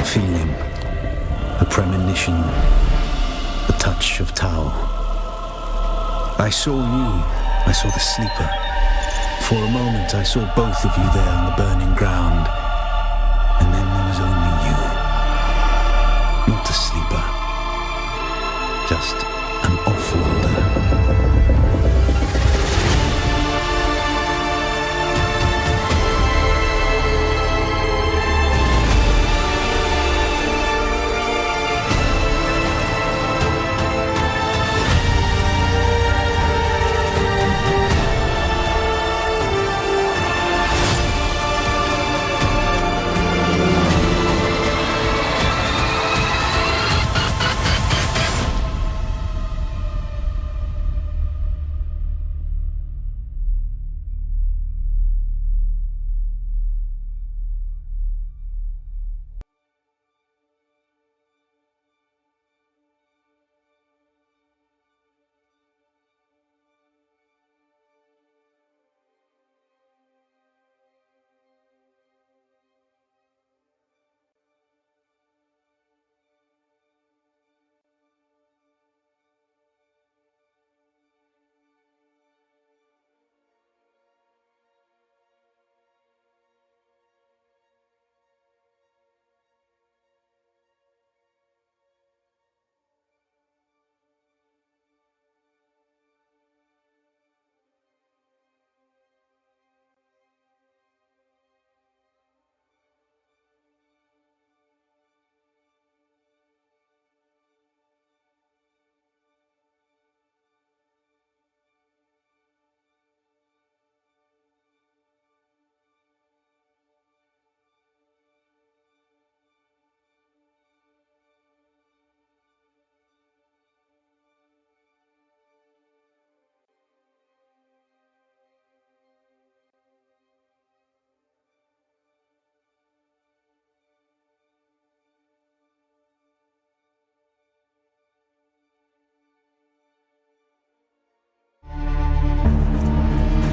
feeling, a premonition, the touch of Tao. I saw you, I saw the sleeper. For a moment I saw both of you there on the burning ground, and then there was only you. Not the sleeper, just an off-worlder.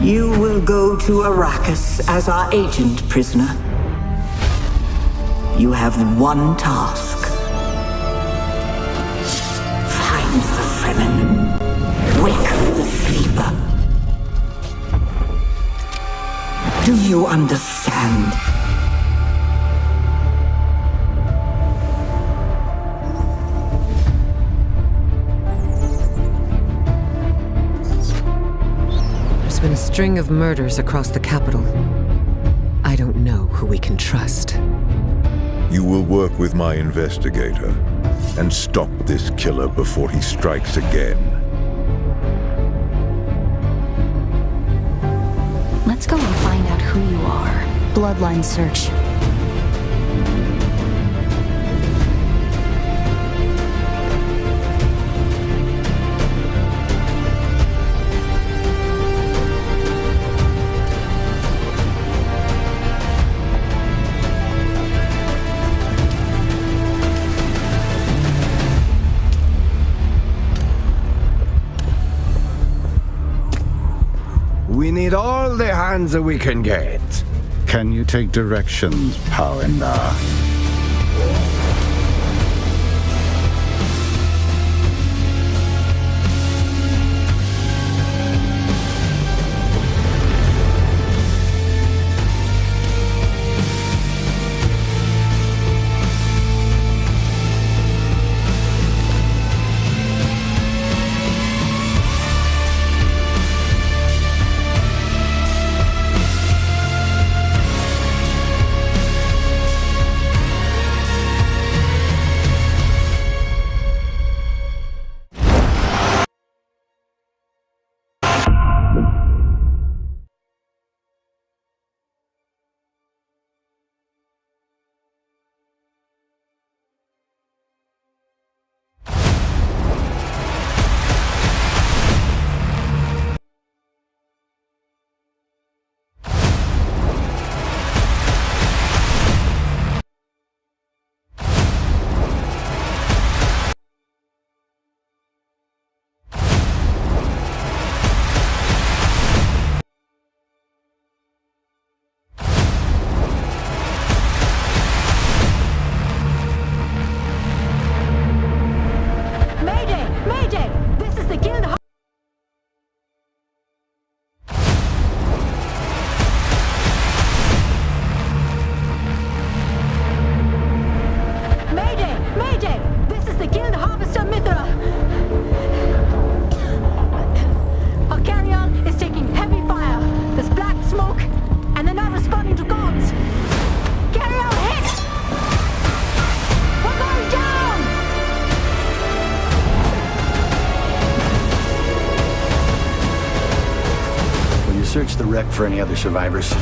You will go to Arrakis as our agent, prisoner. You have one task. Find the Fremen. Wake the sleeper. Do you understand? There's been a string of murders across the capital. I don't know who we can trust. You will work with my investigator and stop this killer before he strikes again. Let's go and find out who you are. Bloodline search. We need all the hands that we can get. Can you take directions, Powenda? rec for any other survivors.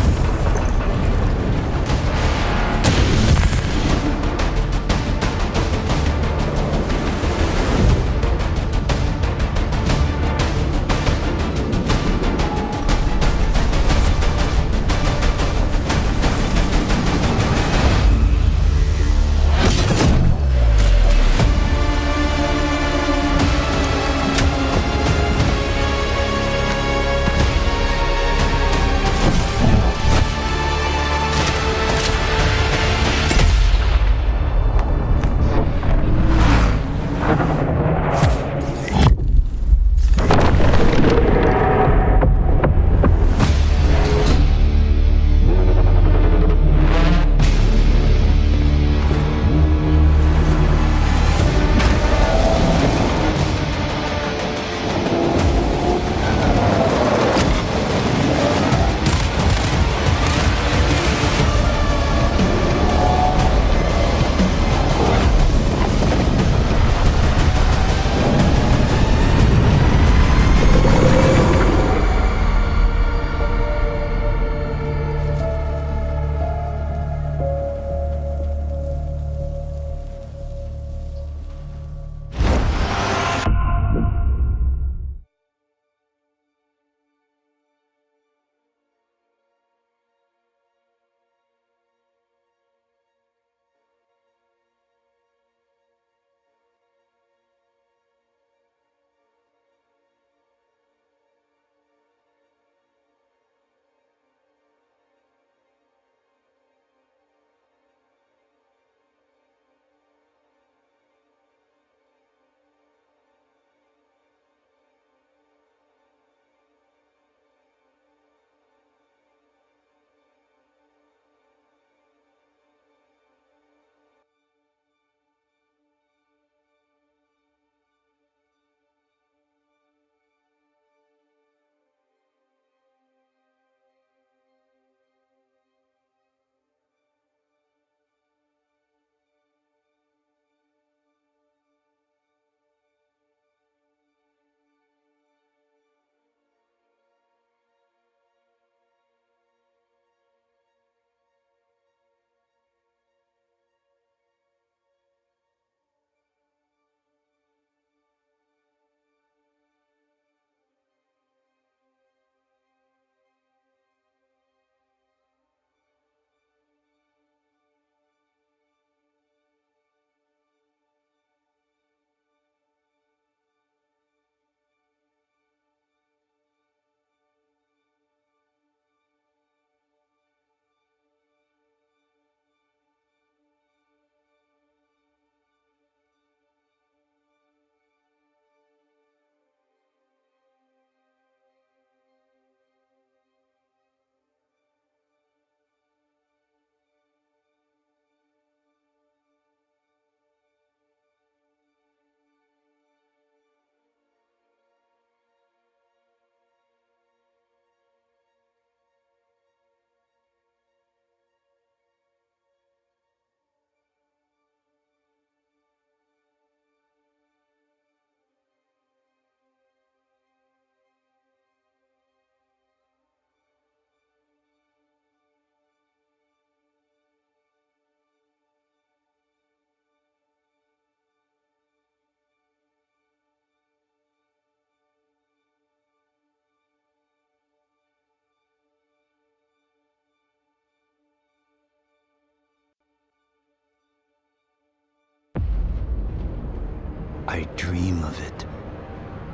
I dream of it,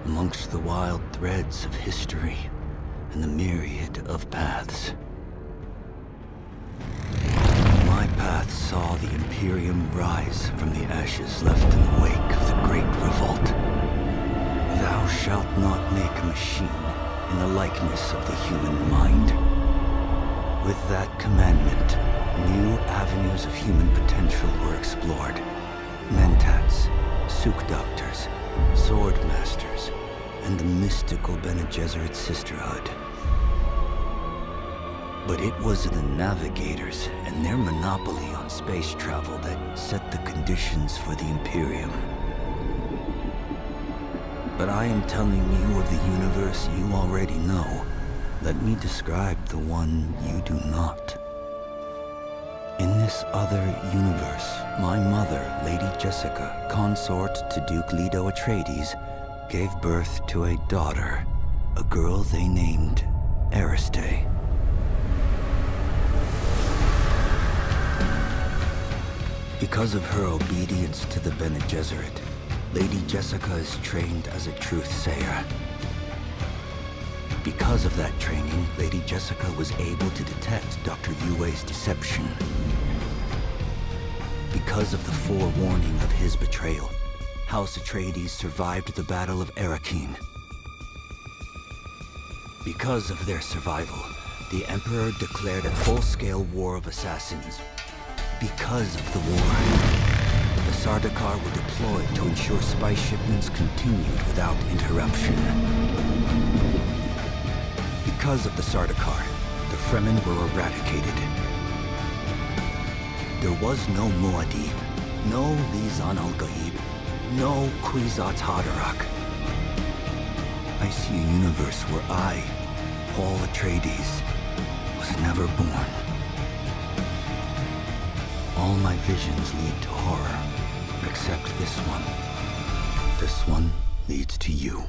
amongst the wild threads of history and the myriad of paths. My path saw the Imperium rise from the ashes left in the wake of the Great Revolt. Thou shalt not make a machine in the likeness of the human mind. With that commandment, new avenues of human potential were explored. Mentats, Suk Doctors, Sword Masters, and the mystical Bene Gesserit Sisterhood. But it was the Navigators and their monopoly on space travel that set the conditions for the Imperium. But I am telling you of the universe you already know. let me describe the one you do not. In this other universe, my mother, Lady Jessica, consort to Duke Leto Atreides, gave birth to a daughter, a girl they named Ariste. Because of her obedience to the Bene Gesserit, Lady Jessica is trained as a truth-sayer. Because of that training, Lady Jessica was able to detect Dr. Yue's deception. Because of the forewarning of his betrayal, House Atreides survived the Battle of Arrakeen. Because of their survival, the Emperor declared a full-scale war of assassins. Because of the war, the Sardaukar were deployed to ensure spy shipments continued without interruption. Because of the Sardaukar, the Fremen were eradicated. There was no Muad'Dib, no Lisan al-Gaib, no Kwisatz Haderach. I see a universe where I, Paul Atreides, was never born. All my visions lead to horror, except this one. This one leads to you.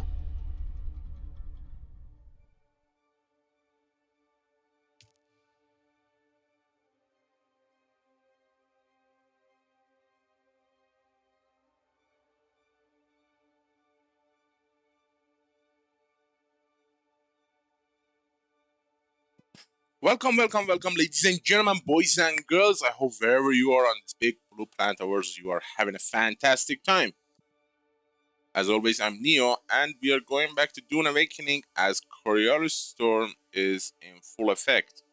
Welcome, ladies and gentlemen, boys and girls. I hope wherever you are on this big blue planet of ours, you are having a fantastic time. As always, I'm Neo, and we are going back to Dune Awakening as Coriolis Storm is in full effect.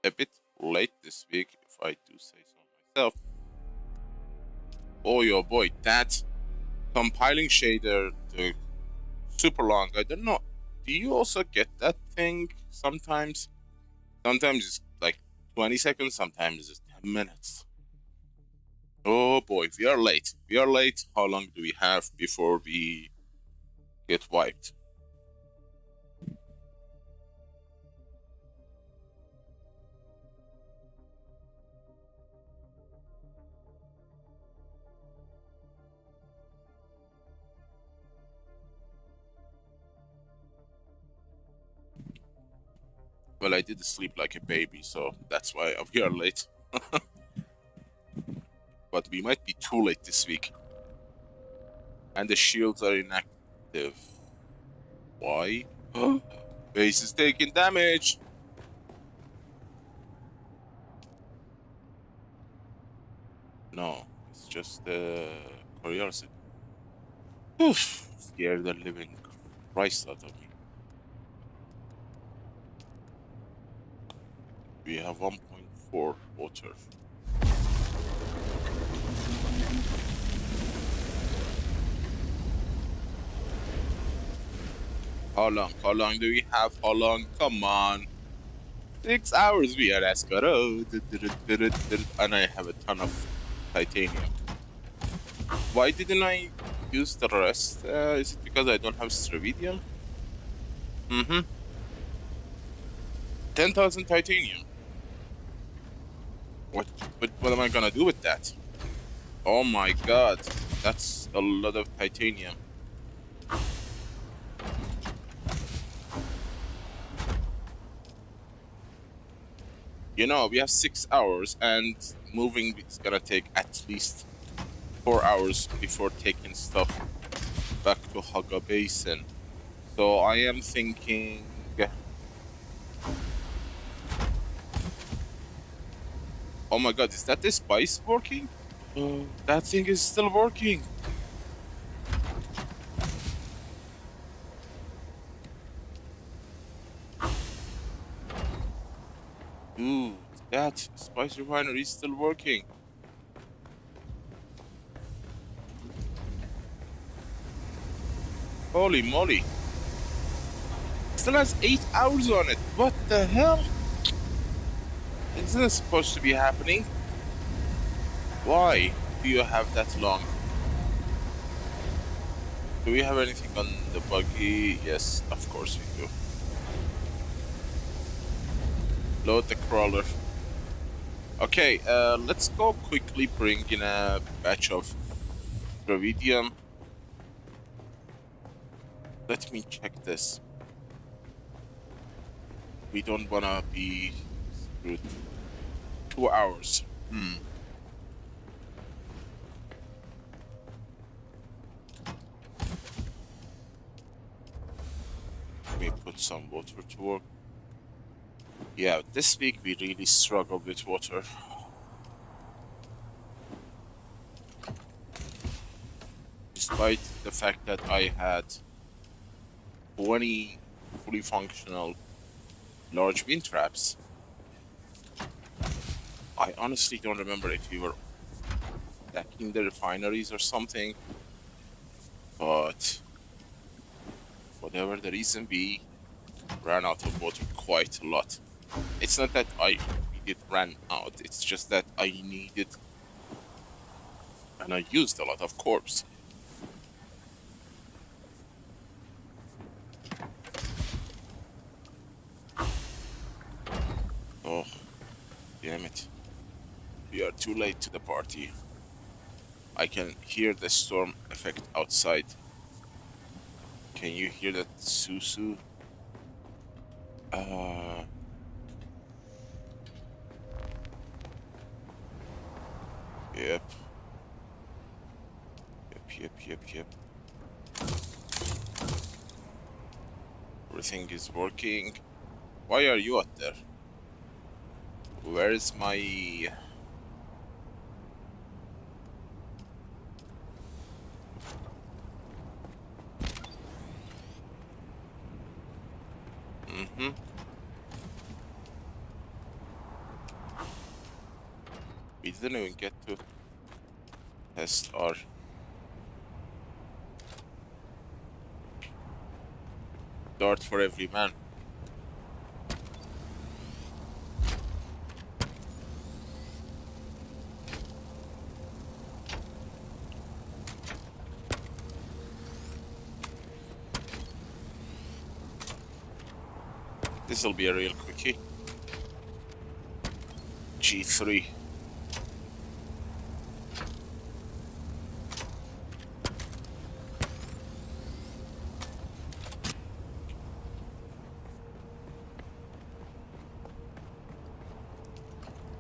A bit late this week, if I do say so myself. Oh boy, that compiling shader took super long. I don't know. Do you also get that thing sometimes? Sometimes it's like 20 seconds, sometimes it's 10 minutes. Oh boy, we are late. How long do we have before we get wiped? Well, I did sleep like a baby, so that's why we are late. But we might be too late this week. And the shields are inactive. Why? Base is taking damage! No, it's just curiosity. Scared the living Christ out of me. We have 1.4 water. How long do we have? How long? Come on. 6 hours we are Ascaro. And I have a ton of titanium. Why didn't I use the rest? Is it because I don't have Stravidium? 10,000 titanium. What am I gonna do with that? Oh my god, that's a lot of titanium. You know, we have 6 hours, and moving is gonna take at least 4 hours before taking stuff back to Haga Basin. So I am thinking... Oh my god, is that the spice working? Oh, that thing is still working. Dude, that spice refinery is still working. Holy moly. Still has 8 hours on it. What the hell? Isn't this supposed to be happening? Why do you have that long? Do we have anything on the buggy? Yes, of course we do. Load the crawler. Okay, let's go quickly bring in a batch of gravidium. Let me check this. We don't wanna be screwed. 2 hours. Let me put some water to work. Yeah, this week we really struggled with water. Despite the fact that I had 20 fully functional large wind traps, I honestly don't remember if we were attacking the refineries or something, but whatever the reason be, ran out of water quite a lot. It's not that we did run out, it's just that I needed, and I used a lot of corpse. Oh, damn it. We are too late to the party. I can hear the storm effect outside. Can you hear that, Susu? Yep. Yep. Everything is working. Why are you out there? Where is my... We didn't even get to test our... dart for every man. This'll be a real quickie. G3.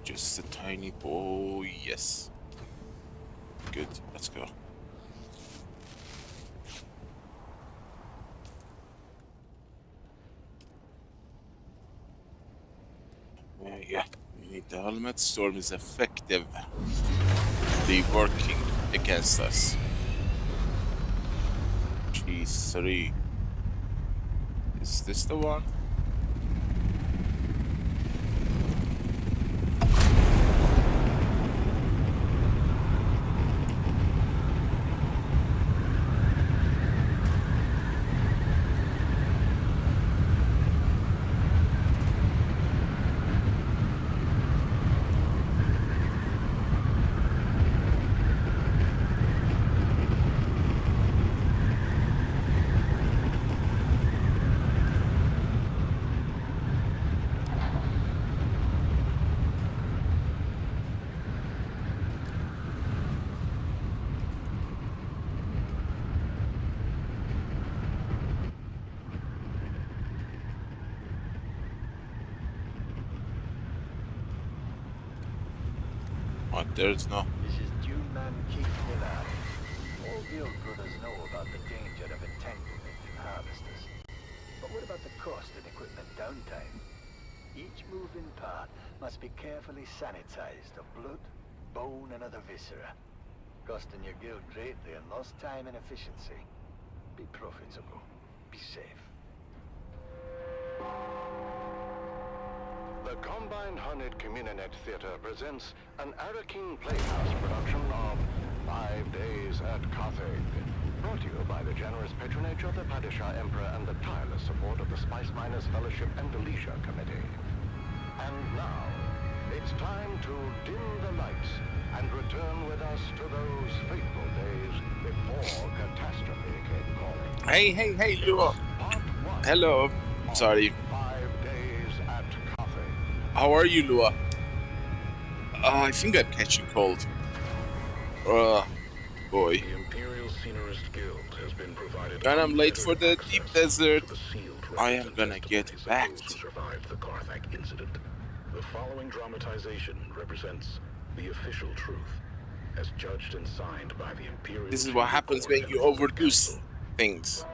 Just a tiny boy, yes. Good, let's go. Yeah, we need the helmet. Storm is effectively working against us. G3. Is this the one? Oh, there's no. This is Dune man Keith Millard. All guild brothers know about the danger of entanglement in harvesters. But what about the cost and equipment downtime? Each moving part must be carefully sanitized of blood, bone, and other viscera, costing your guild greatly in lost time and efficiency. Be profitable. Be safe. The Combined Hornet Communinet Theater presents an Araking Playhouse production of 5 Days at Carthage. Brought to you by the generous patronage of the Padishah Emperor and the tireless support of the Spice Miners Fellowship and Delicia Committee. And now, it's time to dim the lights and return with us to those fateful days before catastrophe came calling. Hey, Luo. Hello. Sorry. 5 Days at Carthage. How are you, Lua? I think I'm catching cold. Boy. The Imperial Scenarist Guild has been provided And I'm late for the access deep desert. to the sealed I records am and gonna get testimonies of backed. those who survived the Carthag incident. The following dramatization represents the official truth, as judged and signed by the Imperial. This is what happens when you overdo things.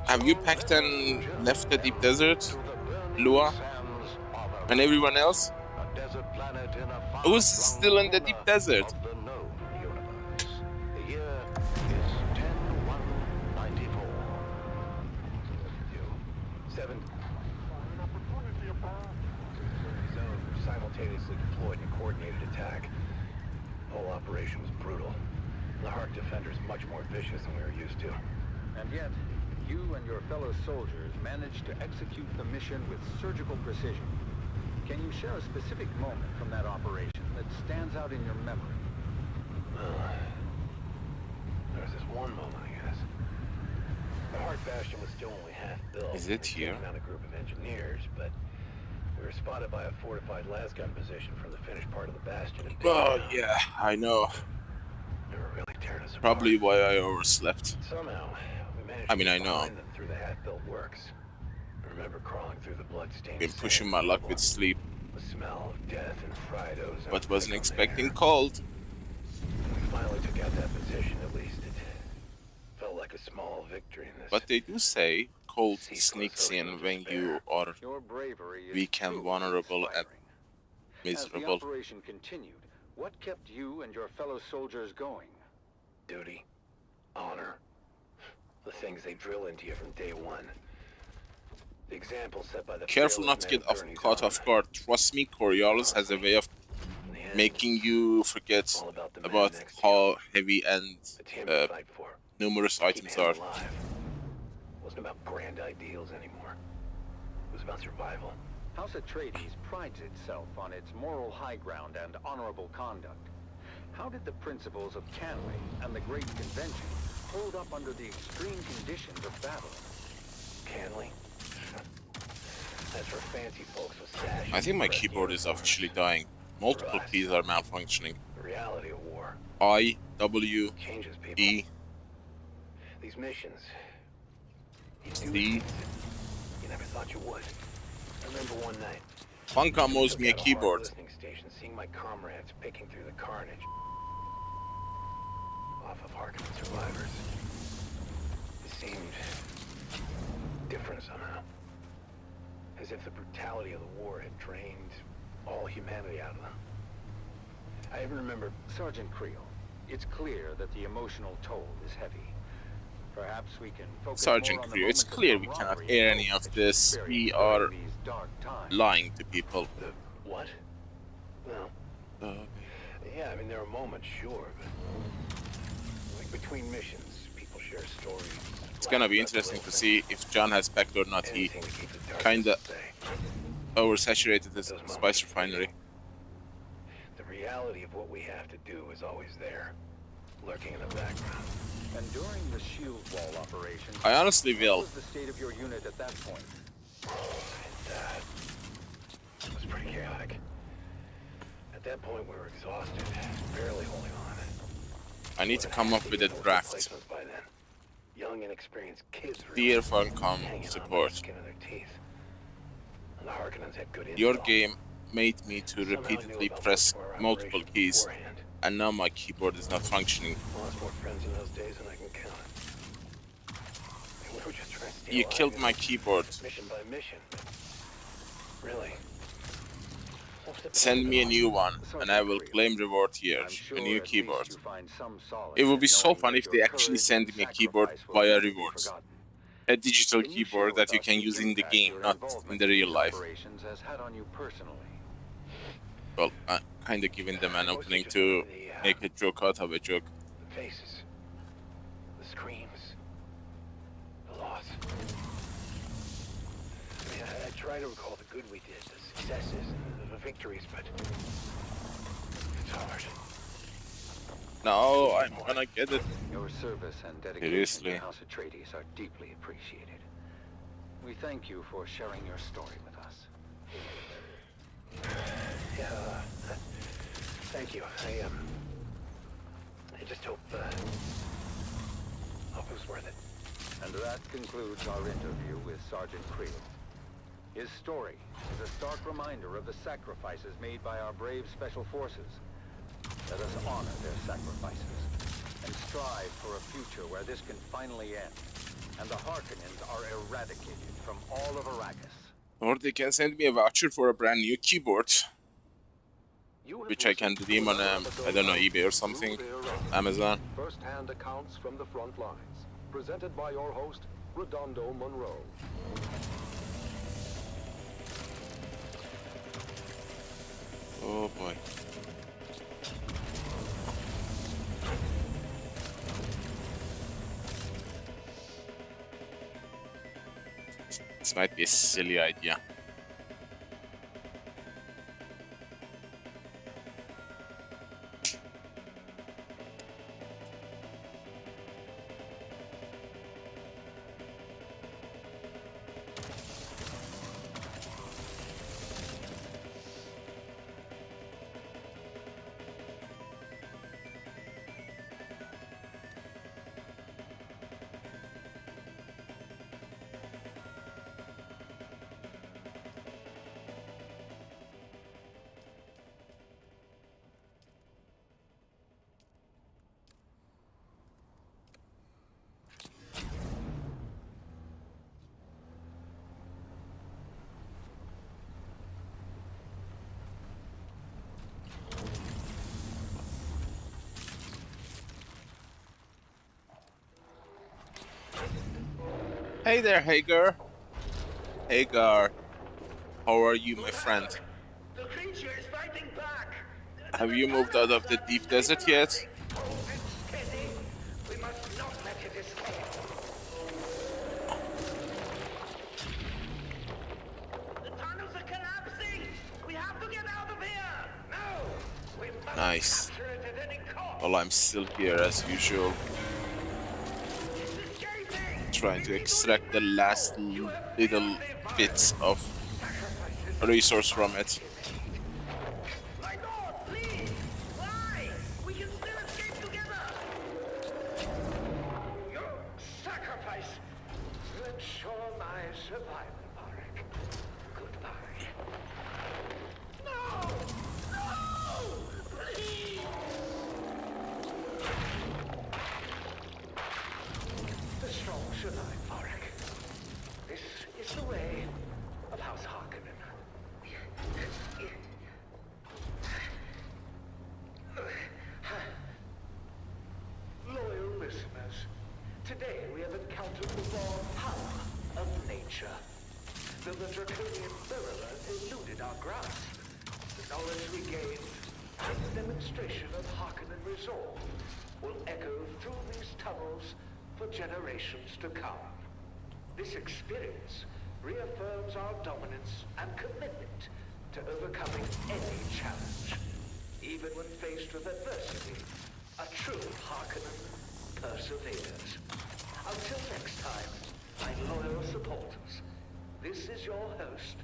Have you packed and left the deep desert, Lua, and everyone else? Who's still in the deep desert? The year is 10-1-94. 7. Zone simultaneously deployed in a coordinated attack. The whole operation was brutal. The Hark defenders much more vicious than we were used to. And yet, you and your fellow soldiers managed to execute the mission with surgical precision. Can you share a specific moment from that operation that stands out in your memory? There was this one moment, I guess. The Hark Bastion was still only half built. Is it here? Not a group of engineers, but we were spotted by a fortified lasgun position from the finished part of the Bastion. Oh yeah, I know. They were really tearing us apart. Probably why I overslept. Somehow, we managed I mean, to I know. find them through the half-built works. I remember crawling through the blood-stained Been pushing my luck with sleep, the smell of death and fried ozone. but wasn't thick on the expecting air. cold. When we finally took out that position, at least it felt like a small victory in this. But they do say cold sneaks in when you are Your bravery is weak and truly vulnerable and inspiring. As the miserable. operation continued, what kept you and your fellow soldiers going? Duty, honor, the things they drill into you from day one. The example set by the Careful not to get caught off guard. Trust me, Coriolis has a way of making you forget about how heavy and numerous items are. It wasn't about grand ideals anymore. It was about survival. House Atreides prides itself on its moral high ground and honorable conduct. How did the principles of Canway and the Great Convention hold up under the extreme conditions of battle? Canley? That's for fancy folks with sash. I think my keyboard is officially dying. Multiple keys are malfunctioning. The reality of war I, W, changes people. E, These missions. You do C. things you never thought you would. I remember one night. Funcom owes me a Took out keyboard. Hark listening station, seeing my comrades picking through the carnage. Off of Harkonnen survivors. It seemed different somehow. As if the brutality of the war had drained all humanity out of them. I even remember... Sergeant Creel, it's clear that the emotional toll is heavy. Perhaps we can focus Sergeant more on the Creel, it's moments of clear we cannot camaraderie air and any hope of that you this. experienced We during are these dark times. lying to people. The what? Well, yeah, I mean, there are moments, sure, but... Like, between missions, people share stories. It's gonna be interesting to see if John has packed or not. He Anything to keep the darkness kinda at bay. oversaturated his spice refinery. The reality of what we have to do is always there, lurking in the background. And during the shield wall operation, I honestly what will. was the state of your unit at that point? It was pretty chaotic. At that point, we were exhausted, barely holding on. I need to come up with a draft. Replacements by then. Young, inexperienced kids. Dear really Funcom hanging on by the support, skin of their teeth. And the Harkonnens had good your intel. game made me to Somehow repeatedly knew about press most of our multiple operations keys, beforehand. and now my keyboard is not functioning. Lost more friends in those days than I can count. We were just trying to steal You killed lives, my keyboard. mission by mission. Really? What's the Send point me a of new one, and I will claim reward here. I'm sure A new at least keyboard. you find some solace It would in be so knowing fun that if they your actually courage send and me a keyboard sacrifice will via never be rewards. forgotten. A digital Can you share keyboard with that you us can the use in the impact game, your not in involvement the real these life. operations has had on you personally? Well, I'm kinda giving them an opening to make a joke out of a joke. The faces. The screams. The loss. I mean, I try to recall the good we did, the successes, and the victories, but... It's hard. No, I'm gonna get it. Your service and dedication Seriously. to House Atreides are deeply appreciated. We thank you for sharing your story with us. Yeah, thank you. I just hope it was worth it. And that concludes our interview with Sergeant Creel. His story is a stark reminder of the sacrifices made by our brave special forces. Let us honor their sacrifices and strive for a future where this can finally end and the Harkonnens are eradicated from all of Arrakis. Or they can send me a voucher for a brand new keyboard, which I can redeem on, I don't know, eBay or something, Amazon. First-hand accounts from the front lines, presented by your host, Redondo Monroe. Oh boy. This might be a silly idea. Hey there, Hagar. Hagar, how are you, my friend? The creature is fighting back. Have you moved out of the deep desert yet? Steady. We must not let it escape. The tunnels are collapsing. We have to get out of here. No. We must Nice. capture it at any cost. Well, I'm still here as usual, trying to extract the last little bits of resource from it. My lord, please. Why? We can still escape together. Your sacrifice will ensure my survival, Marek. Goodbye. No! No! Please! The strong survive, Marek. This is the way of House Harkonnen. Loyal listeners, today we have encountered the raw power of nature. Though the draconian virulence eluded our grasp, the knowledge we gained and the demonstration of Harkonnen resolve will echo through these tunnels for generations to come. This experience reaffirms our dominance and commitment to overcoming any challenge. Even when faced with adversity, a true Harkonnen perseveres. Until next time, my loyal supporters, this is your host,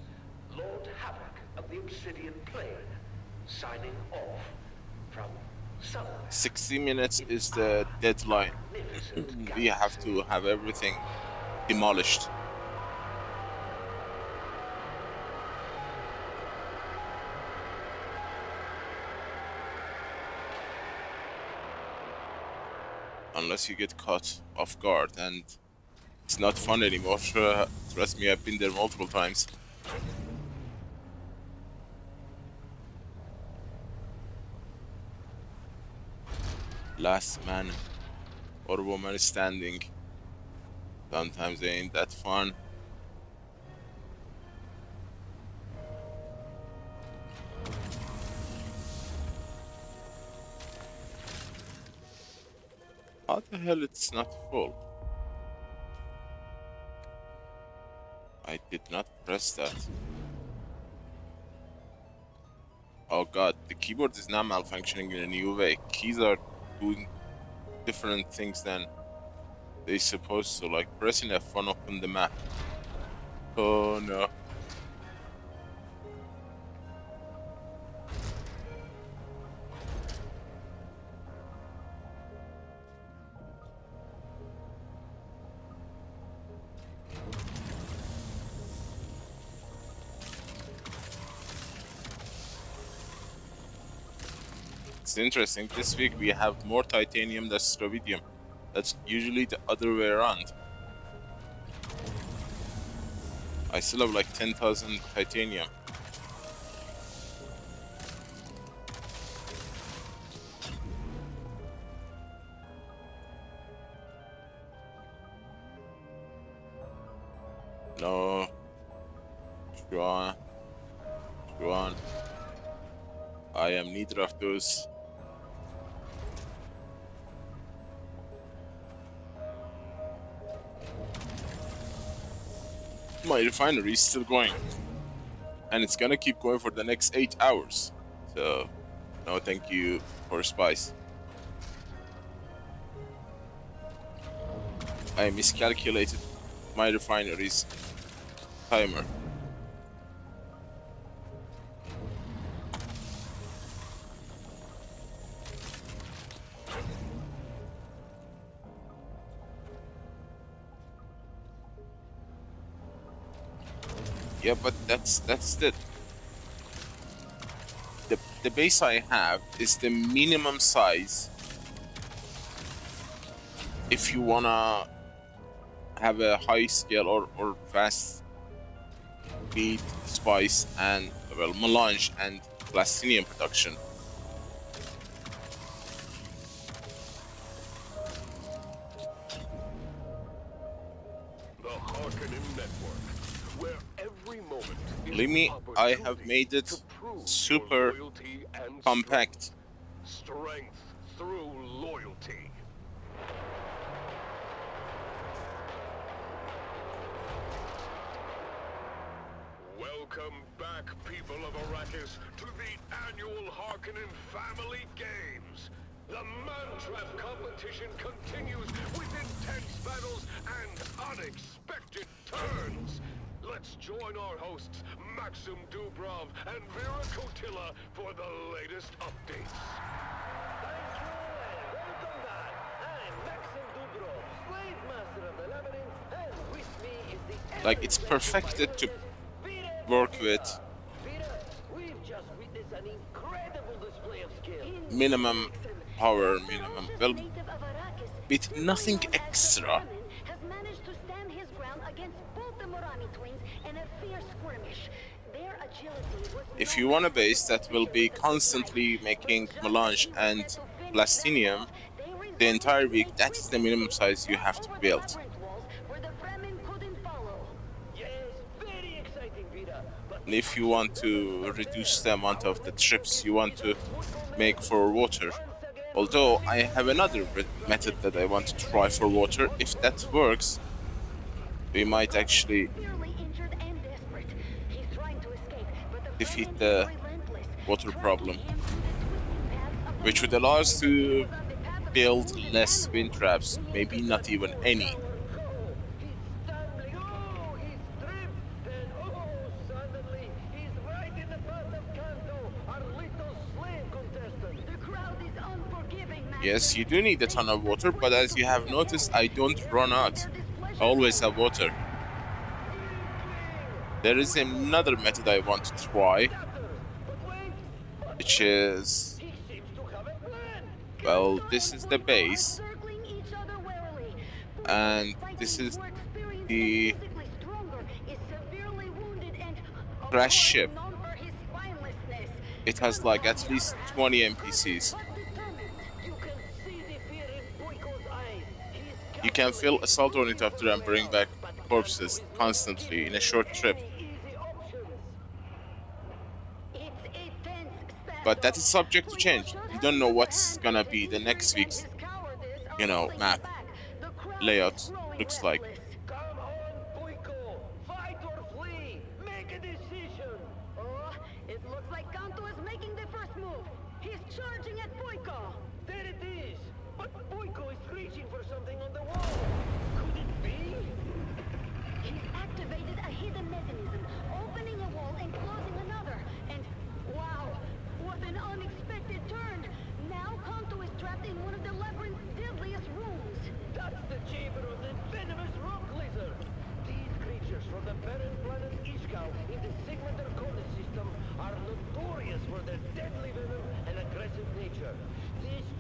Lord Havoc of the Obsidian Plain, signing off from somewhere. 60 minutes is the deadline. We have to have everything demolished. Unless you get caught off guard, and it's not fun anymore. Trust me, I've been there multiple times. Last man or woman standing. Sometimes they ain't that fun. How the hell it's not full? I did not press that. Oh god, the keyboard is now malfunctioning in a new way. Keys are doing different things than they're supposed to, like pressing F1 open the map. Oh no. It's interesting. This week we have more titanium than rubidium. That's usually the other way around. I still have like 10,000 titanium. No. Juan. I am neither of those. My refinery is still going. And it's gonna keep going for the next 8 hours. So, no thank you for spice. I miscalculated my refinery's timer. Yeah, but that's it. The base I have is the minimum size if you wanna have a high scale or fast speed spice and well melange and plastinium production. Believe me, I have made it super compact. Strength through loyalty. Welcome back, people of Arrakis, to the annual Harkonnen Family Games. The Mantrap competition continues with intense battles and unexpected turns. Let's join our hosts, Maxim Dubrov and Vera Kotila, for the latest updates. Thank you and welcome back. I'm Maxim Dubrov, slave master of the Labyrinth, and with me is the... Like, it's perfected to work with We've just witnessed an incredible display of skill. minimum power, minimum, well, with nothing extra. If you want a base that will be constantly making melange and plastinium the entire week, that is the minimum size you have to build. And if you want to reduce the amount of the trips you want to make for water, although I have another method that I want to try for water, if that works, we might actually defeat the water problem, which would allow us to build less wind traps, maybe not even any. Yes, you do need a ton of water, but as you have noticed, I don't run out. I always have water. There is another method I want to try, which is... well, this is the base, and this is the crash ship. It has like at least 20 NPCs. You can fill assault ornithopter and bring back corpses constantly in a short trip. But that is subject to change. You don't know what's gonna be the next week's, map layout looks like.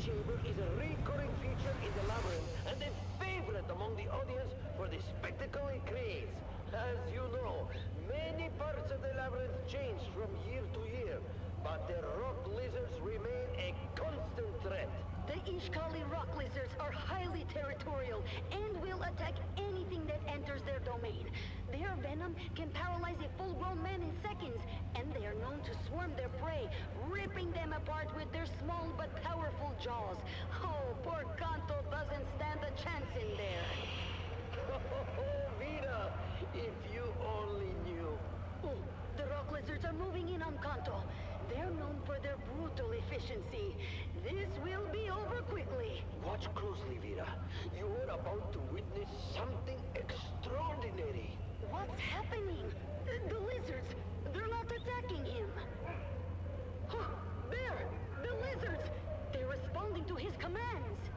chamber is a recurring feature in the labyrinth and a favorite among the audience for the spectacle it creates. As you know, many parts of the labyrinth change from year to year, but the rock lizards remain a constant threat. The Ishkali rock lizards are highly territorial and will attack anything that enters their domain. Their venom can paralyze a full-grown man in seconds, and they are known to swarm their prey, ripping them apart with their small but powerful jaws. Oh, poor Kanto doesn't stand a chance in there. Oh, Vida, if you only knew. Oh, the rock lizards are moving in on Kanto. They're known for their brutal efficiency. This will be over quickly. Watch closely, Vida. You are about to witness something extraordinary. What's happening? The lizards, they're not attacking him. There! The lizards! They're responding to his commands.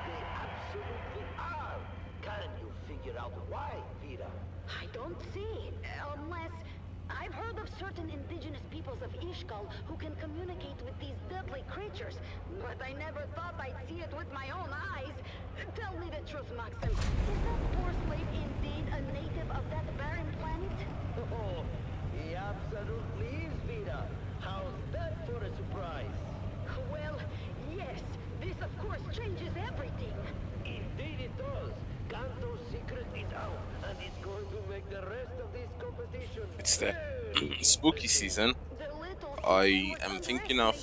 They absolutely are. Can you figure out why, Vida? I don't see, unless... I've heard of certain indigenous peoples of Ishkal who can communicate with these deadly creatures, but I never thought I'd see it with my own eyes. Tell me the truth, Maxim. Is that poor slave indeed a native of that barren planet? Oh, he absolutely is, Vida. How's that for a surprise? Well, yes. This, of course, changes everything. Indeed it does. Kanto's secret is out, and it's going to make the rest of this competition... It's the spooky season. I am thinking of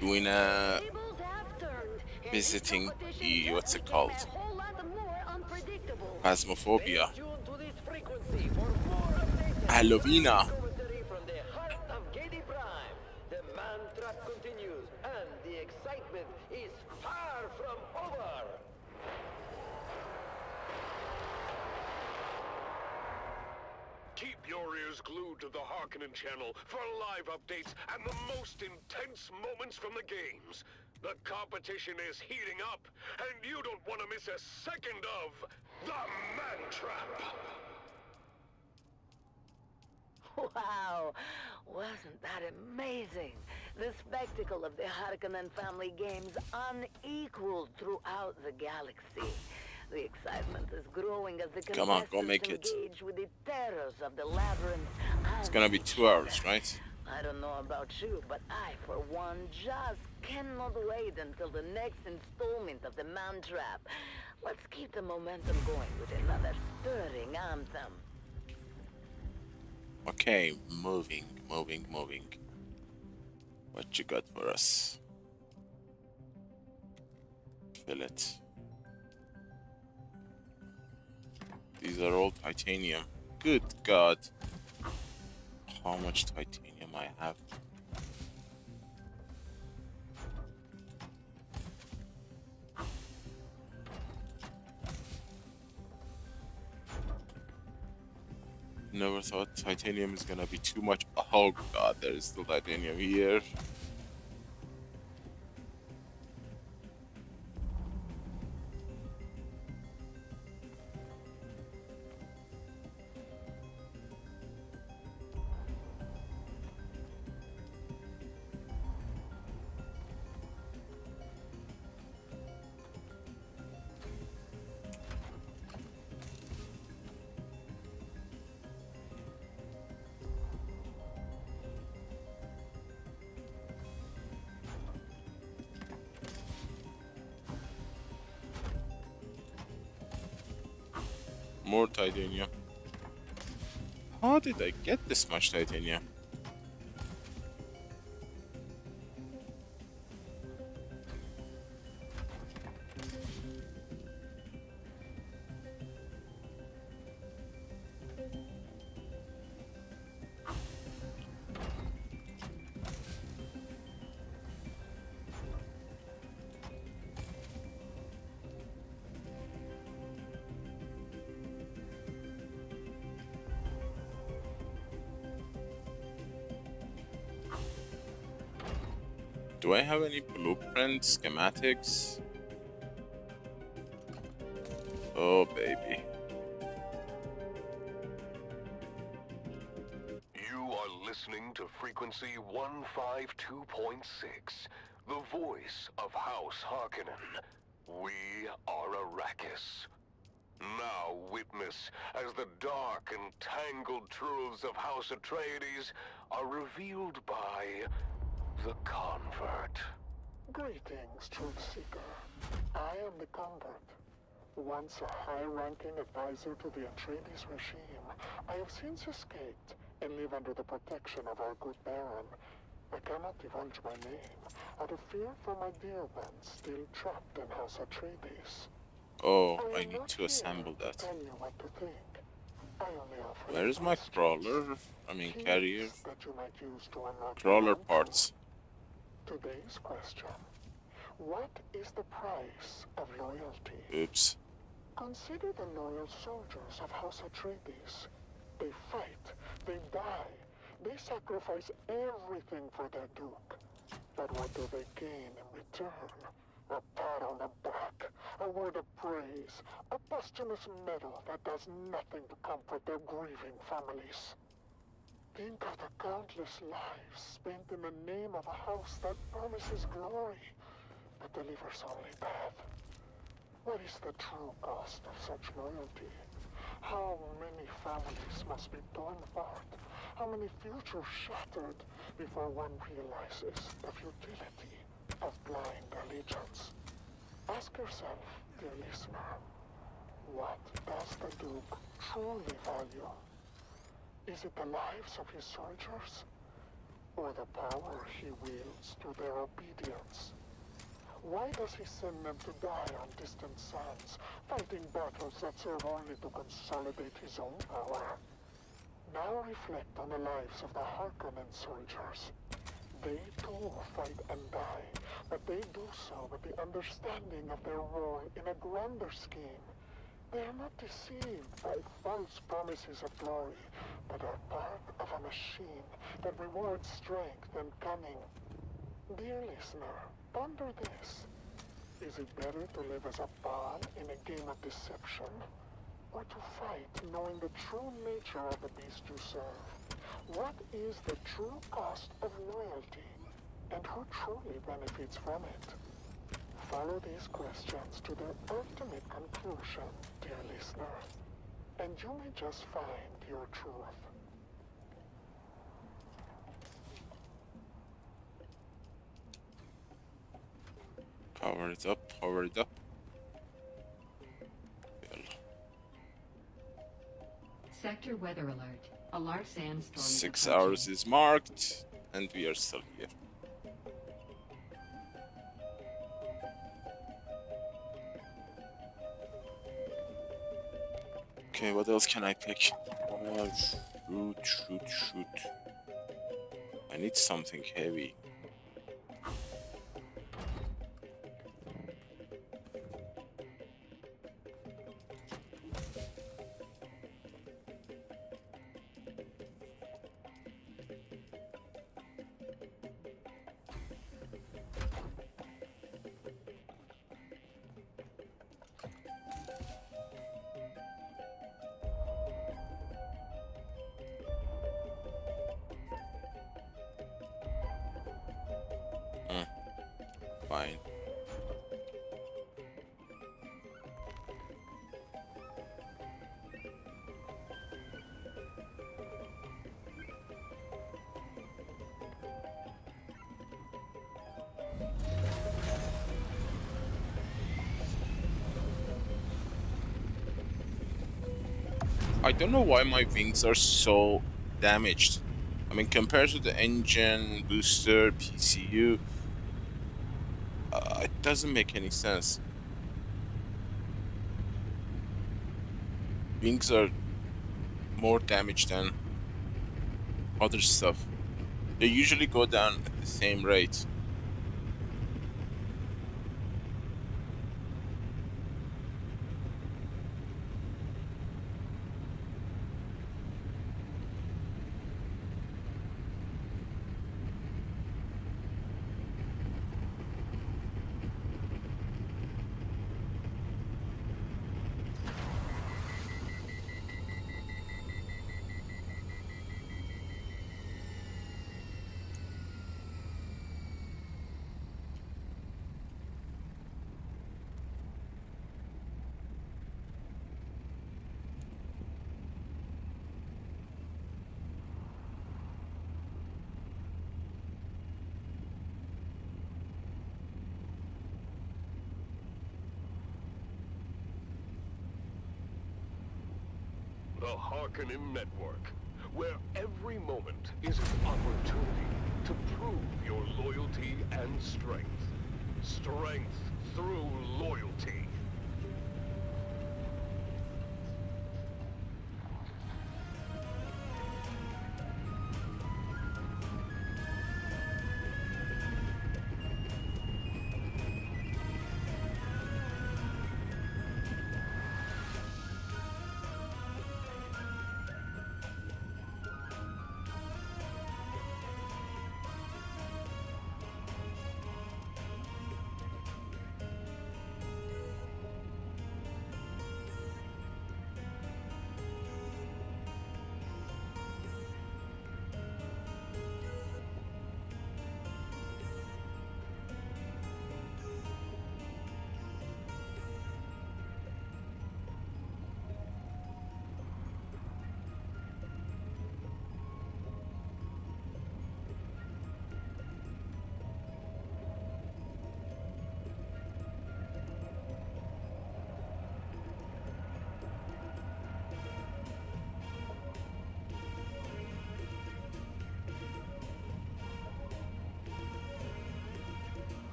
doing a visiting the, what's it called? Phasmophobia. Halloweena. The man trap continues, and the excitement is far from over. Keep your ears glued to the Harkonnen channel for live updates and the most intense moments from the games. The competition is heating up, and you don't want to miss a second of the Man Trap. Wow! Wasn't that amazing? The spectacle of the Harkonnen family games unequaled throughout the galaxy. The excitement is growing as the Come on, go make it. engage with the terrors of the labyrinth. It's gonna be 2 hours, right? I don't know about you, but I, for one, just cannot wait until the next installment of the Man Trap. Let's keep the momentum going with another stirring anthem. Okay, moving. What you got for us? Fill it. These are all titanium. Good God. How much titanium I have. Never thought titanium is gonna be too much. Oh God, there is still titanium here. More titanium. How did I get this much titanium? Do I have any blueprints, schematics? Oh, baby. You are listening to frequency 152.6, the voice of House Harkonnen. We are Arrakis. Now witness as the dark and tangled truths of House Atreides are revealed by the Convert. Greetings, Truthseeker. I am the Convert. Once a high-ranking advisor to the Atreides regime, I have since escaped and live under the protection of our good Baron. I cannot divulge my name out of fear for my dear ones still trapped in House Atreides. Oh, I need to assemble that. Tell you what to think. I only offer Where is my crawler? I mean, carrier. that you might use to unlock Crawler parts. Today's question. What is the price of loyalty? Oops. Consider the loyal soldiers of House Atreides. They fight, they die, they sacrifice everything for their Duke. But what do they gain in return? A pat on the back, a word of praise, a posthumous medal that does nothing to comfort their grieving families. Think of the countless lives spent in the name of a house that promises glory, but delivers only death. What is the true cost of such loyalty? How many families must be torn apart? How many futures shattered before one realizes the futility of blind allegiance? Ask yourself, dear listener, what does the Duke truly value? Is it the lives of his soldiers? Or the power he wields through their obedience? Why does he send them to die on distant suns, fighting battles that serve only to consolidate his own power? Now reflect on the lives of the Harkonnen soldiers. They too fight and die, but they do so with the understanding of their role in a grander scheme. They are not deceived by false promises of glory, but are part of a machine that rewards strength and cunning. Dear listener, ponder this. Is it better to live as a pawn in a game of deception? Or to fight knowing the true nature of the beast you serve? What is the true cost of loyalty? And who truly benefits from it? Follow these questions to their ultimate conclusion, dear listener, and you may just find your truth. Power it up, power it up. Well. Sector weather alert. A large sandstorm. 6 hours is marked, and we are still here. Okay, what else can I pick? Shoot. I need something heavy. Fine. I don't know why my wings are so damaged. I mean, compared to the engine, booster, PCU, it doesn't make any sense. Wings are more damaged than other stuff. They usually go down at the same rate. the Harkonnen Network, where every moment is an opportunity to prove your loyalty and strength. Strength through loyalty.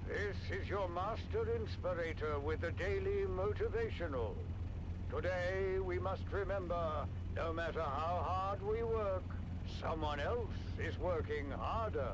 This is your Master Inspirator with the Daily Motivational. Today, we must remember, no matter how hard we work, someone else is working harder.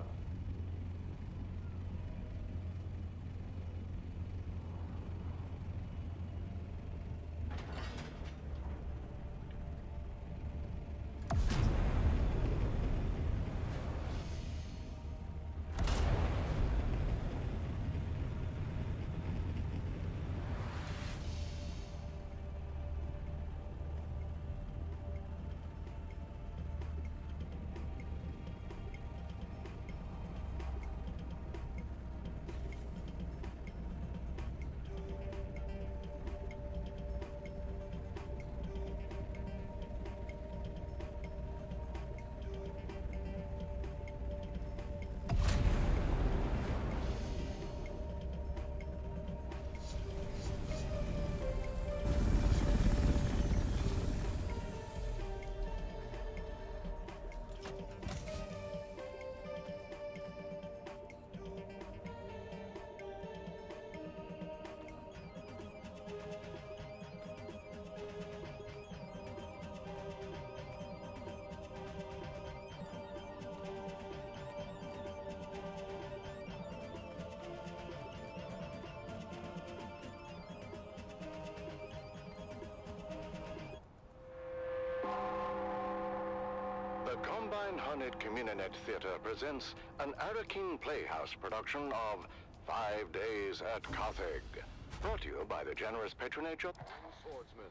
The Combine Harnett Communinet Theater presents an Arakin Playhouse production of 5 Days at Carthage. Brought to you by the generous patronage of Swordsman.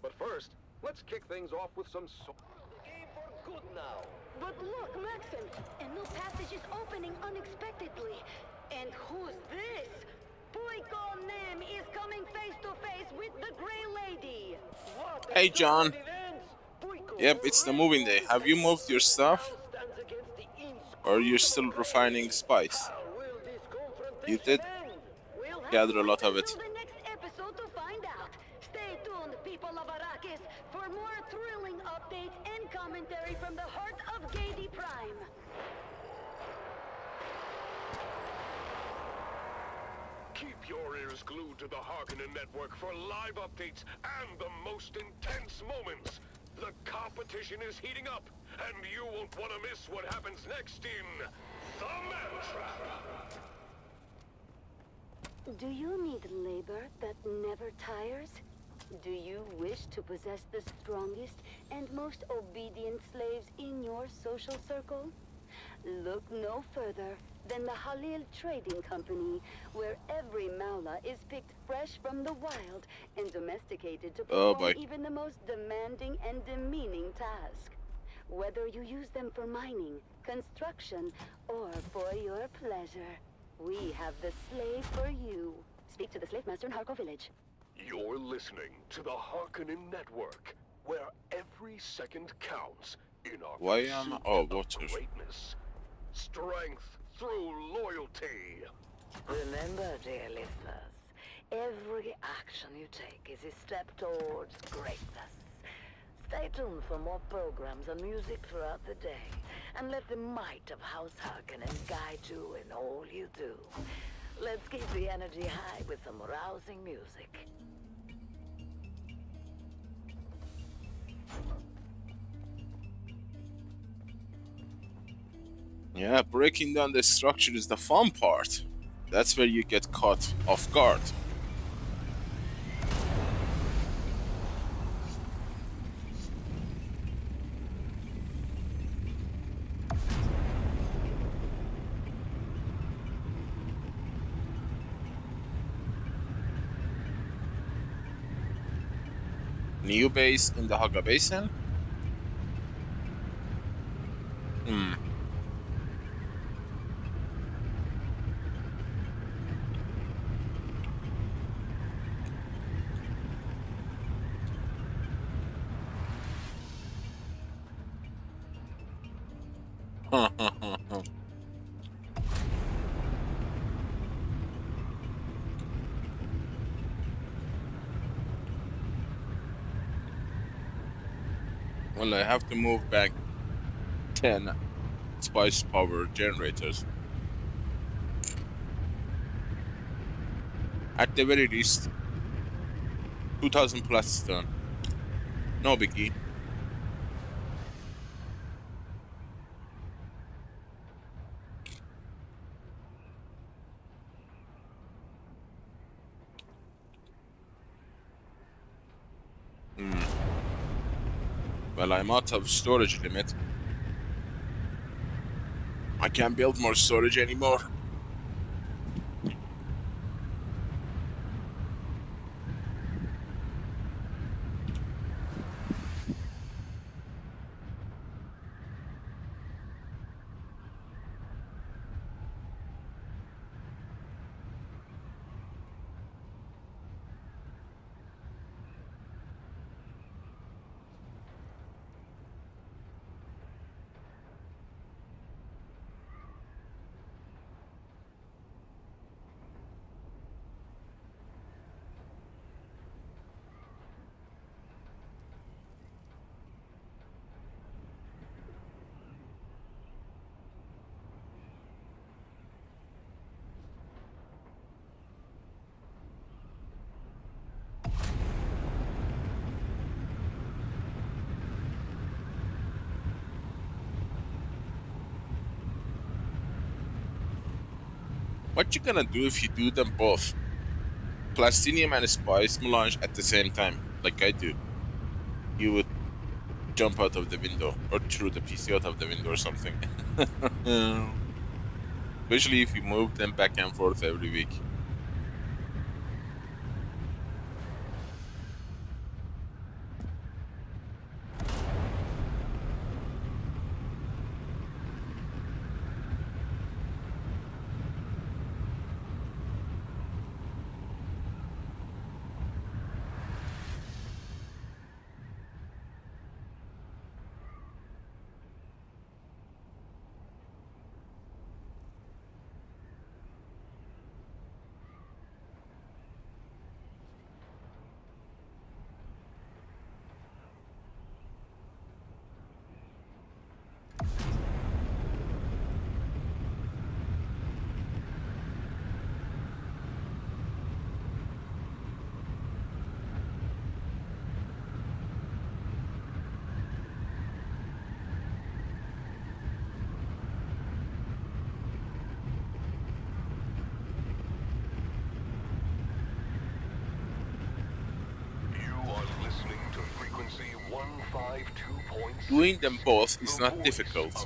But first, let's kick things off with some The game for good now. But look, Maxim, a new passage is opening unexpectedly. And who's this? Funcom is coming face to face with the Grey Lady. Hey, John. Yep, it's the moving day. Have you moved your stuff? Or are you still refining the spice? You did gather a lot of it. The next episode to find out. Stay tuned, people of Arrakis, for more thrilling updates and commentary from the heart of Gady Prime. Keep your ears glued to the Harkonnen Network for live updates and the most intense moments. The competition is heating up, and you won't want to miss what happens next in The Man Trap. Do you need labor that never tires? Do you wish to possess the strongest and most obedient slaves in your social circle? Look no further than the Halil Trading Company, where every Maula is picked fresh from the wild and domesticated to perform even the most demanding and demeaning task. Whether you use them for mining, construction, or for your pleasure, we have the slave for you. Speak to the slave master in Harko Village. You're listening to the Harkonnen Network, where every second counts in our pursuit of greatness. Strength through loyalty. Remember, dear listeners, every action you take is a step towards greatness. Stay tuned for more programs and music throughout the day, and let the might of House Harkonnen guide you in all you do. Let's keep the energy high with some rousing music. Yeah, breaking down the structure is the fun part. That's where you get caught off guard. New base in the Haga Basin? Well, I have to move back 10 spice power generators. At the very least, 2000 plus stone. No biggie. Well, I'm out of storage limit. I can't build more storage anymore. What you gonna do if you do them both? Plastinium and Spice melange at the same time, like I do. You would jump out of the window or throw the PC out of the window or something. Especially if you move them back and forth every week. Doing them both is not difficult.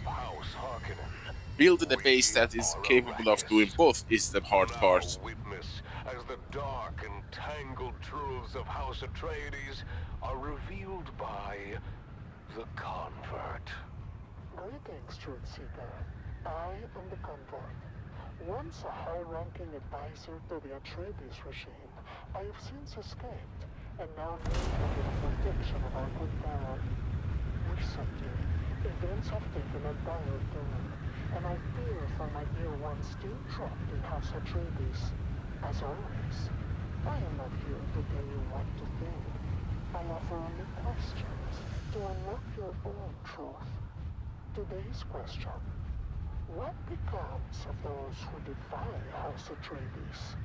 Building a base that is capable of doing both is the hard part. Witness as the dark and tangled truths of House Atreides are revealed by the Convert. Greetings, Truth Seeker. I am the Convert. Once a high-ranking advisor to the Atreides regime, I have since escaped, and now live under the protection of our good God. Recently, events have taken a dire turn, and I fear for my dear ones still trapped in House Atreides. As always, I am not here to tell you what to think. I offer only questions to unlock your own truth. Today's question: what becomes of those who defy House Atreides?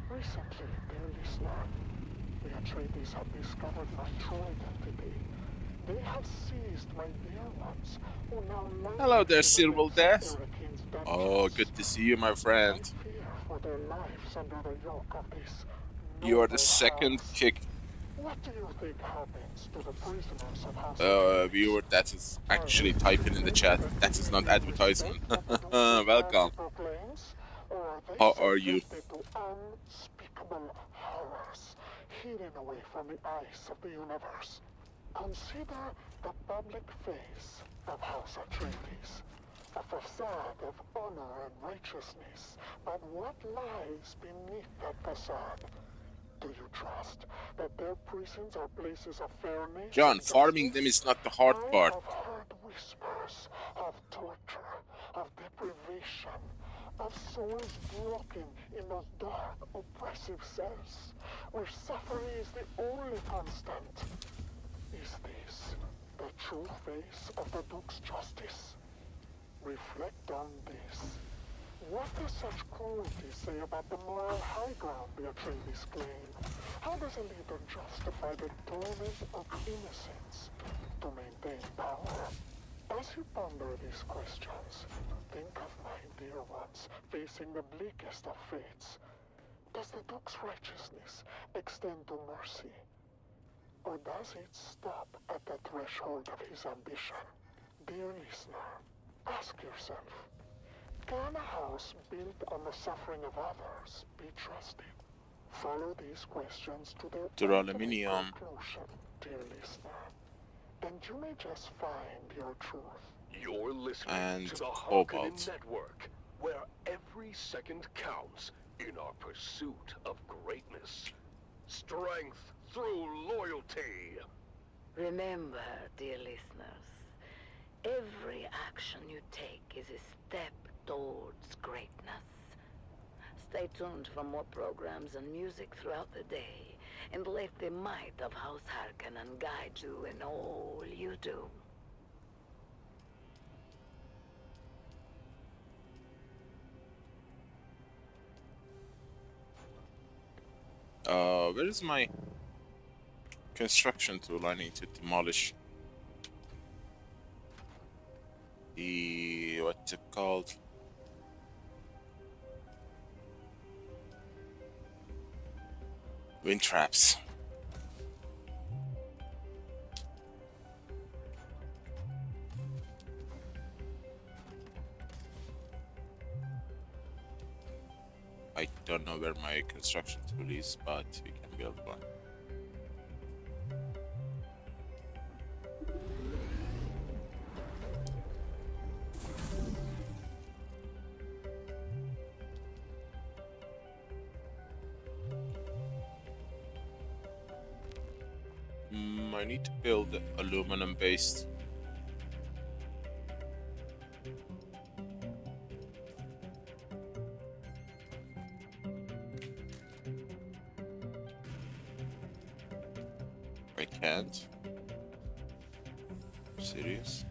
Recently, dear listener, the Atreides have discovered my true identity. They have seized my dear ones, who now Hello there, languish in the Silver depths of Death. Arakin's Oh, dungeons. good to see you, my friend. I fear for their lives under the yoke of this You are the noble second house. kick What do you think happens to the prisoners of House Atreides? viewer that is actually typing in the chat. That is not advertisement. Welcome. Proclaims, or are they How are you? subjected to unspeakable horrors, hidden away from the eyes of the universe? Consider the public face of House Atreides, a facade of honor and righteousness, but what lies beneath that facade? Do you trust that their prisons are places of fairness? John, farming them is not the hard part. I have heard whispers of torture, of deprivation, of souls broken in those dark, oppressive cells, where suffering is the only constant. Is this the true face of the Duke's justice? Reflect on this. What does such cruelty say about the moral high ground the Atreides claim? How does a leader justify the torment of innocence to maintain power? As you ponder these questions, think of my dear ones facing the bleakest of fates. Does the Duke's righteousness extend to mercy? Or does it stop at the threshold of his ambition? Dear listener, ask yourself, can a house built on the suffering of others be trusted? Follow these questions to their Aluminium. conclusion, dear listener, and you may just find your truth. You're listening And to the Harkonnen Cobalt. Network, where every second counts in our pursuit of greatness. Strength through loyalty. Remember, dear listeners, every action you take is a step towards greatness. Stay tuned for more programs and music throughout the day, and let the might of House Harkonnen guide you in all you do. Where is my construction tool? I need to demolish the what's it called? Wind traps. I don't know where my construction tool is, but we can build one. I need to build aluminum based. I can't. Serious?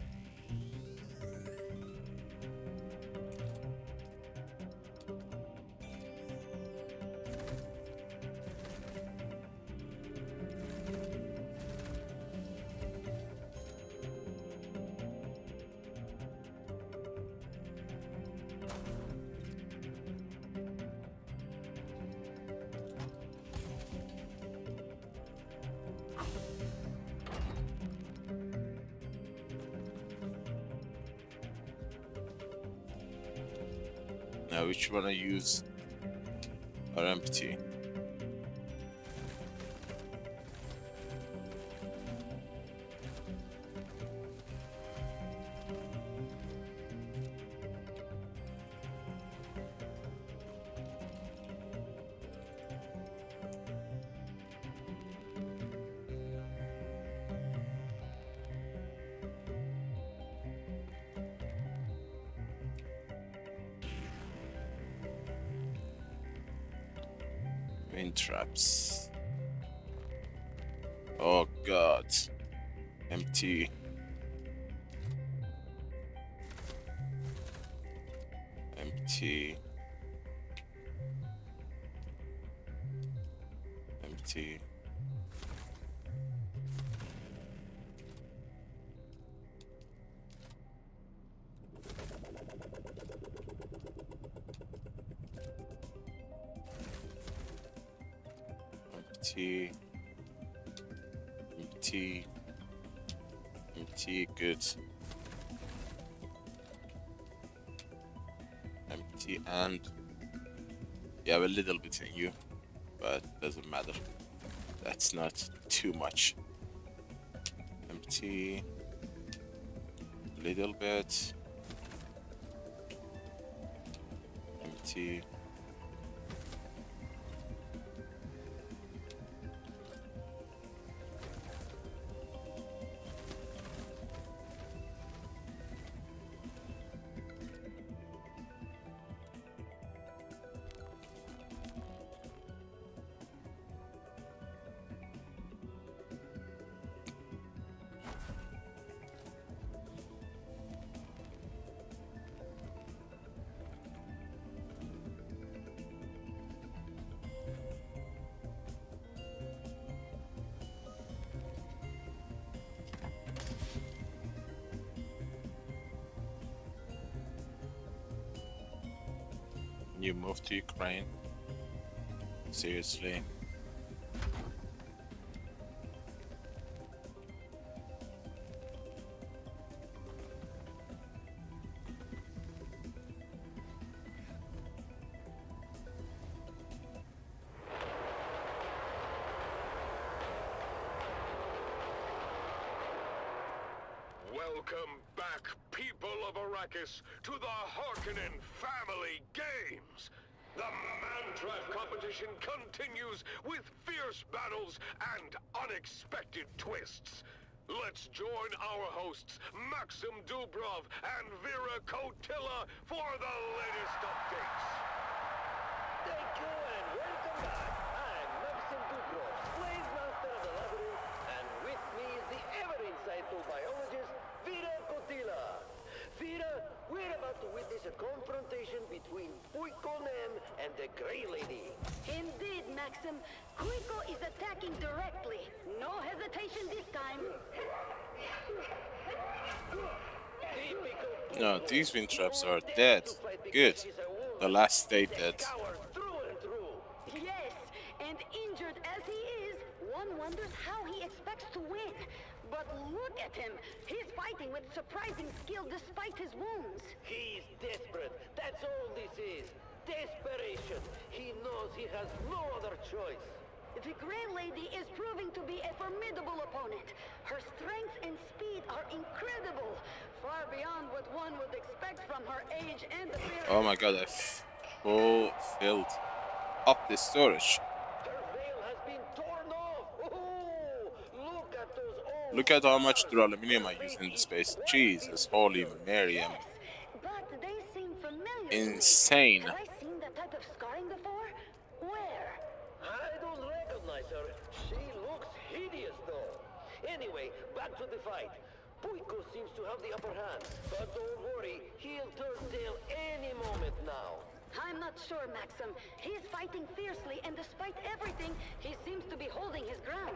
Now, which one I use are empty. Wind traps. Oh god. Empty. Empty. Empty. Empty. Empty. Empty. Good. Empty and you have a little bit in you, but doesn't matter. That's not too much. Empty. Little bit. Empty. You move to Ukraine? Seriously? Welcome back, people of Arrakis, to the Harkonnen Family Games! The Mantrap competition continues with fierce battles and unexpected twists. Let's join our hosts, Maxim Dubrov and Vera Kotila, for the latest updates. Thank you and welcome back. I'm Maxim Dubrov, slave master of the labyrinth, and with me is the ever-insightful biologist, Vera Kotila. Vera, we're about to witness a confrontation between Funcom and the Grey Lady. Indeed, Maxim. Kuiko is attacking directly. No hesitation this time. No, these wind traps are dead. Good. The last stayed dead. Yes, and injured as he is, one wonders how he expects to win. But look at him. He's fighting with surprising skill despite his wounds. He's desperate. That's all this is. desperation. He knows he has no other choice. The Grey Lady is proving to be a formidable opponent. Her strength and speed are incredible, far beyond what one would expect from her age and appearance. Oh my god, I filled up the storage. Her veil has been torn off. Ooh, look at those old... Look at how much aluminium I use in this space. Jesus, holy Mary, I'm But they seem familiar. insane. Have I seen that type of scarring before? Where? I don't recognize her. She looks hideous, though. Anyway, back to the fight. Puiko seems to have the upper hand, but don't worry, he'll turn tail any moment now. I'm not sure, Maxim. He's fighting fiercely, and despite everything, he seems to be holding his ground.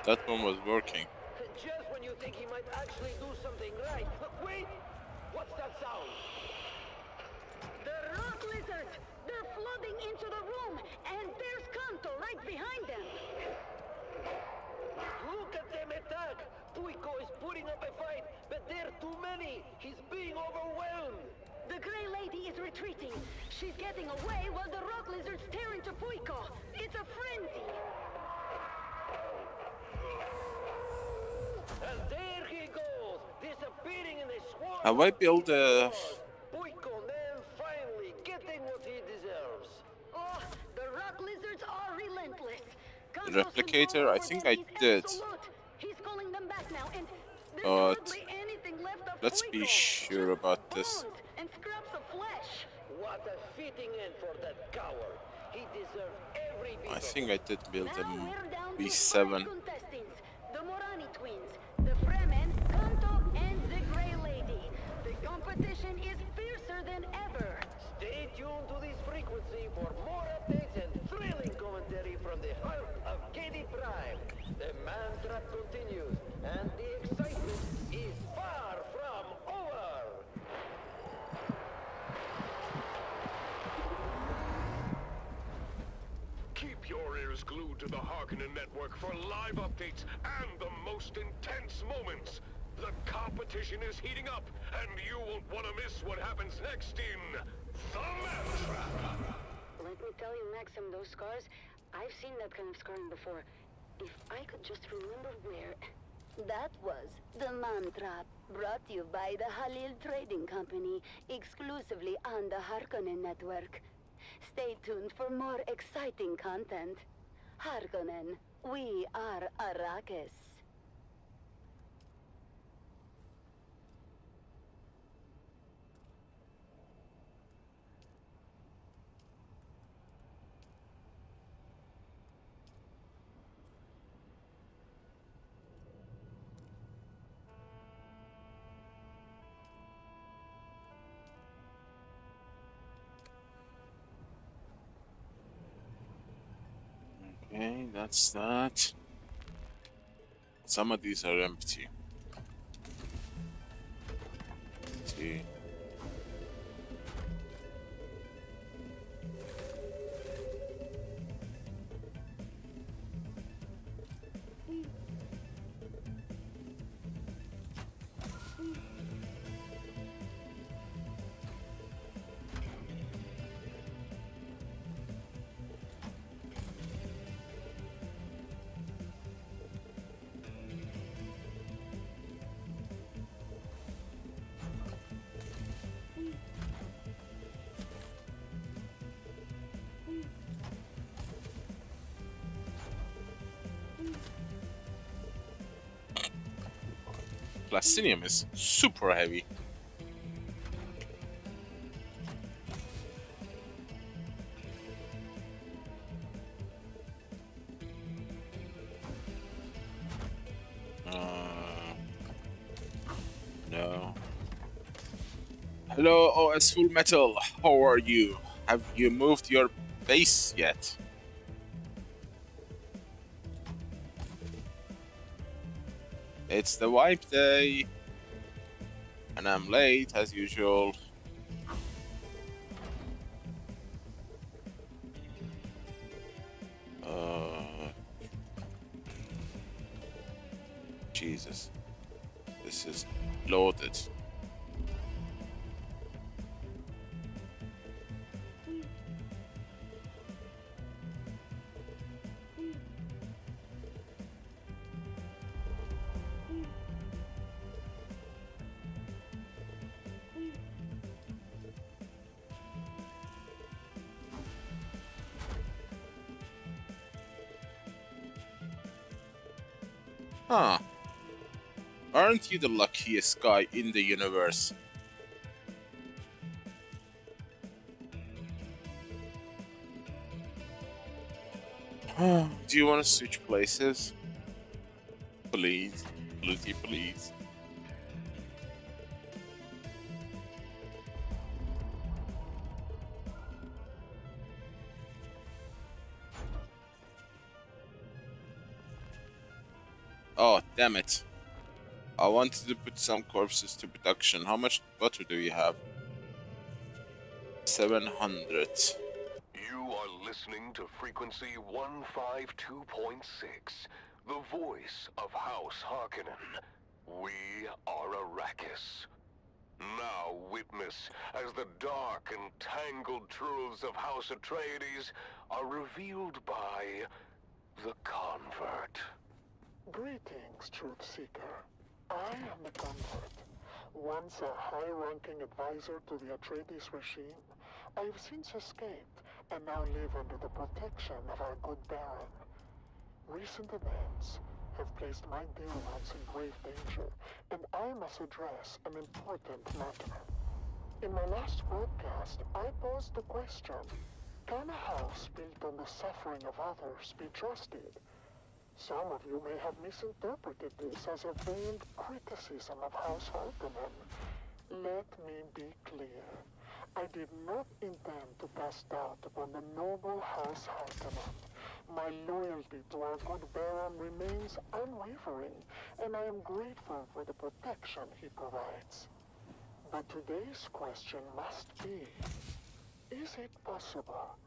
That one was working. Just when you think he might actually do something right. Wait! What's that sound? The rock lizards! They're flooding into the room, and there's Kanto right behind them. Look at them attack! Puiko is putting up a fight, but they're too many. He's being overwhelmed. The Grey Lady is retreating. She's getting away while the rock lizards tear into Puiko. It's a frenzy. And there he goes, disappearing in a swarm. Have I built a Puiko man finally getting what he deserves. Oh, the rock lizards are relentless. replicator? I think I did. He's calling them back now, and there's But hardly anything left of let's be sure about this. and scraps of flesh. What a fitting end for that coward. He deserves every bit I of think I did build a Now we're down to B7. 5 contestants. The Morani twins, the Fremen, Kanto, and the Grey Lady. The competition is fiercer than ever. Stay tuned to this frequency for more updates and thrilling commentary from the heart of Katie Prime. The man trap continues, and the excitement is far from over. Keep your ears glued to the Harkonnen network for live updates and the most intense moments. The competition is heating up, and you won't want to miss what happens next in The Man Trap. Let me tell you, Maxim, those scars, I've seen that kind of scarring before. If I could just remember where... That was The Man Trap, brought to you by the Halil Trading Company, exclusively on the Harkonnen network. Stay tuned for more exciting content. Harkonnen, we are Arrakis. Okay, that's that. Some of these are empty. Let's see. Plastinium is super heavy. No. Hello, OS Full Metal. How are you? Have you moved your base yet? It's the wipe day, and I'm late as usual. Jesus, this is loaded. Huh. Aren't you the luckiest guy in the universe? Do you want to switch places? Please. Lucy, please. Oh, damn it. I wanted to put some corpses to production. How much butter do you have? 700. You are listening to frequency 152.6, the voice of House Harkonnen. We are Arrakis. Now witness as the dark and tangled truths of House Atreides are revealed by the Convert. Greetings, Truth Seeker. I am the Convert. Once a high-ranking advisor to the Atreides regime, I have since escaped and now live under the protection of our good Baron. Recent events have placed my dear ones in grave danger, and I must address an important matter. In my last broadcast, I posed the question, can a house built on the suffering of others be trusted? Some of you may have misinterpreted this as a veiled criticism of House Harkonnen. Let me be clear. I did not intend to cast doubt upon the noble House Harkonnen. My loyalty to our good Baron remains unwavering, and I am grateful for the protection he provides. But today's question must be, is it possible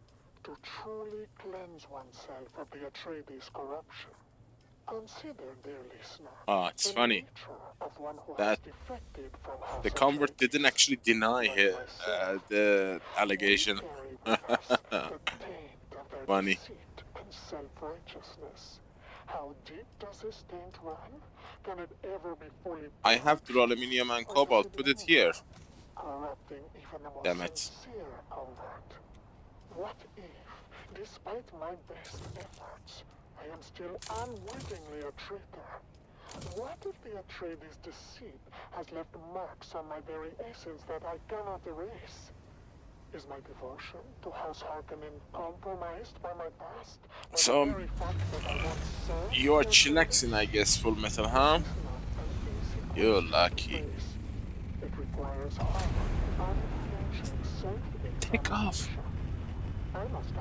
to truly cleanse oneself of the Atreides corruption? Consider, dear listener, It's funny that the Convert didn't actually deny the allegation. Funny. Self-righteousness. How deep does this taint run? Can it ever be fully? I have the aluminium and cobalt. Put it here. Corrupting even the most Damn it. sincere convert. What if, despite my best efforts, I am still unwittingly a traitor? What if the Atreides' deceit has left marks on my very essence that I cannot erase? Is my devotion to House Harkonnen compromised by my past? So, you are chillaxing, I guess, Full Metal, huh? You're lucky. It requires hard, unflinching self-examination. Take off.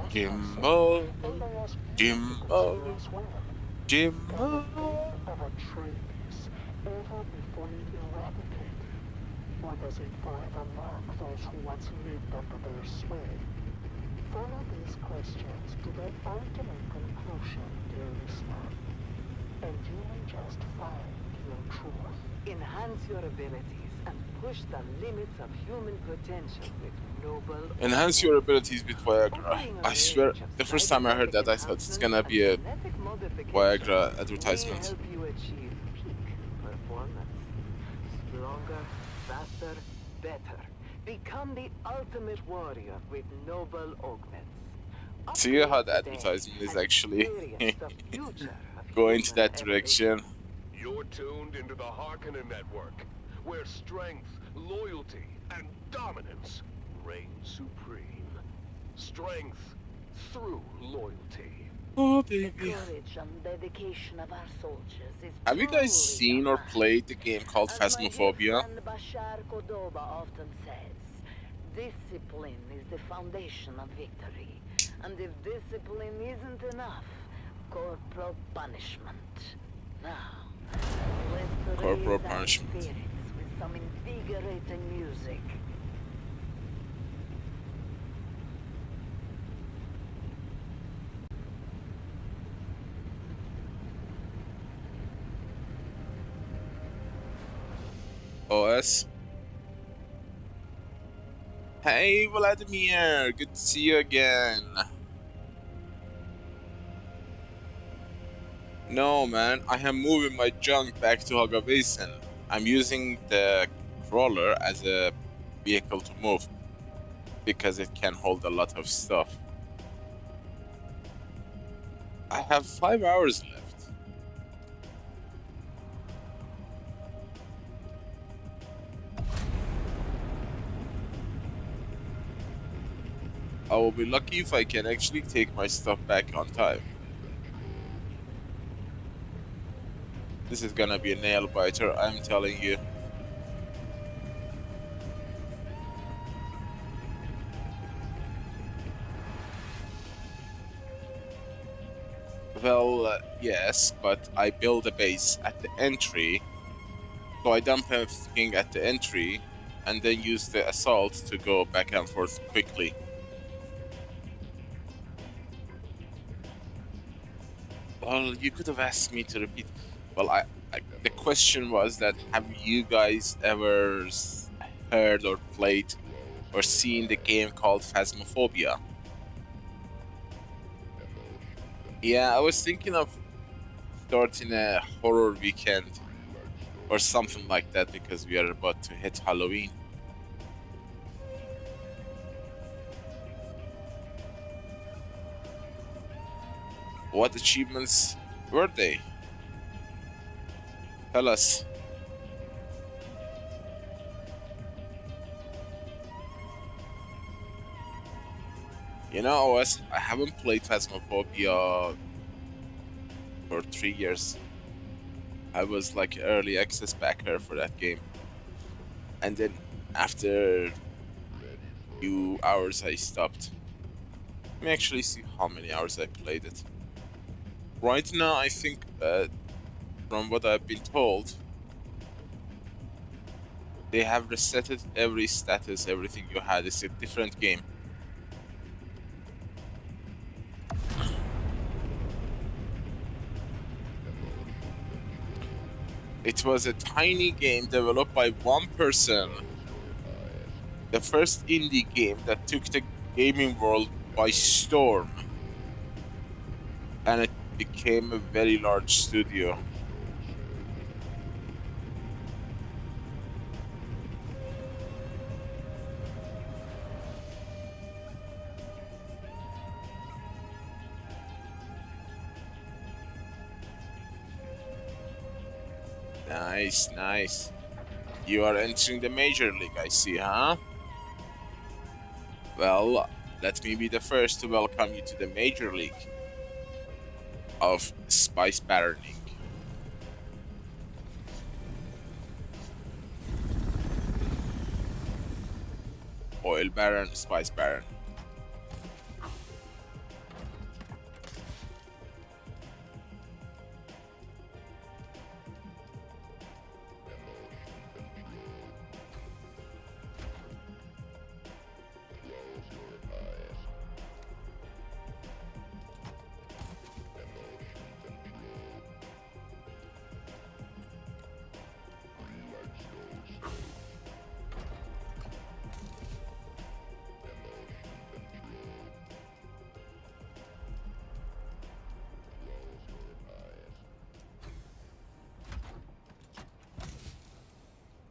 Jimbo. Jimbo. Jimbo. Of Atreides ever be fully eradicated? Or does it forever mark those who once lived under their sway? Follow these questions to their ultimate conclusion, dear listener, and you may just find your truth. Enhance your abilities and push the limits of human potential with noble... Enhance your abilities with Viagra. I swear, the first time I heard that, I thought it's gonna be a Viagra advertisement. Help you achieve peak performance. Stronger, faster, better. Become the ultimate warrior with noble augments. See how the advertisement is actually going to that direction. You're tuned into the Harkonnen Network, where strength, loyalty, and dominance reign supreme. Strength through loyalty. Oh, baby. The courage and dedication of our soldiers is Have you guys seen or played the game called Phasmophobia? Bashar Cordoba often says, discipline is the foundation of victory. And if discipline isn't enough, corporal punishment. Now, let's Corporal raise our punishment. spirits with some invigorating music. OS. Hey Vladimir, good to see you again. No man, I am moving my junk back to Haga Basin. I'm using the crawler as a vehicle to move because it can hold a lot of stuff. I have 5 hours left. I will be lucky if I can actually take my stuff back on time. This is gonna be a nail biter, I'm telling you. Well, yes, but I build a base at the entry, so I dump everything at the entry, and then use the assault to go back and forth quickly. Well, you could have asked me to repeat. Well, the question was that have you guys ever heard or played or seen the game called Phasmophobia? Yeah, I was thinking of starting a horror weekend or something like that because we are about to hit Halloween. What achievements were they? Tell us. You know, I haven't played Phasmophobia for 3 years. I was like early access backer for that game. And then after few hours I stopped. Let me actually see how many hours I played it. Right now I think from what I've been told, they have resetted every status, everything you had. It's a different game. It was a tiny game developed by one person. The first indie game that took the gaming world by storm. And it became a very large studio. Nice, nice. You are entering the Major League, I see, huh? Well, let me be the first to welcome you to the Major League of Spice Baroning. Oil Baron, Spice Baron.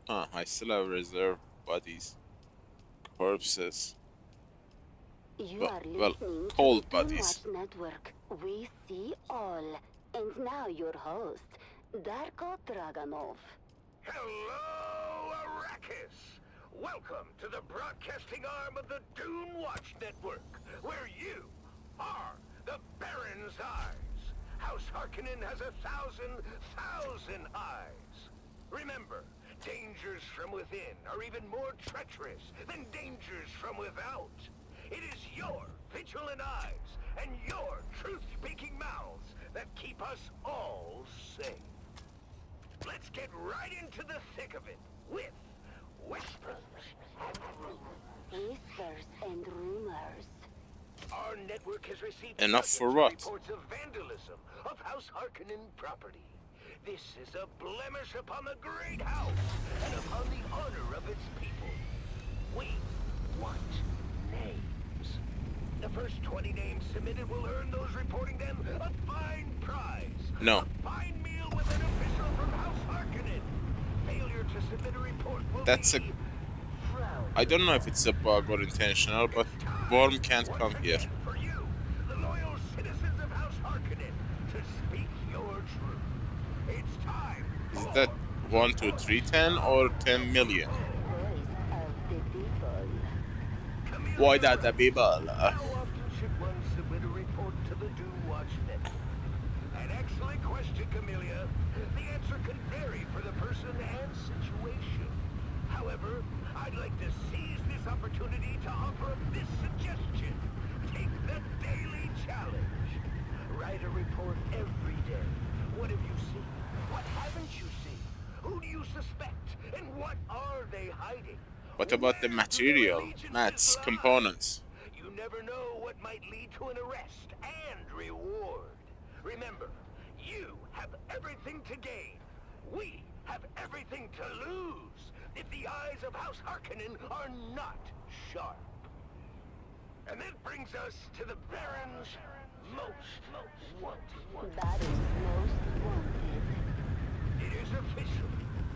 Huh, I still have reserve bodies. Corpses. You are Well, listening cold to the bodies. Dune Network. We see all. And now your host, Darko Draganov. Hello, Arrakis! Welcome to the broadcasting arm of the Dune Watch Network, where you are the Baron's eyes. House Harkonnen has 1,000,000 eyes. Remember, dangers from within are even more treacherous than dangers from without. It is your vigilant eyes and your truth-speaking mouths that keep us all safe. Let's get right into the thick of it with whispers and rumors. Whispers and rumors. Our network has received Enough for dozens of what? reports of vandalism of House Harkonnen property. This is a blemish upon the great house and upon the honor of its people. We want names. The first 20 names submitted will earn those reporting them a fine prize. No. A fine meal with an official from House Harkonnen. Failure to submit a report will That's a... I don't know if it's a bug or intentional, but Worm can't come here. for you, the loyal citizens of House Harkonnen, to speak your truth. It's time. Is that 1, 2, 3, 10 or 10 million? Why that the people? How often should one submit a report to the Dune Watch Network? An excellent question, Camellia. The answer can vary for the person and situation. However, I'd like to seize this opportunity to offer this suggestion. Take the daily challenge. Write a report every day. What have you seen? What haven't you seen? Who do you suspect? And what are they hiding? What about the material, mats, components? You never know what might lead to an arrest and reward. Remember, you have everything to gain. We have everything to lose if the eyes of House Harkonnen are not sharp. And that brings us to the Baron's most wanted. That is most wanted. It is official.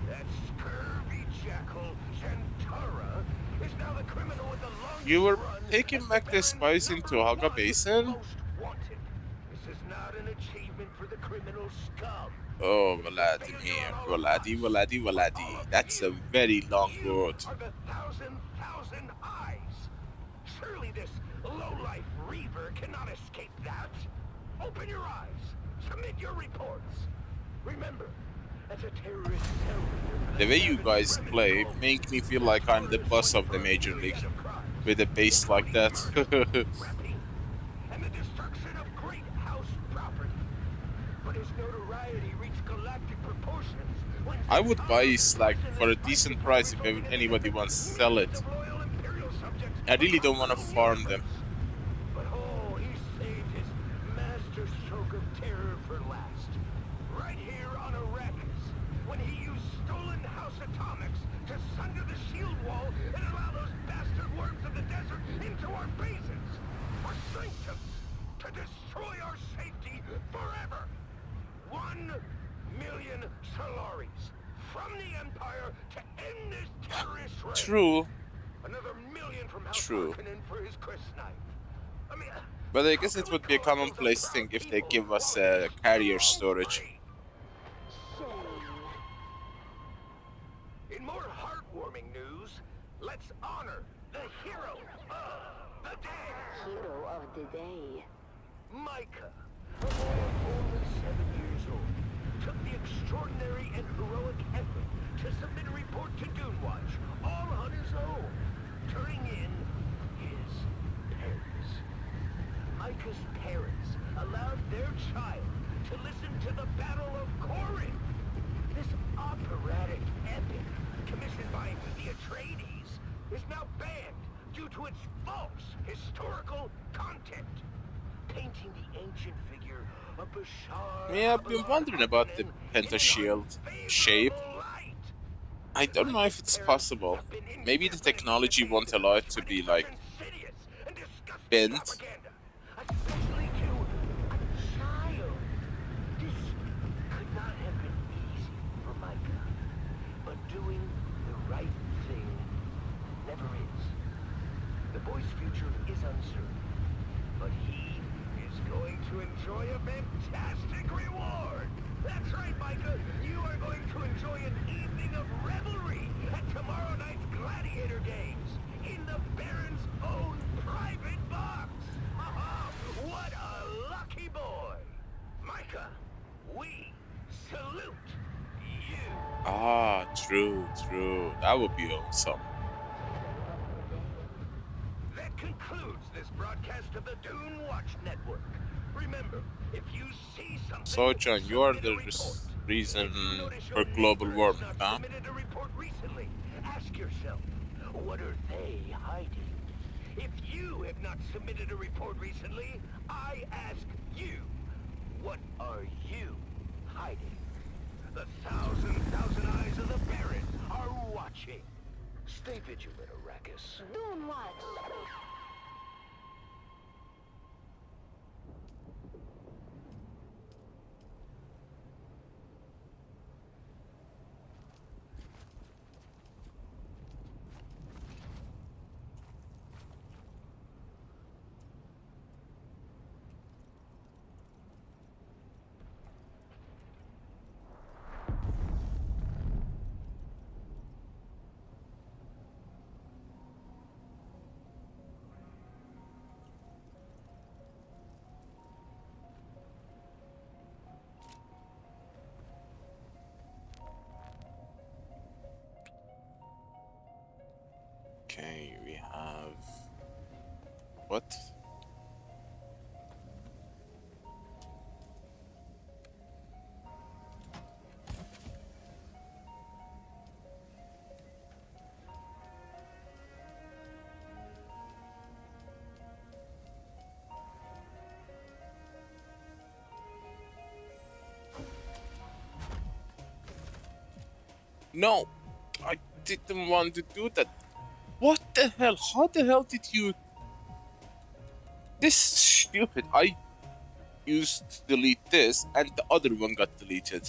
That scurvy jackal, Zantara, is now the criminal with the longest You were run taking back the spies into Haga Basin? most wanted. This is not an achievement for the criminal scum. Oh, Vladimir, Vladi. That's a very long word. Are the thousand eyes. Surely this lowlife reaver cannot escape that. Open your eyes. Submit your reports. Remember, as a terrorist cell leader, The way you guys play make me feel like I'm the boss of the Major League with a base like that. and the destruction of great house property. But his notoriety reached galactic proportions when I would buy Slag for a decent price if anybody wants to sell it. I really don't want to farm them. But oh, he saved his master stroke of terror for last. Right here on Arrakis, when he used stolen house atomics to sunder the shield wall and allow those bastard worms of the desert into our bases. For sanctums, to destroy our safety forever. 1 million Solaris from the Empire to end this terrorist reign. True. Another million from House True. Harkonnen for his crysknife. I mean, But I guess it would be a commonplace thing if they give us carrier storage. in more heartwarming news, let's honor the hero of the day. Hero of the day. Micah, a boy only 7 years old, took the extraordinary and heroic effort to submit a report to Dune Watch, all on his own, turning in his parents. Micah's parents allowed their child to listen to the Battle of Corinth. This operatic epic, commissioned by the Atreides, is now banned due to its false historical content. Painting the ancient figure of Bashar. Yeah, I've been wondering about the pentashield shape. I don't know if it's possible. Maybe the technology won't allow it to be like bent. Especially to a child. This could not have been easy for Micah. But doing the right thing never is. The boy's future is uncertain. But he is going to enjoy a fantastic reward. That's right, Micah. You are going to enjoy an evening of revelry at tomorrow night's Gladiator Games in the Baron's own private box. What a lucky boy. Micah, we salute you. Ah, true. That would be awesome. That concludes this broadcast of the Dune Watch Network. Remember, if you see something... So, John, you are the reason for global warming, huh? submitted a report recently. Ask yourself, what are they hiding? If you have not submitted a report recently, I ask you, what are you hiding? The thousand eyes of the Baron are watching. Stay vigilant, Arrakis. Dune Watch. Okay, we have... What? No! I didn't want to do that. What the hell? How the hell did you... This is stupid. I used to delete this and the other one got deleted.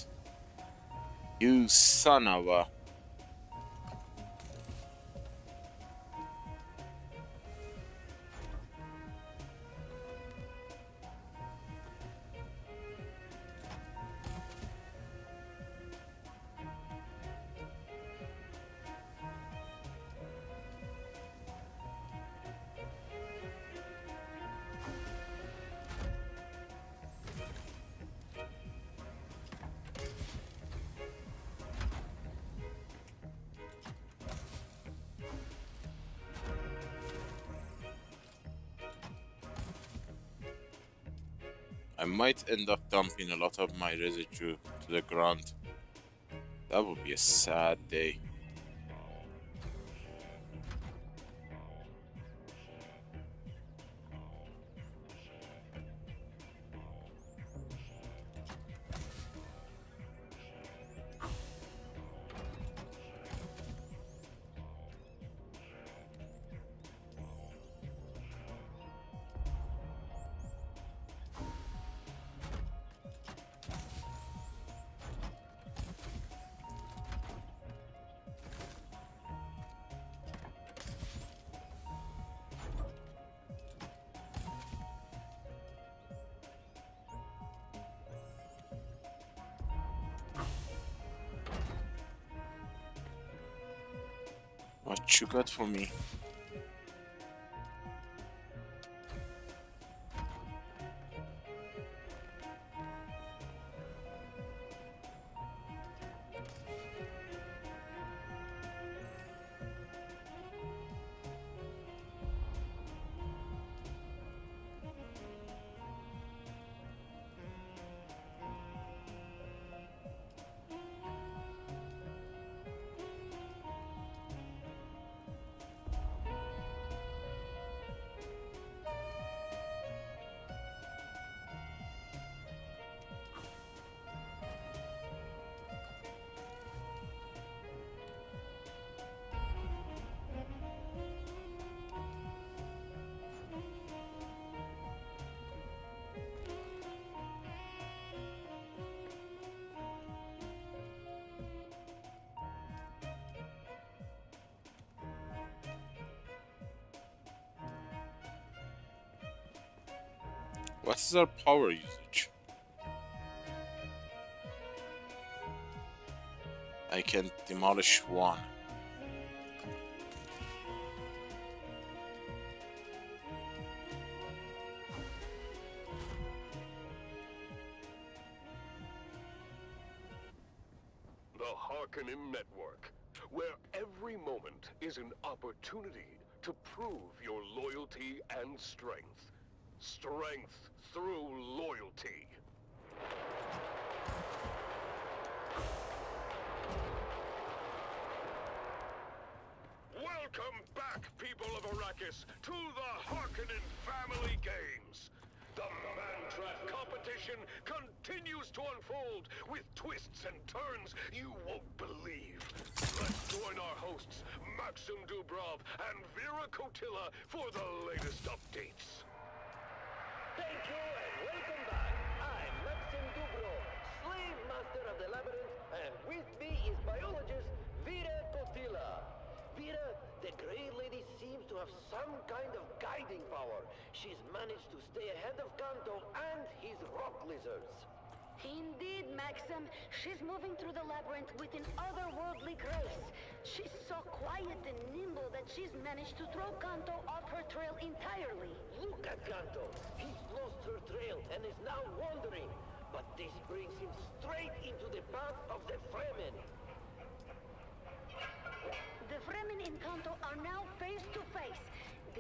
You son of a... I might end up dumping a lot of my residue to the ground. That would be a sad day. What you got for me? What is our power usage? I can demolish one. The Harkonnen Network, where every moment is an opportunity to prove your loyalty and strength. Strength through loyalty. Welcome back, people of Arrakis, to the Harkonnen Family Games. The Man-Trap competition continues to unfold with twists and turns you won't believe. Let's join our hosts, Maxim Dubrov and Vera Kotila, for the latest updates. Thank you and welcome back. I'm Maxim Dubrov, Slave Master of the Labyrinth, and with me is biologist Vera Kotila. Vera, the Grey Lady seems to have some kind of guiding power. She's managed to stay ahead of Kanto and his rock lizards. Indeed, Maxim. She's moving through the labyrinth with an otherworldly grace. She's so quiet and nimble that she's managed to throw Kanto off her trail entirely. Look at Kanto. He's lost her trail and is now wandering. But this brings him straight into the path of the Fremen. The Fremen in Kanto are now faced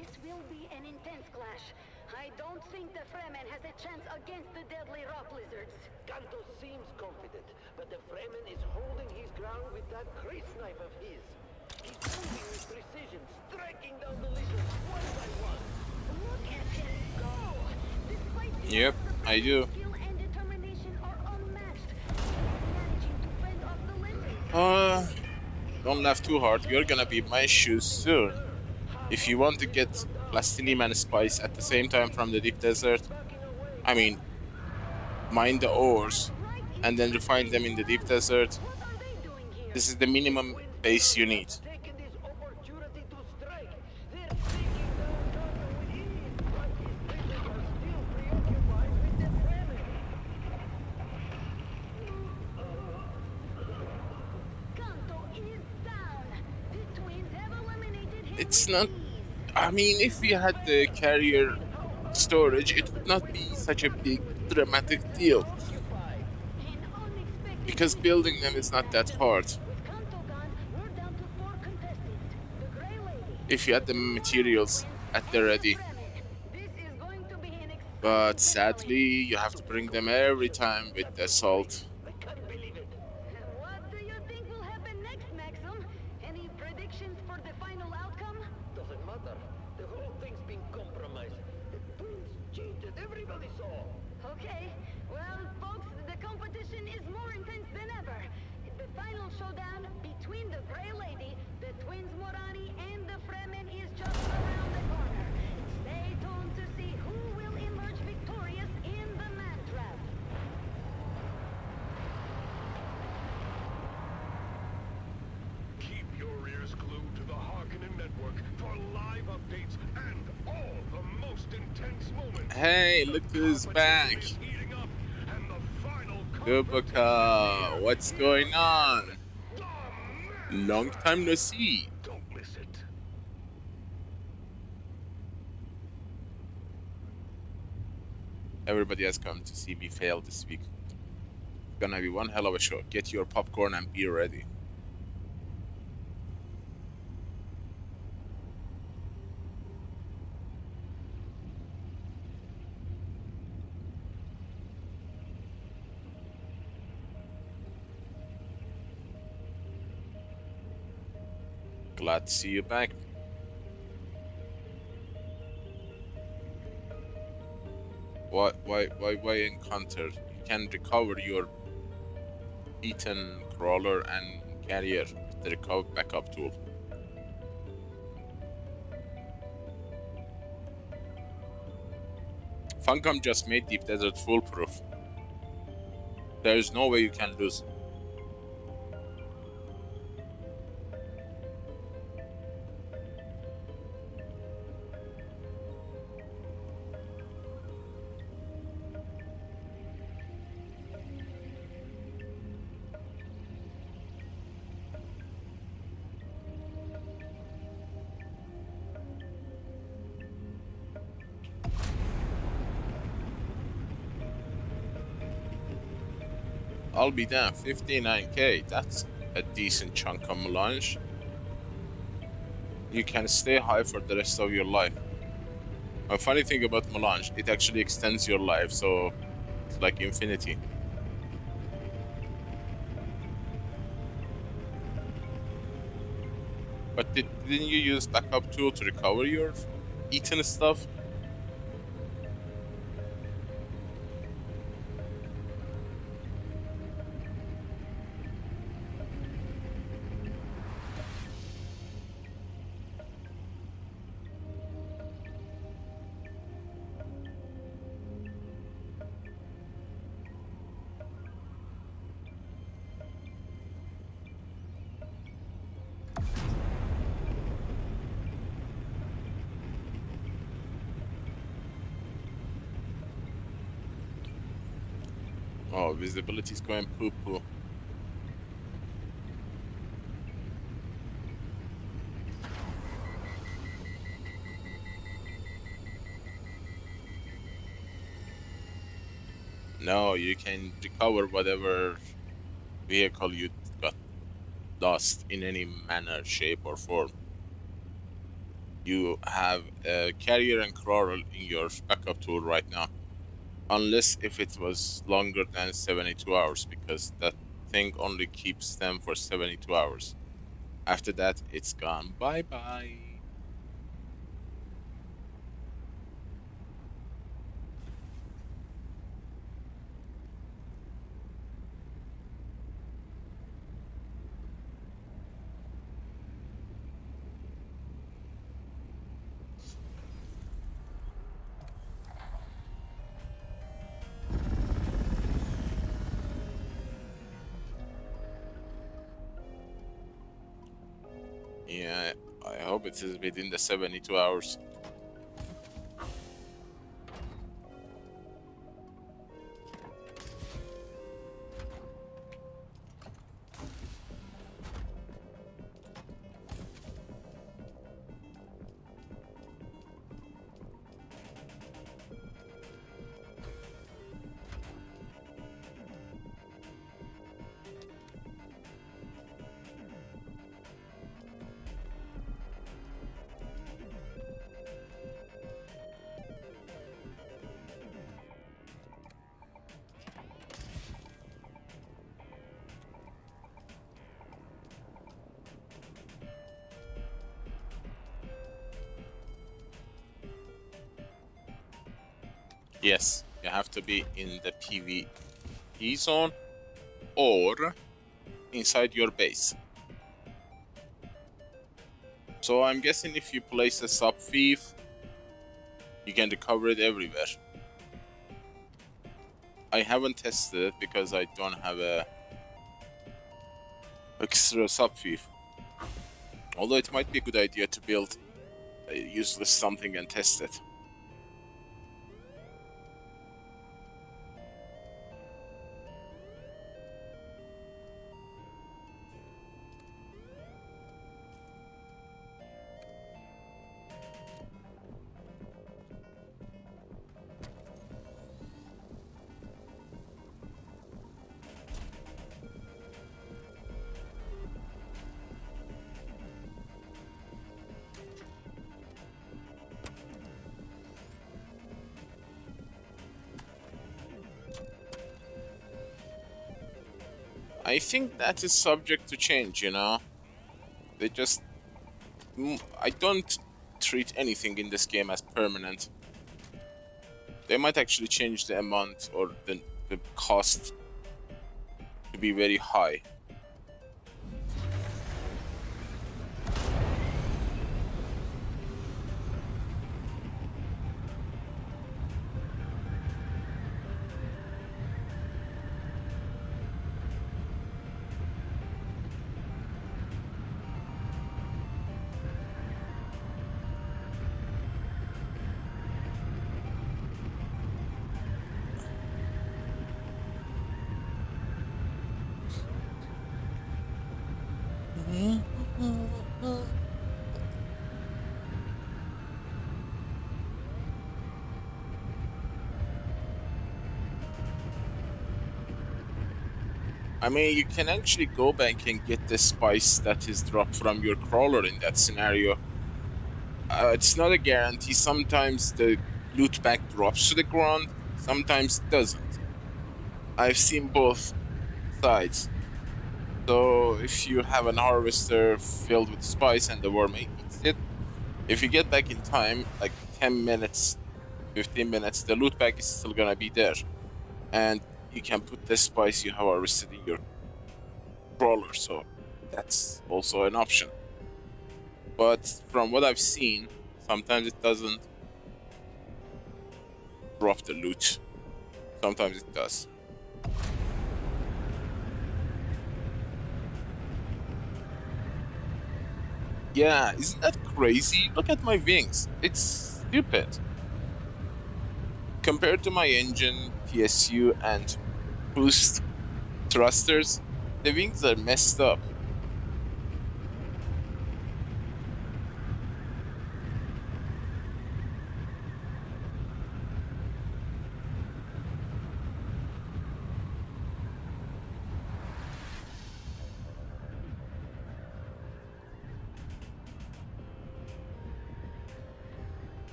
This will be an intense clash. I don't think the Fremen has a chance against the deadly rock lizards. Kanto seems confident, but the Fremen is holding his ground with that great knife of his. He's moving with precision, striking down the lizards one by one. Look at him go! Despite the Yep, I do. skill and determination are unmatched. He's managing to fend off the lizards. Don't laugh too hard. You're gonna be in my shoes soon. If you want to get plastinium and spice at the same time from the deep desert, I mean, mine the ores and then refine them in the deep desert. This is the minimum base you need. It's not, I mean, if we had the carrier storage, it would not be such a big dramatic deal. Because building them is not that hard. If you had the materials at the ready. But sadly, you have to bring them every time with the salt. What do you think will happen next, Maxim? Any predictions for the final outcome? Doesn't matter. The whole thing's been compromised. The twins cheated. Everybody saw. Okay, well, folks, the competition is more intense than ever. The final showdown between the Grey Lady, the twins Morani, and the Fremen is just around the corner. Stay tuned to see who will emerge victorious in the man trap. Keep your ears glued to the Harkonnen network for live updates and all the most intense moments. Hey, look who's back. Gubaka, what's going on? Long time no see. Don't miss it. Everybody has come to see me fail this week. It's gonna be one hell of a show. Get your popcorn and beer ready. Glad to see you back. Why encounter? You can recover your beaten crawler and carrier with the recover backup tool. Funcom just made Deep Desert foolproof. There is no way you can lose. I'll be damned, 59k, that's a decent chunk of melange. You can stay high for the rest of your life. A funny thing about melange, it actually extends your life, so it's like infinity. But didn't you use backup tool to recover your eaten stuff? Oh, visibility's going poo-poo. No, you can recover whatever vehicle you got lost in any manner, shape, or form. you have a carrier and crawler in your backup tool right now. Unless if it was longer than 72 hours, because that thing only keeps them for 72 hours. After that, it's gone. Bye-bye. Yeah, I hope it is within the 72 hours. Yes, you have to be in the PvE zone or inside your base. So I'm guessing if you place a sub-thief, you can recover it everywhere. I haven't tested it because I don't have a extra sub-thief. Although it might be a good idea to build a useless something and test it. I think that is subject to change, you know? They just... I don't treat anything in this game as permanent. They might actually change the amount or the cost to be very high. I mean, you can actually go back and get the spice that is dropped from your crawler in that scenario. It's not a guarantee. Sometimes the loot bag drops to the ground, sometimes it doesn't. I've seen both sides. So if you have an harvester filled with spice and the worm eats it, if you get back in time, like 10 minutes, 15 minutes, the loot bag is still gonna be there. And you can put the spice you have harvested in your crawler, so that's also an option. But from what I've seen, sometimes it doesn't drop the loot. Sometimes it does. Yeah, isn't that crazy? Look at my wings. It's stupid. Compared to my engine, PSU, and boost thrusters, the wings are messed up.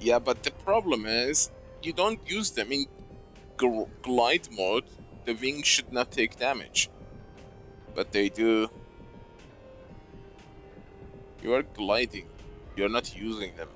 Yeah, but the problem is you don't use them in glide mode. The wings should not take damage, but they do. You are gliding. You're not using them.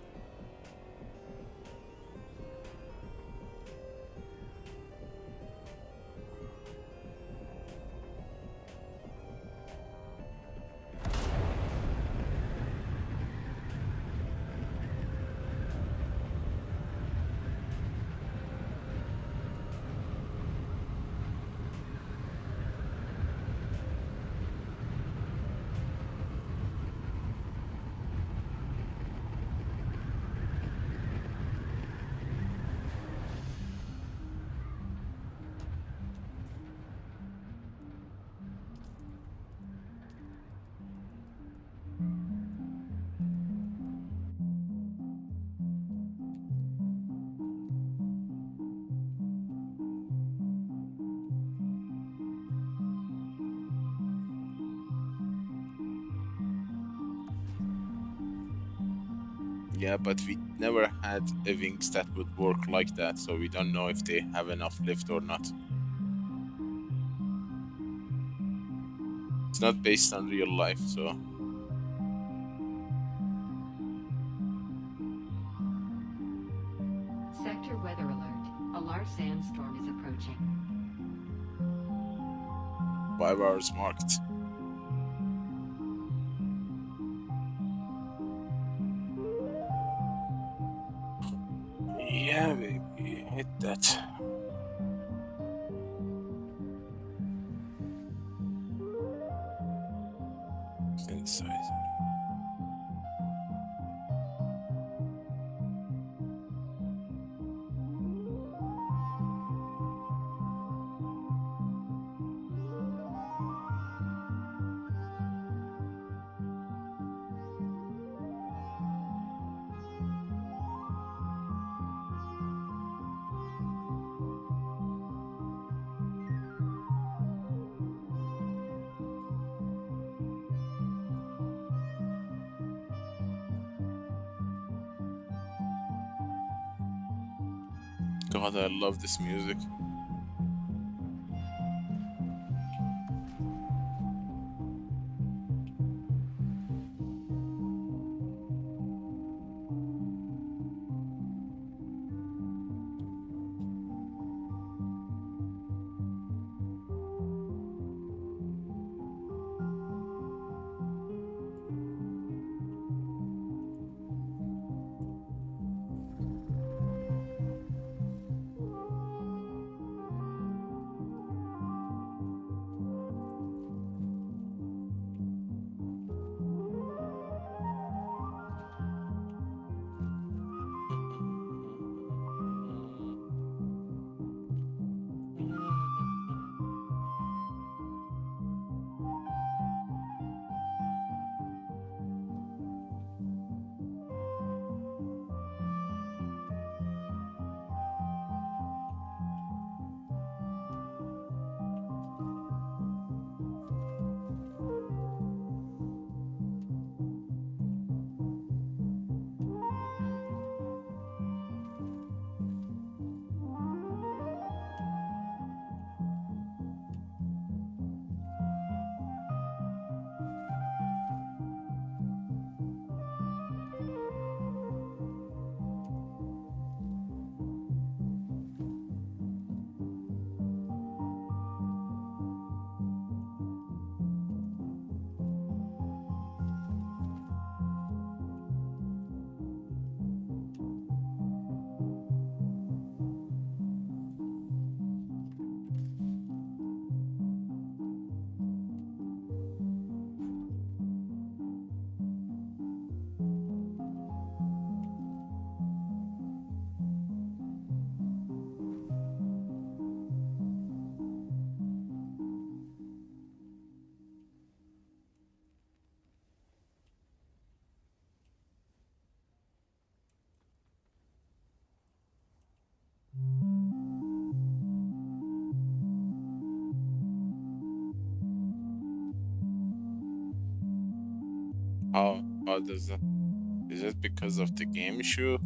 Yeah, but we never had a wings that would work like that, so we don't know if they have enough lift or not. It's not based on real life, so... Sector weather alert. A large sandstorm is approaching. 5 hours marked. Yeah, baby, hit that. Synthesizer. God, I love this music. How does that... Is it because of the game issue?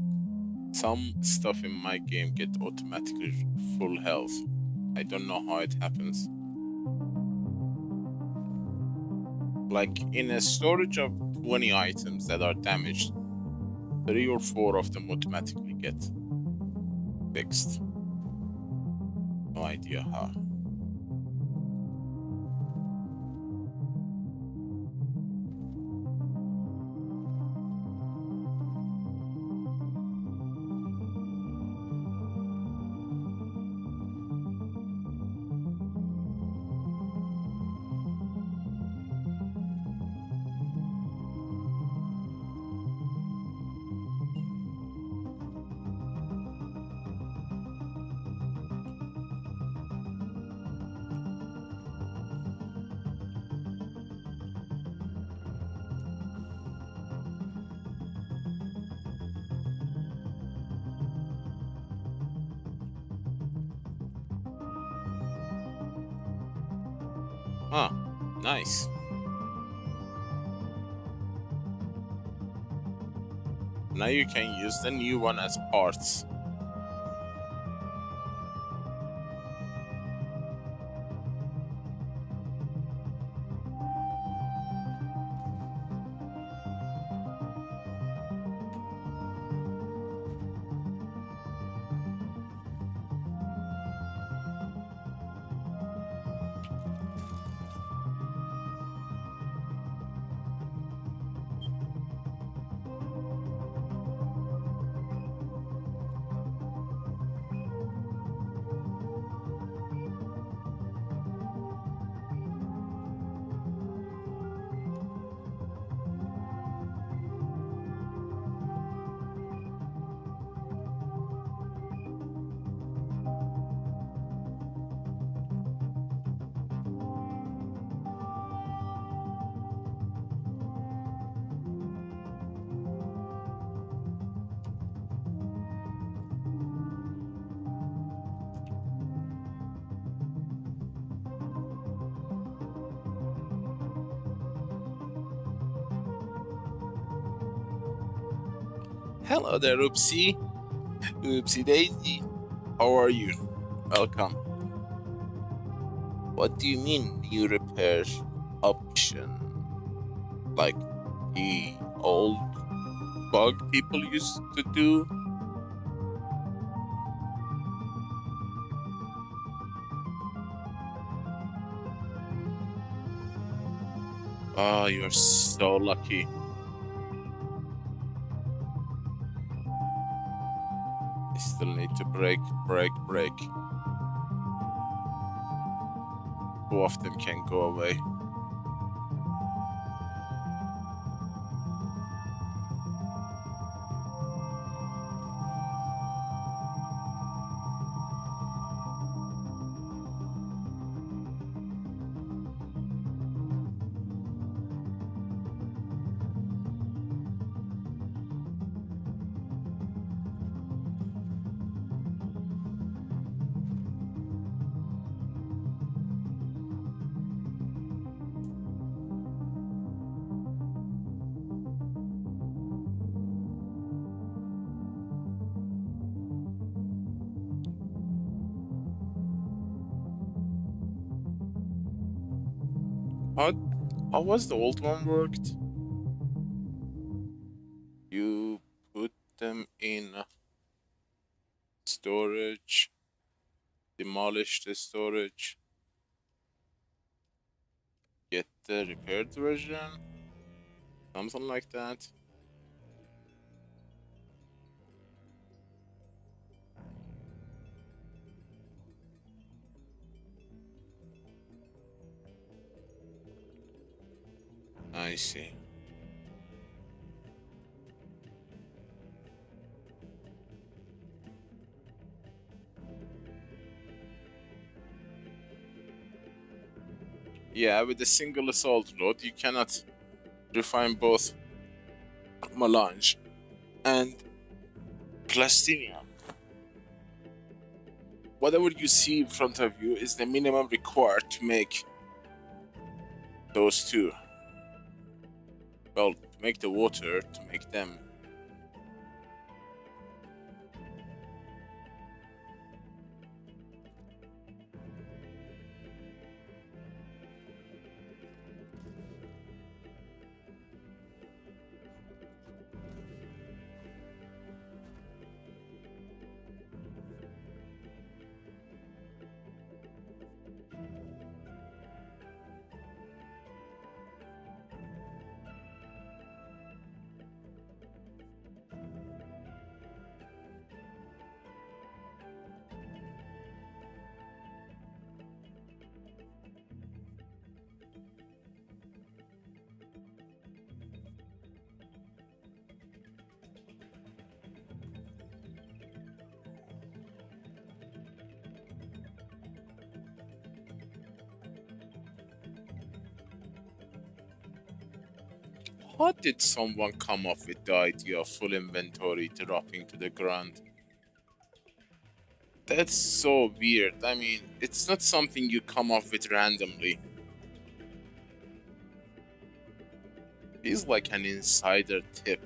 Some stuff in my game get automatically full health. I don't know how it happens. Like in a storage of 20 items that are damaged, 3 or 4 of them automatically get fixed. No idea how. Ah, nice. Now you can use the new one as parts. Hello there, Oopsie. Oopsie Daisy. How are you? Welcome. What do you mean new repair option? Like the old bug people used to do? Oh, you're so lucky. I still need to break. Two of them can go away. How was the old one worked? You put them in storage, demolish the storage, get the repaired version, something like that. I see. Yeah, with a single assault load, you cannot refine both melange and plastinium. Whatever you see in front of you is the minimum required to make those two. Well, to make the water, to make them. How did someone come up with the idea of full inventory dropping to the ground? That's so weird. I mean, it's not something you come up with randomly. Feels like an insider tip.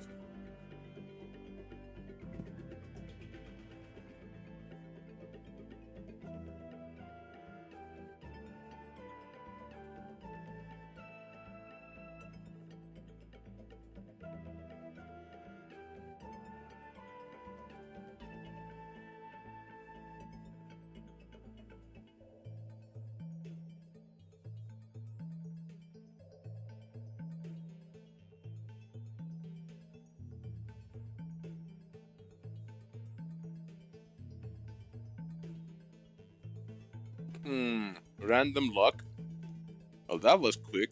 Random luck? Well, that was quick.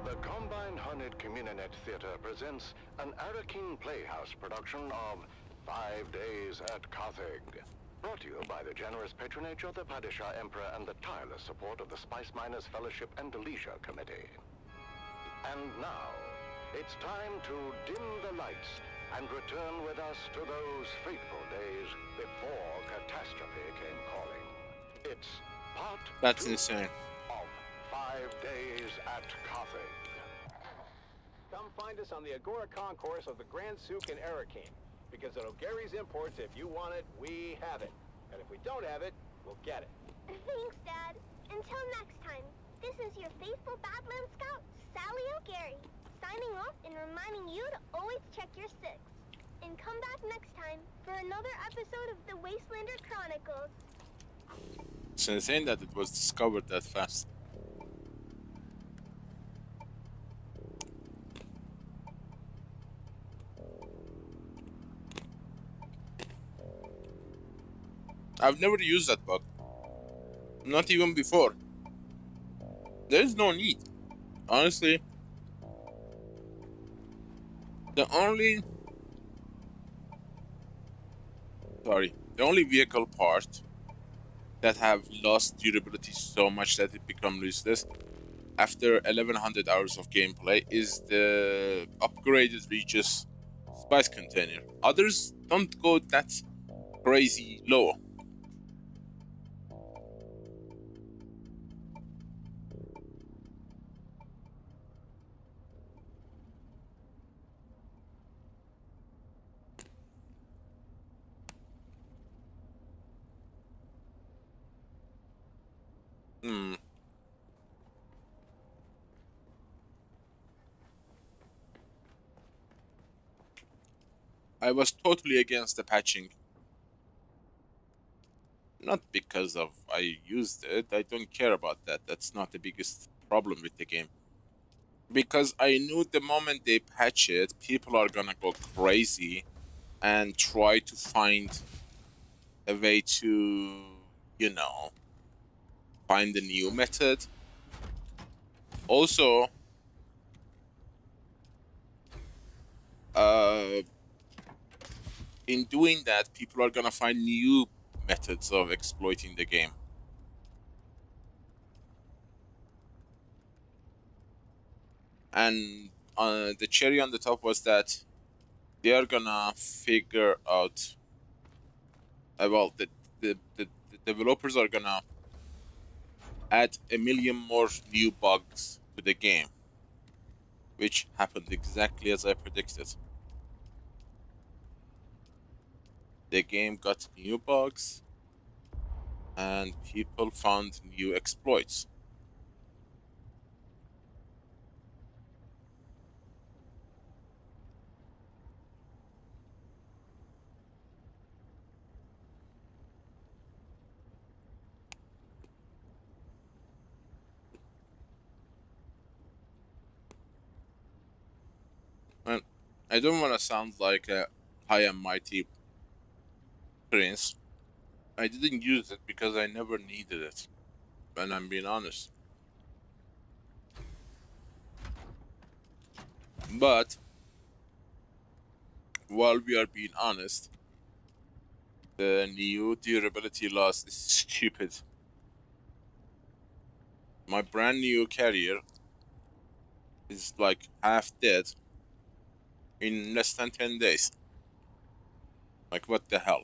The Combined Hornet Communinet Theater presents an Arakin Playhouse production of 5 Days at Carthage. Brought to you by the generous patronage of the Padishah Emperor and the tireless support of the Spice Miners Fellowship and Leisure Committee. And now, it's time to dim the lights and return with us to those fateful days before catastrophe came calling. It's part That's 2 insane. of 5 Days at Carthage. Come find us on the Agora Concourse of the Grand Souk in Arakin. Because at O'Gary's Imports, if you want it, we have it. And if we don't have it, we'll get it. Thanks, Dad. Until next time, this is your faithful Badland Scout, Sally O'Gary, signing off and reminding you to always check your six. And come back next time for another episode of the Wastelander Chronicles. It's insane that it was discovered that fast. I've never used that bug. Not even before. There's no need. Honestly. The only vehicle part that have lost durability so much that it become useless after 1100 hours of gameplay is the upgraded Regis spice container. Others don't go that crazy low. I was totally against the patching. Not because of I used it, I don't care about that. That's not the biggest problem with the game. Because I knew the moment they patch it, people are gonna go crazy and try to find a way to, you know, find a new method. Also, in doing that, people are gonna find new methods of exploiting the game. And the cherry on the top was that they are gonna figure out. Well, the developers are gonna add 1 million more new bugs to the game, which happened exactly as I predicted. the game got new bugs and people found new exploits. And I don't want to sound like a high and mighty prince. I didn't use it because I never needed it, and I'm being honest. But while we are being honest, the new durability loss is stupid. My brand new carrier is like half dead in less than 10 days. Like, what the hell?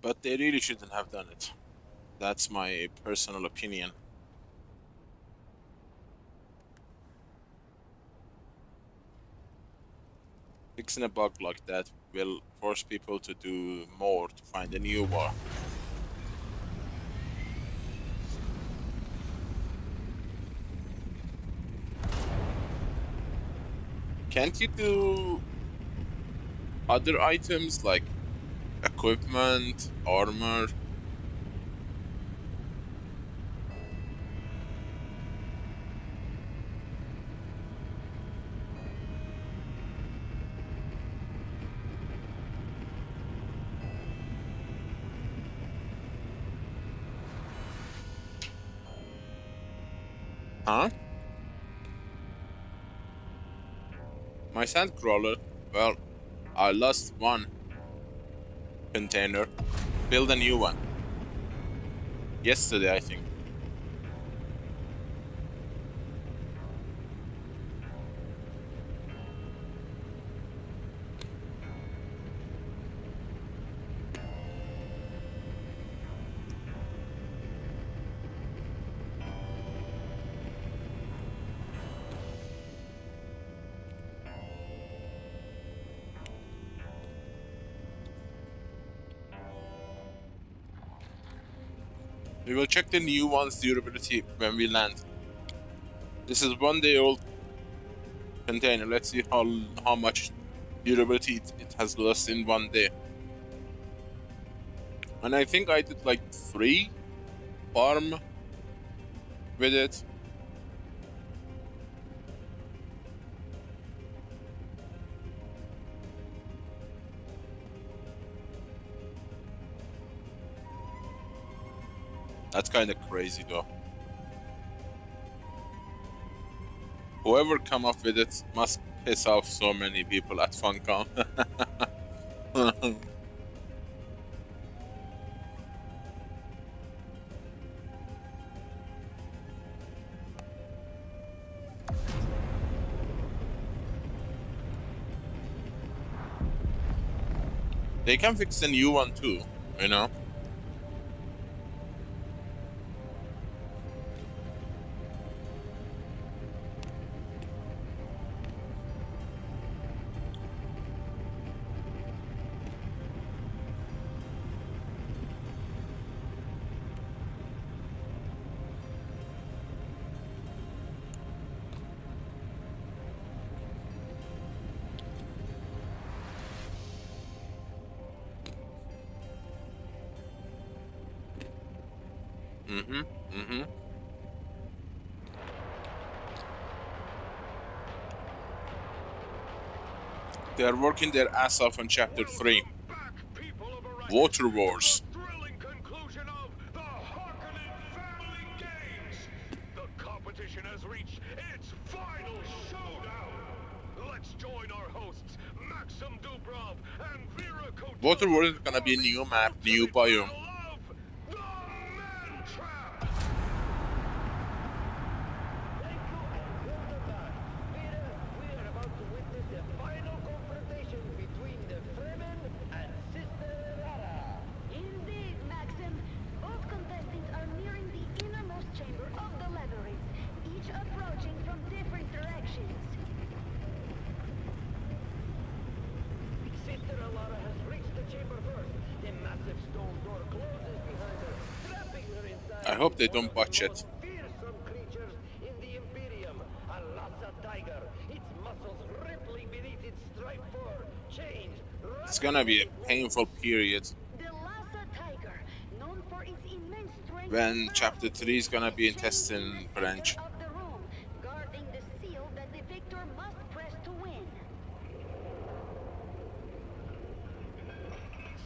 But they really shouldn't have done it. That's my personal opinion. Fixing a bug like that will force people to do more to find a new war. Can't you do other items like equipment, armor? Huh? My sandcrawler, well, I lost one container. Build a new one. Yesterday, I think. We will check the new one's durability when we land. This is 1 day old container. Let's see how much durability it has lost in 1 day. And I think I did like 3 farm with it. That's kind of crazy though. Whoever come up with it must piss off so many people at Funcom. They can fix a new one too, you know? They are working their ass off on Chapter 3. Water Wars. The competition has reached its final showdown. Let's join our hosts, Maxim Dubrov and Vera Kotar. Waterworld is gonna be a new map, new biome. Indeed, Maxim. Both contestants are nearing the innermost chamber of the labyrinth, each approaching from different directions. Sister Alara has reached the chamber first. The massive stone door closes behind her, trapping her inside. I hope they don't botch it. Fearsome creatures in the Imperium. A Lhasa tiger, its muscles rippling beneath its striped fur, chains. It's gonna be a painful period The Lhasa tiger, known for its immense strength when chapter 3 is gonna be intestine branch. of the room, guarding the seal that the victor must press to win.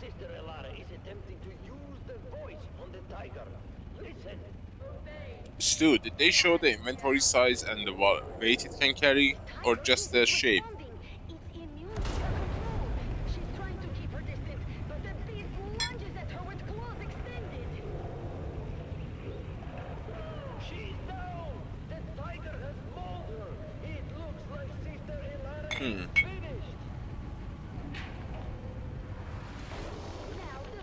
Sister Alara is attempting to use the voice on the tiger. Listen. Stu, did they show the inventory size and the weight it can carry, or just the shape? She's trying to keep her distance, but the beast lunges at her with claws extended. She's down! The tiger has mauled her. It looks like Sister Alara is finished.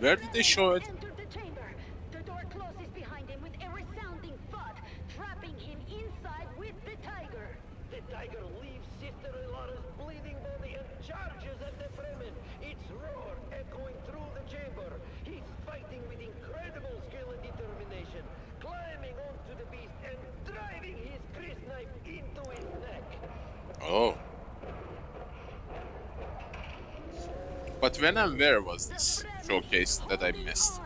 Where did they show it? Entered the chamber. The door closes behind him with a resounding thud, trapping him inside with the tiger. The tiger leaves Sister Alara's bleeding body and charges at the Fremen. Its roar echoing through the chamber. He's fighting with incredible skill and determination, climbing onto the beast and driving his Chris knife into his neck. Oh. But when and where was this showcase that I missed?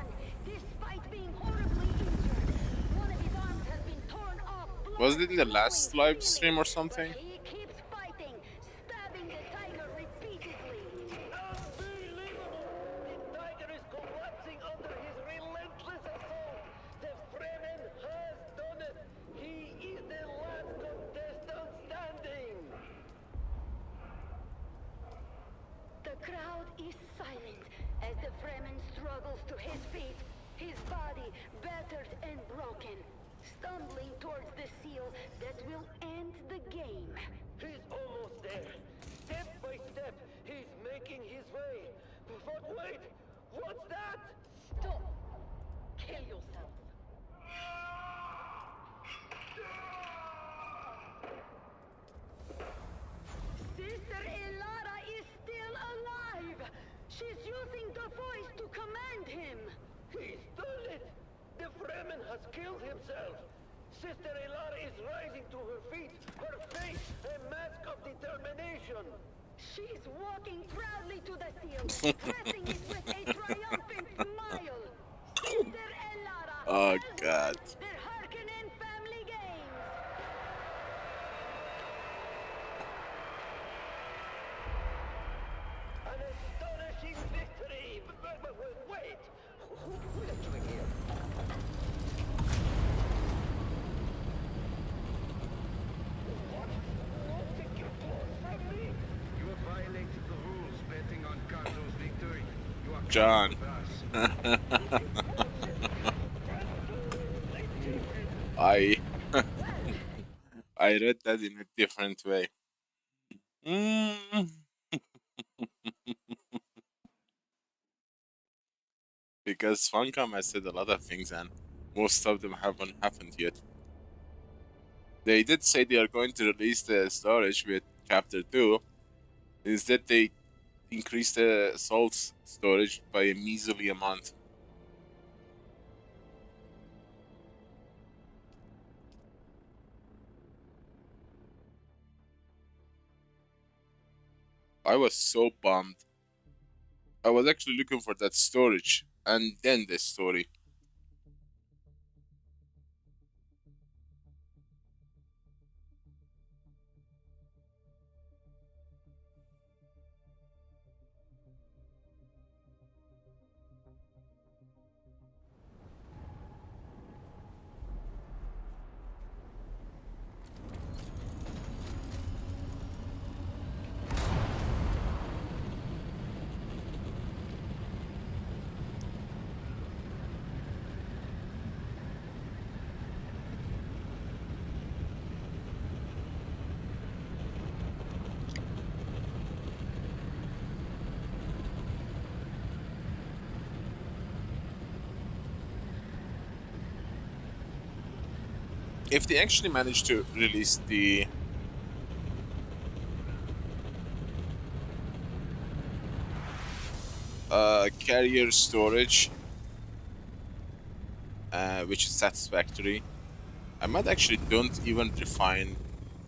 Was it in the last live stream or something? He keeps fighting, stabbing the tiger repeatedly. Unbelievable! The tiger is collapsing under his relentless assault. The Fremen has done it. He is the last contestant standing. The crowd is silent as the Fremen struggles to his feet, his body battered and broken, stumbling towards the seal that will end the game. He's almost there. Step by step, he's making his way. But wait, what's that? Stop! Kill yourself. Sister Alara is still alive! She's using the voice to command him! He's done it! The Fremen has killed himself. Sister Alara is rising to her feet, her face a mask of determination. She's walking proudly to the seal, pressing it with a triumphant smile. Sister Alara! Oh god. The Harkonnen Family Games! An astonishing victory! But wait! What are you doing here? What? Don't take your claws from me! You have violated the rules betting on Kazu's victory. You are John. I read that in a different way. Because Funcom has said a lot of things and most of them haven't happened yet. They did say they are going to release the storage with chapter 2. Instead they increased the Soul's storage by a measly amount. I was so bummed. I was actually looking for that storage and then the story. if they actually manage to release the carrier storage, which is satisfactory, I might actually don't even refine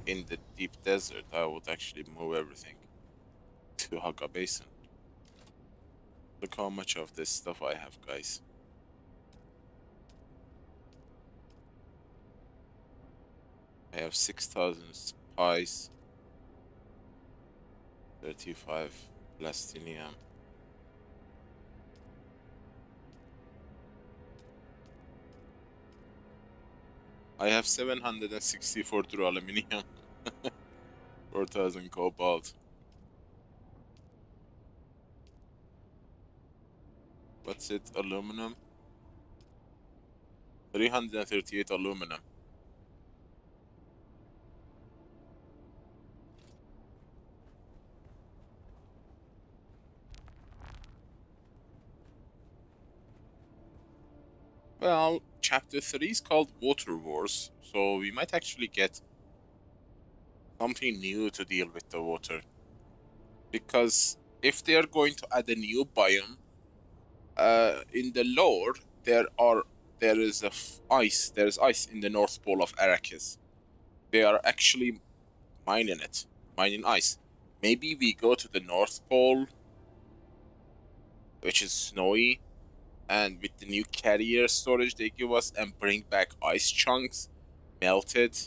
in the deep desert. I would actually move everything to Haga Basin. Look how much of this stuff I have, guys. I have 6,000 spice, 35 plastinium. I have 764 through aluminium, 4,000 cobalt. What's it? Aluminum? 338 aluminum. Well, chapter 3 is called Water Wars, so we might actually get something new to deal with the water. Because if they are going to add a new biome, in the lore, there is ice. There is ice in the North Pole of Arrakis. They are actually mining ice. Maybe we go to the North Pole, which is snowy, and with the new carrier storage they give us, and bring back ice chunks melted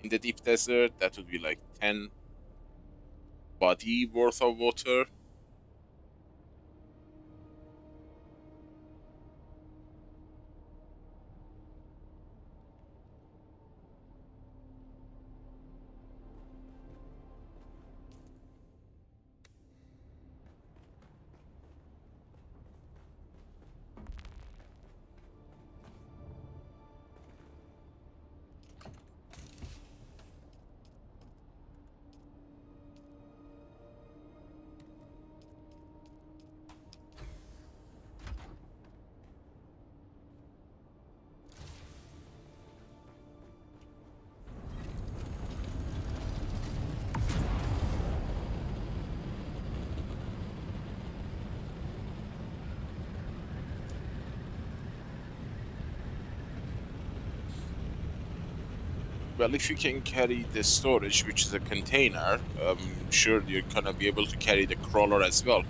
in the deep desert. That would be like 10 body worth of water. Well, if you can carry the storage, which is a container, I'm sure you're gonna be able to carry the crawler as well.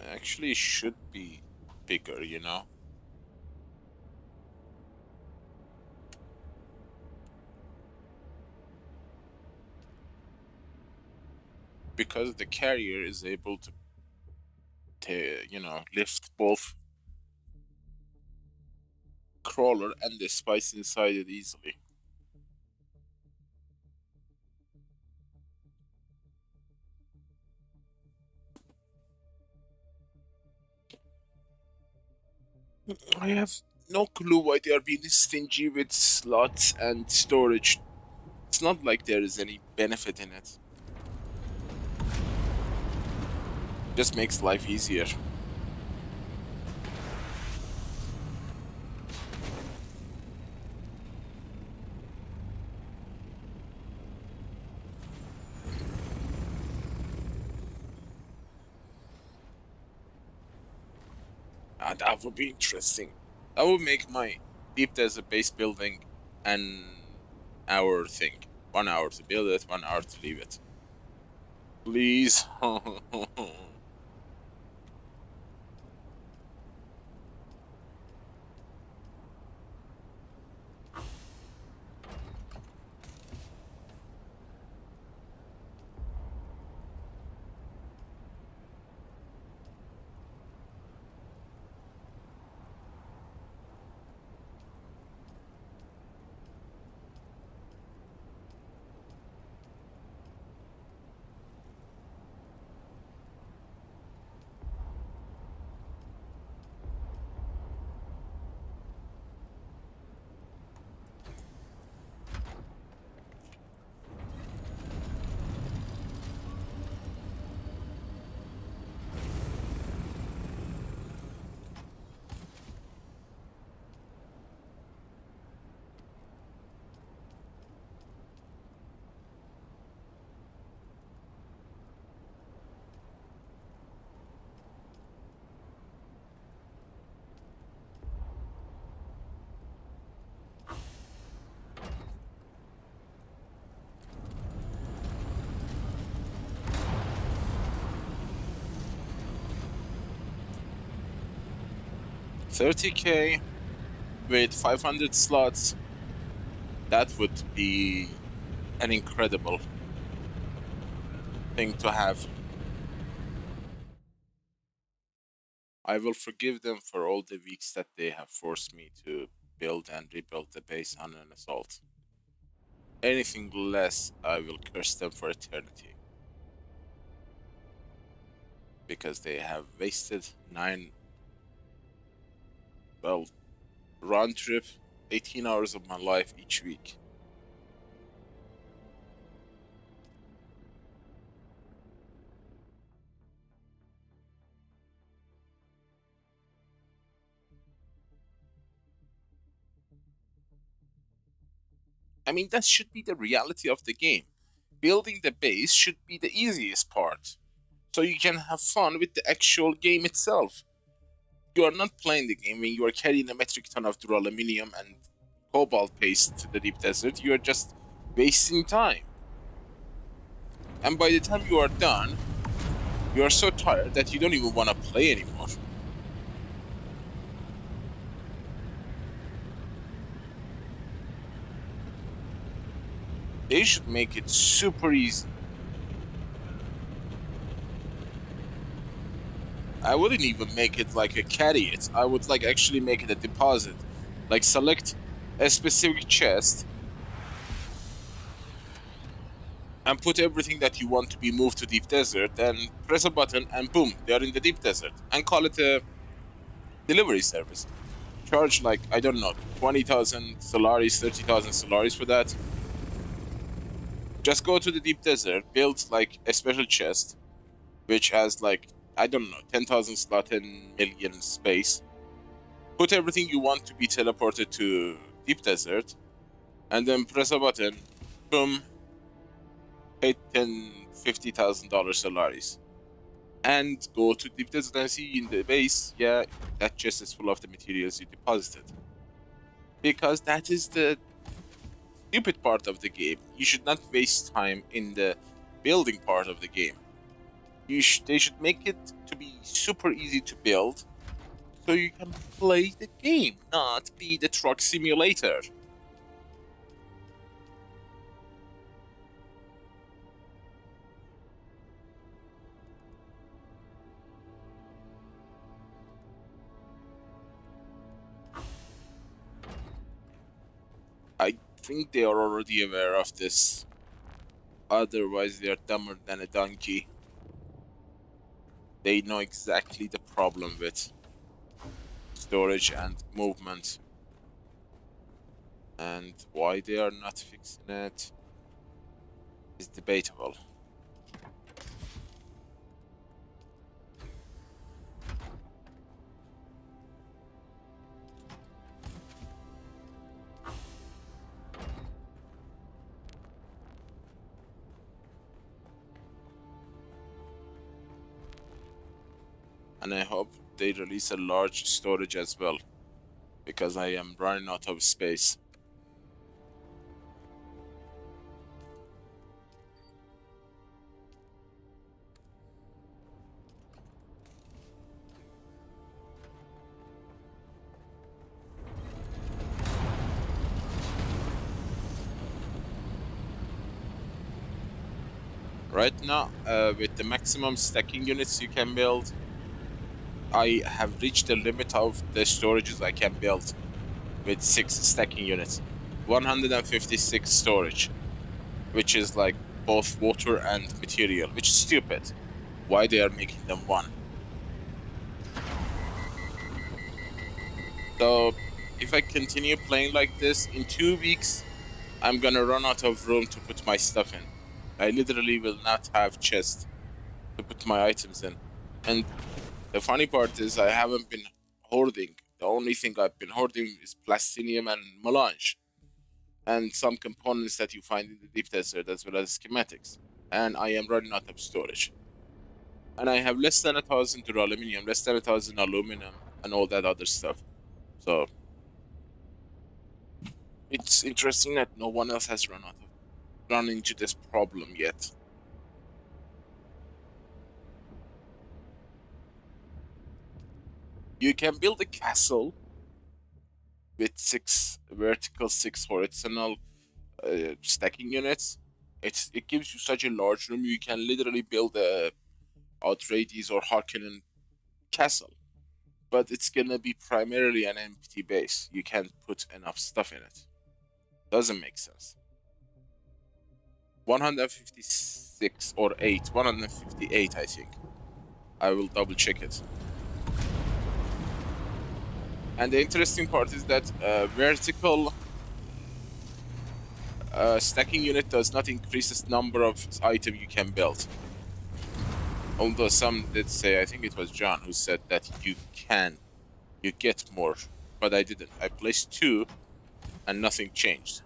Actually, should be bigger, you know? Because the carrier is able to, lift both crawler and the spice inside it easily. I have no clue why they are being stingy with slots and storage. It's not like there is any benefit in it. Just makes life easier. That would be interesting. That would make my deep desert base building an hour thing. 1 hour to build it, 1 hour to leave it. Please. $30K with 500 slots, that would be an incredible thing to have. I will forgive them for all the weeks that they have forced me to build and rebuild the base on an assault. Anything less, I will curse them for eternity. Because they have wasted 9, well, round trip, 18 hours of my life each week. I mean, that should be the reality of the game. Building the base should be the easiest part, so you can have fun with the actual game itself. You are not playing the game when you are carrying a metric ton of duraluminum and cobalt paste to the deep desert. You are just wasting time. And by the time you are done, you are so tired that you don't even want to play anymore. They should make it super easy. I wouldn't even make it like a carry it. I would like actually make it a deposit. Like select a specific chest and put everything that you want to be moved to deep desert, and press a button and boom, they are in the deep desert. And call it a delivery service. Charge like, I don't know, 20,000 Solaris, 30,000 Solaris for that. Just go to the deep desert, build like a special chest, which has like, I don't know, 10,000 slot, 10 million space. Put everything you want to be teleported to deep desert, and then press a button, boom, pay $50,000 Solaris. And go to deep desert and see in the base, yeah, that chest is full of the materials you deposited. Because that is the stupid part of the game. You should not waste time in the building part of the game. They should make it to be super easy to build, so you can play the game, not be the truck simulator. I think they are already aware of this. Otherwise, they are dumber than a donkey. They know exactly the problem with storage and movement. And why they are not fixing it is debatable. And I hope they release a large storage as well, because I am running out of space. Right now, with the maximum stacking units you can build, I have reached the limit of the storages I can build with 6 stacking units. 156 storage, which is like both water and material, which is stupid. Why they are making them 1? So, if I continue playing like this, in 2 weeks, I'm gonna run out of room to put my stuff in. I literally will not have chest to put my items in. And the funny part is I haven't been hoarding. The only thing I've been hoarding is plastinium and melange. And some components that you find in the deep desert, as well as schematics. And I am running out of storage. And I have less than 1,000 duraluminum, less than 1,000 aluminum, and all that other stuff. So it's interesting that no one else has run into this problem yet. You can build a castle with 6 vertical, 6 horizontal stacking units. It gives you such a large room. You can literally build a Atreides or Harkonnen castle, but it's gonna be primarily an empty base. You can't put enough stuff in it. Doesn't make sense. 156 or 8, 158 I think. I will double check it. And the interesting part is that vertical stacking unit does not increase the number of items you can build. Although some did say, I think it was John who said that you get more, but I didn't. I placed 2 and nothing changed.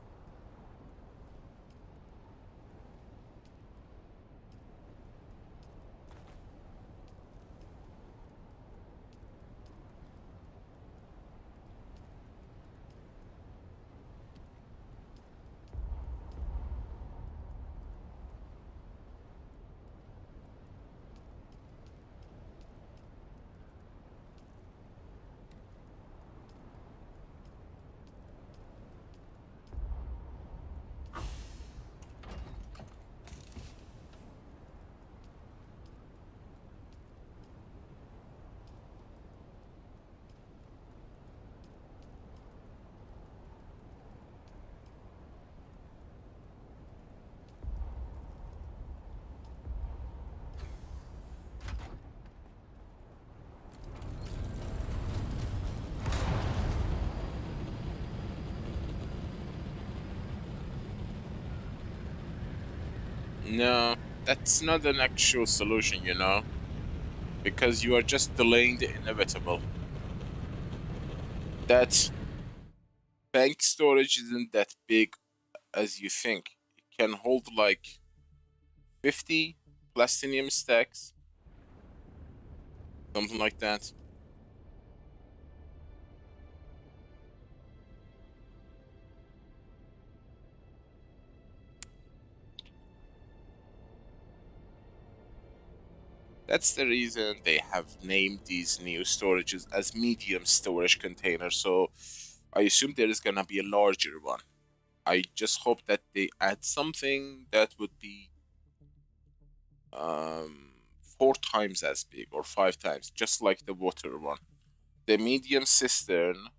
No, that's not an actual solution, you know, because you are just delaying the inevitable. That bank storage isn't that big as you think. It can hold like 50 plastinium stacks, something like that. That's the reason they have named these new storages as medium storage containers, so I assume there is gonna be a larger one. I just hope that they add something that would be 4 times as big or 5 times, just like the water one. The medium cistern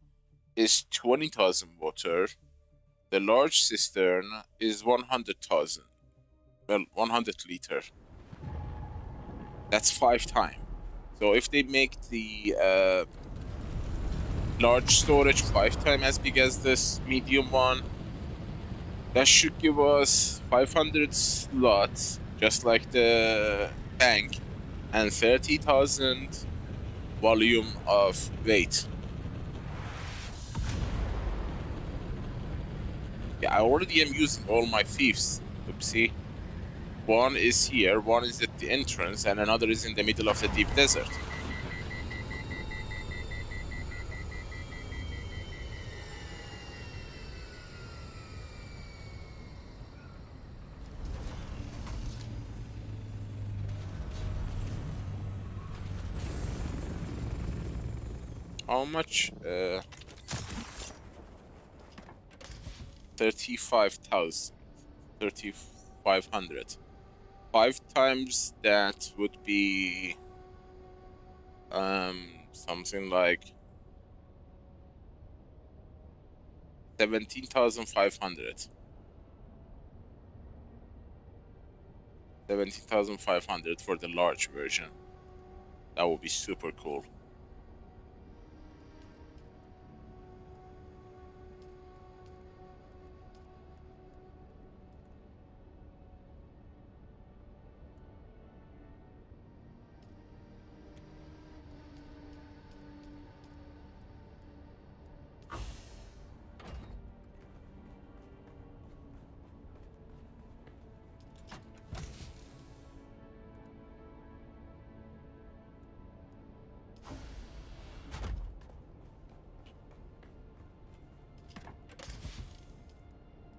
is 20,000 water. The large cistern is 100,000. Well, 100 liter. That's 5 times. So if they make the large storage 5 times as big as this medium one, that should give us 500 slots, just like the bank, and 30,000 volume of weight. Yeah, I already am using all my thieves. Oopsie. One is here, one is at the entrance, and another is in the middle of the deep desert. How much? 35,000. 3,500. 5 times that would be something like 17,500. 17,500 for the large version. That would be super cool.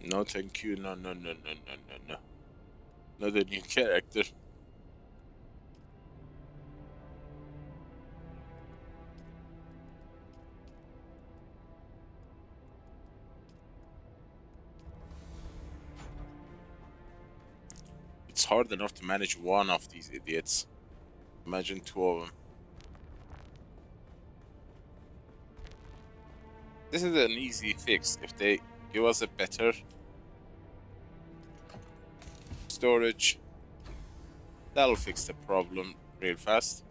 No, thank you. No, no, no, no, no, no, no. Not a new character. It's hard enough to manage one of these idiots. Imagine two of them. This is an easy fix. If they give us a better storage, that'll fix the problem real fast.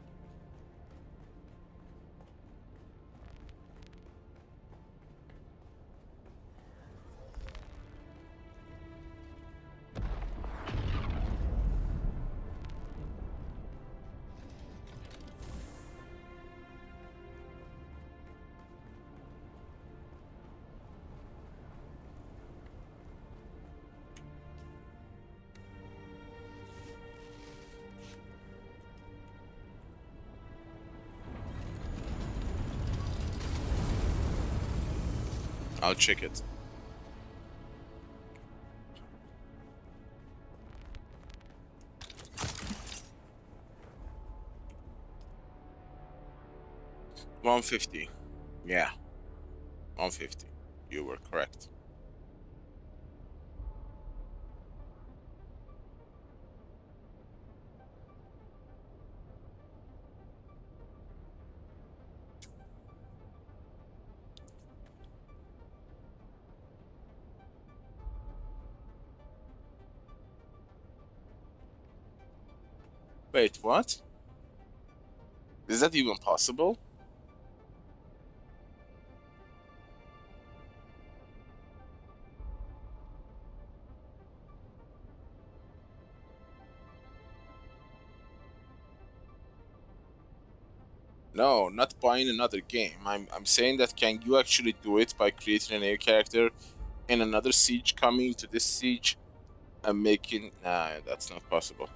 I'll check it. $150. Yeah. $150. You were correct. Wait, what? Is that even possible? No, not buying another game. I'm saying that can you actually do it by creating a new character and another siege coming to this siege and making... Nah, that's not possible.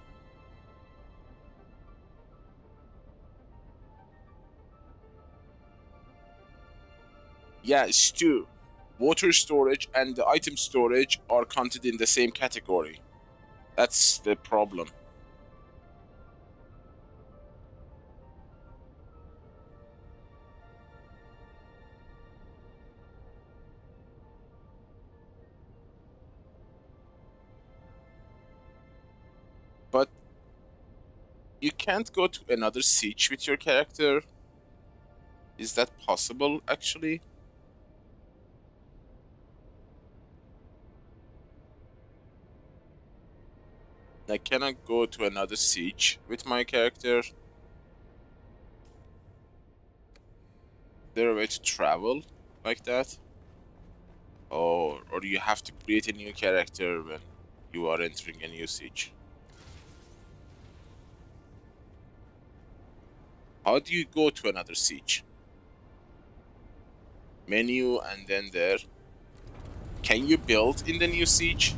Yeah, Stu. Water storage and the item storage are counted in the same category. That's the problem. But you can't go to another siege with your character. Is that possible, actually? I cannot go to another siege with my character. Is there a way to travel like that? Or you have to create a new character when you are entering a new siege? How do you go to another siege? Menu and then there. Can you build in the new siege?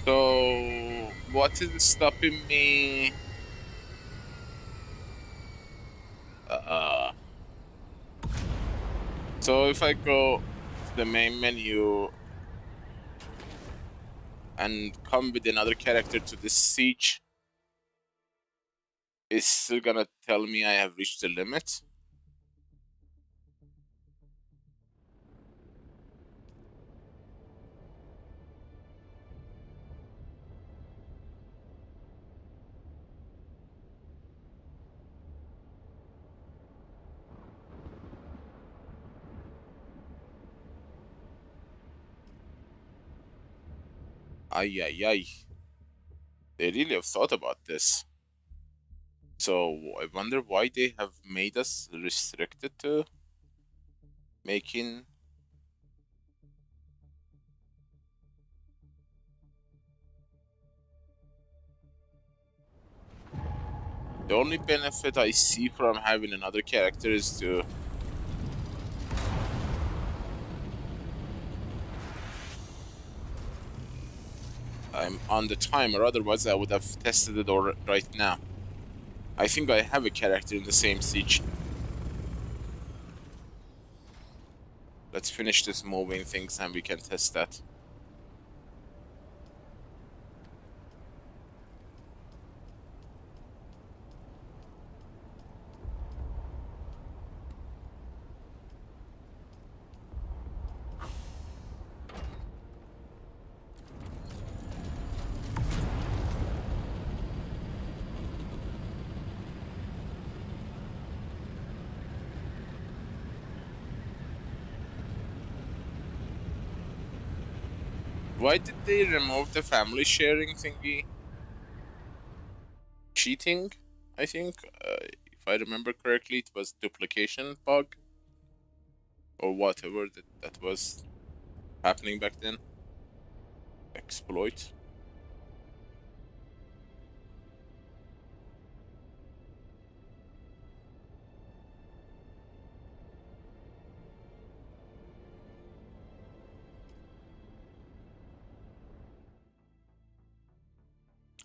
So, what is stopping me? So if I go to the main menu and come with another character to this siege, it's still gonna tell me I have reached the limit? Ay, ay, ay. They really have thought about this. So I wonder why they have made us restricted to making... The only benefit I see from having another character is to... I'm on the timer, otherwise I would have tested it right now. I think I have a character in the same siege. Let's finish this moving things and we can test that. Why did they remove the family sharing thingy? Cheating, I think. If I remember correctly, it was duplication bug. Or whatever that was happening back then. Exploit.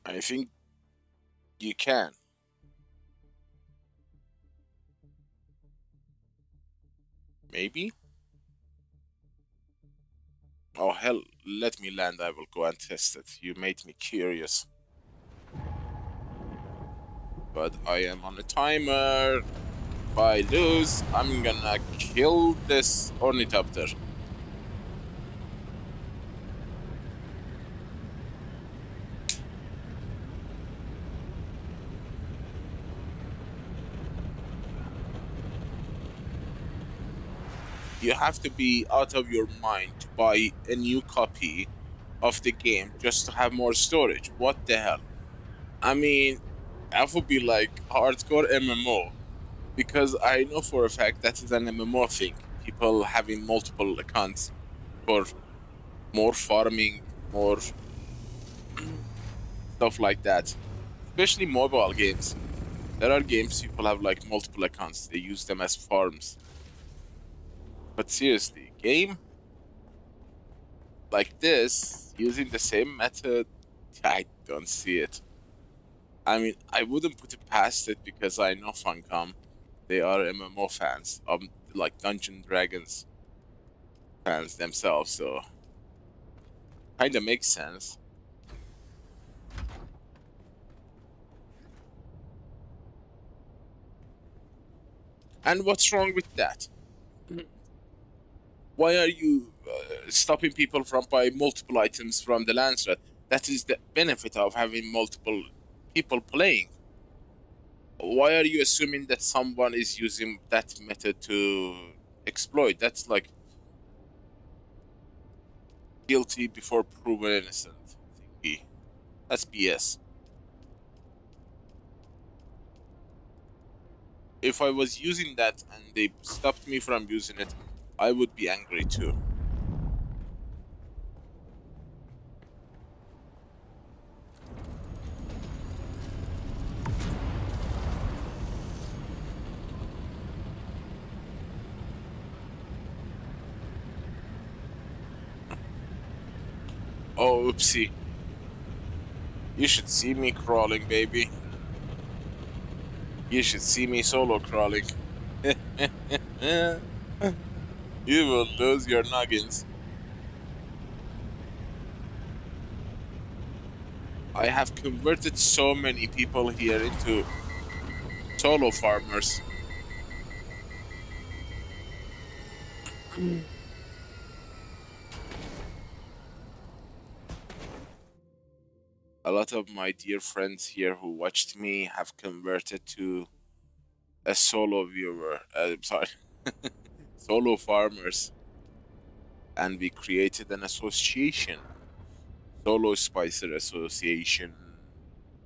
I think you can. Maybe? Oh hell, let me land, I will go and test it. You made me curious. But I am on a timer. If I lose, I'm gonna kill this ornithopter. You have to be out of your mind to buy a new copy of the game just to have more storage. What the hell? I mean, that would be like hardcore MMO. Because I know for a fact that is an MMO thing. People having multiple accounts for more farming, more stuff like that. Especially mobile games. There are games people have like multiple accounts. They use them as farms. But seriously, game like this, using the same method, I don't see it. I mean, I wouldn't put it past it because I know Funcom. They are MMO fans, like Dungeon Dragons fans themselves, so kinda makes sense. And what's wrong with that? Why are you stopping people from buying multiple items from the Landsrat? That is the benefit of having multiple people playing. Why are you assuming that someone is using that method to exploit? That's like guilty before proven innocent thingy. That's BS. If I was using that and they stopped me from using it, I would be angry too. Oh, oopsie. You should see me crawling, baby. You should see me solo crawling. You will lose your noggins. I have converted so many people here into solo farmers. A lot of my dear friends here who watched me have converted to a solo viewer. Sorry, solo farmers. And we created an association. Solo Spicer Association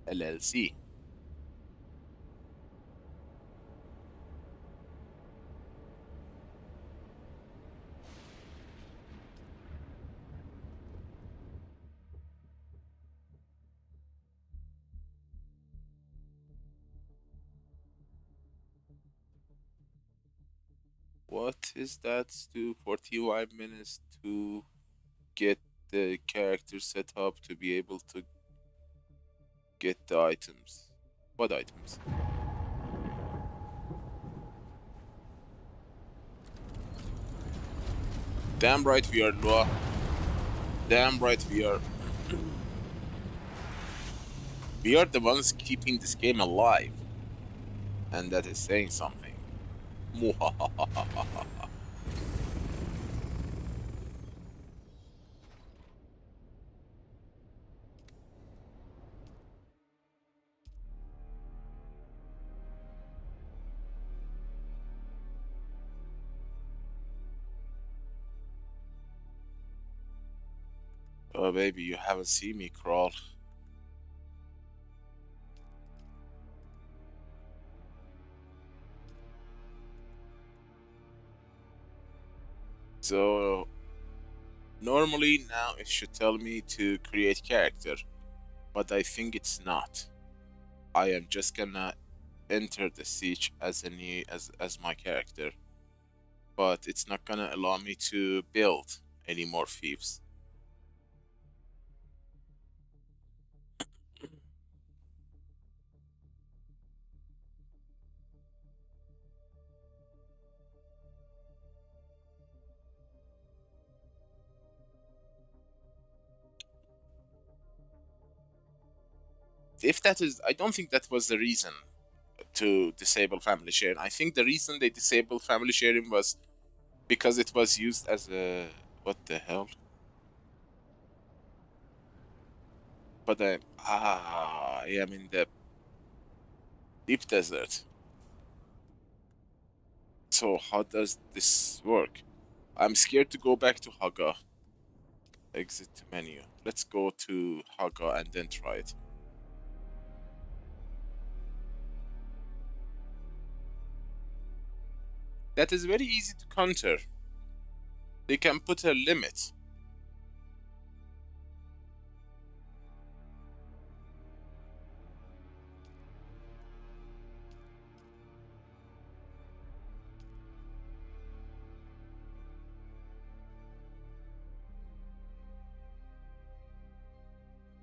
LLC. What is that? To 41 minutes to get the character set up to be able to get the items. What items? Damn right we are, Noah. Damn right we are. We are the ones keeping this game alive. And that is saying something. Oh baby, you haven't seen me crawl. So normally now it should tell me to create character, but I think it's not. I am just gonna enter the siege as a new as my character, but it's not gonna allow me to build any more thieves. If that is, I don't think that was the reason to disable family sharing. I think the reason they disabled family sharing was because it was used as a, what the hell? But I am in the deep desert. So how does this work? I'm scared to go back to Haga. Exit menu. Let's go to Haga and then try it. That is very easy to counter. They can put a limit.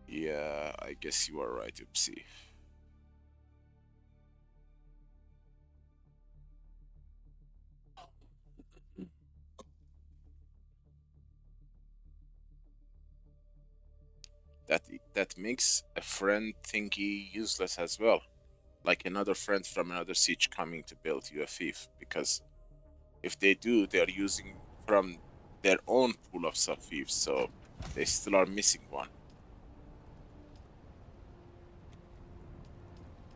Yeah, I guess you are right, Oopsie. That makes a friend thingy useless as well. Like another friend from another siege coming to build you a thief, because if they do, they are using from their own pool of sub thieves, so they still are missing one.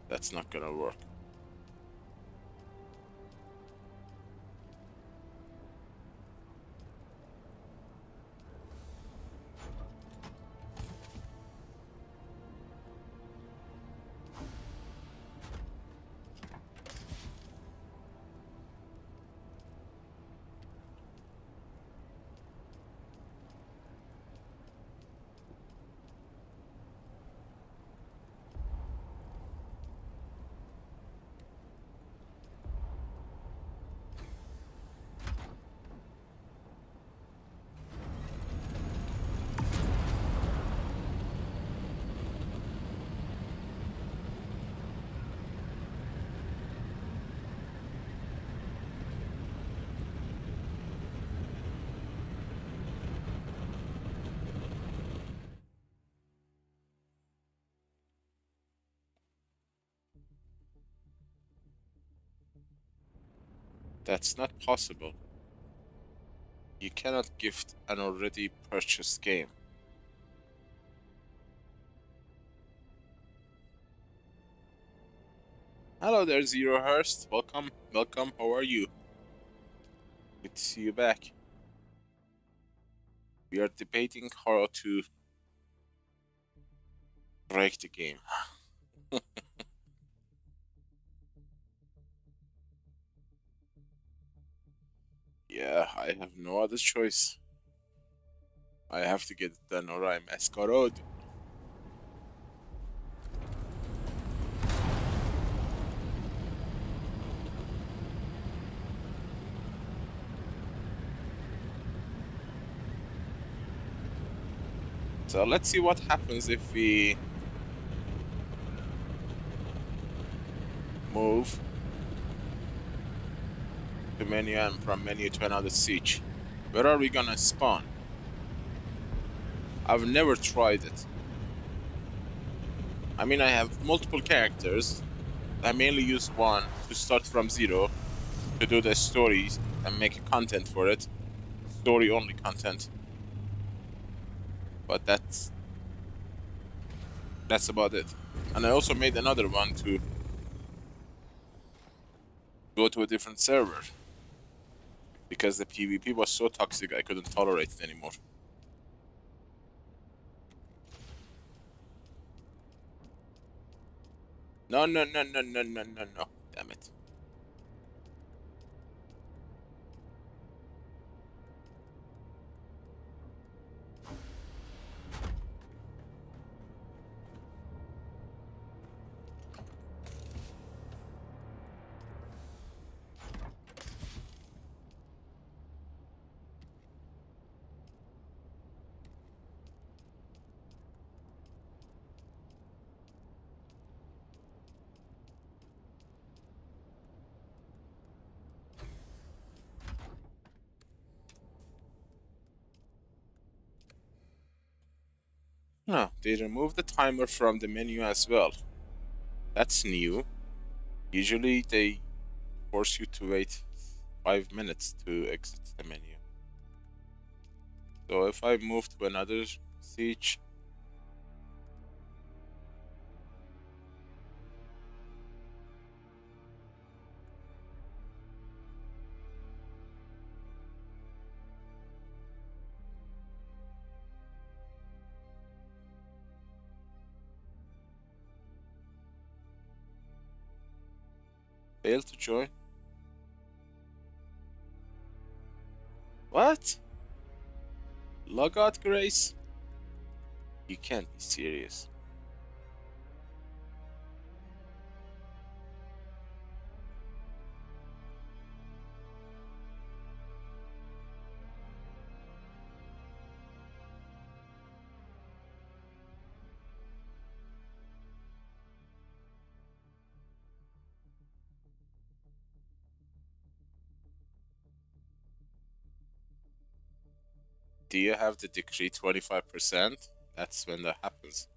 That's not gonna work. That's not possible. You cannot gift an already purchased game. Hello there, Zero Hurst. Welcome, welcome. How are you? Good to see you back. We are debating how to break the game. Yeah, I have no other choice. I have to get it done or I'm escorted. So let's see what happens if we move the menu and from menu to another siege. Where are we gonna spawn? I've never tried it. I mean, I have multiple characters. I mainly use one to start from zero to do the stories and make content for it. Story only content. But that's about it. And I also made another one to go to a different server because the PvP was so toxic I couldn't tolerate it anymore. No, no, no, no, no, no, no, no. Damn it. No, they removed the timer from the menu as well. That's new. Usually they force you to wait 5 minutes to exit the menu. So if I move to another siege, fail to join. What? Log out, Grace? You can't be serious. Do you have the decree 25%? That's when that happens.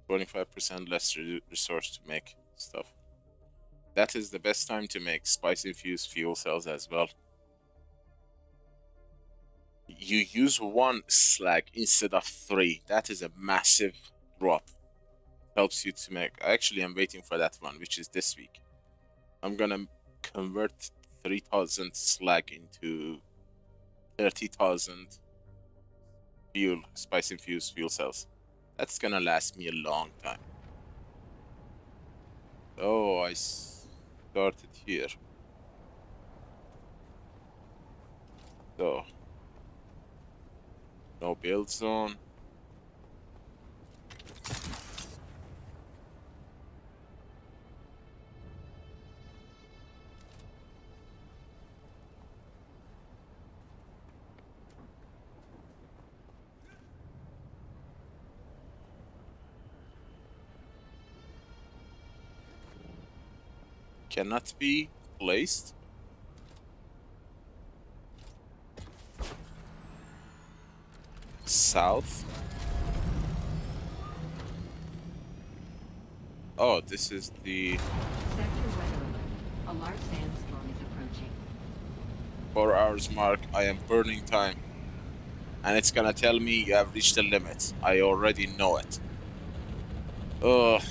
25% less resource to make stuff. That is the best time to make spice-infused fuel cells as well. You use 1 slag instead of 3. That is a massive drop. Helps you to make... Actually, I'm waiting for that one, which is this week. I'm gonna convert 3,000 slag into 30,000 spice-infused fuel cells. That's gonna last me a long time. Oh, I started here. So, no build zone. Cannot be placed. South. Oh, this is the... Sector weather alert. A large sandstorm is approaching. 4 hours mark. I am burning time. And it's gonna tell me you have reached the limit. I already know it. Ugh.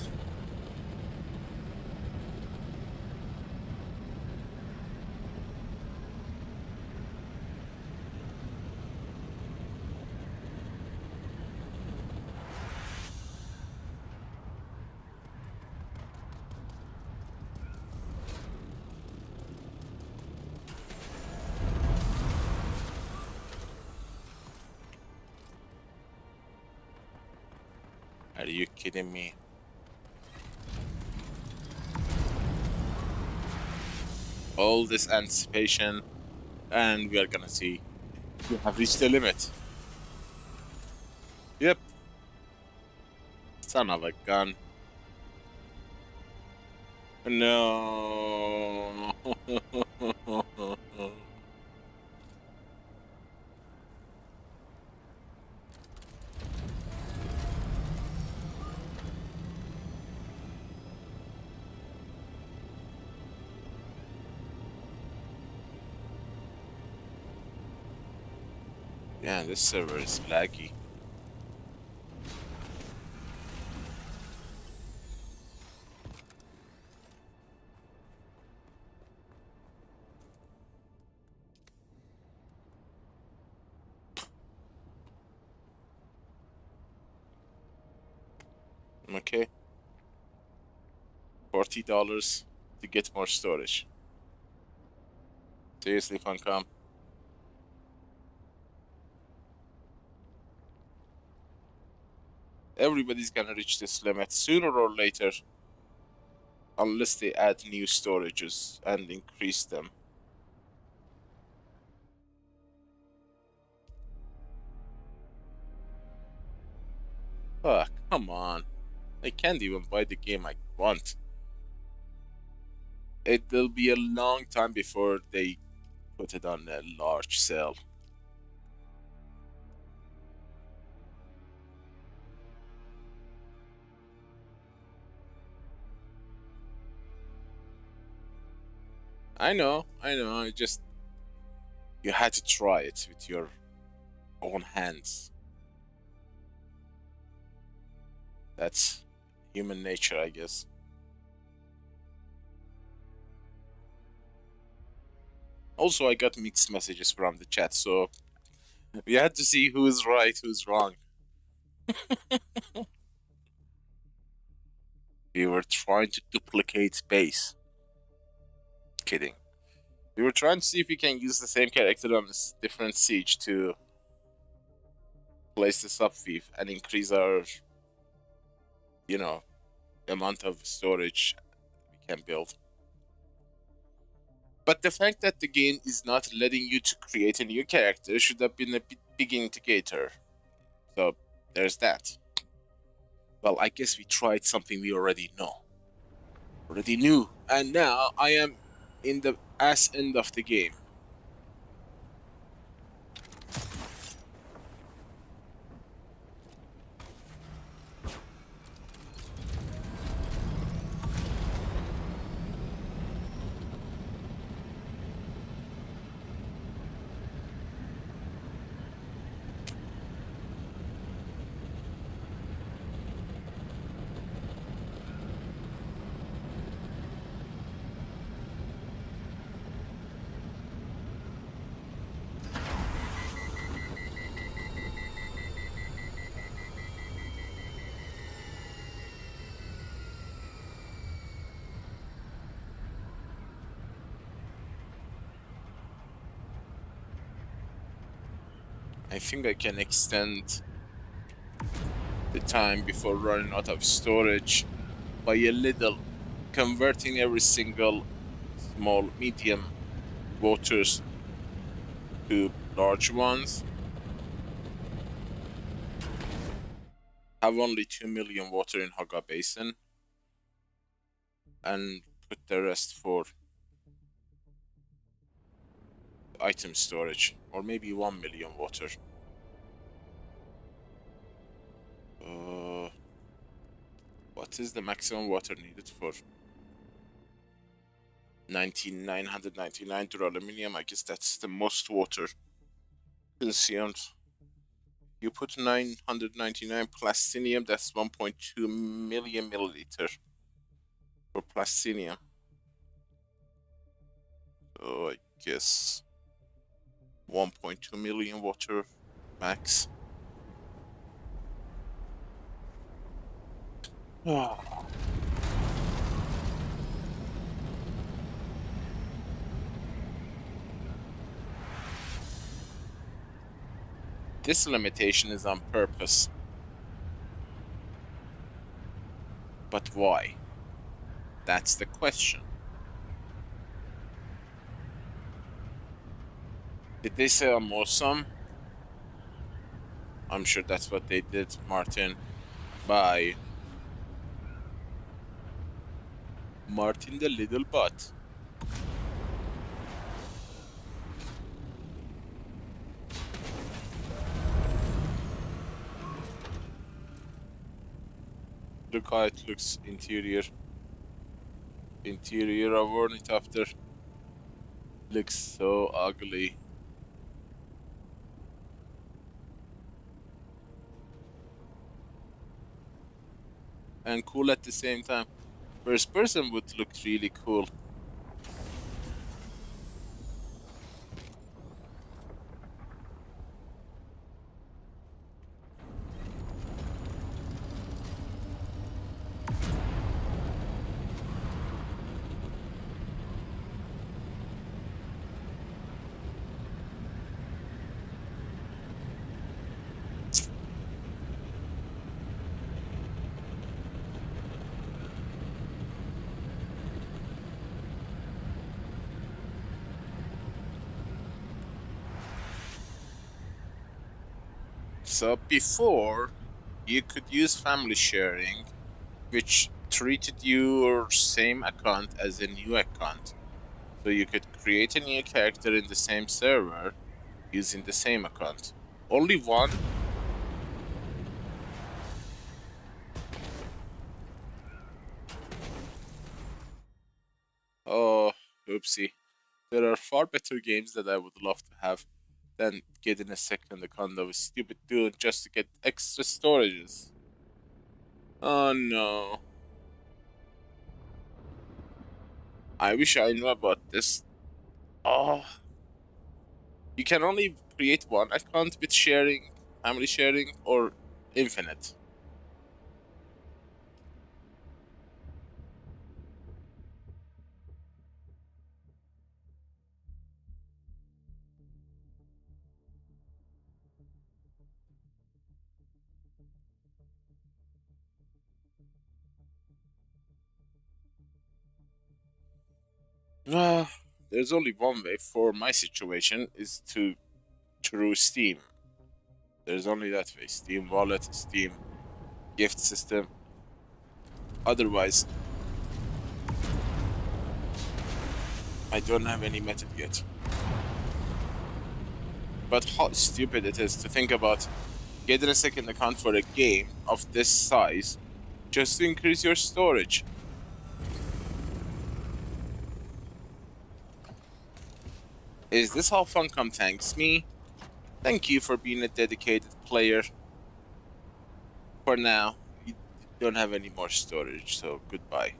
Are you kidding me? All this anticipation, and we are gonna see you have reached the limit. Yep. Son of a gun. No. Yeah, this server is laggy. Okay. $40 to get more storage. Seriously, Funcom. Everybody's gonna reach this limit sooner or later, unless they add new storages and increase them. Ah, come on. I can't even buy the game I want. It will be a long time before they put it on a large sale. I know, I just... You had to try it with your own hands. That's human nature, I guess. Also, I got mixed messages from the chat, so we had to see who's right, who's wrong. We were trying to duplicate base. Kidding. We were trying to see if we can use the same character on this different siege to place the sub-thief and increase our, you know, amount of storage we can build. But the fact that the game is not letting you to create a new character should have been a big indicator. So, there's that. Well, I guess we tried something we already know. Already knew. And now I am in the ass end of the game. I think I can extend the time before running out of storage by a little, converting every single small, medium waters to large ones. Have only 2 million water in Haga Basin and put the rest for item storage, or maybe 1 million water. What is the maximum water needed for 999 duraluminum? I guess that's the most water consumed. You put 999 plastinium, that's 1.2 million milliliter for plastinium. So I guess 1.2 million water max. This limitation is on purpose. But why? That's the question. Did they say I'm awesome? I'm sure that's what they did, Martin. Bye. Martin the little butt. Look how it looks interior. Interior of Ornithopter. Looks so ugly. And cool at the same time. First person would look really cool. So before, you could use family sharing, which treated your same account as a new account. So you could create a new character in the same server using the same account. Only one? Oh, oopsie. There are far better games that I would love to have than getting a second account of a stupid Dune just to get extra storages. Oh no. I wish I knew about this. Oh. You can only create one account with sharing, family sharing, or infinite. There's only one way for my situation is to through Steam. There's only that way. Steam wallet, Steam gift system. Otherwise, I don't have any method yet. But how stupid it is to think about getting a second account for a game of this size just to increase your storage. Is this how Funcom thanks me? Thank you for being a dedicated player. For now, you don't have any more storage, so goodbye.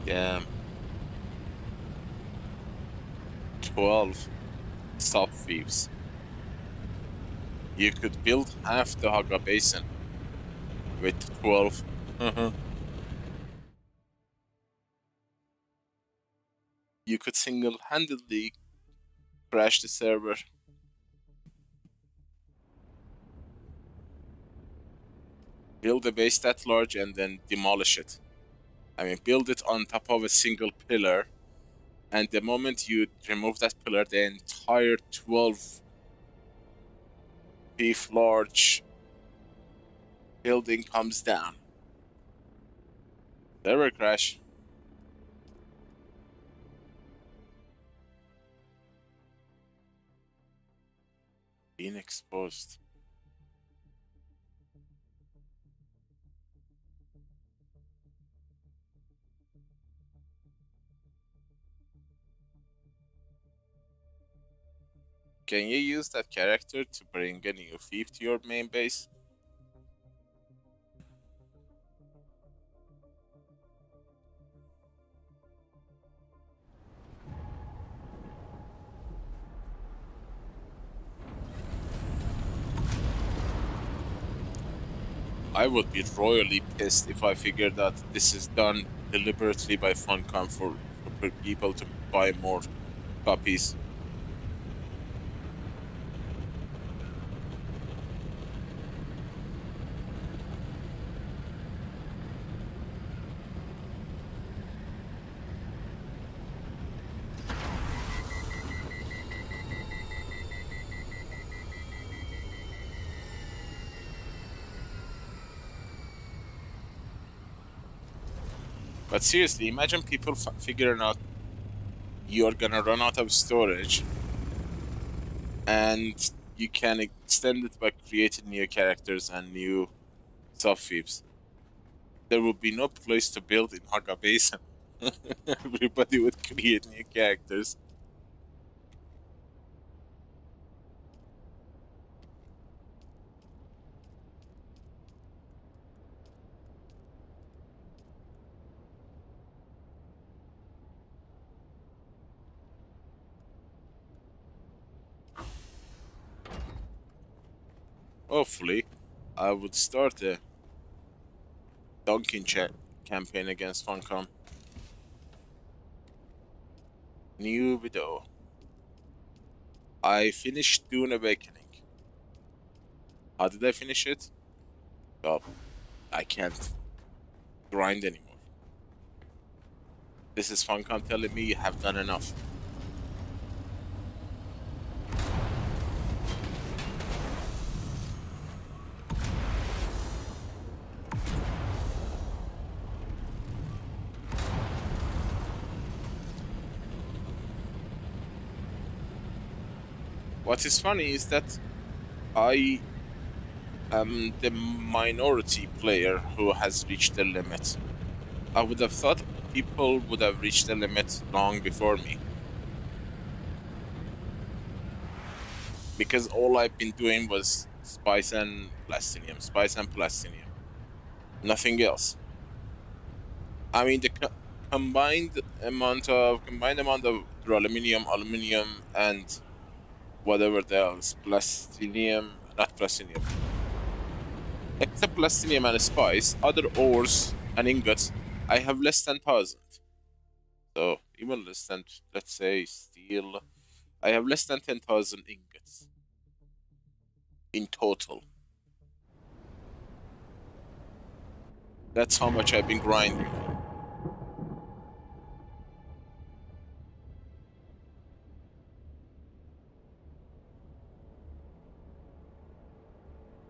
Damn. 12 sub thieves. You could build half the Haga Basin with 12. You could single-handedly crash the server. Build a base that large and then demolish it. I mean, build it on top of a single pillar, and the moment you remove that pillar, the entire 12 thief large building comes down. Server crash. Being exposed. Can you use that character to bring a new thief to your main base? I would be royally pissed if I figured that this is done deliberately by Funcom for people to buy more copies. But seriously, imagine people figuring out you're gonna run out of storage and you can extend it by creating new characters and new sub-thieves. There would be no place to build in Haga Basin. Everybody would create new characters. Hopefully, I would start a Dunkin' chat campaign against Funcom. New video. I finished Dune Awakening. How did I finish it? Well, I can't grind anymore. This is Funcom telling me you have done enough. What is funny is that I am the minority player who has reached the limit. I would have thought people would have reached the limit long before me. Because all I've been doing was Spice and Plastinium, Spice and Plastinium. Nothing else. I mean, the combined amount of aluminium, and whatever else, Plastinium, not Plastinium. Except Plastinium and Spice, other ores and ingots, I have less than 1,000. So, even less than, let's say, steel, I have less than 10,000 ingots in total. That's how much I've been grinding.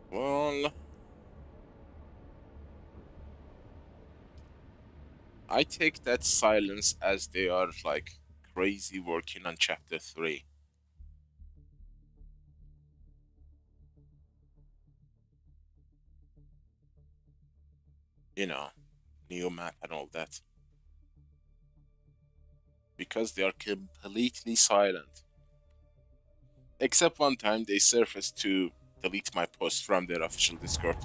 Well, I take that silence as they are like crazy working on chapter 3. You know, new map and all that. Because they are completely silent. Except one time they surfaced to delete my post from their official Discord.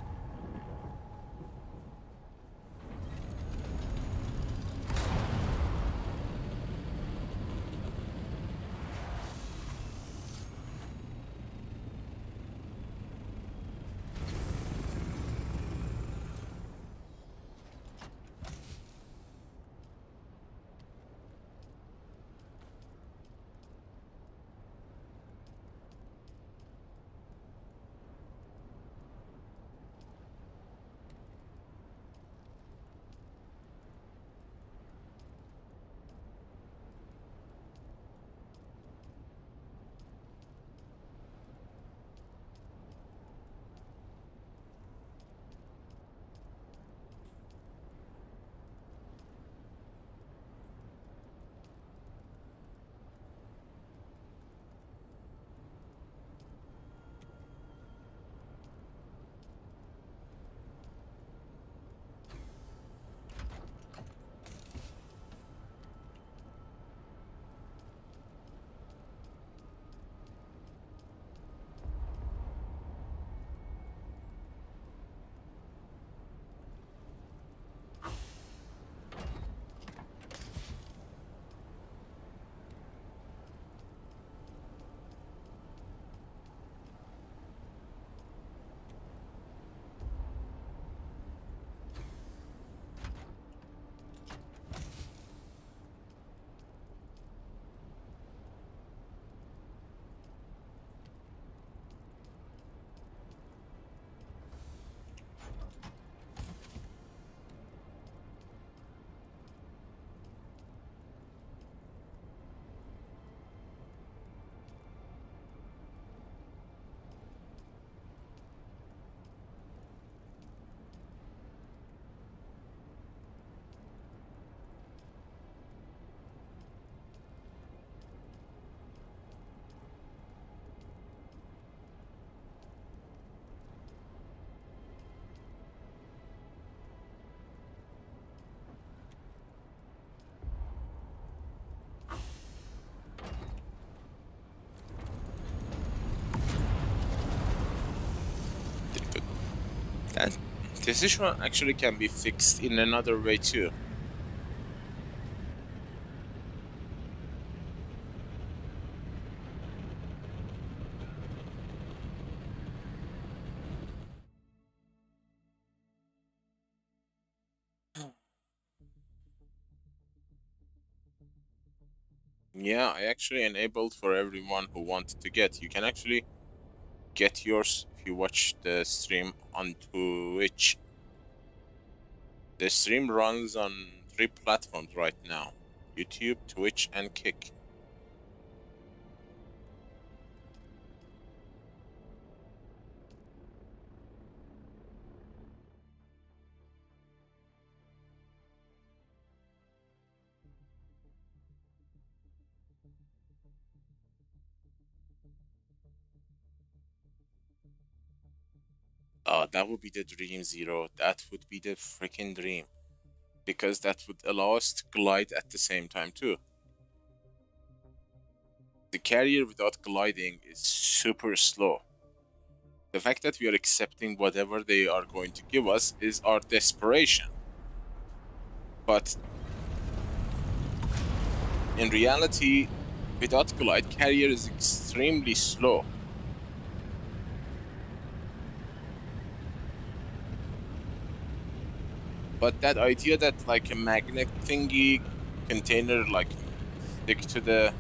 This issue actually can be fixed in another way too. Yeah, I actually enabled for everyone who wanted to get. You can actually get yours if you watch the stream on Twitch. The stream runs on 3 platforms right now: YouTube, Twitch, and Kick. That would be the dream, Zero. That would be the freaking dream. Because that would allow us to glide at the same time too. The carrier without gliding is super slow. The fact that we are accepting whatever they are going to give us is our desperation. But in reality, without glide, carrier is extremely slow. But that idea that like a magnet thingy container like stick to the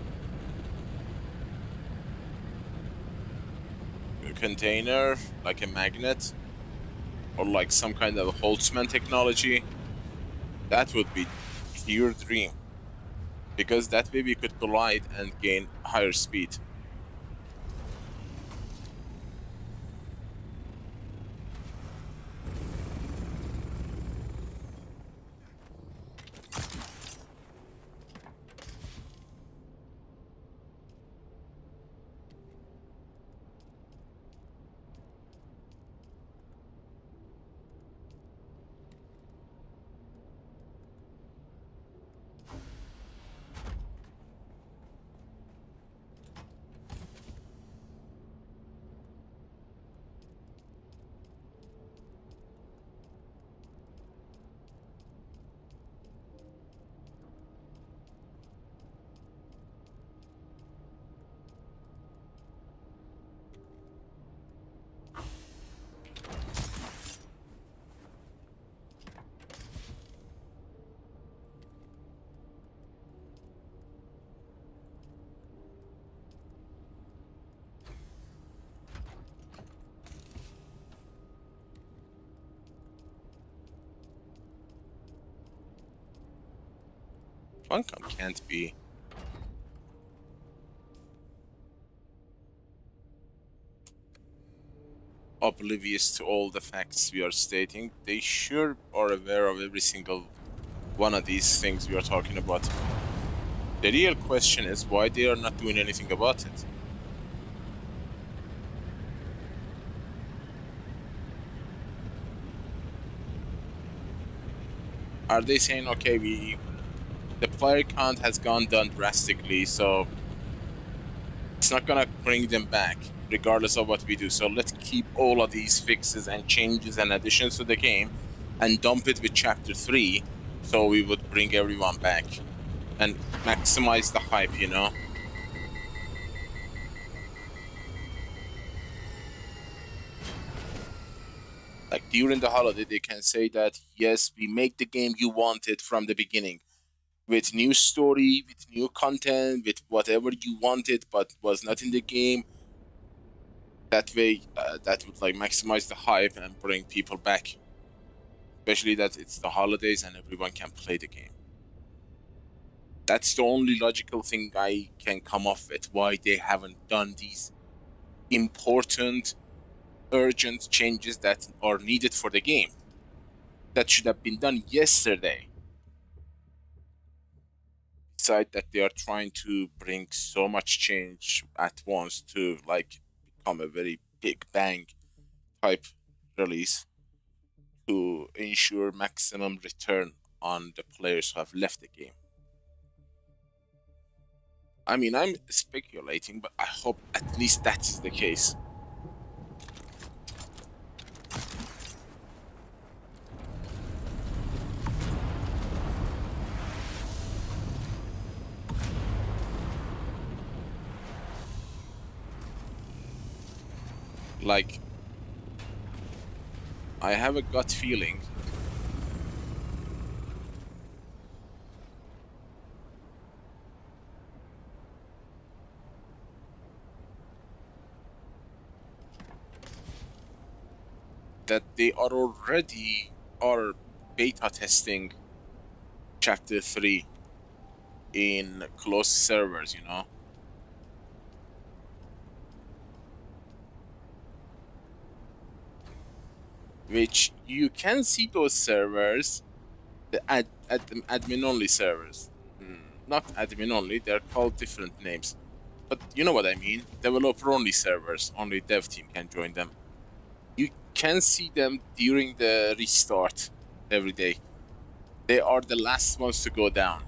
container like a magnet or like some kind of Holtzman technology, that would be pure dream. Because that way we could glide and gain higher speed. Funcom can't be oblivious to all the facts we are stating. They sure are aware of every single one of these things we are talking about. The real question is why they are not doing anything about it. Are they saying, okay, the player count has gone down drastically, so it's not gonna bring them back regardless of what we do, so let's keep all of these fixes and changes and additions to the game and dump it with chapter 3 so we would bring everyone back and maximize the hype, you know? Like during the holiday they can say that yes, we make the game you wanted from the beginning, with new story, with new content, with whatever you wanted but was not in the game. That way, that would like maximize the hype and bring people back. Especially that it's the holidays and everyone can play the game. That's the only logical thing I can come up with why they haven't done these important, urgent changes that are needed for the game. That should have been done yesterday. Besides that they are trying to bring so much change at once to like become a very big bang type release to ensure maximum return on the players who have left the game. I mean, I'm speculating, but I hope at least that is the case. Like, I have a gut feeling that they are already beta testing chapter 3 in closed servers, you know. Which you can see those servers, the admin only servers. Not admin only, they're called different names. But you know what I mean. Developer only servers, only dev team can join them. You can see them during the restart every day. They are the last ones to go down.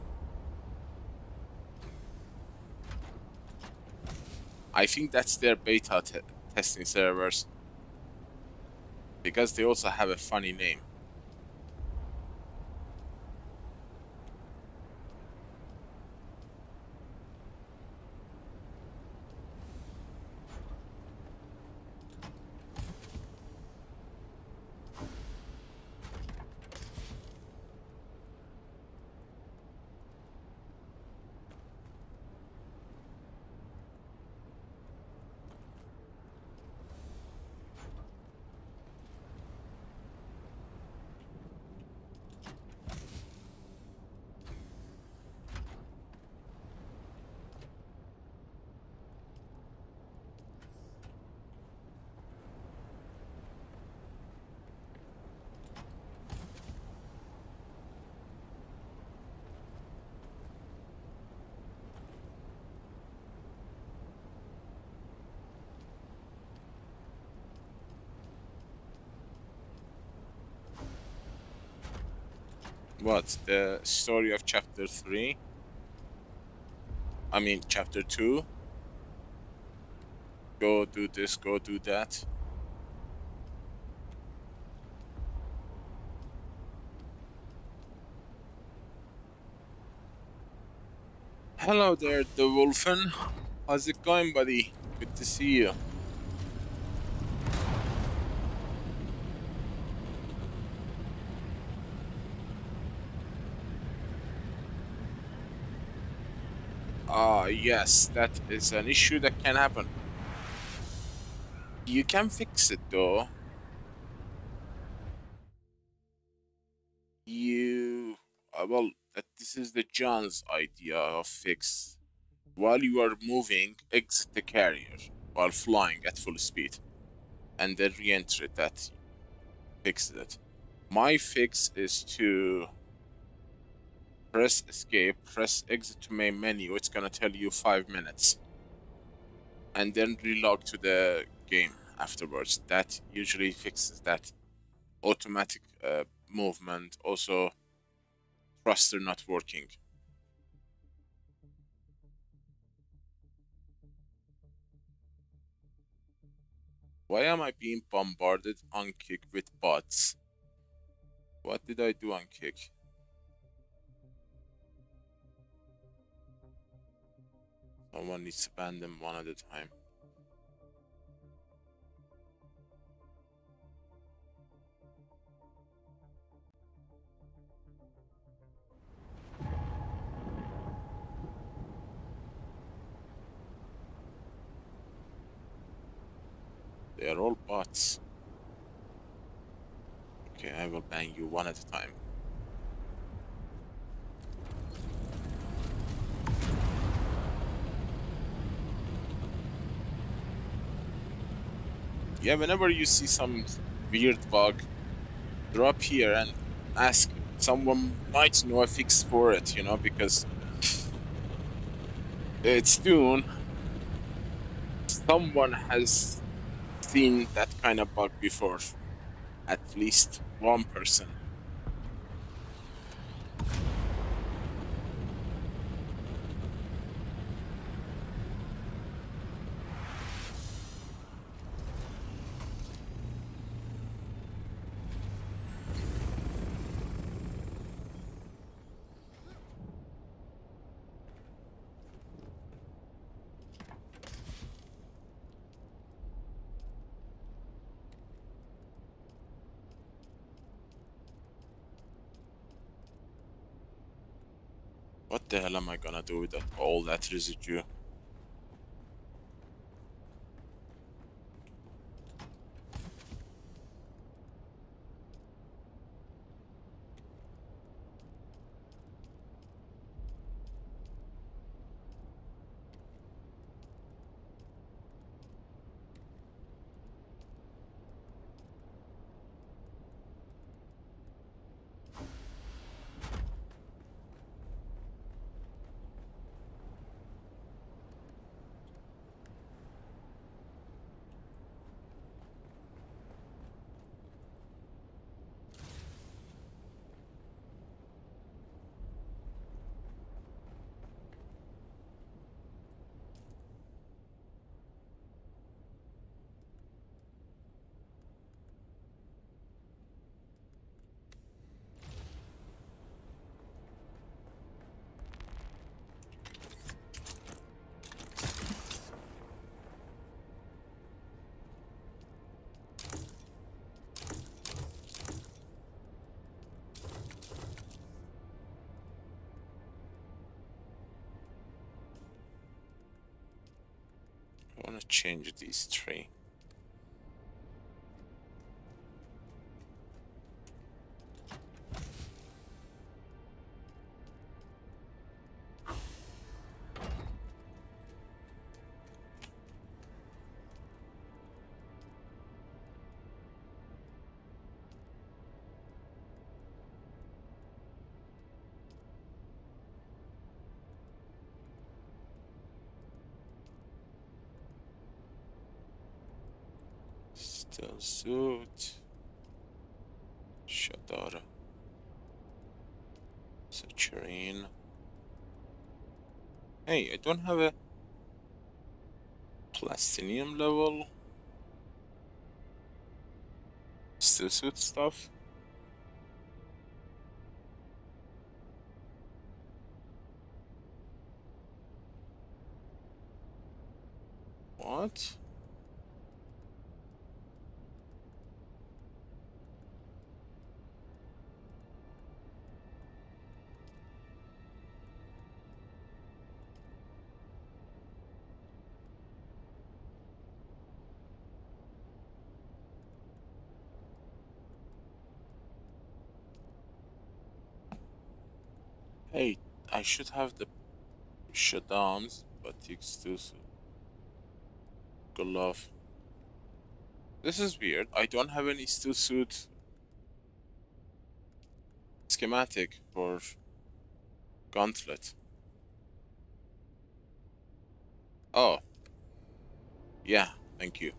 I think that's their beta testing servers. Because they also have a funny name. What? The story of chapter 3? I mean, chapter 2? Go do this, go do that. Hello there, the Wolfen. How's it going, buddy? Good to see you. Yes, that is an issue that can happen. You can fix it, though. Well, this is the John's idea of fix. While you are moving, exit the carrier while flying at full speed. And then re-enter it. That fixes it. My fix is to press escape, press exit to main menu. It's gonna tell you 5 minutes. And then relog to the game afterwards. That usually fixes that automatic movement. Also, thruster not working. Why am I being bombarded on kick with bots? What did I do on kick? Someone needs to ban them one at a time. They are all bots. Okay, I will ban you one at a time. Yeah, whenever you see some weird bug, drop here and ask. Someone might know a fix for it, you know, because it's Dune. Someone has seen that kind of bug before. At least one person. What the hell am I gonna do with all that residue? I wanna change these three. Still suit. Shadara. Saturine. Hey, I don't have a plastinium level. Still suit stuff. What? Hey, I should have the shutdowns, but still suit. Glove. This is weird. I don't have any still suit schematic for gauntlet. Oh, yeah, thank you.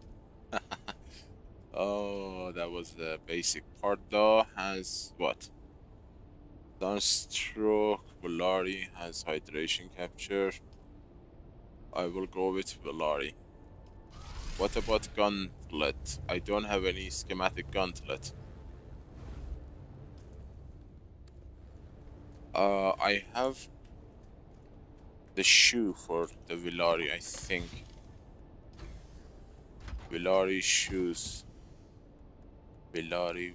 Oh, that was the basic part though. Has what? Sunstroke. Volari has hydration capture. I will go with Volari. What about gauntlet? I don't have any schematic gauntlet. I have the shoe for the Volari, I think. Volari shoes. Volari.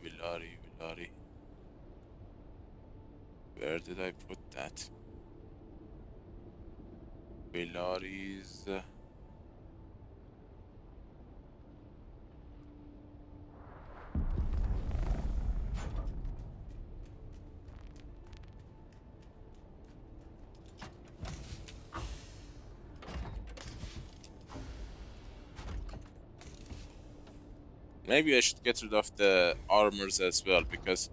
Where did I put that? Volari's... Maybe I should get rid of the armors as well, because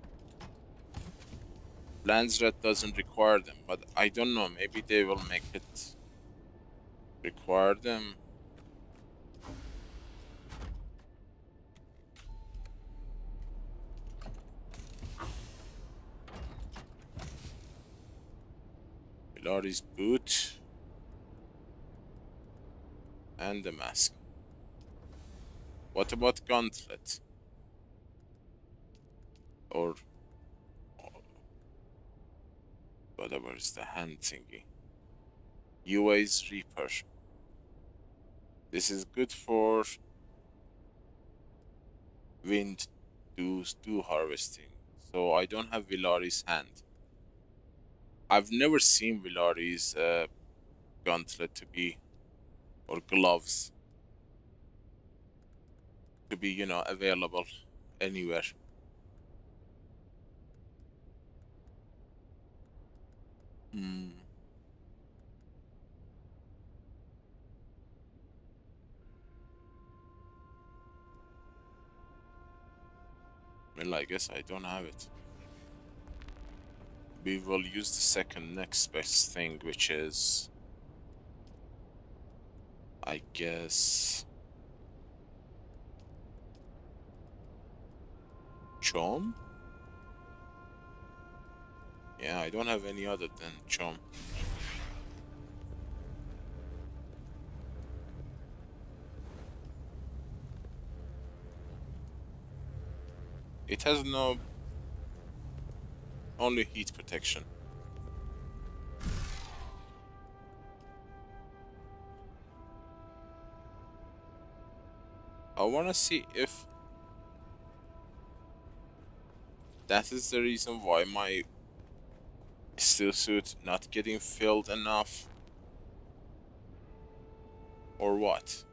Landsrat doesn't require them, but I don't know, maybe they will make it require them. Pilari's boot and the mask. What about gauntlet? Or whatever is the hand thingy. UA's Reaper. This is good for wind dew harvesting. So I don't have Vilari's hand. I've never seen Villari's gauntlet to be, or gloves, to be, available anywhere. Hmm. Well, I guess I don't have it. We will use the second next best thing, which is, I guess, Chom? Yeah, I don't have any other than Chom. It has no... only heat protection. I wanna see if that is the reason why my steel suit not getting filled enough, or what.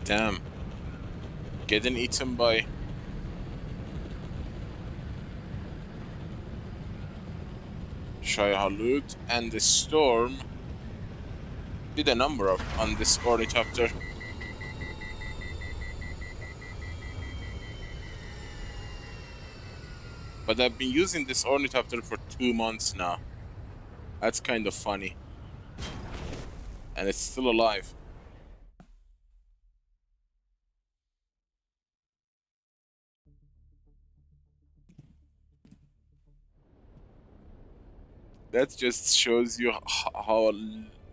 Damn. Getting eaten by... Shai-Hulud, and the storm did a number of on this ornithopter. But I've been using this ornithopter for 2 months now. That's kind of funny. And it's still alive. That just shows you how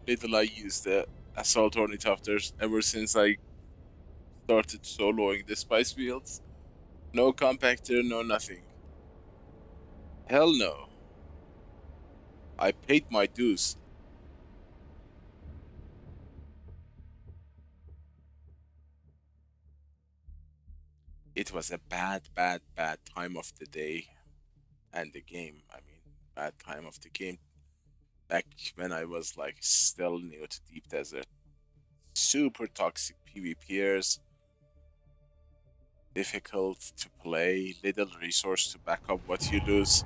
little I use the assault ornithopters ever since I started soloing the spice fields. No compactor, no nothing. Hell no. I paid my dues. It was a bad time of the day and the game. I mean, bad time of the game. Back when I was like still new to Deep Desert. Super toxic PvPers. Difficult to play, little resource to back up what you lose.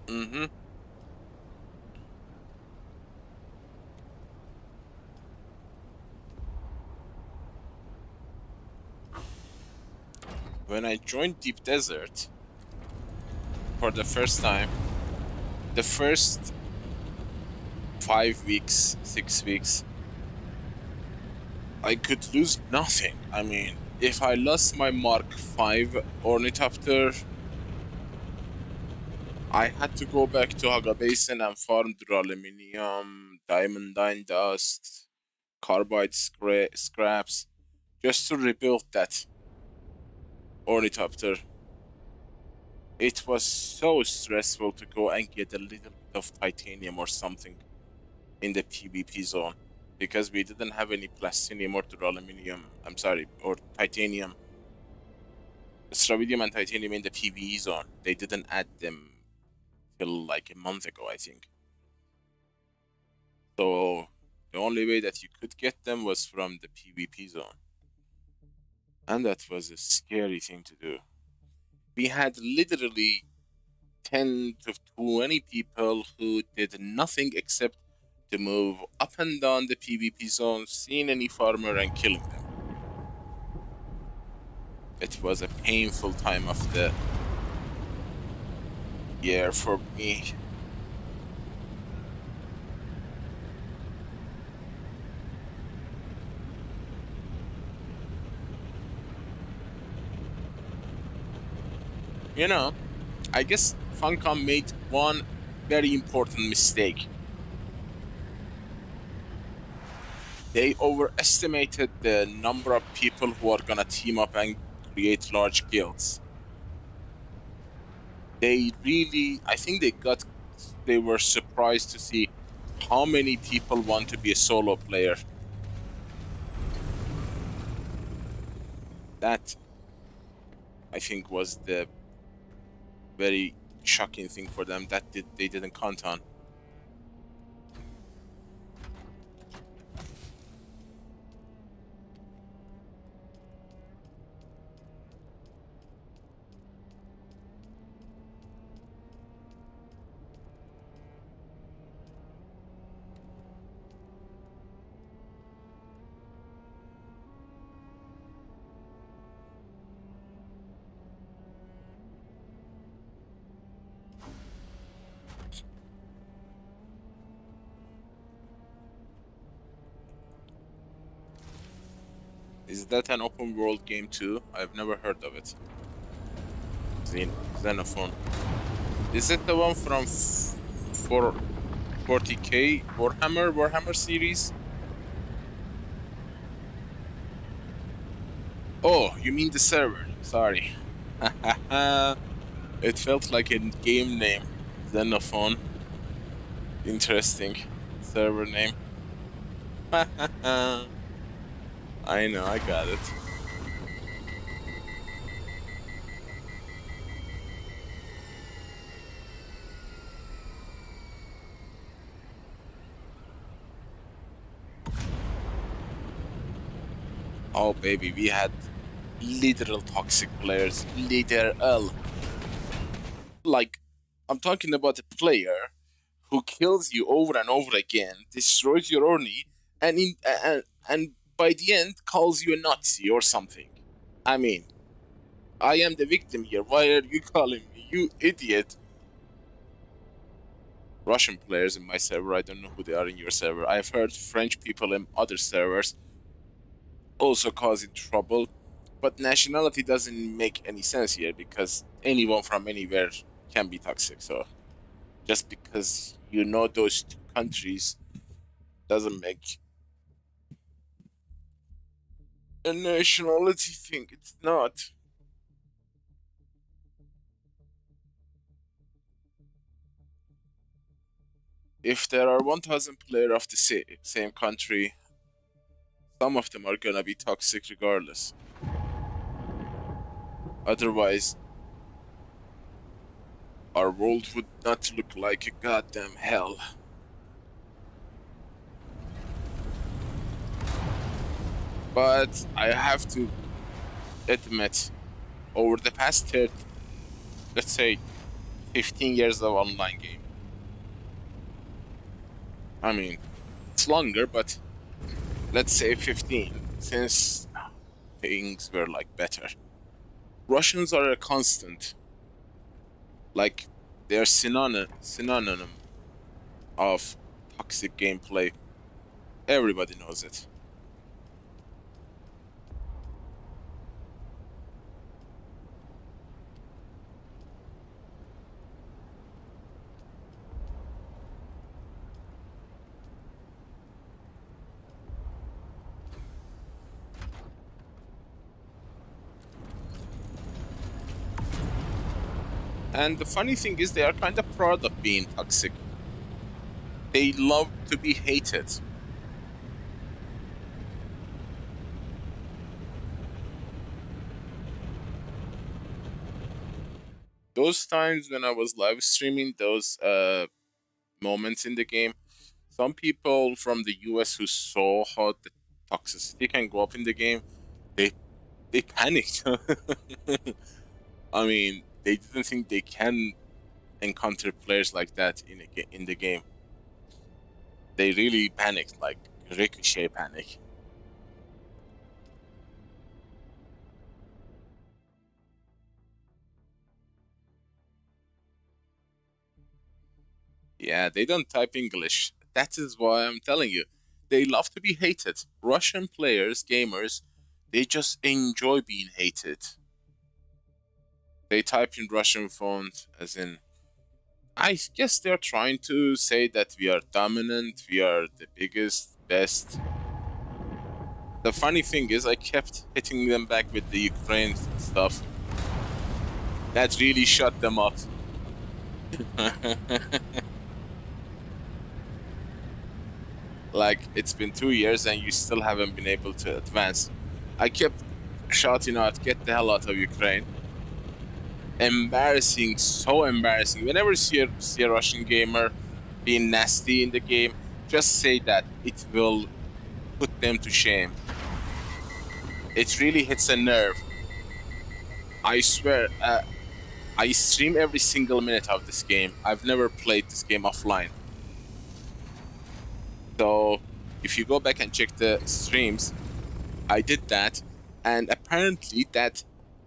Mm-hmm. When I joined Deep Desert for the first time, the first 5 weeks, 6 weeks, I could lose nothing. I mean, if I lost my Mark 5 Ornithopter, I had to go back to Haga Basin and farm aluminium, diamondine dust, carbide scraps, just to rebuild that Ornithopter. It was so stressful to go and get a little bit of titanium or something in the PvP zone, because we didn't have any plastinium or duraluminum, or titanium, stravidium and titanium in the PvE zone. They didn't add them till like a month ago, I think. So the only way that you could get them was from the PvP zone. And that was a scary thing to do. We had literally 10 to 20 people who did nothing except to move up and down the PvP zone, seeing any farmer and killing them. It was a painful time of the year for me. You know, I guess Funcom made one very important mistake. They overestimated the number of people who are gonna team up and create large guilds. They really, I think they were surprised to see how many people want to be a solo player. That, I think, was the very shocking thing for them that they didn't count on. Is that an open world game too? I've never heard of it. Xenophon. Is it the one from 40k Warhammer series? Oh, you mean the server. Sorry. It felt like a game name. Xenophon. Interesting. Server name. I know, I got it. Oh baby, we had literal toxic players. Literal. Like, I'm talking about a player who kills you over and over again, destroys your Orni, and by the end calls you a Nazi or something. I mean, I am the victim here. Why are you calling me, you idiot? Russian players in my server, I don't know who they are in your server. I've heard French people in other servers also causing trouble, but nationality doesn't make any sense here because anyone from anywhere can be toxic. So just because you know those two countries doesn't make a nationality thing. It's not. If there are 1,000 players of the same country, some of them are gonna be toxic regardless. Otherwise, our world would not look like a goddamn hell. But I have to admit, over the past let's say 15 years of online game. I mean, it's longer, but let's say 15, since things were like better. Russians are a constant. Like, they're synonym of toxic gameplay. Everybody knows it. And the funny thing is, they are kind of proud of being toxic. They love to be hated. Those times when I was live streaming those moments in the game, some people from the US who saw how the toxicity can go up in the game, they panicked. I mean, they didn't think they can encounter players like that in the game. They really panicked, like ricochet panic. Yeah, they don't type English. That is why I'm telling you. They love to be hated. Russian players, gamers, they just enjoy being hated. They type in Russian font, as in, I guess they're trying to say that we are dominant, we are the biggest, best. The funny thing is, I kept hitting them back with the Ukraine stuff. That really shut them up. Like, it's been 2 years and you still haven't been able to advance. I kept shouting out, get the hell out of Ukraine. Embarrassing, so embarrassing. Whenever you see a Russian gamer being nasty in the game, just say that. It will put them to shame. It really hits a nerve. I swear, I stream every single minute of this game. I've never played this game offline. So, if you go back and check the streams, I did that, and apparently that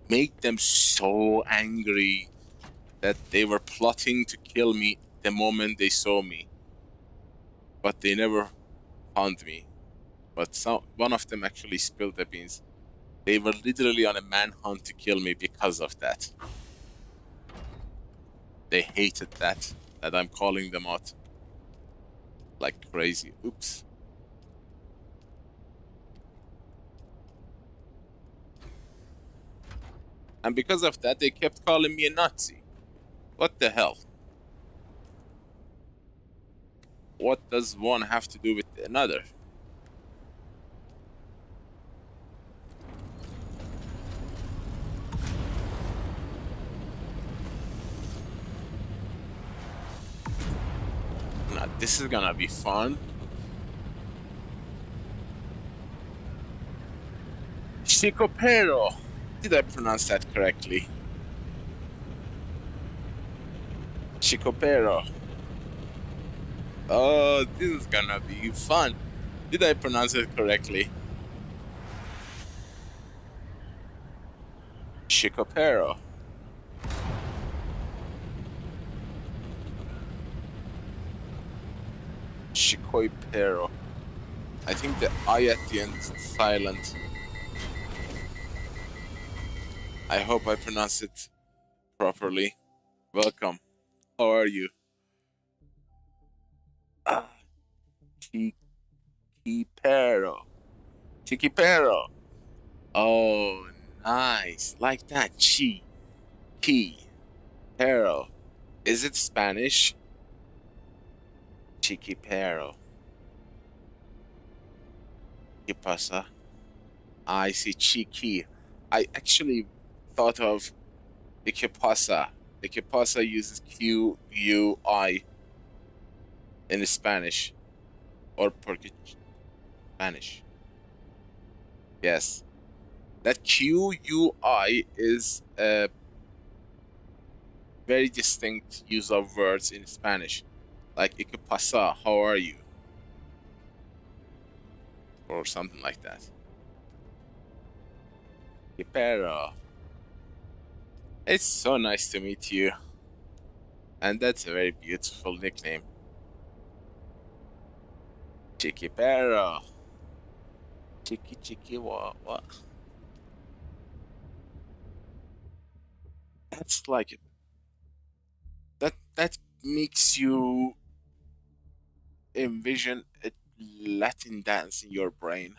made them so angry that they were plotting to kill me the moment they saw me. But they never found me. But one of them actually spilled the beans. They were literally on a manhunt to kill me because of that. They hated that I'm calling them out like crazy. Oops. And because of that, they kept calling me a Nazi. What the hell? What does one have to do with another? Now, this is gonna be fun. Chicopero. Did I pronounce that correctly? Chicopero. Oh, this is gonna be fun. Did I pronounce it correctly? Chicopero. Chicoipero. I think the I at the end is silent. I hope I pronounce it properly. Welcome. How are you? Chiquipero. Chiquipero. Oh, nice. Like that. Pero. Is it Spanish? Chiquipero. ¿Qué pasa? I see Chiqui. I actually thought of the ¿Qué pasa? The ¿Qué pasa? Uses Q-U-I in Spanish. Or Portuguese. Spanish. Yes. That Q-U-I is very distinct use of words in Spanish. Like, ¿qué pasa? How are you? Or something like that. ¿Qué pero? It's so nice to meet you. And that's a very beautiful nickname. Chiqui pero. Chiqui what? That's like it. That makes you envision a Latin dance in your brain.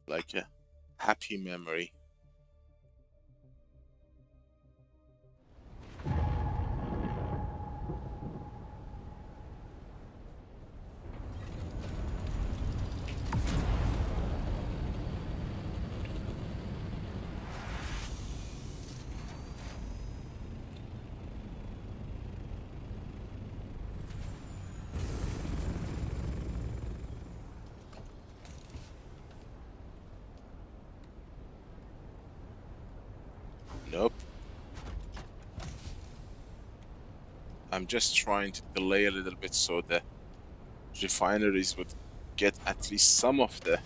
Like a happy memory. Nope. I'm just trying to delay a little bit so the refineries would get at least some of the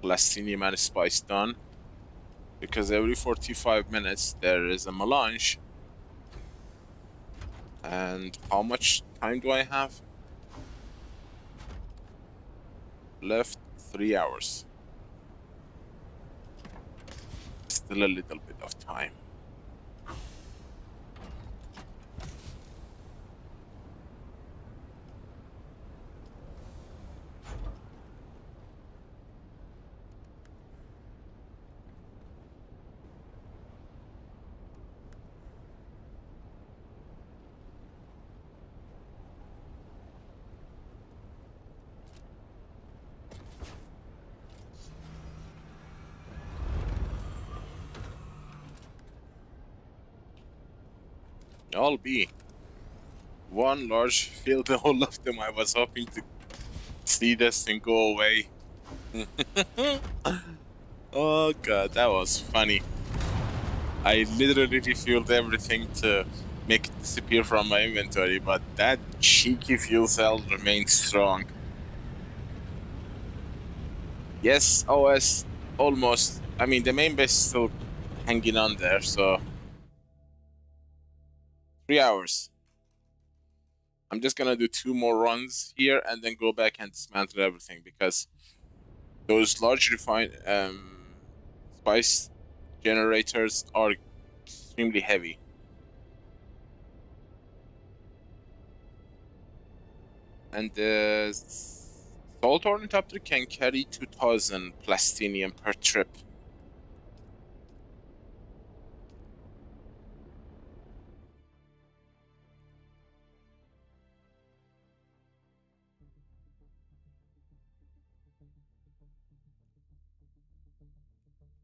plastinium and spice done. Because every 45 minutes there is a melange. And how much time do I have? Left 3 hours. Still a little bit of time. I'll be one large field, all of them. I was hoping to see this thing go away. Oh god, that was funny. I literally refueled everything to make it disappear from my inventory, but that cheeky fuel cell remains strong. Yes, OS almost. I mean, the main base is still hanging on there, so 3 hours. I'm just gonna do 2 more runs here and then go back and dismantle everything, because those large spice generators are extremely heavy. And the Salt Ornithopter can carry 2000 plastinium per trip.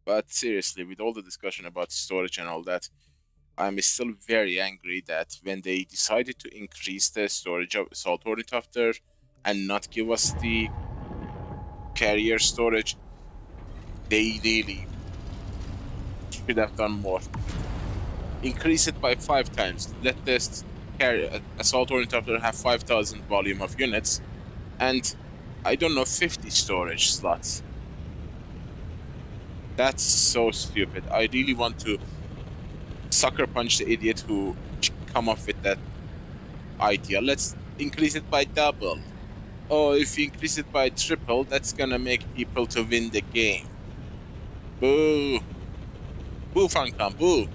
But seriously, with all the discussion about storage and all that, I'm still very angry that when they decided to increase the storage of Salt Ornithopter and not give us the carrier storage, they really should have done more. Increase it by 5 times. Let this Assault Ornithopter have 5,000 volume of units and, I don't know, 50 storage slots. That's so stupid. I really want to sucker punch the idiot who come up with that idea. Let's increase it by double. Oh, if you increase it by triple, that's gonna make people to win the game. Boo. Boo, Funcom, boo.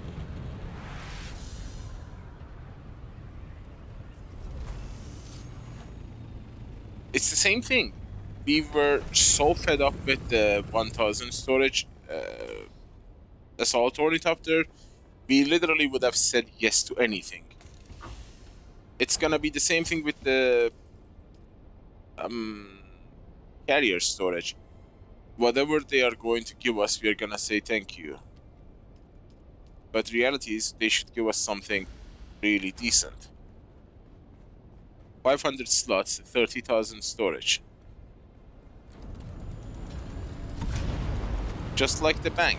It's the same thing. We were so fed up with the 1000 storage Assault Ornithopter, we literally would have said yes to anything. It's gonna be the same thing with the carrier storage. Whatever they are going to give us, we are gonna say thank you. But reality is, they should give us something really decent. 500 slots, 30,000 storage. Just like the bank.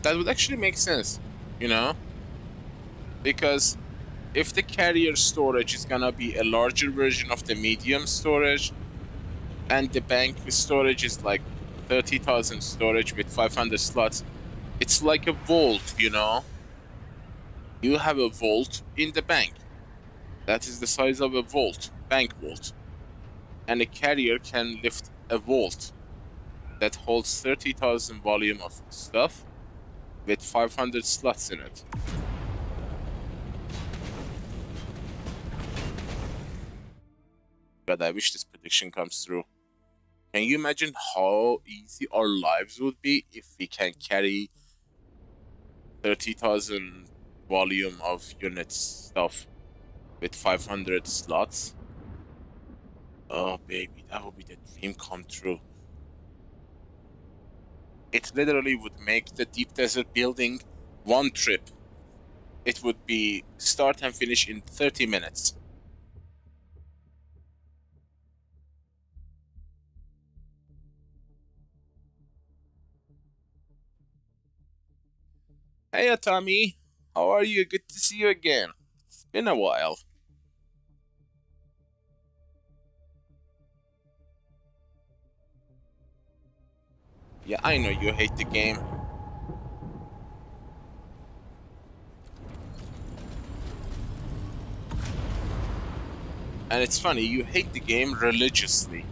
That would actually make sense, you know? Because if the carrier storage is gonna be a larger version of the medium storage, and the bank storage is like 30,000 storage with 500 slots, it's like a vault, you know? You have a vault in the bank. That is the size of a vault, bank vault. And a carrier can lift a vault that holds 30,000 volume of stuff with 500 slots in it. God, I wish this prediction comes through. Can you imagine how easy our lives would be if we can carry 30,000 volume of units stuff with 500 slots? Oh baby, that would be the dream come true. It literally would make the deep desert building one trip. It would be start and finish in 30 minutes. Hey Tommy, how are you? Good to see you again. It's been a while. Yeah, I know you hate the game. And it's funny, you hate the game religiously.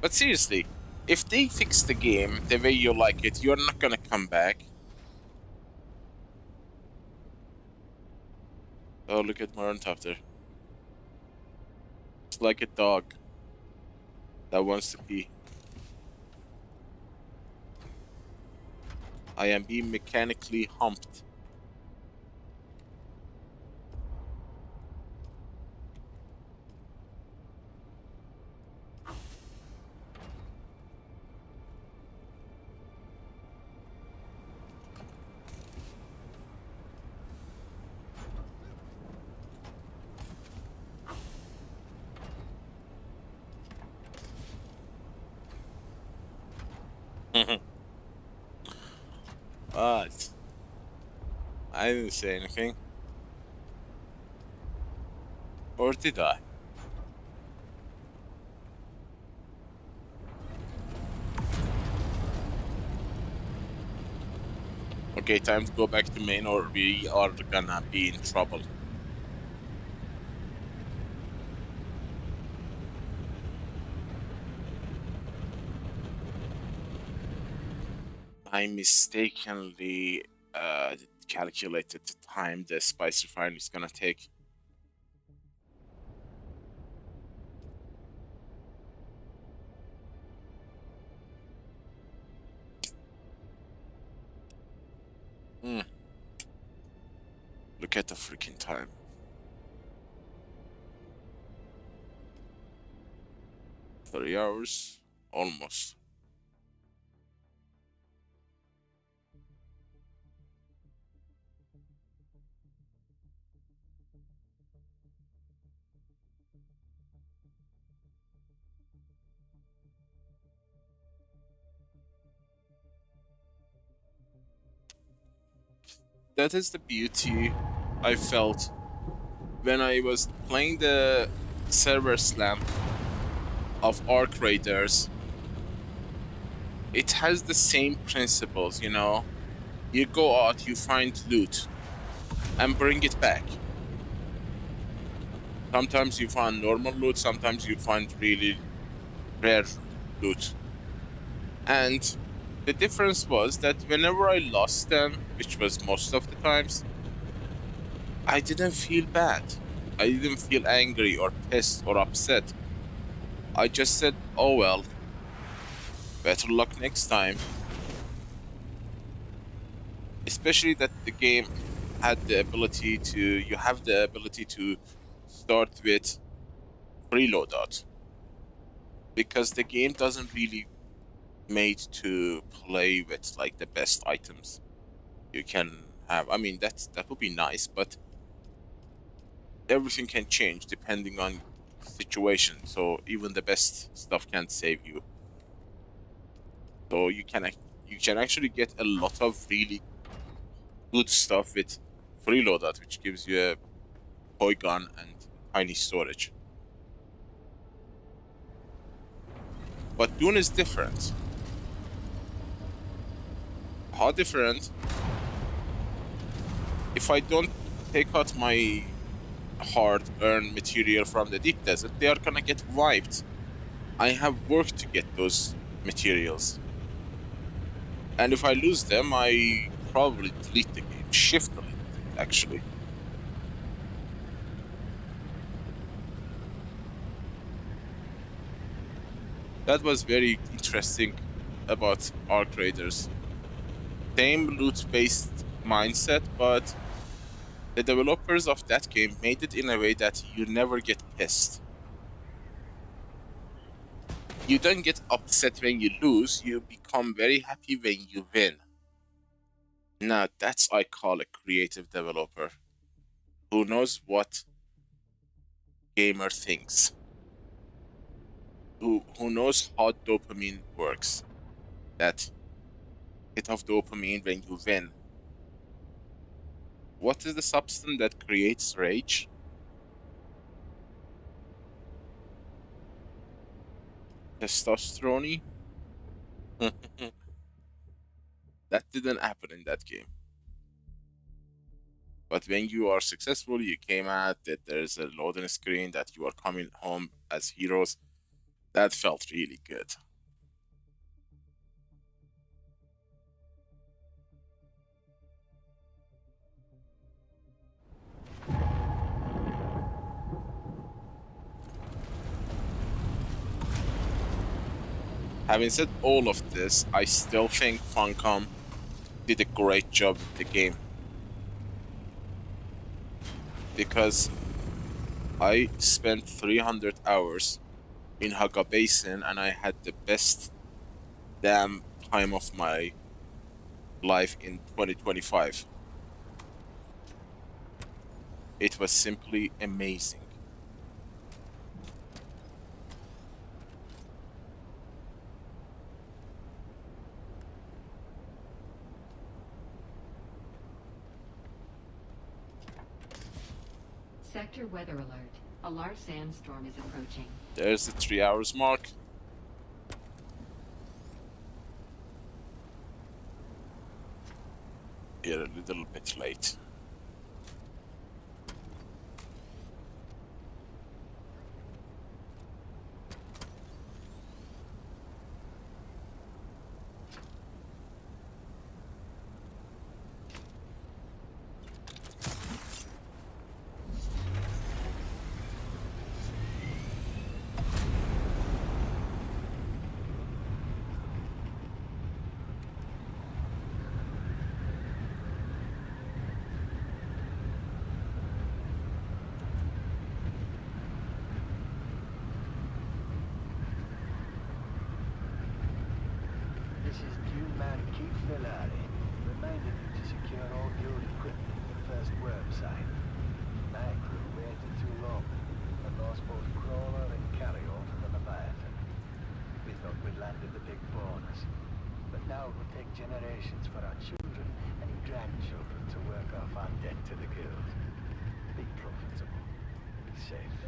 But seriously, if they fix the game the way you like it, you're not gonna come back. Oh, look at Maron top there. It's like a dog that wants to pee. I am being mechanically humped. What? I didn't say anything. Or did I? Okay, time to go back to main or we are gonna be in trouble. I mistakenly calculated the time the spice refinery is gonna take. Look at the freaking time. Three hours? Almost. That is the beauty I felt when I was playing the server slam of Arc Raiders. It has the same principles, you know? You go out, you find loot, and bring it back. Sometimes you find normal loot, sometimes you find really rare loot. And the difference was that whenever I lost them, which was most of the times, I didn't feel bad. I didn't feel angry or pissed or upset. I just said, oh well, better luck next time. Especially that the game had the ability to, you have the ability to start with free loadout. Because the game doesn't really made to play with like the best items you can have. I mean, that would be nice, but everything can change depending on the situation. So even the best stuff can't save you. So you can actually get a lot of really good stuff with free loadout, which gives you a toy gun and tiny storage. But Dune is different. How different? If I don't take out my hard-earned material from the deep desert, they are gonna get wiped. I have worked to get those materials. And if I lose them, I probably delete the game. Shift delete it, actually. That was very interesting about Arc Raiders. Same loot-based mindset, but the developers of that game made it in a way that you never get pissed. You don't get upset when you lose, you become very happy when you win. Now that's I call a creative developer who knows what gamer thinks. Who knows how dopamine works. That hit of dopamine when you win. What is the substance that creates rage? Testosterone? That didn't happen in that game. But when you are successful, you came out that there's a loading screen, that you are coming home as heroes. That felt really good. Having said all of this, I still think Funcom did a great job with the game. Because I spent 300 hours in Haga Basin and I had the best damn time of my life in 2025. It was simply amazing. Sector weather alert. A large sandstorm is approaching. There's the 3 hours mark. You're a little bit late. This is Dune man Keith Villari, reminding you to secure all your equipment at the first worm site. My crew waited too long and lost both crawler and carry-all to the Leviathan. We thought we'd landed the big bonus, but now it will take generations for our children and grandchildren to work off our debt to the guild. Be profitable. Be safe.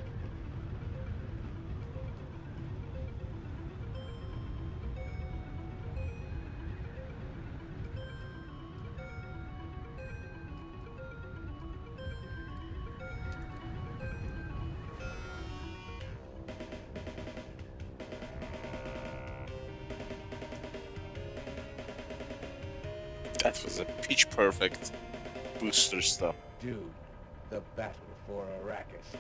That was a pitch perfect booster stop. Dune, the battle for Arrakis.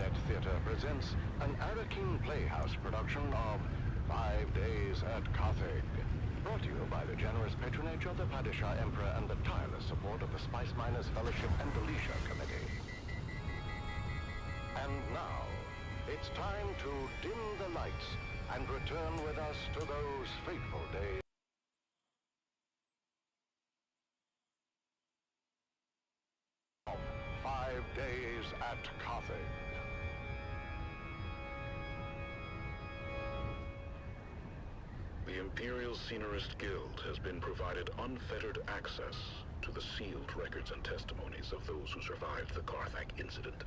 Communet Theater presents an King Playhouse production of 5 Days at Carthage. Brought to you by the generous patronage of the Padishah Emperor and the tireless support of the Spice Miners Fellowship and the Leisure Committee. And now, it's time to dim the lights and return with us to those fateful days. Of 5 Days at Carthage. The Imperial Scenarist Guild has been provided unfettered access to the sealed records and testimonies of those who survived the Carthage incident.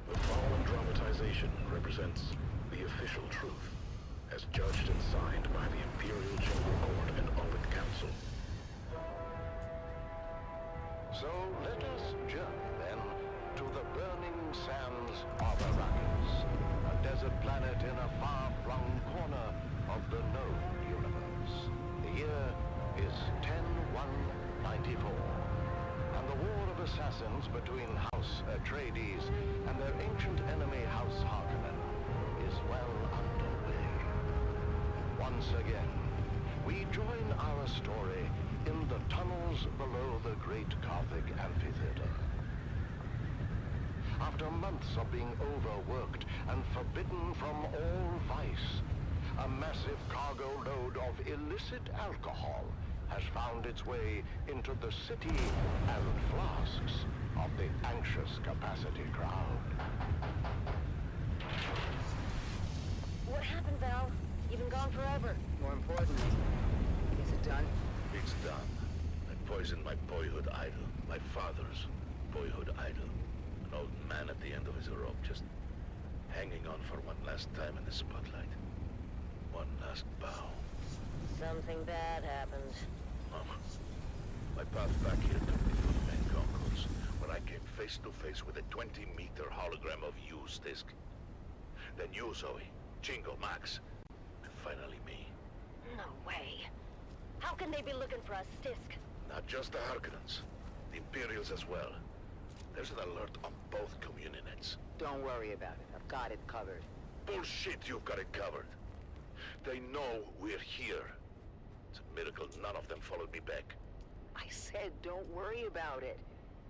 The following dramatization represents the official truth, as judged and signed by the Imperial Chamber Court and Audit Council. So let us journey then to the burning sands of Arrakis, a desert planet in a far-flung corner of the known universe. The year is 10194, and the war of assassins between House Atreides and their ancient enemy House Harkonnen is well underway. Once again, we join our story in the tunnels below the great Carthage amphitheater. After months of being overworked and forbidden from all vice, a massive cargo load of illicit alcohol has found its way into the city and flasks of the anxious capacity crowd. What happened, Val? You've been gone forever. More importantly, is it done? It's done. I poisoned my boyhood idol, my father's boyhood idol. An old man at the end of his rope, just hanging on for one last time in the spotlight. One last bow. Something bad happened. Mama, my path back here took me through the main concourse, when I came face to face with a 20-meter hologram of you, Stisk. Then you, Zoe, Jingle, Max, and finally me. No way. How can they be looking for us, Stisk? Not just the Harkonnens, the Imperials as well. There's an alert on both communionets. Don't worry about it. I've got it covered. Bullshit, you've got it covered. They know we're here. It's a miracle none of them followed me back. I said don't worry about it.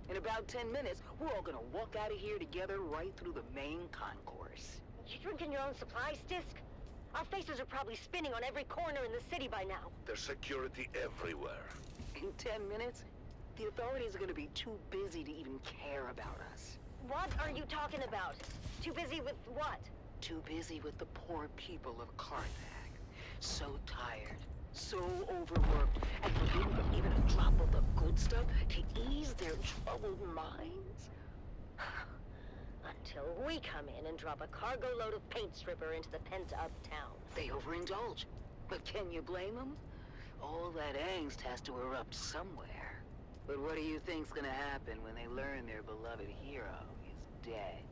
In about 10 minutes, we're all gonna walk out of here together right through the main concourse. You drinking your own supplies, Stisk? Our faces are probably spinning on every corner in the city by now. There's security everywhere. In 10 minutes, the authorities are gonna be too busy to even care about us. What are you talking about? Too busy with what? Too busy with the poor people of Carthage. So tired, so overworked, and forbidden from even a drop of the good stuff to ease their troubled minds. Until we come in and drop a cargo load of paint stripper into the pent-up town. They overindulge. But can you blame them? All that angst has to erupt somewhere. But what do you think's gonna happen when they learn their beloved hero is dead?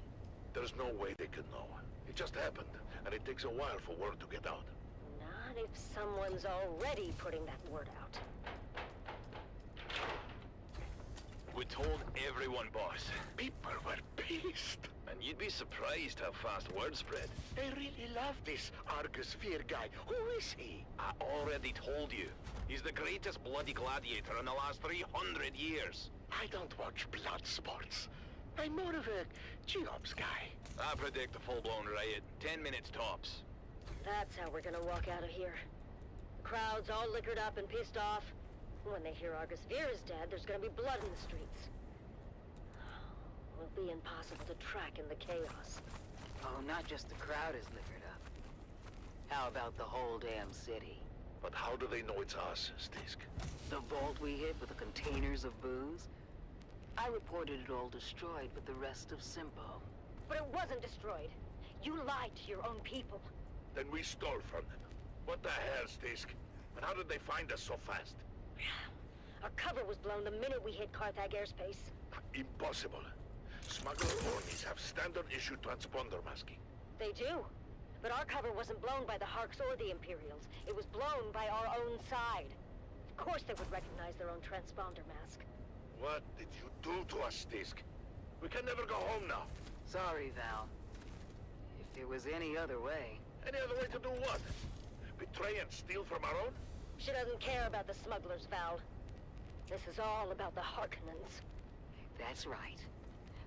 There's no way they could know. It just happened, and it takes a while for word to get out. Not if someone's already putting that word out. We told everyone, boss. People were pissed. And you'd be surprised how fast word spread. They really love this Argus Fear guy. Who is he? I already told you. He's the greatest bloody gladiator in the last 300 years. I don't watch blood sports. I'm more of a G-Ops guy. I predict a full-blown riot. 10 minutes tops. That's how we're gonna walk out of here. The crowd's all liquored up and pissed off. When they hear Argus Veer is dead, there's gonna be blood in the streets. It'll be impossible to track in the chaos. Oh, not just the crowd is liquored up. How about the whole damn city? But how do they know it's us, Stisk? The vault we hit with the containers of booze? I reported it all destroyed with the rest of Simpo. But it wasn't destroyed. You lied to your own people. Then we stole from them. What the hell, Stisk? And how did they find us so fast? Our cover was blown the minute we hit Carthage airspace. Impossible. Smuggler armies have standard-issue transponder masking. They do. But our cover wasn't blown by the Harks or the Imperials. It was blown by our own side. Of course they would recognize their own transponder mask. What did you do to us, Stisk? We can never go home now. Sorry, Val. If it was any other way. Any other way to do what? Betray and steal from our own? She doesn't care about the smugglers, Val. This is all about the Harkonnens. That's right.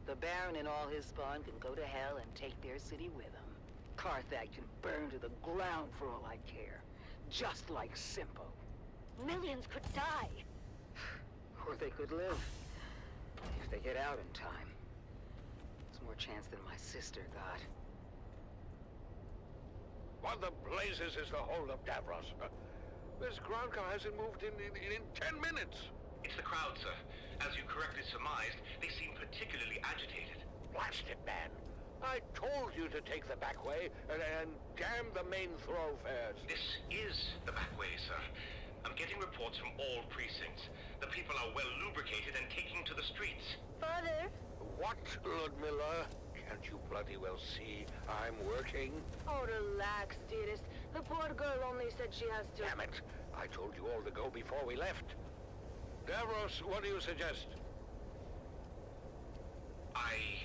The Baron and all his spawn can go to hell and take their city with them. Carthage can burn to the ground for all I care. Just like Simpo. Millions could die. Or they could live. If they get out in time. There's more chance than my sister got. What the blazes is the hold of Davros? This ground car hasn't moved in 10 minutes. It's the crowd, sir. As you correctly surmised, they seem particularly agitated. Blast it, man. I told you to take the back way and damn the main thoroughfares. This is the back way, sir. I'm getting reports from all precincts. The people are well lubricated and taking to the streets. Father? What, Ludmilla? Can't you bloody well see I'm working? Oh, relax, dearest. The poor girl only said she has to... Damn it! I told you all to go before we left. Davros, what do you suggest? I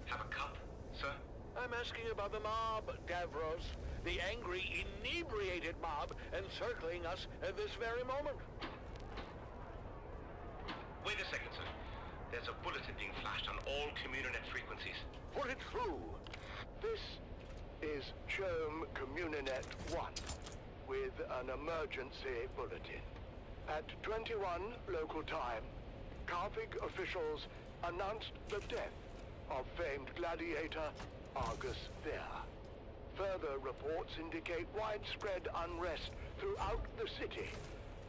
have a cup, sir? I'm asking about the mob, Davros. The angry, inebriated mob encircling us at this very moment. Wait a second, sir. There's a bulletin being flashed on all Communinet frequencies. Put it through. This is CHOAM Communinet 1 with an emergency bulletin. At 21 local time, Carthage officials announced the death of famed gladiator Argus Ver. Further reports indicate widespread unrest throughout the city,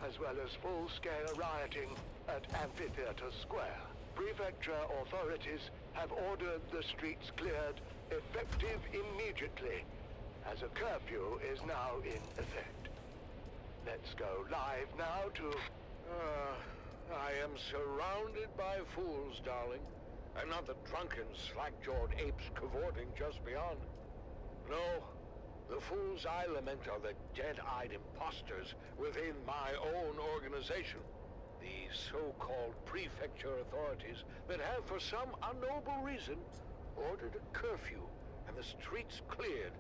as well as full-scale rioting at Amphitheater Square. Prefecture authorities have ordered the streets cleared, effective immediately, as a curfew is now in effect. Let's go live now to... I am surrounded by fools, darling. I'm not the drunken, slack-jawed apes cavorting just beyond. No, the fools I lament are the dead-eyed imposters within my own organization. The so-called prefecture authorities that have, for some unknowable reason, ordered a curfew and the streets cleared.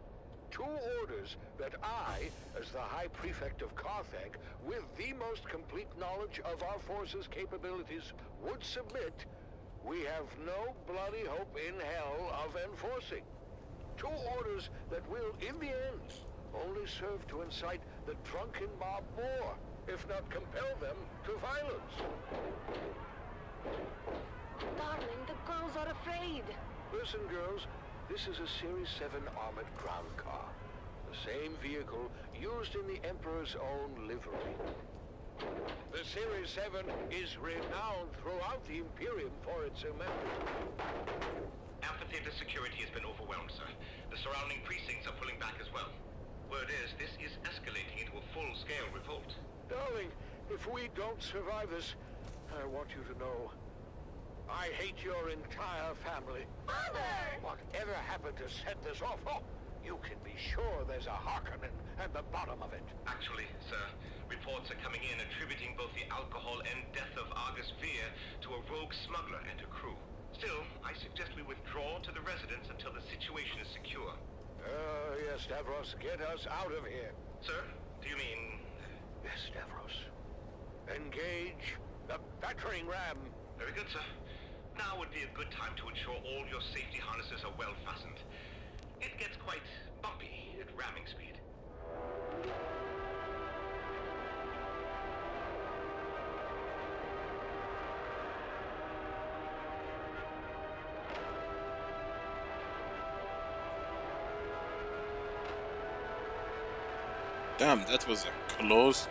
2 orders that I, as the High Prefect of Carthage, with the most complete knowledge of our forces' capabilities, would submit, we have no bloody hope in hell of enforcing. 2 orders that will, in the end, only serve to incite the drunken mob more, if not compel them to violence. Darling, the girls are afraid. Listen, girls, this is a Series 7 armored ground car. The same vehicle used in the Emperor's own livery. The Series 7 is renowned throughout the Imperium for its immense... Amphitheater security has been overwhelmed, sir. The surrounding precincts are pulling back as well. Word is, this is escalating into a full-scale revolt. Darling, if we don't survive this, I want you to know, I hate your entire family. Father! Whatever happened to set this off? Oh, you can be sure there's a Harkonnen at the bottom of it. Actually, sir, reports are coming in attributing both the alcohol and death of Argus Veer to a rogue smuggler and her crew. Still, I suggest we withdraw to the residence until the situation is secure. Yes, Davros, get us out of here. Sir, do you mean... Yes, Davros. Engage the battering ram. Very good, sir. Now would be a good time to ensure all your safety harnesses are well fastened. It gets quite bumpy at ramming speed. Damn, that was a close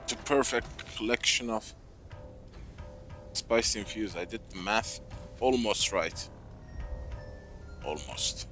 to perfect collection of spice infused. I did the math almost right. Almost.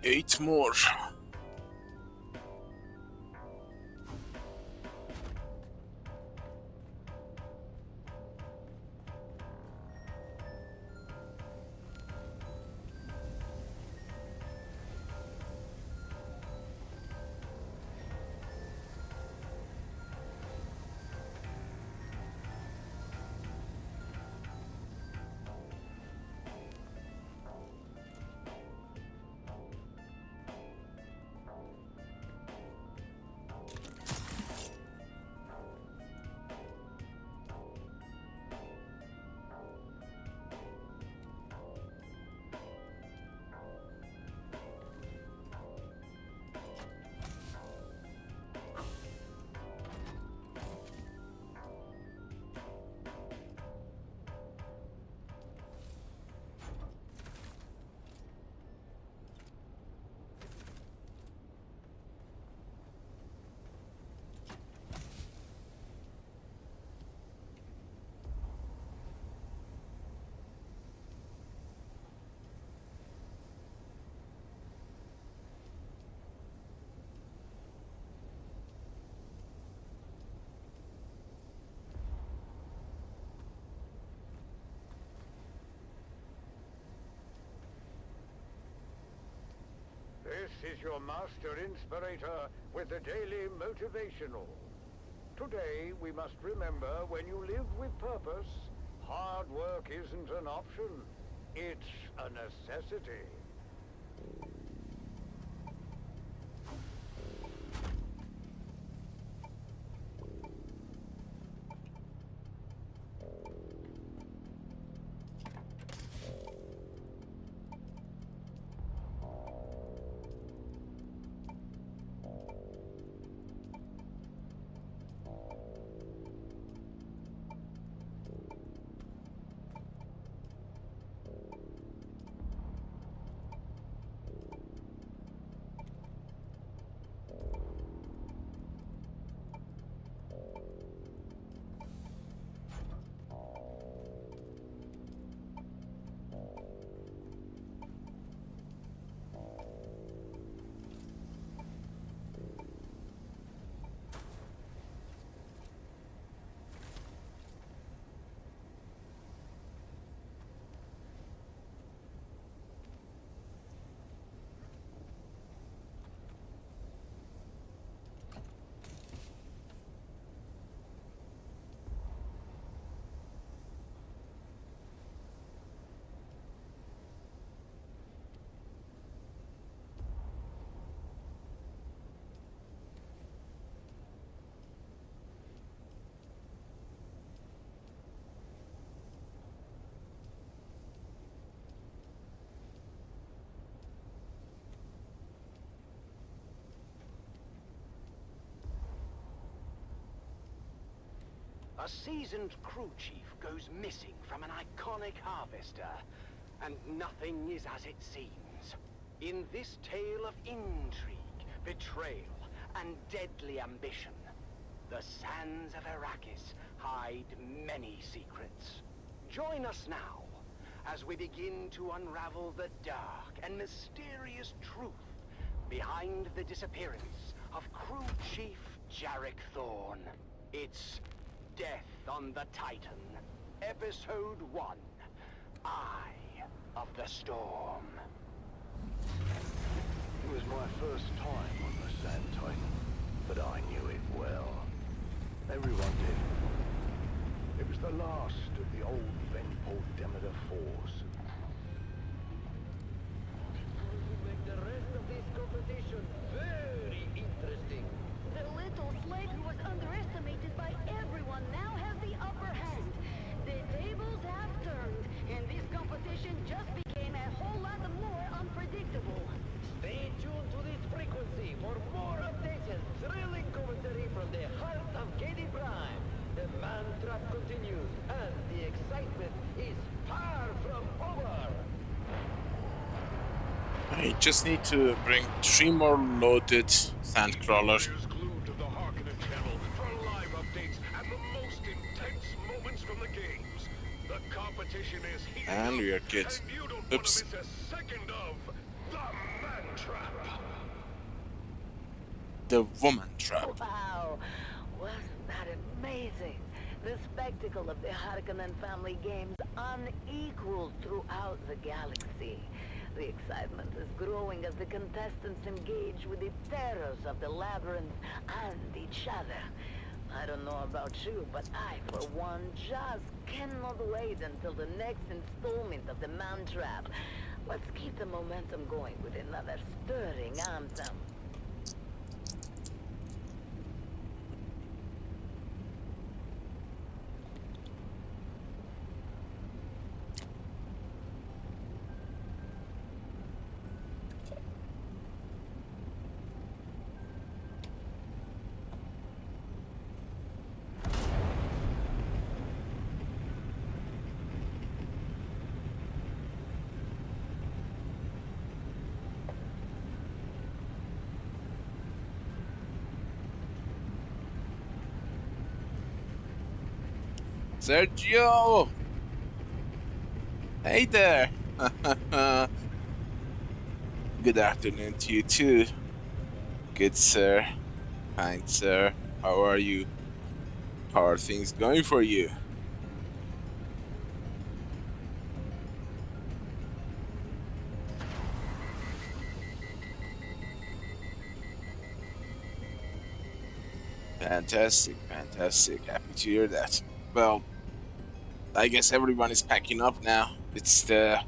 8 more. This is your master inspirator with the daily motivational. Today, we must remember when you live with purpose, hard work isn't an option. It's a necessity. A seasoned crew chief goes missing from an iconic harvester, and nothing is as it seems. In this tale of intrigue, betrayal, and deadly ambition, the sands of Arrakis hide many secrets. Join us now as we begin to unravel the dark and mysterious truth behind the disappearance of crew chief Jarek Thorne. It's Death on the Titan, Episode 1, Eye of the Storm. It was my first time on the Sand Titan, but I knew it well. Everyone did. It was the last of the old Venport Demeter force. Make the rest of this competition very interesting. The little slave who was underestimated by everyone now has the upper hand. The tables have turned, and this competition just became a whole lot more unpredictable. Stay tuned to this frequency for more updates and thrilling commentary from the heart of Katie Prime. The man trap continues, and the excitement is far from over. I just need to bring 3 more loaded sandcrawlers. Glued to the Harkonnen channel for live updates and the most intense moments from the games. The competition is heating And we are good. and you don't Oops. want to miss a second of the Man trap. The woman trap. Wow, wasn't that amazing? The spectacle of the Harkonnen family games unequaled throughout the galaxy. The excitement is growing as the contestants engage with the terrors of the labyrinth and each other. I don't know about you, but I, for one, just cannot wait until the next installment of the Man Trap. Let's keep the momentum going with another stirring anthem. Sergio! Hey there! Good afternoon to you too. Good sir. Kind sir. How are you? How are things going for you? Fantastic, fantastic. Happy to hear that. Well, I guess everyone is packing up now. It's the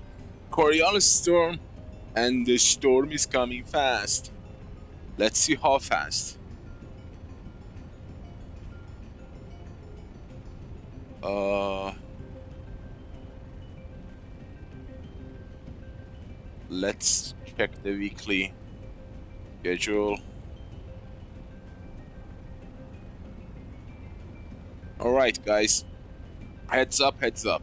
Coriolis storm, and the storm is coming fast. Let's see how fast. Let's check the weekly schedule. Alright, guys. Heads up, heads up.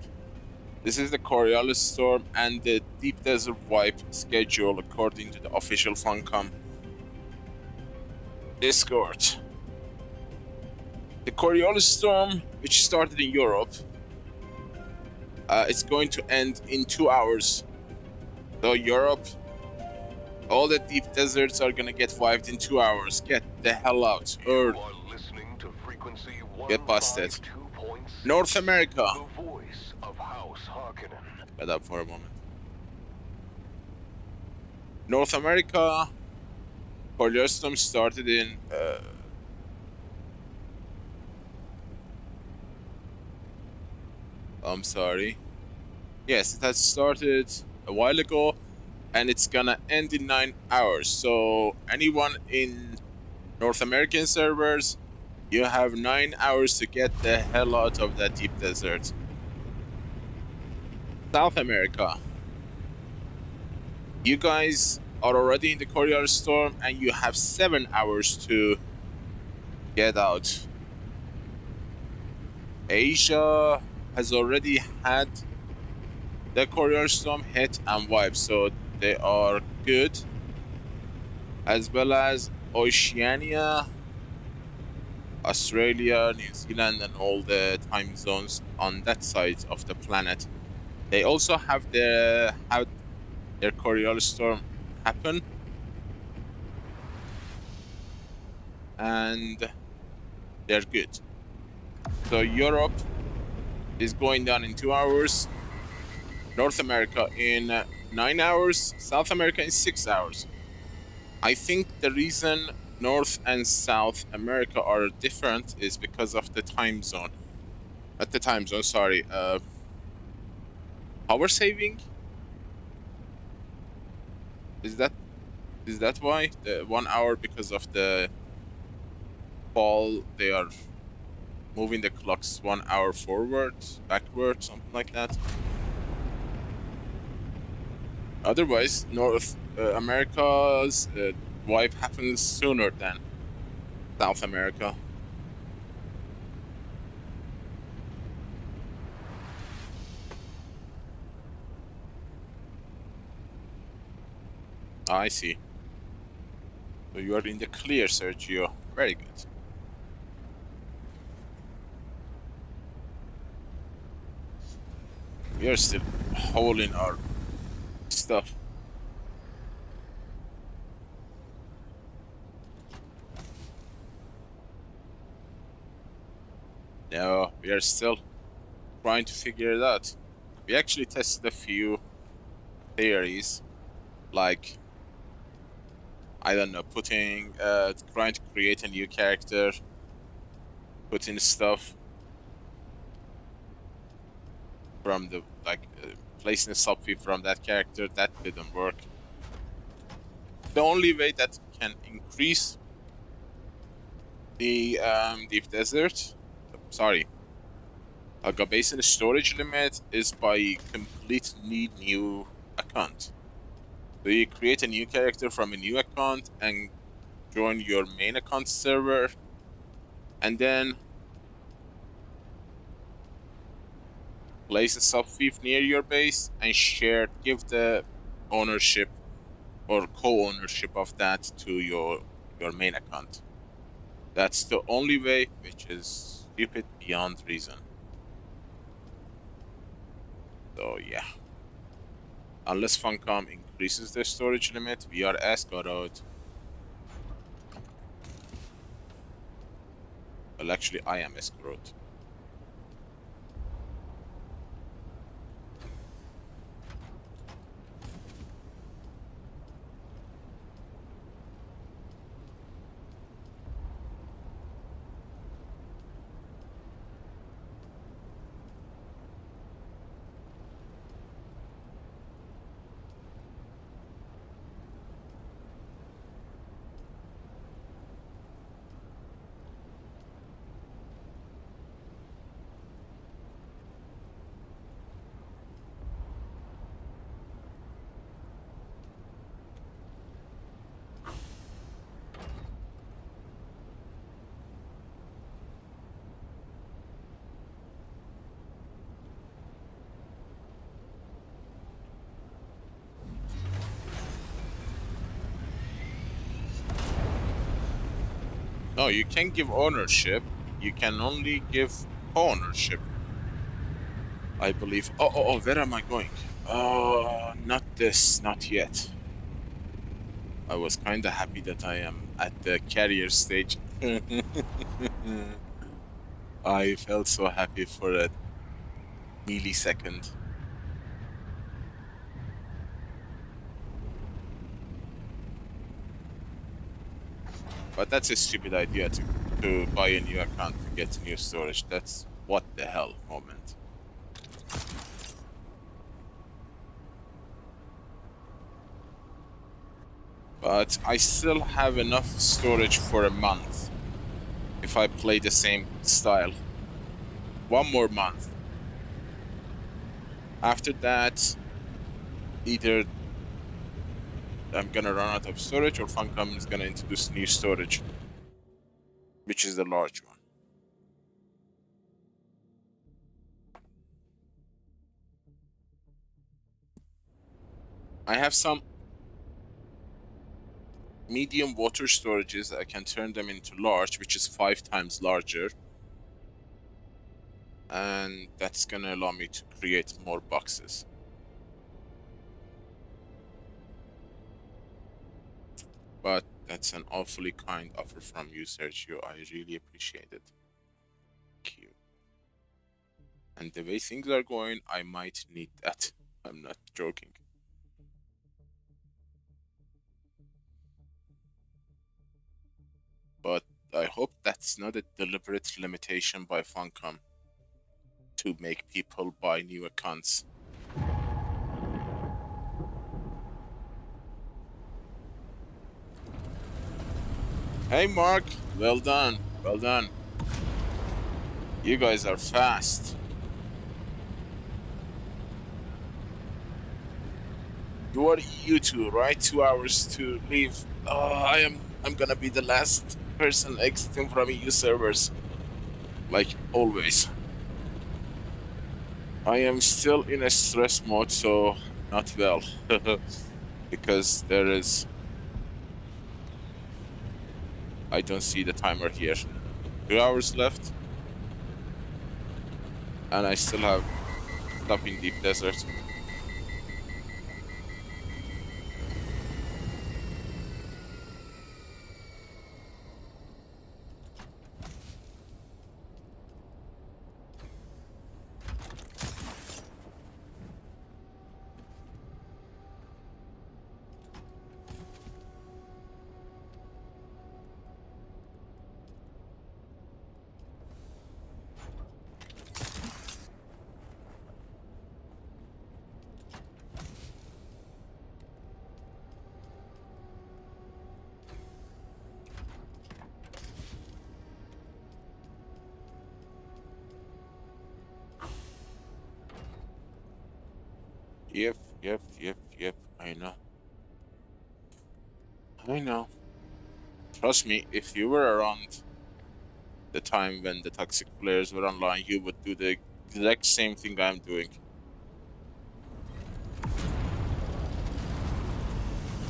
This is the Coriolis storm and the Deep Desert Wipe schedule according to the official Funcom Discord. The Coriolis storm, which started in Europe, it's going to end in 2 hours. So Europe, all the deep deserts are gonna get wiped in 2 hours. Get the hell out, or get busted. North America. Shut up for a moment. North America, Coriolis storm started in I'm sorry. Yes, it has started a while ago, and it's gonna end in 9 hours. So anyone in North American servers, you have 9 hours to get the hell out of that deep desert. South America, you guys are already in the Coriolis storm, and you have 7 hours to get out. Asia has already had the Coriolis storm hit and wipe, so they are good. As well as Oceania, Australia, New Zealand, and all the time zones on that side of the planet. They also have their Coriolis storm happen, and they're good. So Europe is going down in 2 hours, North America in 9 hours, South America in 6 hours. I think the reason North and South America are different is because of the time zone. Not the time zone, sorry. Power saving? Is that why? The 1 hour because of the fall, they are moving the clocks 1 hour forward, backward, something like that. Otherwise, North America's wipe happens sooner than South America. I see. So you are in the clear, Sergio. Very good. We are still hauling our stuff. No, we are still trying to figure it out. We actually tested a few theories, like, I don't know, trying to create a new character, putting stuff from the, placing a subfeed from that character. That didn't work. The only way that can increase the deep desert, sorry, Alga Basin storage limit is by completely new account. So you create a new character from a new account and join your main account server, and then place a subfief near your base and give the ownership or co-ownership of that to your main account. That's the only way, which is stupid beyond reason. So yeah, unless Funcom increases the storage limit, we are escorted. Well, actually, I am escorted. No, you can't give ownership. You can only give ownership, I believe. Oh, where am I going? Not this, not yet. I was kinda happy that I am at the carrier stage. I felt so happy for a millisecond. But that's a stupid idea to buy a new account to get new storage. That's what the hell moment. But I still have enough storage for a month if I play the same style. One more month. After that, either I'm gonna run out of storage or Funcom is gonna introduce new storage, which is the large one. I have some medium water storages. I can turn them into large, which is 5 times larger. And that's gonna allow me to create more boxes. But that's an awfully kind offer from you, Sergio. I really appreciate it. Thank you. And the way things are going, I might need that. I'm not joking. But I hope that's not a deliberate limitation by Funcom to make people buy new accounts. Hey Mark, well done, well done. You guys are fast. You are EU2, right? 2 hours to leave. I'm gonna be the last person exiting from EU servers. Like always. I am still in a stress mode, so not well. Because there is... I don't see the timer here. 2 hours left. And I still have stuff in deep desert. Yep, I know. I know. Trust me, if you were around the time when the toxic players were online, you would do the exact same thing I'm doing.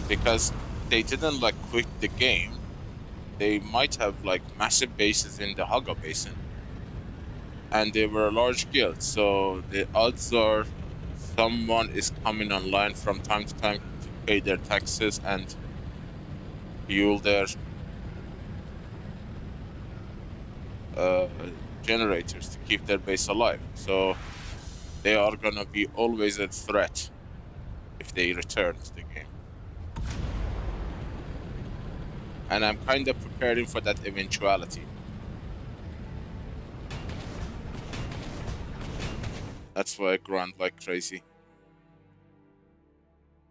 Because they didn't like quit the game. They might have like massive bases in the Haga Basin. And they were a large guild, so the odds are someone is coming online from time to time to pay their taxes and fuel their generators to keep their base alive. So they are gonna be always a threat if they return to the game. And I'm kind of preparing for that eventuality. That's why I grind like crazy.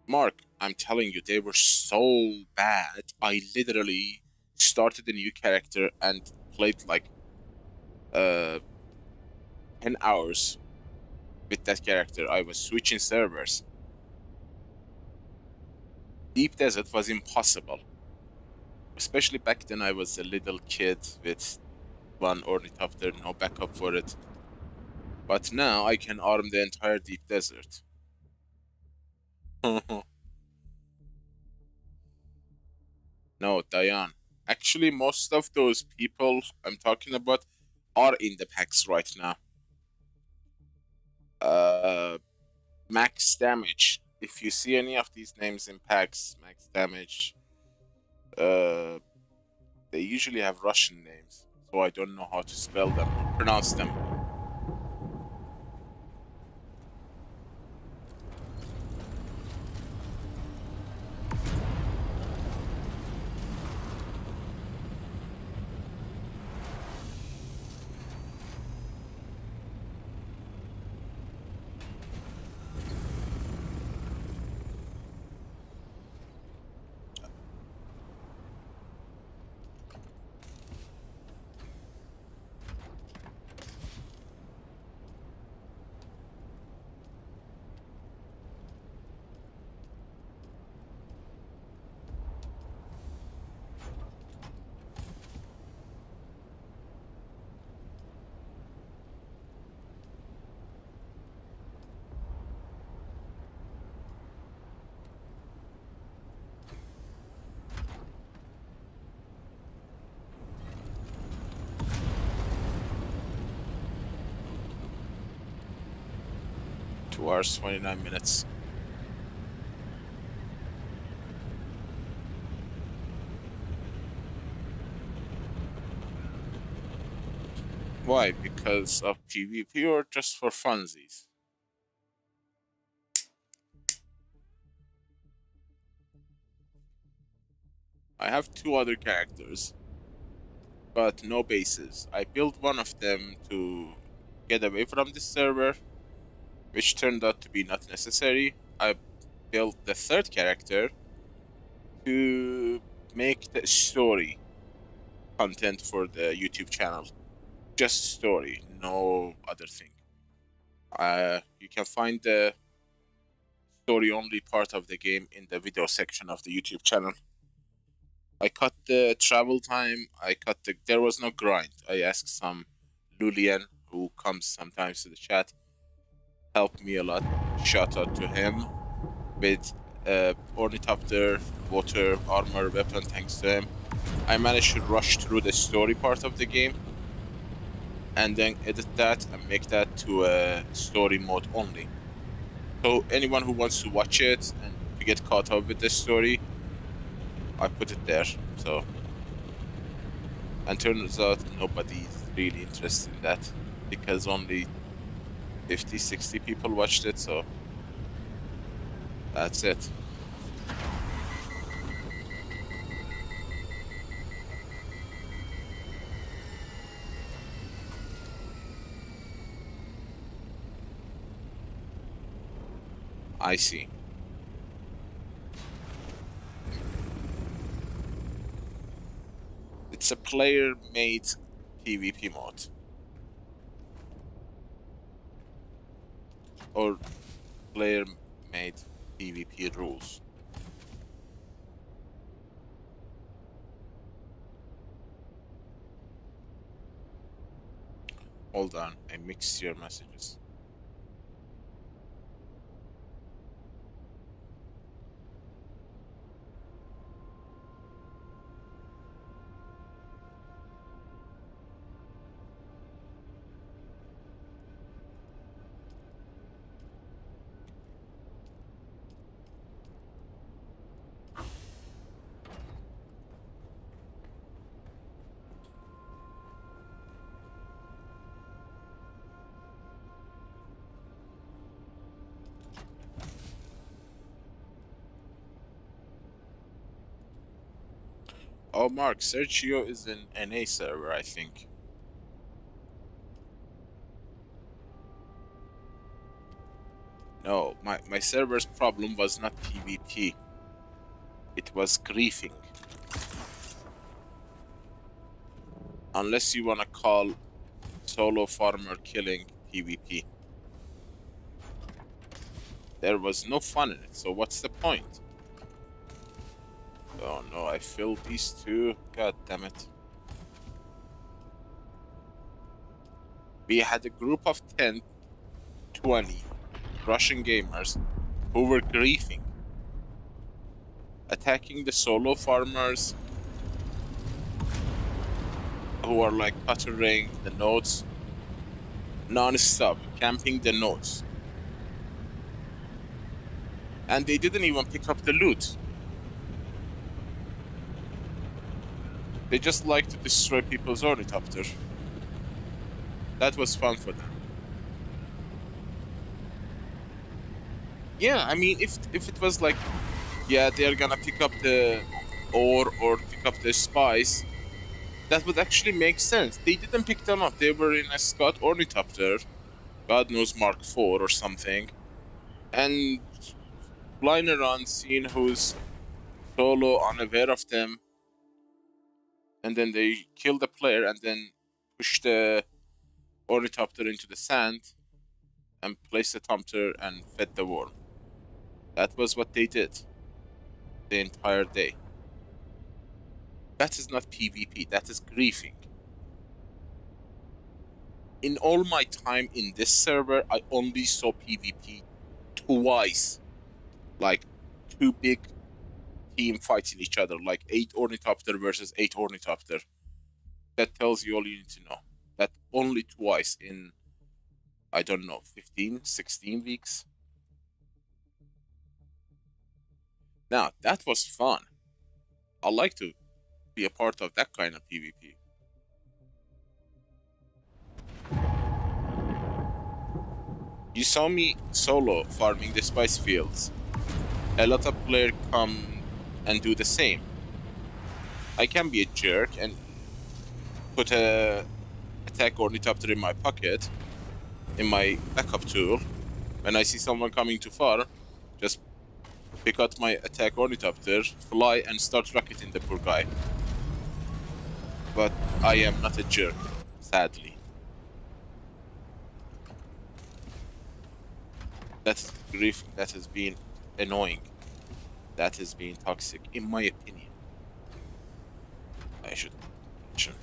Mark, I'm telling you, they were so bad. I literally started a new character and played like 10 hours with that character. I was switching servers. Deep Desert was impossible. Especially back then, I was a little kid with one ornithopter, no backup for it. But now I can arm the entire Deep Desert. No, Diane. Actually, most of those people I'm talking about are in the packs right now. Max damage. If you see any of these names in packs, max damage, they usually have Russian names, so I don't know how to spell them or pronounce them. Hours, 29 minutes. Why? Because of PvP or just for funsies? I have two other characters, but no bases. I built one of them to get away from this server, which turned out to be not necessary. I built the third character to make the story content for the YouTube channel. Just story, no other thing. You can find the story-only part of the game in the video section of the YouTube channel. I cut the travel time, there was no grind. I asked some Lulian, who comes sometimes to the chat, helped me a lot. Shout out to him with ornithopter, water, armor, weapon, thanks to him. I managed to rush through the story part of the game and then edit that and make that to a story mode only. So anyone who wants to watch it and to get caught up with the story, I put it there. So, and turns out nobody's really interested in that because only 50-60 people watched it, so that's it. I see. It's a player-made PvP mod. Or made PvP rules. Hold on, I mixed your messages. Oh, Mark, Sergio is an NA server, I think. No, my server's problem was not PvP. It was griefing. Unless you wanna call solo farmer killing PvP. There was no fun in it, so what's the point? Oh no, I filled these two. God damn it. We had a group of 10, 20 Russian gamers who were griefing, attacking the solo farmers who are like cuttering the nodes non-stop, camping the nodes. And they didn't even pick up the loot. They just like to destroy people's ornithopter. That was fun for them. Yeah, I mean, if it was like, yeah, they're gonna pick up the ore or pick up the spice, that would actually make sense. They didn't pick them up. They were in a Scott ornithopter, God knows Mark 4 or something, and flying around, seeing who's solo, unaware of them, and then they kill the player and then push the ornithopter into the sand and place the tumbler and fed the worm. That was what they did the entire day. That is not PvP, that is griefing. In all my time in this server, I only saw PvP twice. Like, two big team fighting each other, like 8 ornithopter versus 8 ornithopter. That tells you all you need to know. That only twice in, I don't know, 15, 16 weeks. Now, that was fun. I like to be a part of that kind of PvP. You saw me solo farming the spice fields. A lot of players come and do the same. I can be a jerk and put a attack ornithopter in my pocket, in my backup tool. When I see someone coming too far, just pick out my attack ornithopter, fly, and start rocketing the poor guy. But I am not a jerk, sadly. That is grief, that has been annoying. That has been toxic, in my opinion. I should mention.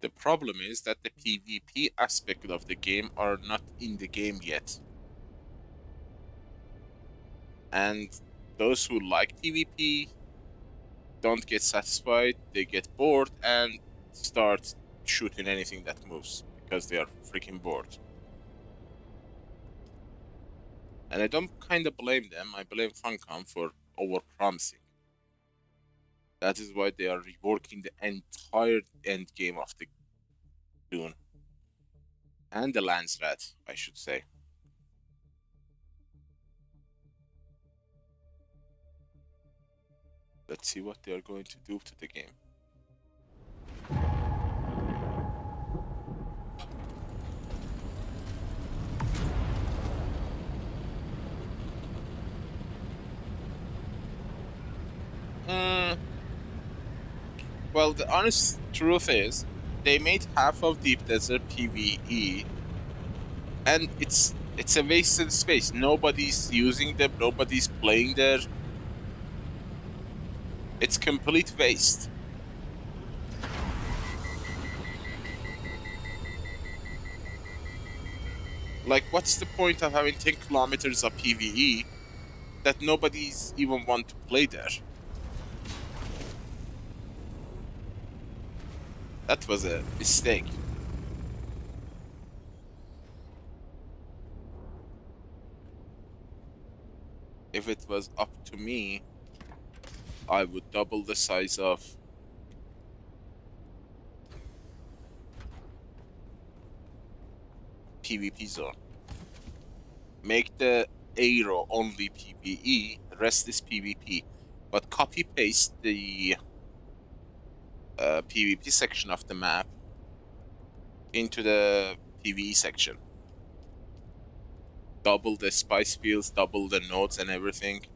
The problem is that the PvP aspect of the game are not in the game yet. And those who like PvP don't get satisfied, they get bored and start shooting anything that moves because they are freaking bored. And I don't kind of blame them, I blame Funcom for over-promising. That is why they are reworking the entire end game of the Dune. And the Landsrat, I should say. Let's see what they are going to do to the game. Well, the honest truth is, they made half of Deep Desert PvE, and it's a wasted space. Nobody's using them, nobody's playing there. It's complete waste. Like, what's the point of having 10 kilometers of PvE that nobody's even want to play there? That was a mistake. If it was up to me, I would double the size of PvP zone. Make the Aero only PvE, the rest is PvP. But copy paste the PvP section of the map into the PvE section. Double the spice fields, double the nodes and everything.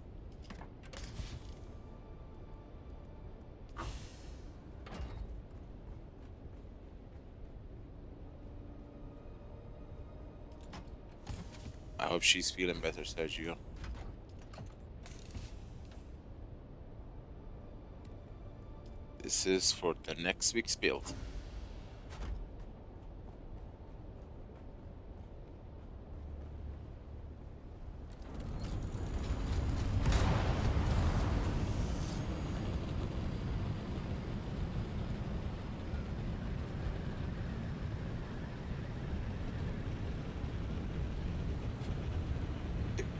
I hope she's feeling better, Sergio. This is for the next week's build.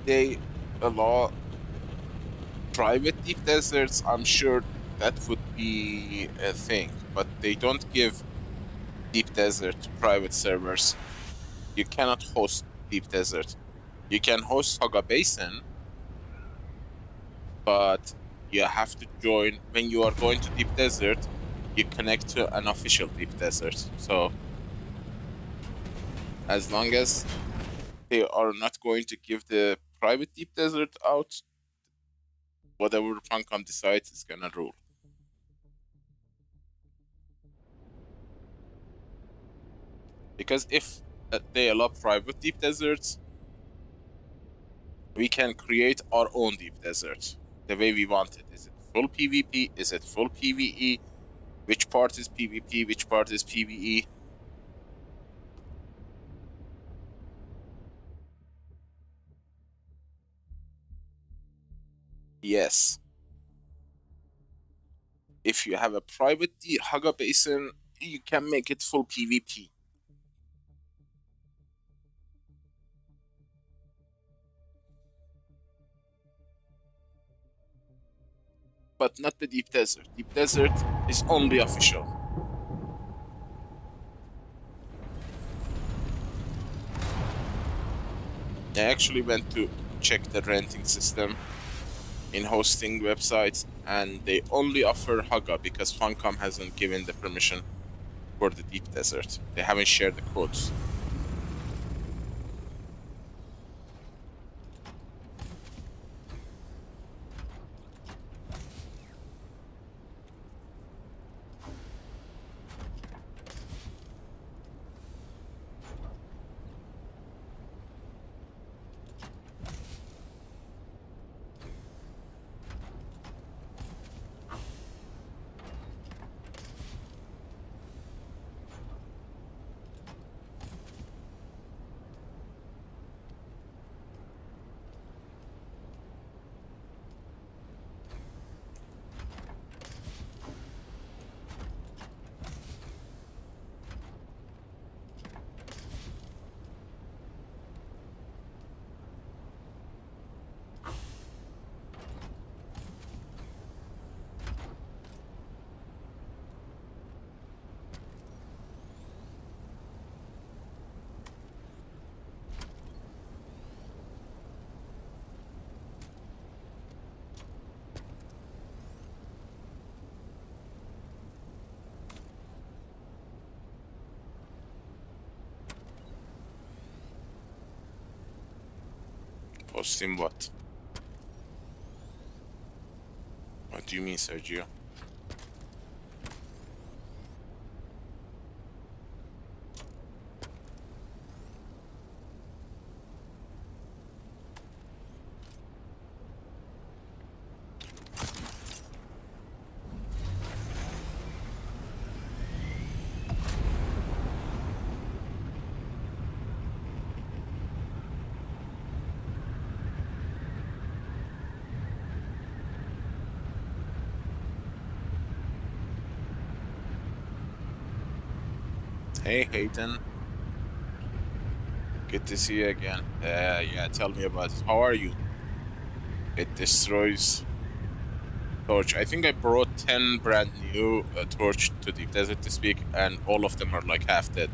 They allow private deep deserts, I'm sure that would be a thing, but they don't give deep desert to private servers. You cannot host deep desert. You can host Haga Basin, but you have to join when you are going to deep desert. You connect to an official deep desert. So as long as they are not going to give the private deep desert out, whatever Funcom decides is gonna rule. Because if they allow private deep deserts, we can create our own deep desert the way we want it. Is it full PvP? Is it full PvE? Which part is PvP? Which part is PvE? Yes. If you have a private Haga Basin, you can make it full PvP. But not the Deep Desert. Deep Desert is only official. I actually went to check the renting system in hosting websites, and they only offer Haga because Funcom hasn't given the permission for the Deep Desert. They haven't shared the codes. Posting what? What do you mean, Sergio? Hey, Hayden. Good to see you again. Yeah, tell me about it. How are you? It destroys torch. I think I brought 10 brand new torch to Deep Desert this week, and all of them are like half dead.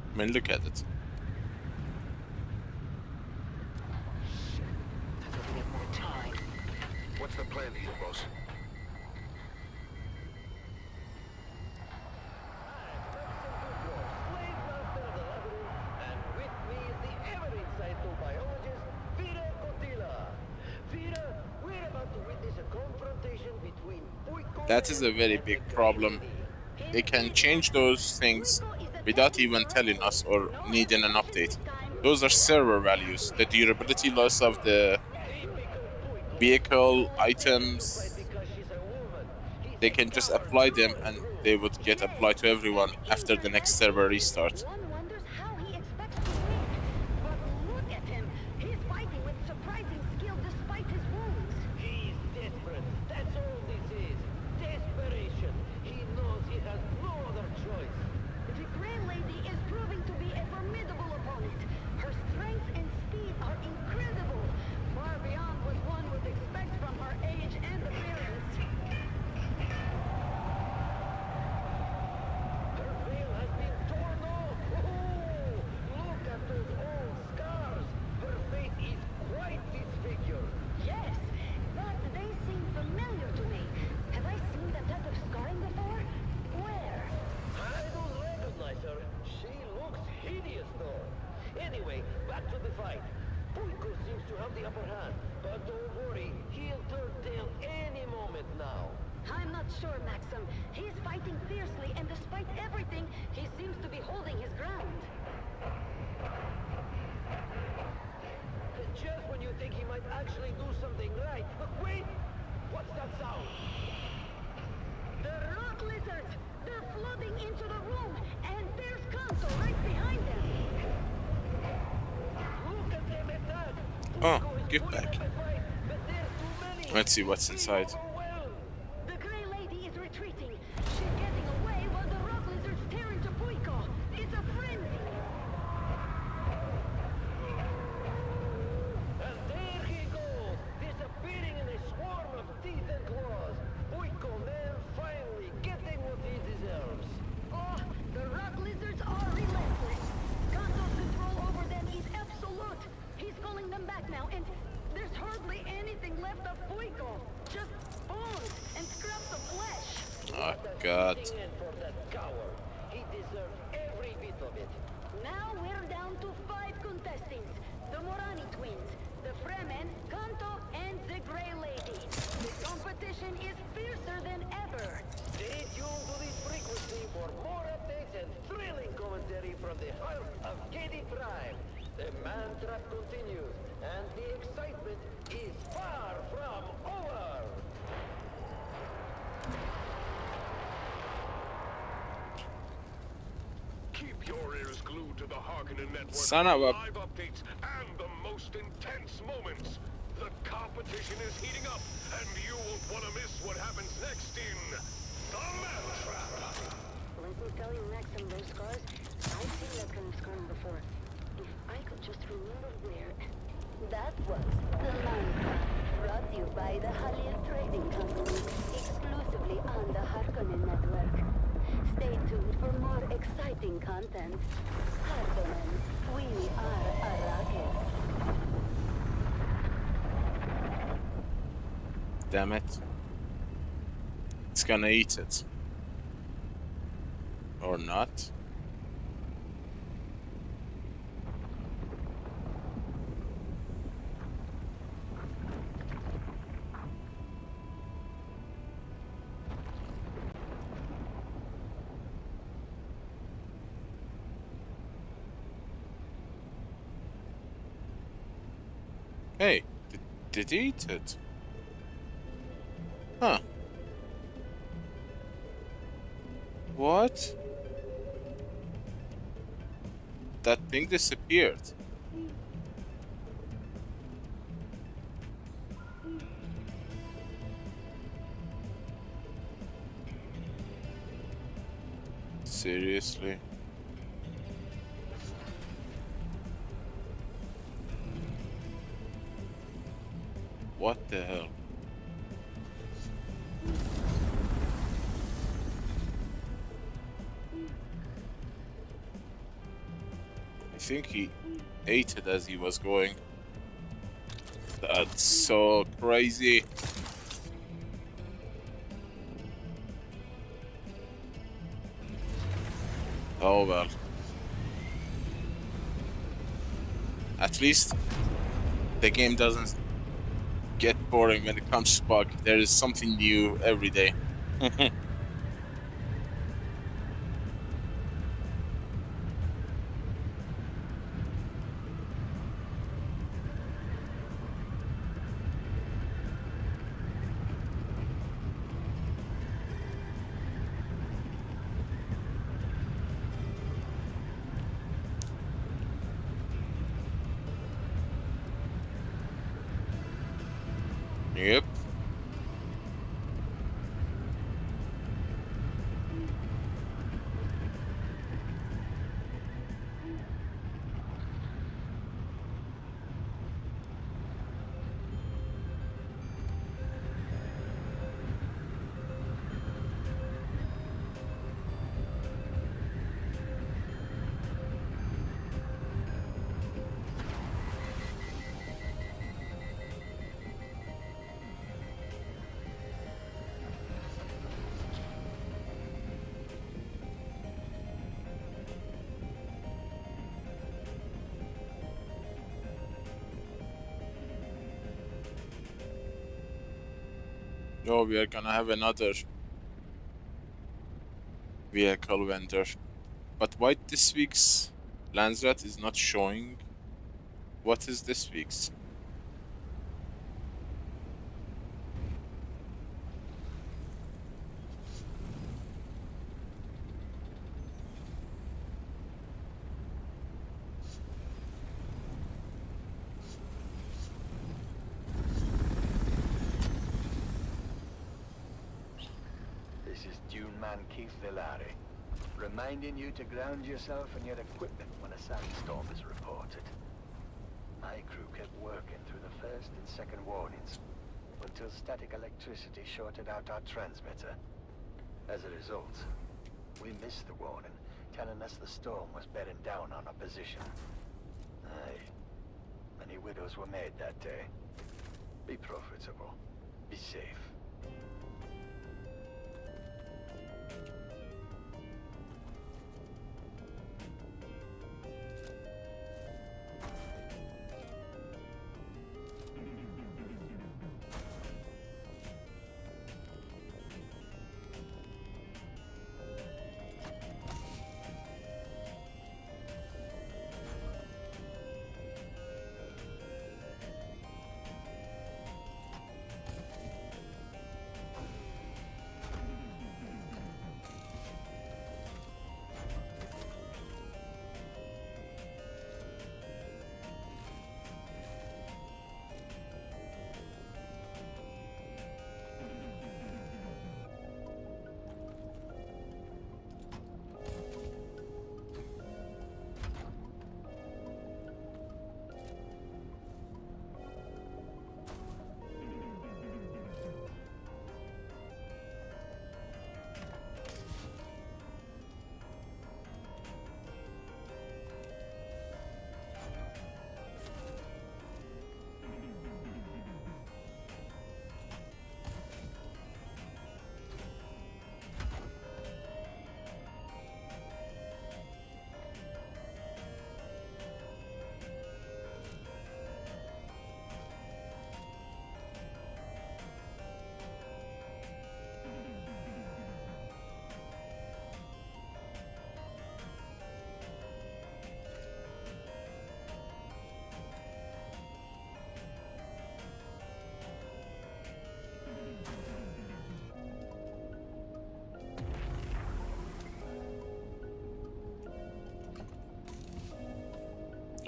I mean, look at it. What's the plan here, boss? That is a very big problem. They can change those things without even telling us or needing an update. Those are server values. The durability loss of the vehicle items, they can just apply them and they would get applied to everyone after the next server restart. Oh, gift bag. Let's see what's inside. The Grey Lady is retreating. She's getting away while the rock lizards tear into Fuicom. It's a frenzy. And there he goes, disappearing in a swarm of teeth and claws. Fuicom then finally getting what he deserves. Oh, the rock lizards are relentless. Kanto's control over them is absolute. He's calling them back now, and there's hardly anything left of Fuicom. Just bones and scraps of flesh. Oh, God. For that coward. He deserves every bit of it. Now we're down to 5 contestants. The Morani twins, the Fremen, Kanto, and the Grey Lady. The competition is fiercer than ever. Stay tuned to this frequency for more updates and thrilling commentary from the heart of Katie Prime. The man trap continues, and the excitement is far from over. Keep your ears glued to the Harkonnen network. Son of a... Live updates and the most intense moments. The competition is heating up, and you won't want to miss what happens next in The Man Trap. Let me tell you, Maxim, those scars, I've seen that kind of scarring before. If I could just remember where... That was The Man Trap, brought to you by the Halil Trading Company, exclusively on the Harkonnen network. Stay tuned for more exciting content. Harkonnen, we are Arrakis. Damn it. It's gonna eat it. Or not. Hey, did he eat it? Huh. What? That thing disappeared. Seriously? What the hell? I think he ate it as he was going. That's so crazy. Oh well. At least the game doesn't get boring when it comes to bug. There is something new every day. Yep. Oh, we are gonna have another vehicle vendor. But why this week's Landsrat is not showing? What is this week's? This is Dune man Keith Villari, reminding you to ground yourself and your equipment when a sandstorm is reported. My crew kept working through the first and second warnings until static electricity shorted out our transmitter. As a result, we missed the warning, telling us the storm was bearing down on our position. Aye, many widows were made that day. Be profitable. Be safe.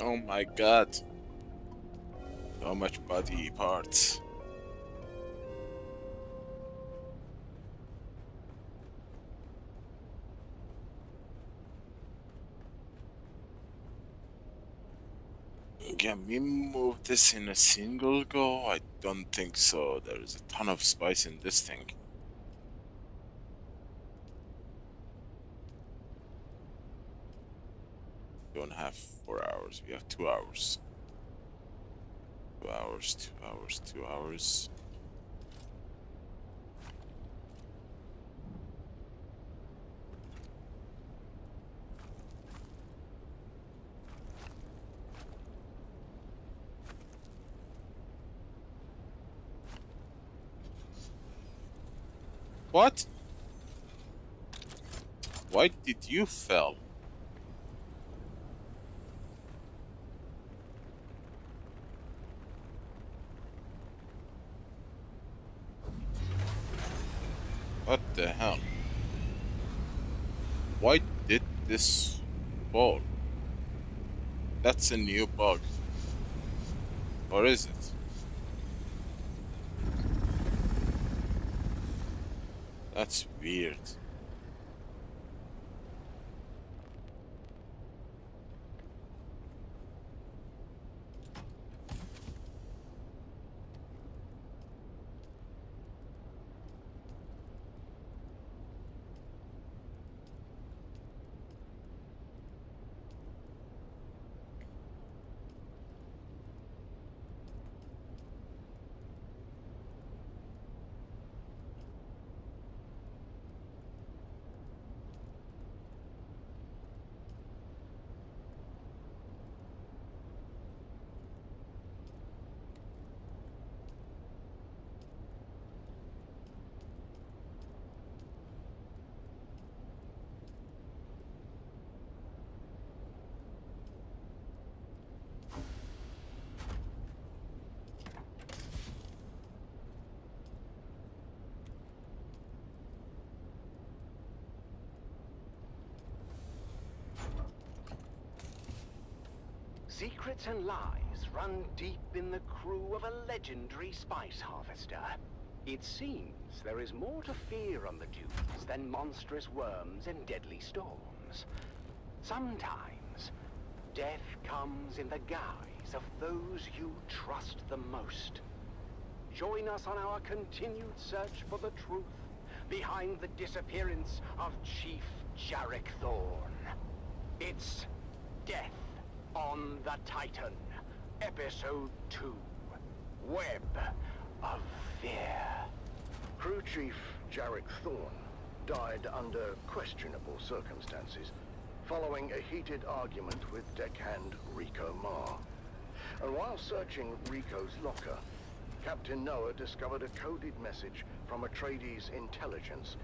Oh my god. So much body parts. Can we move this in a single go? I don't think so. There is a ton of spice in this thing. We don't have 4 hours. We have 2 hours. 2 hours, 2 hours, 2 hours. What? Why did you fell? What the hell? Why did this fall? That's a new bug. Or is it? That's weird. Secrets and lies run deep in the crew of a legendary spice harvester. It seems there is more to fear on the dunes than monstrous worms and deadly storms. Sometimes, death comes in the guise of those you trust the most. Join us on our continued search for the truth behind the disappearance of Chief Jarek Thorn. It's Death on the Titan, Episode 2, Web of Fear. Crew Chief Jarek Thorn died under questionable circumstances, following a heated argument with deckhand Rico Ma. And while searching Rico's locker, Captain Noah discovered a coded message from Atreides intelligence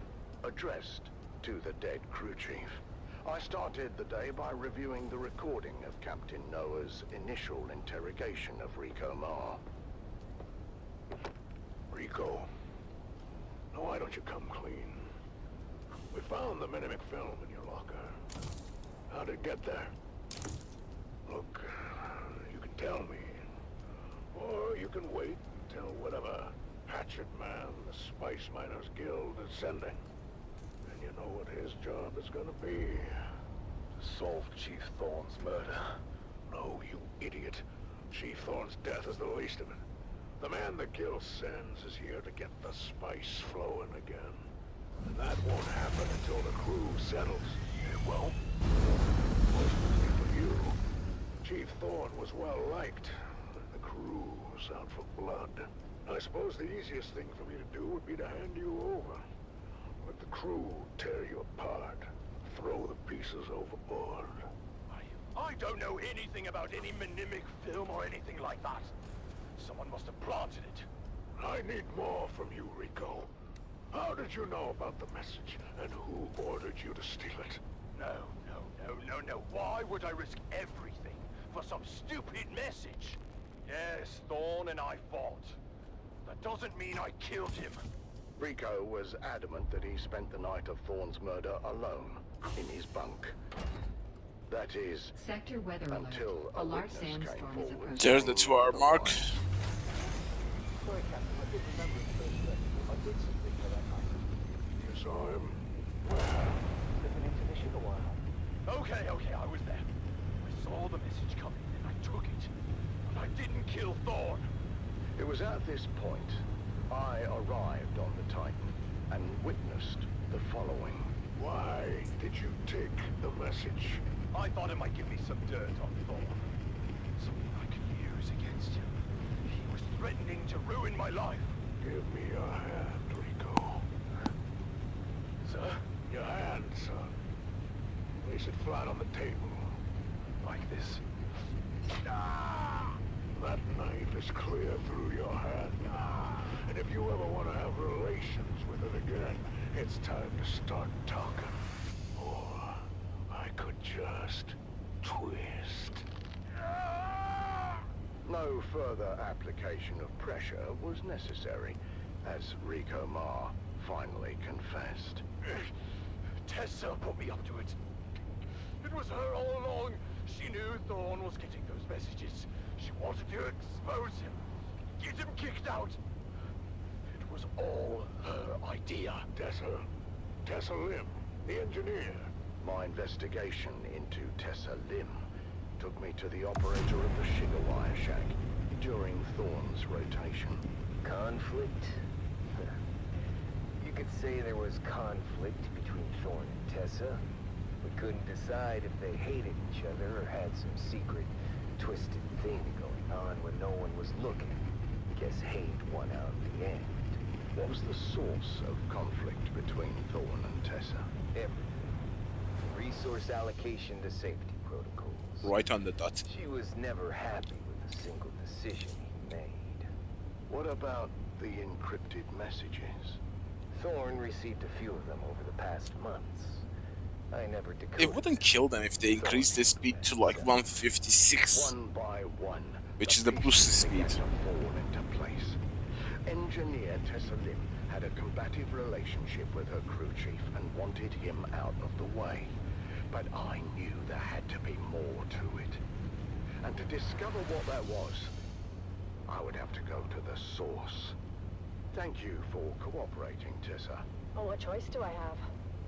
addressed to the dead crew chief. I started the day by reviewing the recording of Captain Noah's initial interrogation of Rico Ma. Rico, now why don't you come clean? We found the Minimic film in your locker. How did it get there? Look, you can tell me, or you can wait until whatever hatchet man the Spice Miners Guild is sending. And you know what his job is gonna be. To solve Chief Thorn's murder. No, you idiot. Chief Thorn's death is the least of it. The man the Guild sends is here to get the spice flowing again. And that won't happen until the crew settles. It won't. Fortunately for you, Chief Thorn was well liked. And the crew's out for blood. I suppose the easiest thing for me to do would be to hand you over. Let the crew tear you apart. Throw the pieces overboard. I don't know anything about any Minimic film or anything like that. Someone must have planted it. I need more from you, Rico. How did you know about the message, and who ordered you to steal it? No. Why would I risk everything for some stupid message? Yes, Thorn and I fought. That doesn't mean I killed him. Rico was adamant that he spent the night of Thorn's murder alone, in his bunk. That is, Sector weather until alert. A large witness sandstorm came is forward. approaching. There's the 2-hour mark. Sorry, Captain, I didn't remember at first, but I did see Rico that night. You saw him? Slipping into the sugar wire. Okay, I was there. I saw the message coming and I took it. But I didn't kill Thorn. It was at this point I arrived on the Titan and witnessed the following. Why did you take the message? I thought it might give me some dirt on Thorn. Something I could use against him. He was threatening to ruin my life. Give me your hand, Rico. Sir? Your hand, son. Place it flat on the table. Like this. Ah! That knife is clear through your hand. And if you ever want to have relations with it again, it's time to start talking. Or I could just twist. No further application of pressure was necessary, as Rico Ma finally confessed. Tessa put me up to it. It was her all along. She knew Thorn was getting those messages. She wanted to expose him, get him kicked out. It was all her idea. Tessa Lim, the engineer. My investigation into Tessa Lim took me to the operator of the sugar wire shack during Thorn's rotation. Conflict? You could say there was conflict between Thorn and Tessa. We couldn't decide if they hated each other or had some secret, twisted thing going on when no one was looking. Guess hate won out in the end. What was the source of conflict between Thorn and Tessa? Everything. Resource allocation to safety protocols. Right on the dot. She was never happy with a single decision he made. What about the encrypted messages? Thorn received a few of them over the past months. I never decoded. It wouldn't kill them if they increased the speed to like 156. One by one, which is the boost speed. To fall into place. Engineer Tessa Lim had a combative relationship with her crew chief and wanted him out of the way. But I knew there had to be more to it. And to discover what that was, I would have to go to the source. Thank you for cooperating, Tessa. Oh, what choice do I have?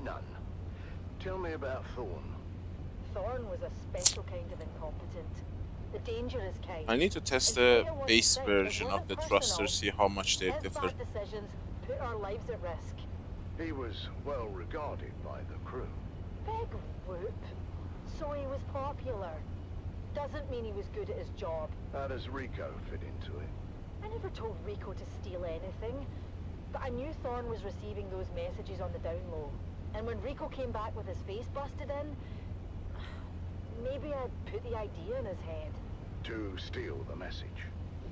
None. Tell me about Thorn. Thorn was a special kind of incompetent. The dangerous kind. I need to test the base version of the thruster, see how much they differ. His bad decisions put our lives at risk. He was well regarded by the crew. Big whoop. So he was popular. Doesn't mean he was good at his job. How does Rico fit into it? I never told Rico to steal anything. But I knew Thorn was receiving those messages on the down low. And when Rico came back with his face busted in, maybe I'd put the idea in his head. To steal the message?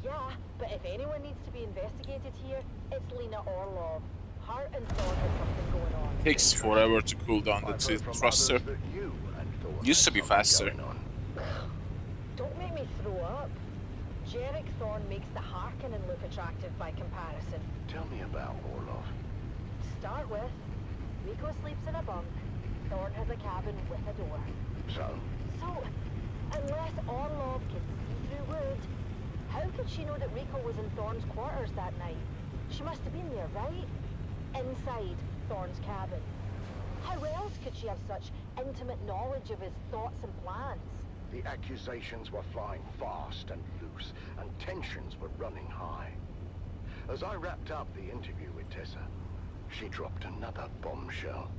Yeah, but if anyone needs to be investigated here, it's Lena Orlov. Her and Thorn has something going on. Takes forever to cool down the thruster. Used to be faster. Don't make me throw up. Jarek Thorn makes the Harkonnen look attractive by comparison. Tell me about Orlov. Start with, Rico sleeps in a bunk. Thorn has a cabin with a door. So, unless Orlov can see through wood, how could she know that Rico was in Thorn's quarters that night? She must have been there, right? Inside Thorn's cabin. How else could she have such intimate knowledge of his thoughts and plans? The accusations were flying fast and loose, and tensions were running high. As I wrapped up the interview with Tessa, she dropped another bombshell.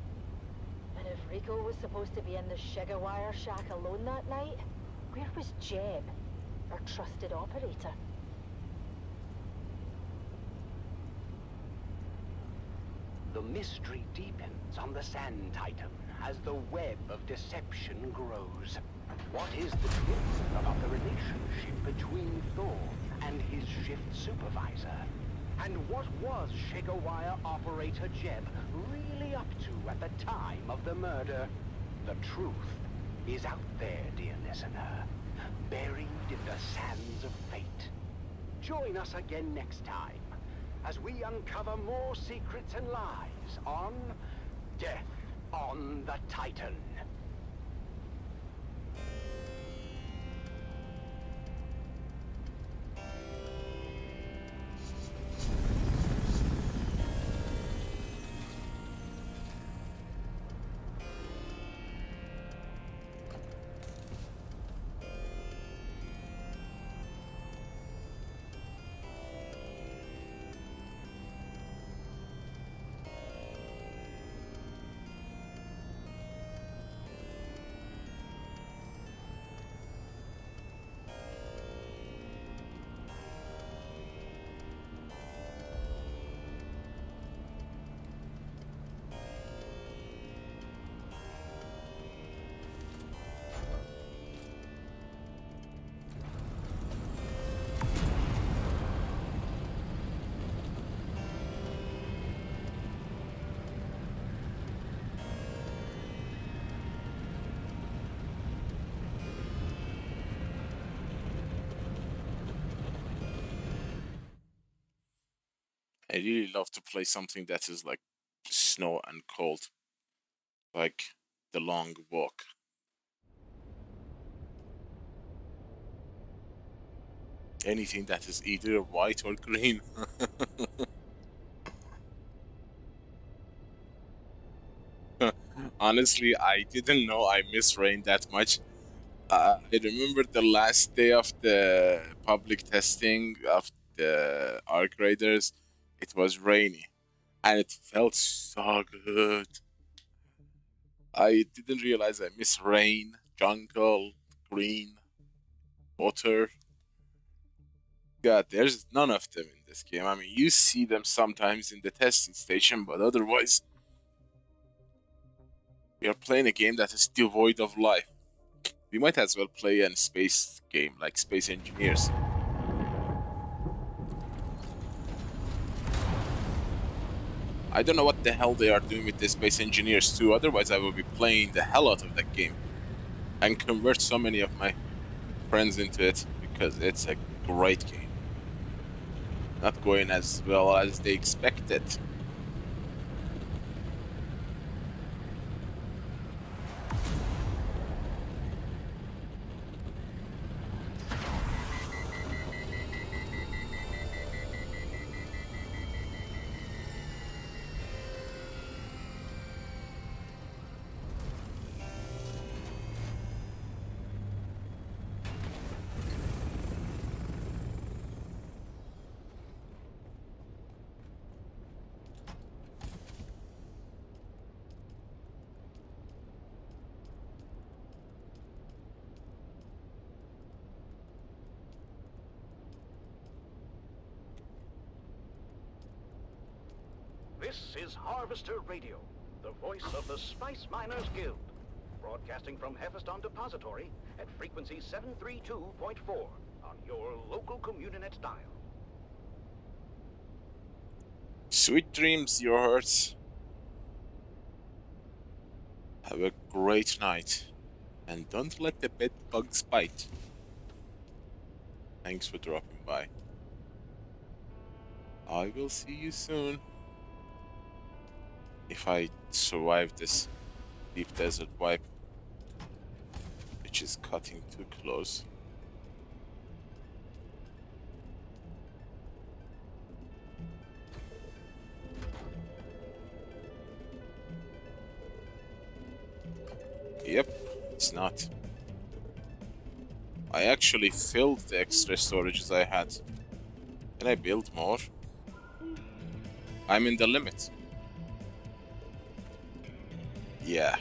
And if Rico was supposed to be in the sugar wire shack alone that night, where was Jeb, our trusted operator? The mystery deepens on the Sand Titan as the web of deception grows. What is the truth about the relationship between Thorn and his shift supervisor? And what was Sugar Wire operator Jeb really up to at the time of the murder? The truth is out there, dear listener, buried in the sands of fate. Join us again next time as we uncover more secrets and lies on Death on the Titan. I really love to play something that is like snow and cold, like The Long Walk. Anything that is either white or green. Honestly, I didn't know I miss rain that much. I remember the last day of the public testing of the Arc Raiders, it was rainy, and it felt so good. I didn't realize I miss rain, jungle, green, water. God, there's none of them in this game. I mean, you see them sometimes in the testing station, but otherwise, we are playing a game that is devoid of life. We might as well play a space game like Space Engineers. I don't know what the hell they are doing with the Space Engineers 2, otherwise I will be playing the hell out of that game and convert so many of my friends into it because it's a great game. Not going as well as they expected. This is Harvester Radio, the voice of the Spice Miners Guild, broadcasting from Hephaeston Depository at frequency 732.4 on your local Communinet dial. Sweet dreams, your hearts. Have a great night, and don't let the bed bugs bite. Thanks for dropping by. I will see you soon. If I survive this deep desert wipe, which is cutting too close. Yep, it's not. I actually filled the extra storages I had. Can I build more? I'm in the limit. Yeah.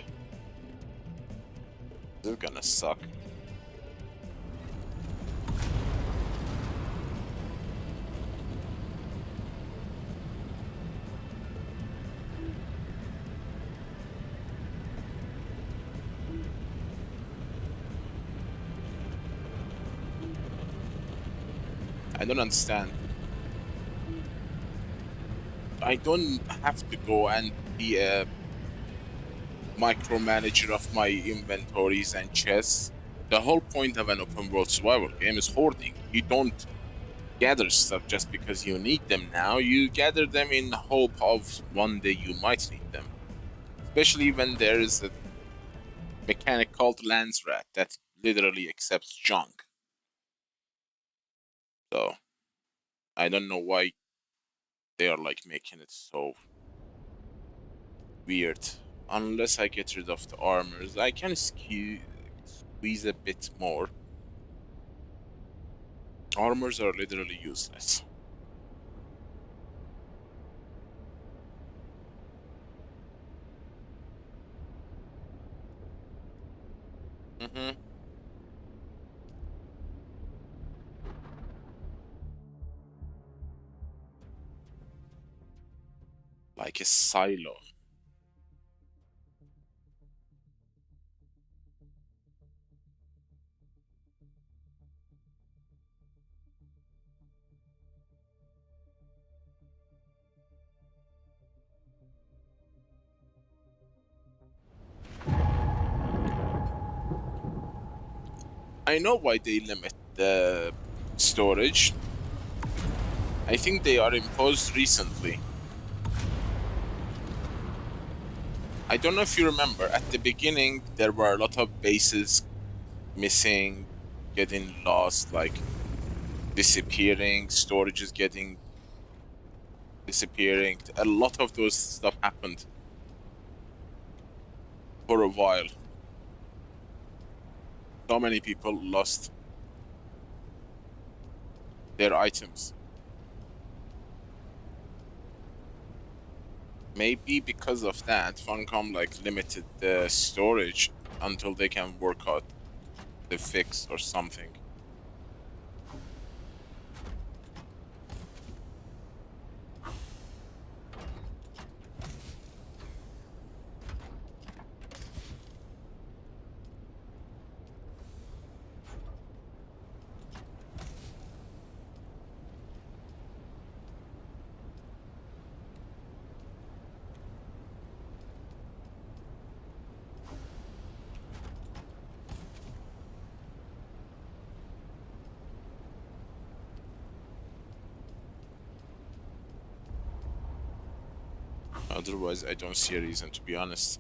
This is gonna suck. I don't understand. I don't have to go and be a micromanager of my inventories and chests. The whole point of an open world survival game is hoarding. You don't gather stuff just because you need them now. You gather them in the hope of one day you might need them. Especially when there is a mechanic called Landsrat that literally accepts junk. So, I don't know why they are like making it so weird. Unless I get rid of the armors, I can squeeze a bit more. Armors are literally useless. Like a silo. I know why they limit the storage. I think they are imposed recently. I don't know if you remember, at the beginning there were a lot of bases missing, getting lost, like disappearing, storages getting disappearing. A lot of those stuff happened for a while. So many people lost their items. Maybe because of that, Funcom like limited the storage until they can work out the fix or something. Otherwise, I don't see a reason, to be honest.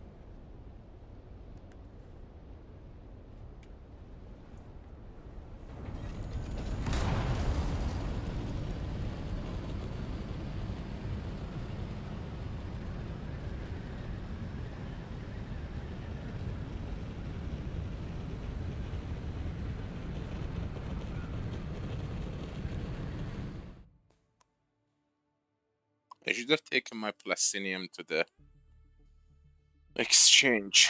I should have taken my Plastinium to the exchange.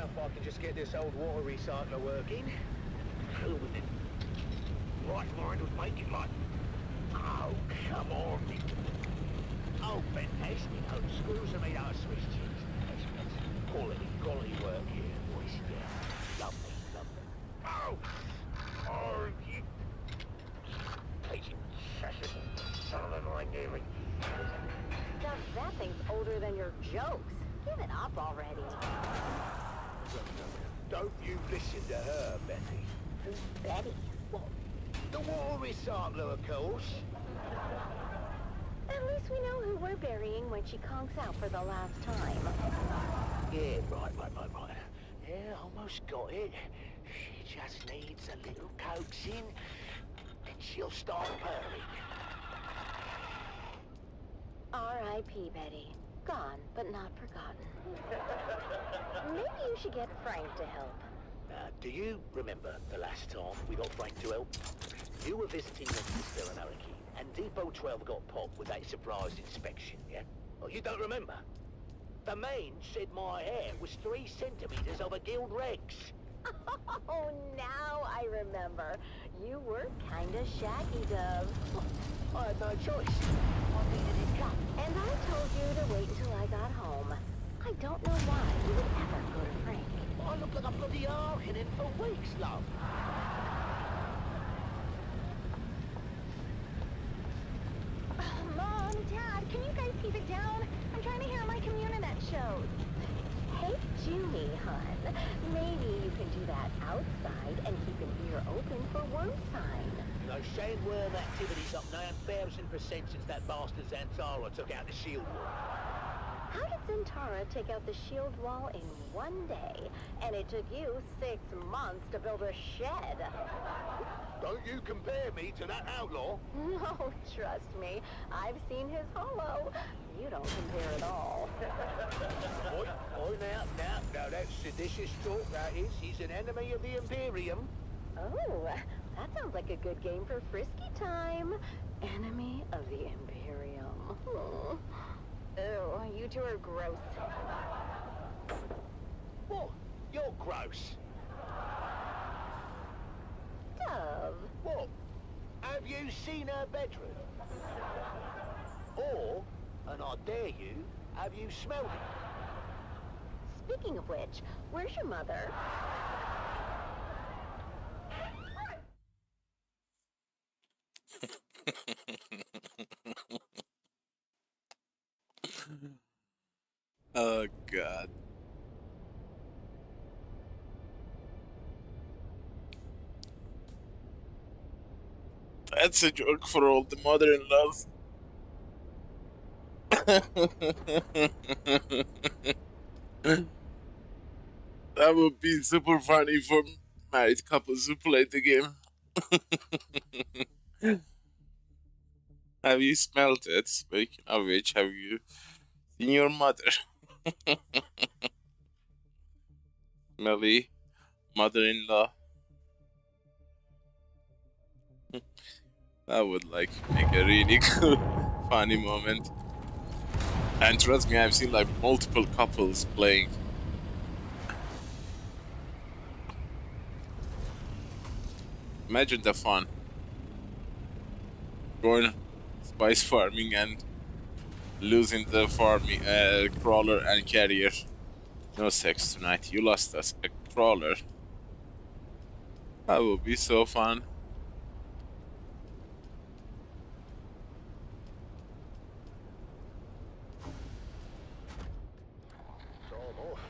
If I can just get this old water recycler working. Through with it. Right mind would make it like... Oh, come on. Oh, fantastic. Oh, screws and me out of Swiss cheese. That's quality work here, boys. Yeah. Lovely. Oh! Oh, you... Patient shashes. Son of a line, David. That thing's older than your jokes. Give it up already. Don't you listen to her, Betty. Who's Betty? What? The water recycler, of course. At least we know who we're burying when she conks out for the last time. Yeah, right. Yeah, almost got it. She just needs a little coaxing, and she'll start purring. R.I.P. Betty. Gone, but not forgotten. Maybe you should get Frank to help. Do you remember the last time we got Frank to help? You were visiting Mrs. Villanarchy, and Depot 12 got popped with a surprise inspection, yeah? Oh, you don't remember? The man said my hair was 3 centimeters of a guild rex. Oh, now I remember. You were kinda shaggy, Dove. I had no choice. I needed it cut. And I told you to wait until I got home. I don't know why you would ever go to Frank. I look like a bloody arguing for weeks, love. Mom, Dad, can you guys keep it down? I'm trying to hear my Communinet shows. Hey, Junie, hon. Maybe you can do that outside and keep an ear open for worm sign. You know, sandworm activity's up 9,000% since that bastard Zantara took out the shield wall. How did Zantara take out the shield wall in one day, and it took you 6 months to build a shed? Don't you compare me to that outlaw? No, trust me. I've seen his hollow. You don't compare at all. Oi, now, Now that seditious talk, that is. He's an enemy of the Imperium. Oh, that sounds like a good game for frisky time. Enemy of the Imperium. Oh. Ew, you two are gross. What? You're gross. Dove. What? Have you seen her bedroom? Or, and I dare you, have you smelled it? Speaking of which, where's your mother? Oh god. That's a joke for all the mother-in-laws. That would be super funny for married couples who play the game. Have you smelt it? Speaking of which, have you seen your mother? Smelly mother-in-law. That would like make a really cool, funny moment. And trust me, I've seen like multiple couples playing. Imagine the fun. Going spice farming and losing the farming crawler and carrier. No sex tonight. You lost us a crawler. That would be so fun. It's all off.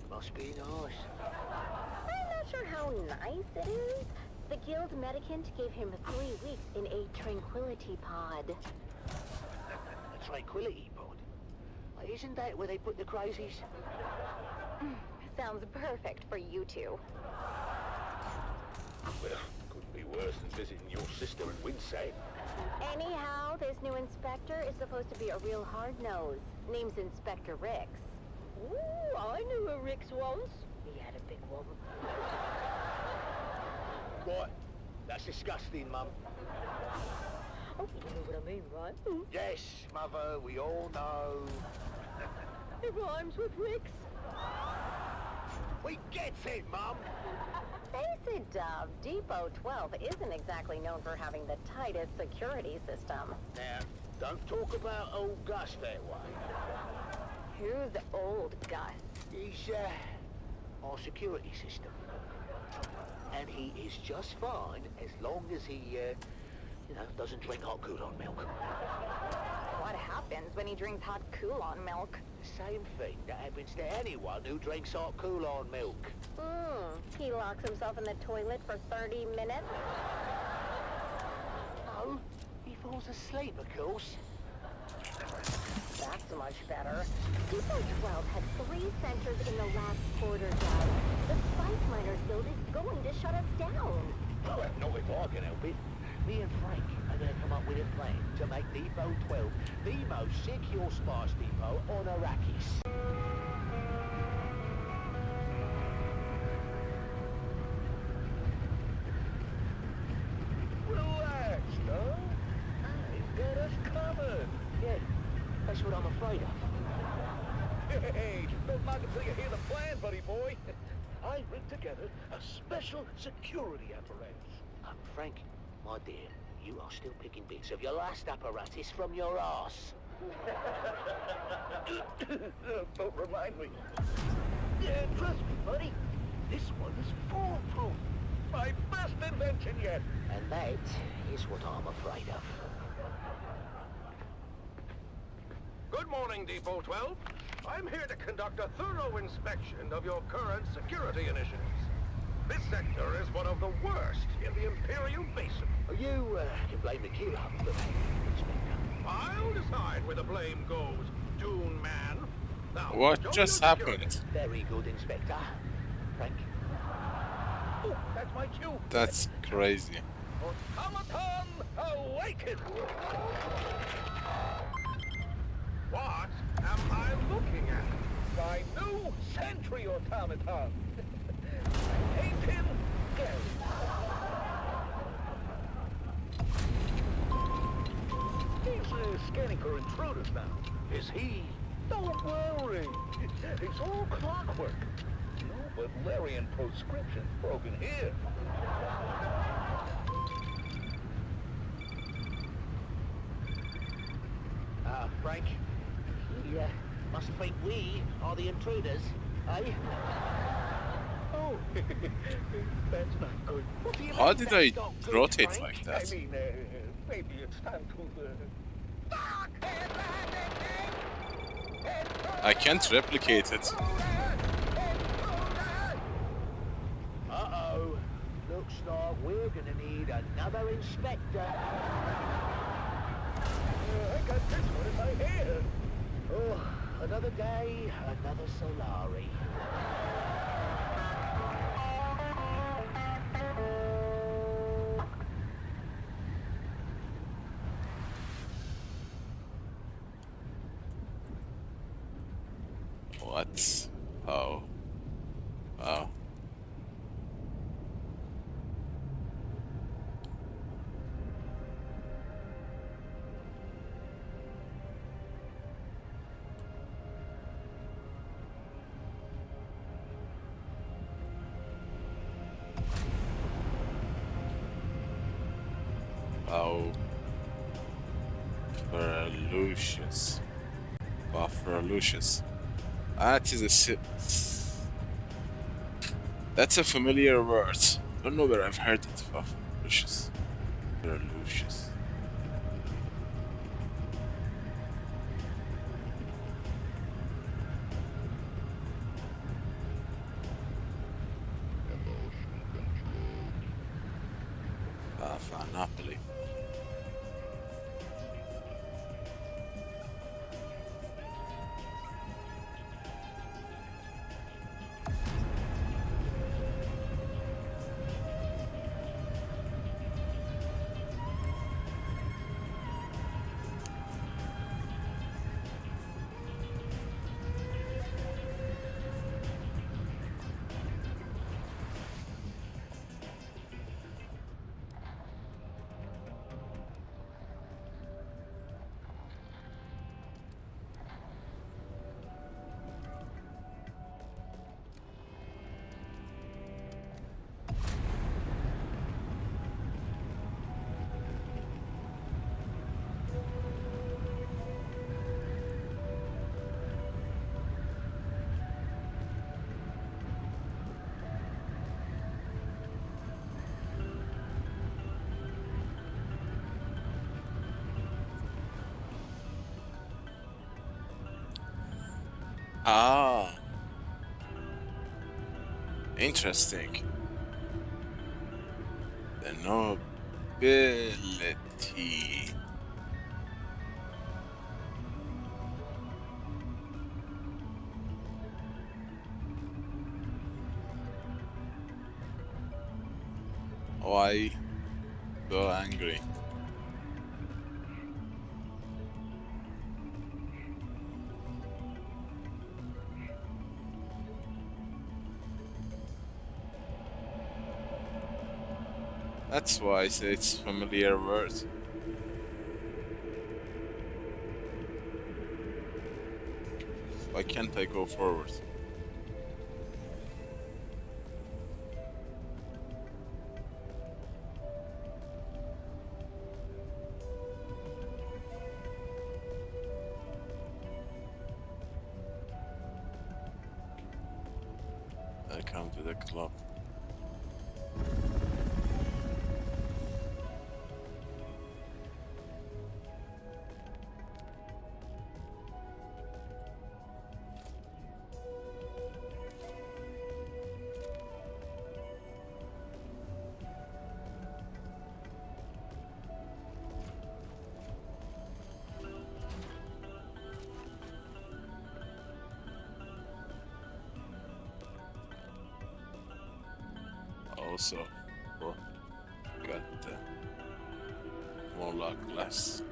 Must be nice. I'm not sure how nice it is. The guild medicant gave him 3 weeks in a tranquility pod. A tranquility pod? Isn't that where they put the crazies? Sounds perfect for you two. Well, couldn't be worse than visiting your sister in Winsay. Anyhow, this new inspector is supposed to be a real hard-nose. Name's Inspector Rix. Ooh, I knew a Rix once. He had a big one. What? That's disgusting, Mum. Oh, you know what I mean, right? Yes, Mother, we all know. It rhymes with Rix. We get it, Mum. Face it, Dove. Depot 12 isn't exactly known for having the tightest security system. Now, don't talk about old Gus that way. Who's old Gus? He's, our security system. And he is just fine as long as he, doesn't drink hot Coulon milk. What happens when he drinks hot Coulon milk? The same thing that happens to anyone who drinks hot Coulon milk. He locks himself in the toilet for 30 minutes? No, he falls asleep, of course. That's much better. Depot 12 had 3 sensors in the last quarter, Dove. The Spice Miners Guild is going to shut us down. Well, not if I can help it. Me and Frank are going to come up with a plan to make Depot 12 the most secure spice depot on Arrakis. Relax, no? I've got us covered. Yeah, that's what I'm afraid of. Hey, don't knock until you hear the plan, buddy boy. I rigged together a special security apparatus. Frank, my dear, you are still picking bits of your last apparatus from your arse. Don't remind me. Yeah, trust me, buddy. This one is foolproof. My best invention yet. And that is what I'm afraid of. Good morning, Depot 12. I'm here to conduct a thorough inspection of your current security initiatives. This sector is one of the worst in the Imperium Basin. You can blame the killer for that, Inspector. I'll decide where the blame goes, Dune man. Now, what just happened? Very good, Inspector. Frank. Oh, that's my cue. That's crazy. Automaton awaken! What am I looking at? my new sentry automaton. Hate him, Gary. He's scanning for intruders now. Is he? Don't worry. It's all clockwork. No Butlerian proscription broken here. Frank, you must think we are the intruders, eh? Oh, that's not good. How did I rotate like that? I mean, maybe it's time to... I can't replicate it. Uh-oh. Looks like we're gonna need another inspector. I got this one in my hair. Oh, another day, another Solari. What? Oh. Oh. Oh. Ferocious. Wow, ferocious. That is a... That's a familiar word. I don't know where I've heard it. Oh, ferocious. Ferocious. Napoli. Ah, interesting. The nobility. Why so angry? That's why I say it's a familiar word. Why can't I go forward? I come to the club. Also, got more luck less.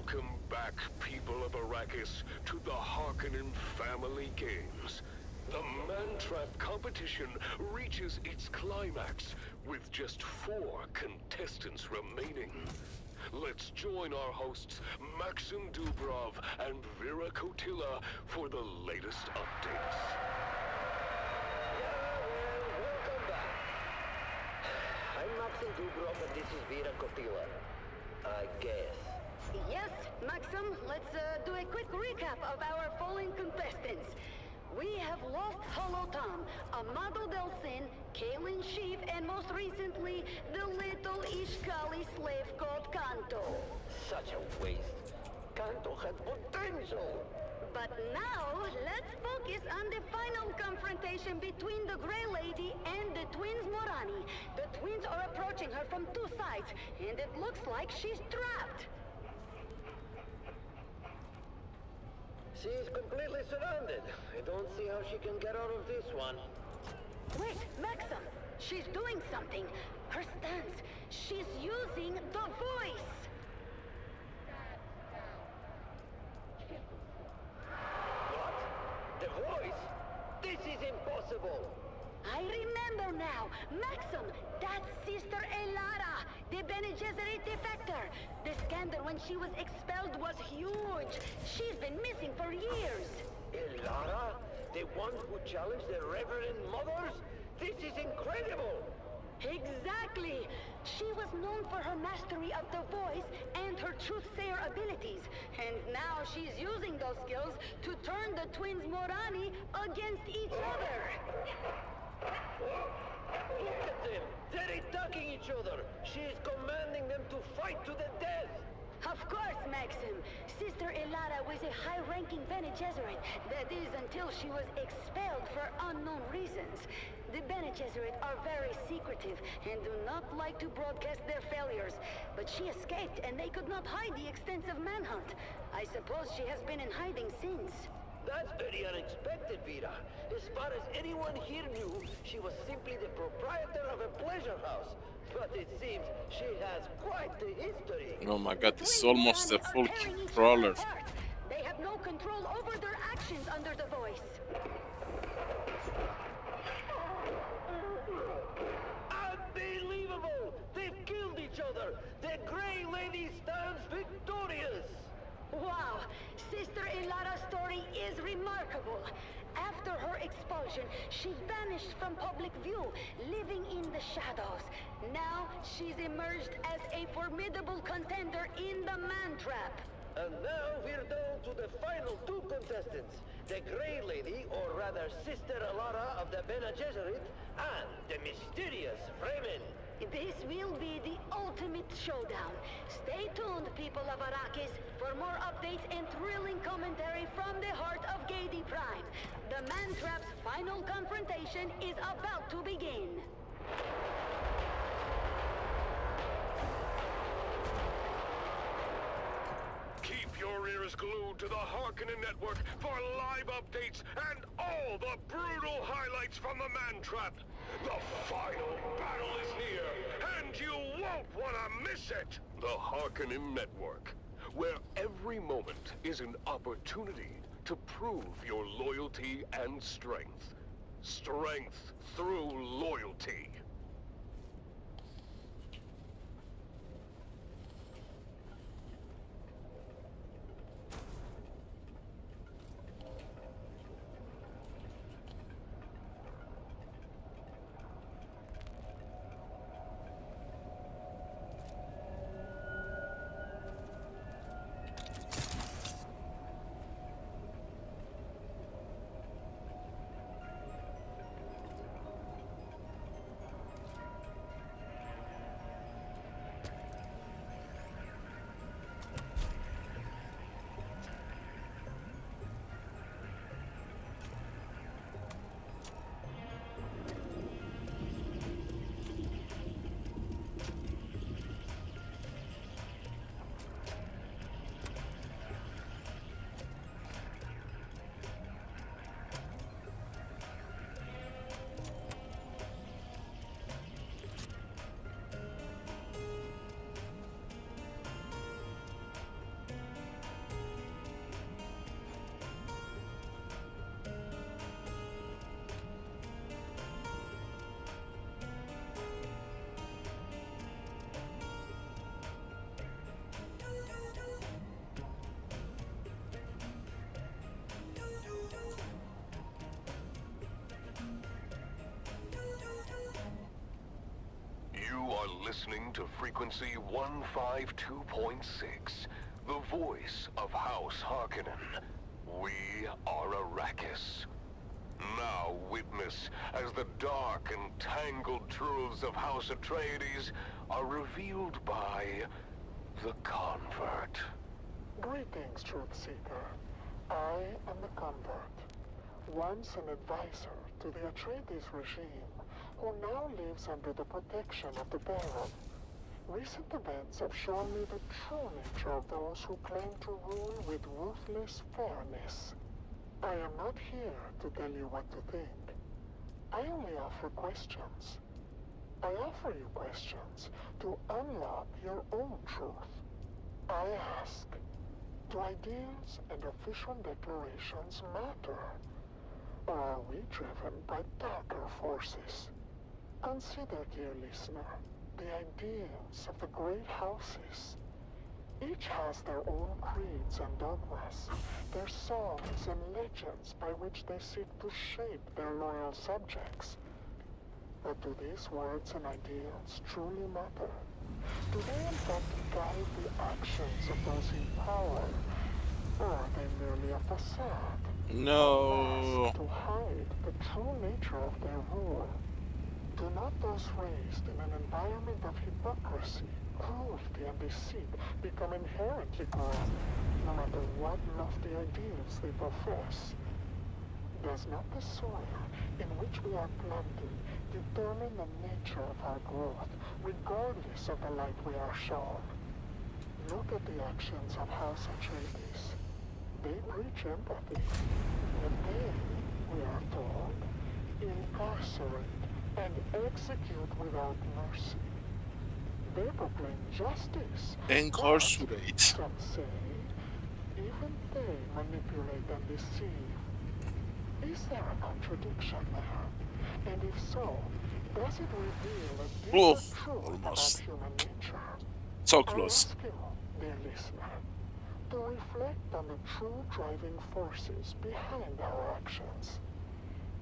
Welcome back, people of Arrakis, to the Harkonnen Family Games. The Mantrap competition reaches its climax with just 4 contestants remaining. Let's join our hosts Maxim Dubrov and Vera Kotila for the latest updates. Welcome back. I'm Maxim Dubrov and this is Vera Kotila. I guess. Yes, Maxim, let's do a quick recap of our fallen contestants. We have lost Hollow Tom, Amado Delsin, Kaelin Sheaf, and most recently, the little Ishkali slave called Kanto. Such a waste. Kanto had potential. But now, let's focus on the final confrontation between the Grey Lady and the twins Morani. The twins are approaching her from 2 sides, and it looks like she's trapped. She's completely surrounded. I don't see how she can get out of this one. Wait, Maxim! She's doing something. Her stance. She's using the voice. What? The voice? This is impossible. I remember now. Maxim, that's Sister Elara, the Bene Gesserit defector. The scandal when she was expelled was huge. She's been missing for years. Elara? The one who challenged the Reverend Mothers? This is incredible! Exactly! She was known for her mastery of the voice and her truth-sayer abilities. And now she's using those skills to turn the twins Morani against each other. Look at them! They're attacking each other! She's commanding them to fight to the death! Of course, Maxim. Sister Elara was a high-ranking Bene Gesserit. That is, until she was expelled for unknown reasons. The Bene Gesserit are very secretive and do not like to broadcast their failures. But she escaped and they could not hide the extensive manhunt. I suppose she has been in hiding since. That's very unexpected, Vera. As far as anyone here knew, she was simply the proprietor of a pleasure house. But it seems she has quite the history. Oh my god, this is almost a full crawler. They have no control over their actions under the voice. Unbelievable! They've killed each other! The Grey Lady stands victorious! Wow! Sister Elara's story is remarkable. After her expulsion, she vanished from public view, living in the shadows. Now, she's emerged as a formidable contender in the Mantrap. And now we're down to the final 2 contestants. The Grey Lady, or rather Sister Elara of the Bene Gesserit, and the mysterious Fremen. This will be the ultimate showdown. Stay tuned, people of Arrakis, for more updates and thrilling commentary from the heart of Gedi Prime. The Mantrap's final confrontation is about to begin. Keep your ears glued to the Harkonnen Network for live updates and all the brutal highlights from the Mantrap. The final battle is here, and you won't want to miss it! The Harkonnen Network, where every moment is an opportunity to prove your loyalty and strength. Strength through loyalty. listening to frequency 152.6, the voice of House Harkonnen. We are Arrakis. Now witness as the dark and tangled truths of House Atreides are revealed by the Convert. Greetings, Truthseeker. I am the Convert, once an advisor to the Atreides regime, who now lives under the protection of the Baron. Recent events have shown me the true nature of those who claim to rule with ruthless fairness. I am not here to tell you what to think. I only offer questions. I offer you questions to unlock your own truth. I ask, do ideals and official declarations matter? Or are we driven by darker forces? Consider, dear listener, the ideals of the great houses. Each has their own creeds and dogmas, their songs and legends by which they seek to shape their loyal subjects. But do these words and ideals truly matter? Do they in fact guide the actions of those in power? Or are they merely a facade? No. To hide the true nature of their rule? Do not those raised in an environment of hypocrisy, cruelty, and deceit become inherently corrupt, no matter what lofty ideals they profess? Does not the soil in which we are planted determine the nature of our growth, regardless of the light we are shown? Look at the actions of House Atreides. They preach empathy, and they, we are told, incarcerate and execute without mercy. They proclaim justice. Incarcerate. Some say, even they manipulate and deceive. Is there a contradiction there? And if so, does it reveal a deeper truth about human nature? So close. I ask you, dear listener, to reflect on the true driving forces behind our actions.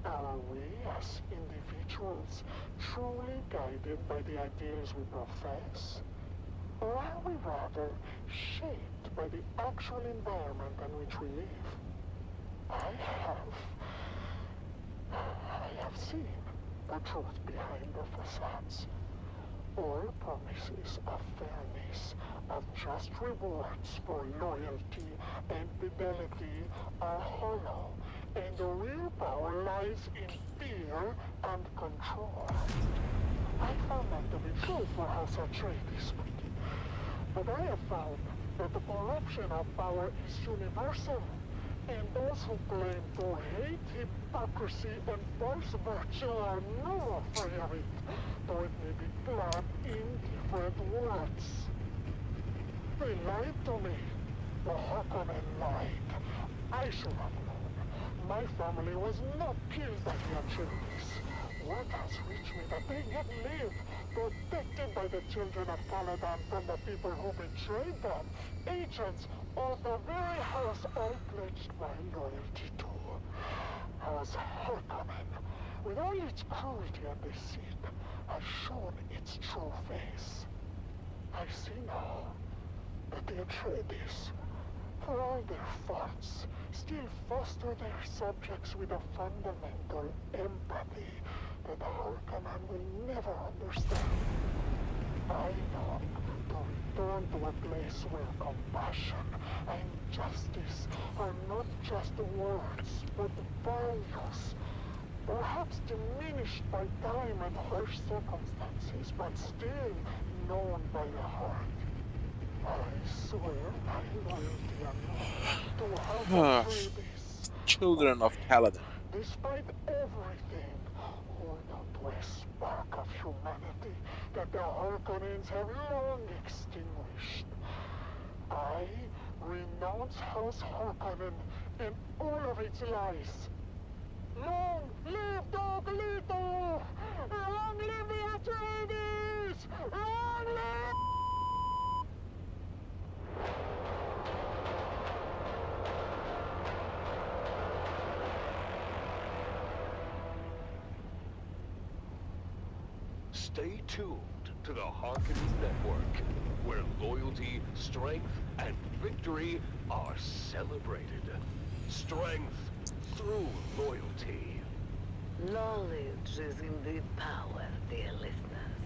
Are we, as individuals, truly guided by the ideals we profess? Or are we rather shaped by the actual environment in which we live? I have seen the truth behind the facades. All promises of fairness, of just rewards for loyalty and fidelity are hollow, and the real power lies in fear and control. I found that to be true for House Atreides, but I have found that the corruption of power is universal, and those who claim to hate hypocrisy and false virtue are no afraid of it, though it may be clad in different words. They lied to me. The Harkonnen lied. I should have known. My family was not killed by the Atreides. Word has reached me that they yet live, protected by the children of Caladan from the people who betrayed them, agents of the very house I pledged my loyalty to. House Harkonnen, with all its cruelty and deceit, has shown its true face. I see now that the Atreides, for all their faults, still foster their subjects with a fundamental empathy that the Harkonnen will never understand. I long to return to a place where compassion and justice are not just words, but values. Perhaps diminished by time and harsh circumstances, but still known by the heart. I swear my loyalty and to House Atreides. Children of Caladan. Despite everything, hold on to a spark of humanity that the Harkonnens have long extinguished. I renounce House Harkonnen and all of its lies. Long live Dog Leto! Long live the Atreides! Long live... Stay tuned to the Harkonnen Network, where loyalty, strength, and victory are celebrated. Strength through loyalty. Knowledge is indeed power, dear listeners.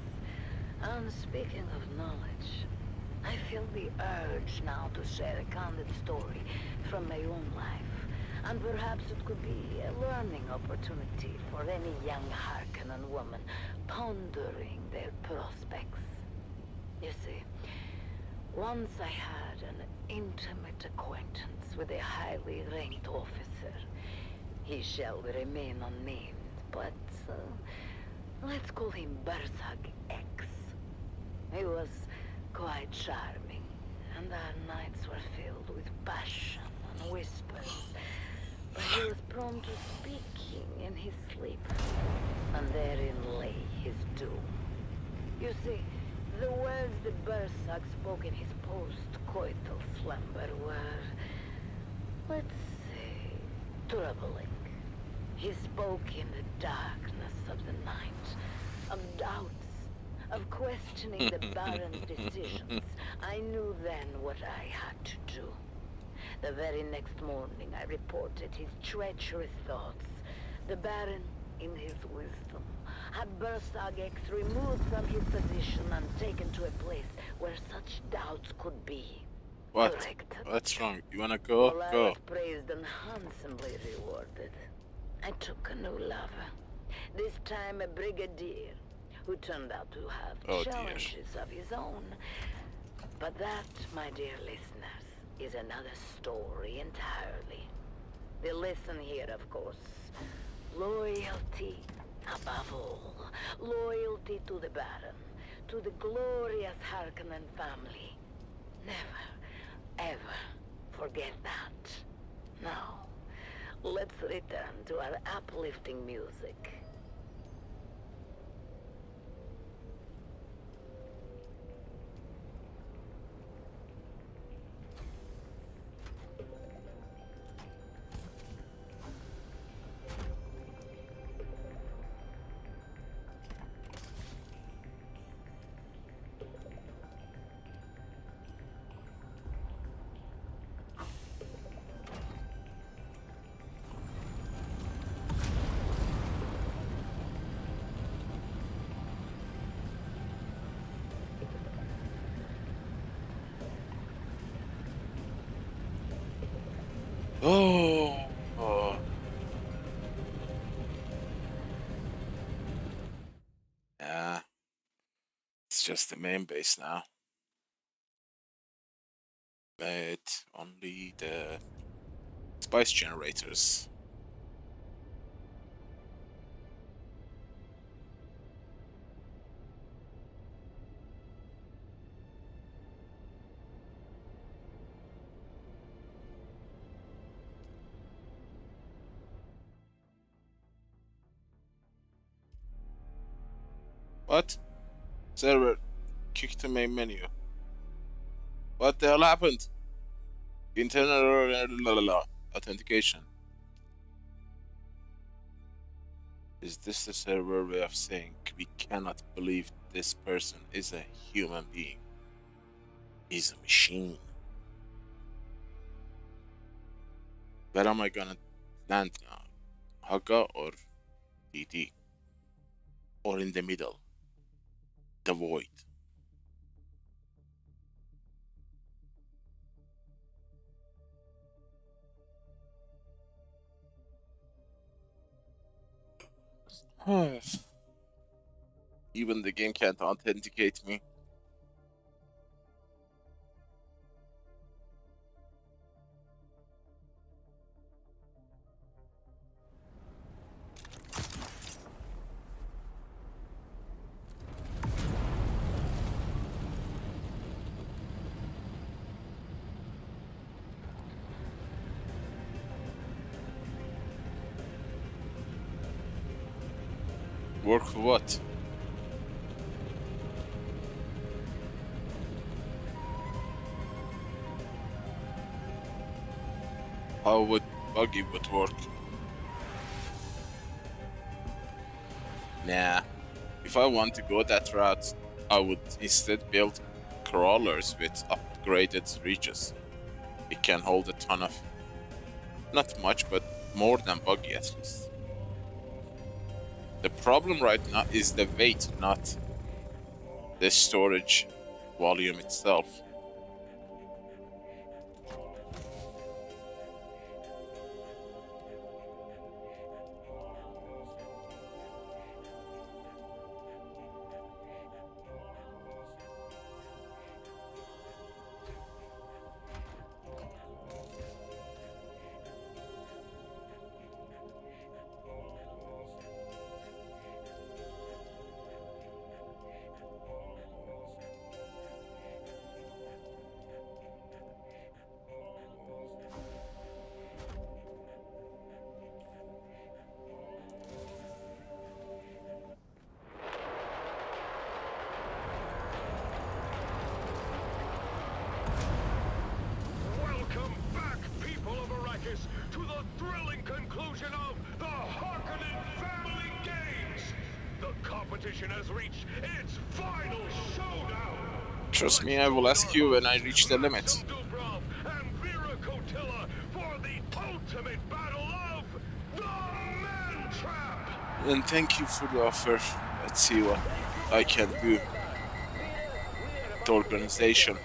And speaking of knowledge, I feel the urge now to share a candid story from my own life. And perhaps it could be a learning opportunity for any young Harkonnen woman pondering their prospects. You see, once I had an intimate acquaintance with a highly ranked officer. He shall remain unnamed, but let's call him Berzag X. He was quite charming, and our nights were filled with passion and whispers. But he was prone to speaking in his sleep, and therein lay his doom. You see, the words that Berzag spoke in his post-coital slumber were, let's say, troubling. He spoke in the darkness of the night, of doubts, of questioning the Baron's decisions. I knew then what I had to do. The very next morning I reported his treacherous thoughts. The Baron, in his wisdom, had Berzag X removed from his position and taken to a place where such doubts could be. What? Correct. What's wrong? You wanna go? Well, I Go. was praised and handsomely rewarded. I took a new lover. This time a brigadier, who turned out to have challenges of his own. But that, my dear listeners, is another story entirely. The lesson here, of course, loyalty above all. Loyalty to the Baron, to the glorious Harkonnen family. Never, ever forget that. Now, let's return to our uplifting music. Oh. Yeah. It's just the main base now. But only the spice generators. What? Server kicked the main menu. What the hell happened? Internal authentication. Is this the server way of saying we cannot believe this person is a human being? He's a machine. Where am I gonna land now? Haga or DD? Or in the middle? The void. Even the game can't authenticate me. Work for what? How would buggy would work? Nah. If I want to go that route, I would instead build crawlers with upgraded reaches. It can hold a ton of, not much, but more than buggy at least. The problem right now is the weight, not the storage volume itself. Welcome back, people of Arrakis, to the thrilling conclusion of the Harkonnen Family Games! The competition has reached its final showdown! Trust me, I will ask you when I reach the limit. Dubrov and Vera Kotila for the ultimate battle of the Man Trap! And thank you for the offer. Let's see what I can do. The organization.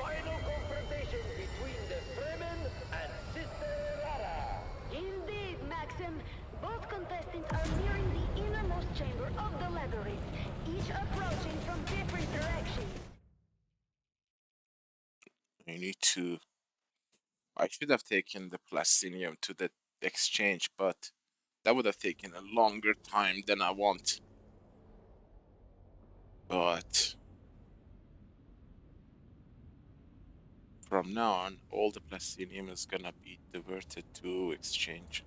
Indeed, Maxim. Both contestants are nearing the innermost chamber of the labyrinth, each approaching from different directions. I need to... I should have taken the plastinium to the exchange, but that would have taken a longer time than I want. But... from now on, all the plastinium is gonna be diverted to exchange.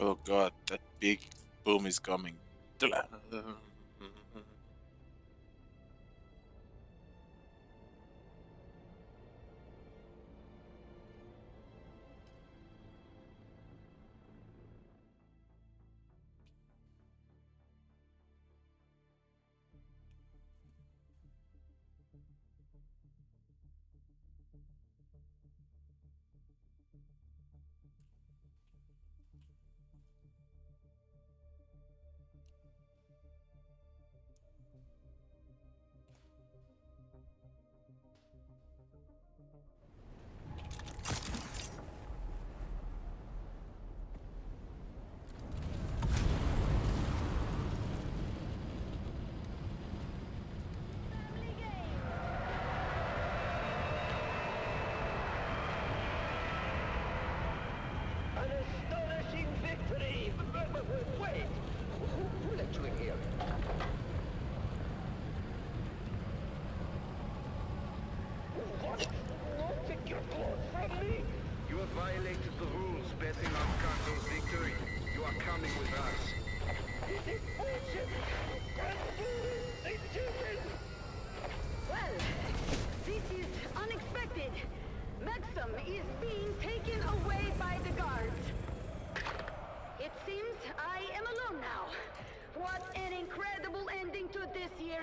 Oh god, that big boom is coming.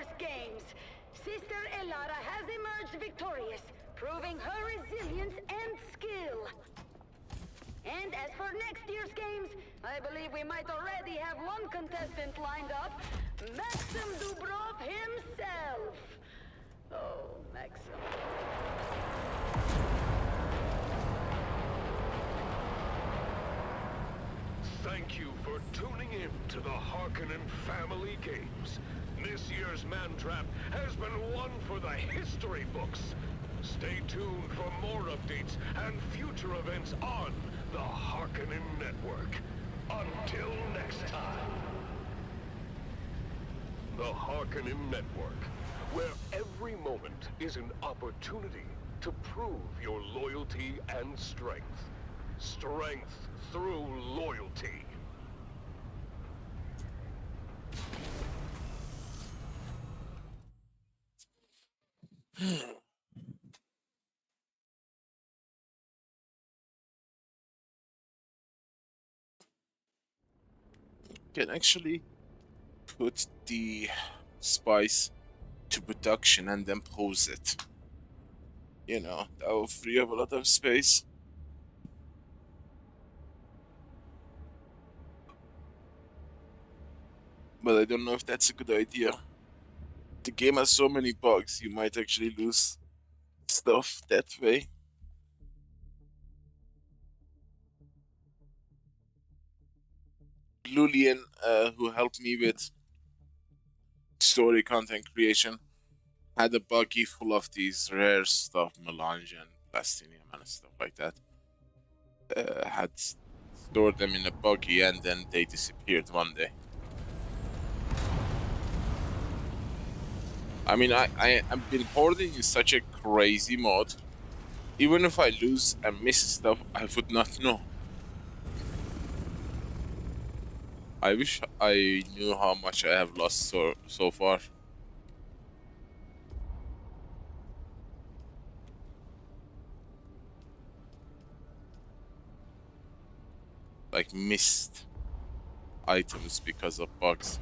glorious games. Sister Elara has emerged victorious, proving her resilience and skill. And as for next year's games, I believe we might already have one contestant lined up, Maxim Dubrov himself. Oh, Maxim. Thank you for tuning in to the Harkonnen Family Games. This year's Mantrap has been one for the history books. Stay tuned for more updates and future events on the Harkonnen Network. Until next time. The Harkonnen Network, where every moment is an opportunity to prove your loyalty and strength. Strength through loyalty. Can actually put the spice to production and then pose it. You know, that will free up a lot of space. But I don't know if that's a good idea. The game has so many bugs, you might actually lose stuff that way. Lulian, who helped me with story content creation, had a buggy full of these rare stuff, melange and plastinium and stuff like that. Had stored them in a buggy and then they disappeared one day. I mean, I've been hoarding in such a crazy mode. Even if I lose and miss stuff, I would not know. I wish I knew how much I have lost so far. Like missed items because of bugs.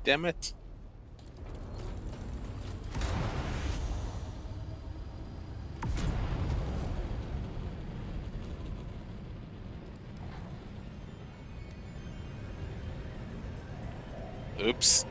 Damn it. Oops.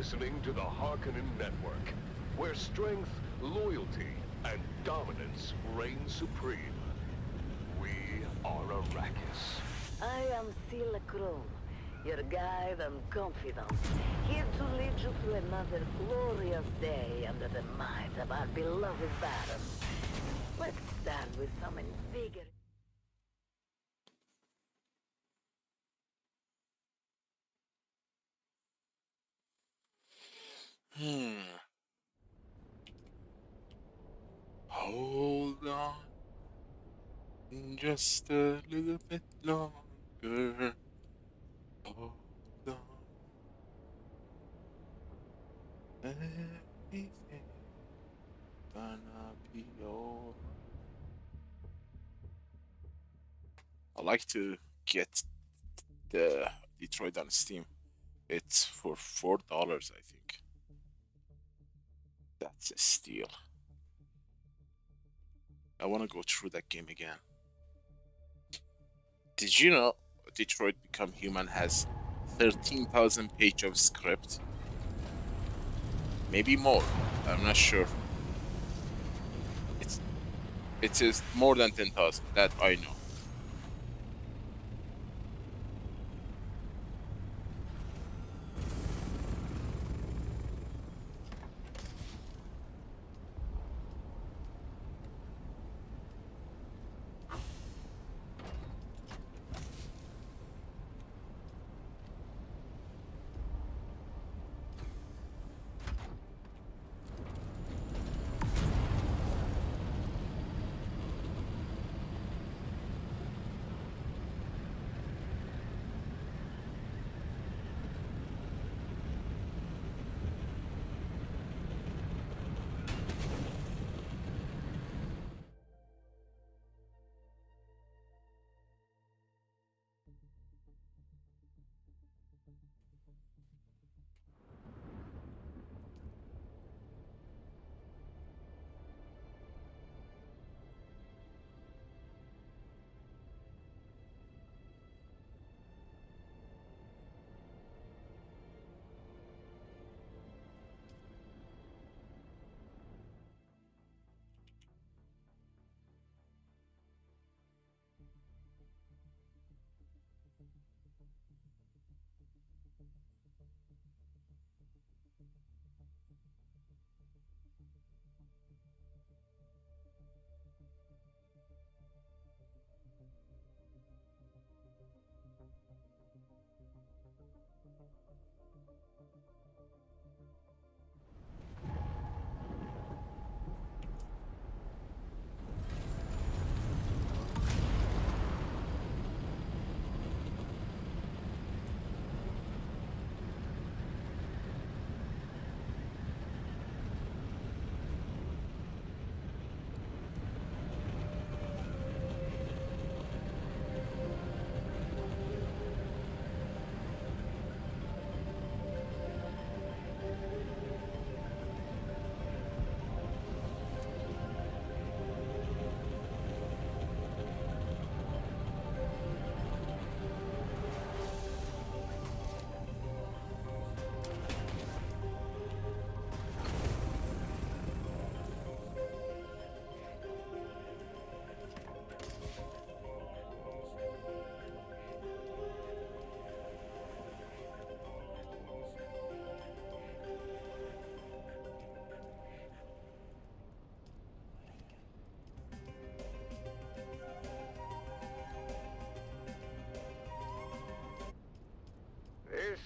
listening to the Harkonnen Network, where strength, loyalty, and dominance reign supreme. We are Arrakis. I am Sila Krum, your guide and confidant, here to lead you through another glorious day under the might of our beloved Baron. Let's start with some invigorating... Hold on. Just a little bit longer. Hold on. Everything gonna be alright. I like to get the Detroit on Steam. It's for $4, I think. That's a steal. I want to go through that game again. Did you know Detroit Become Human has 13,000 pages of script? Maybe more. I'm not sure. It is more than 10,000. That I know.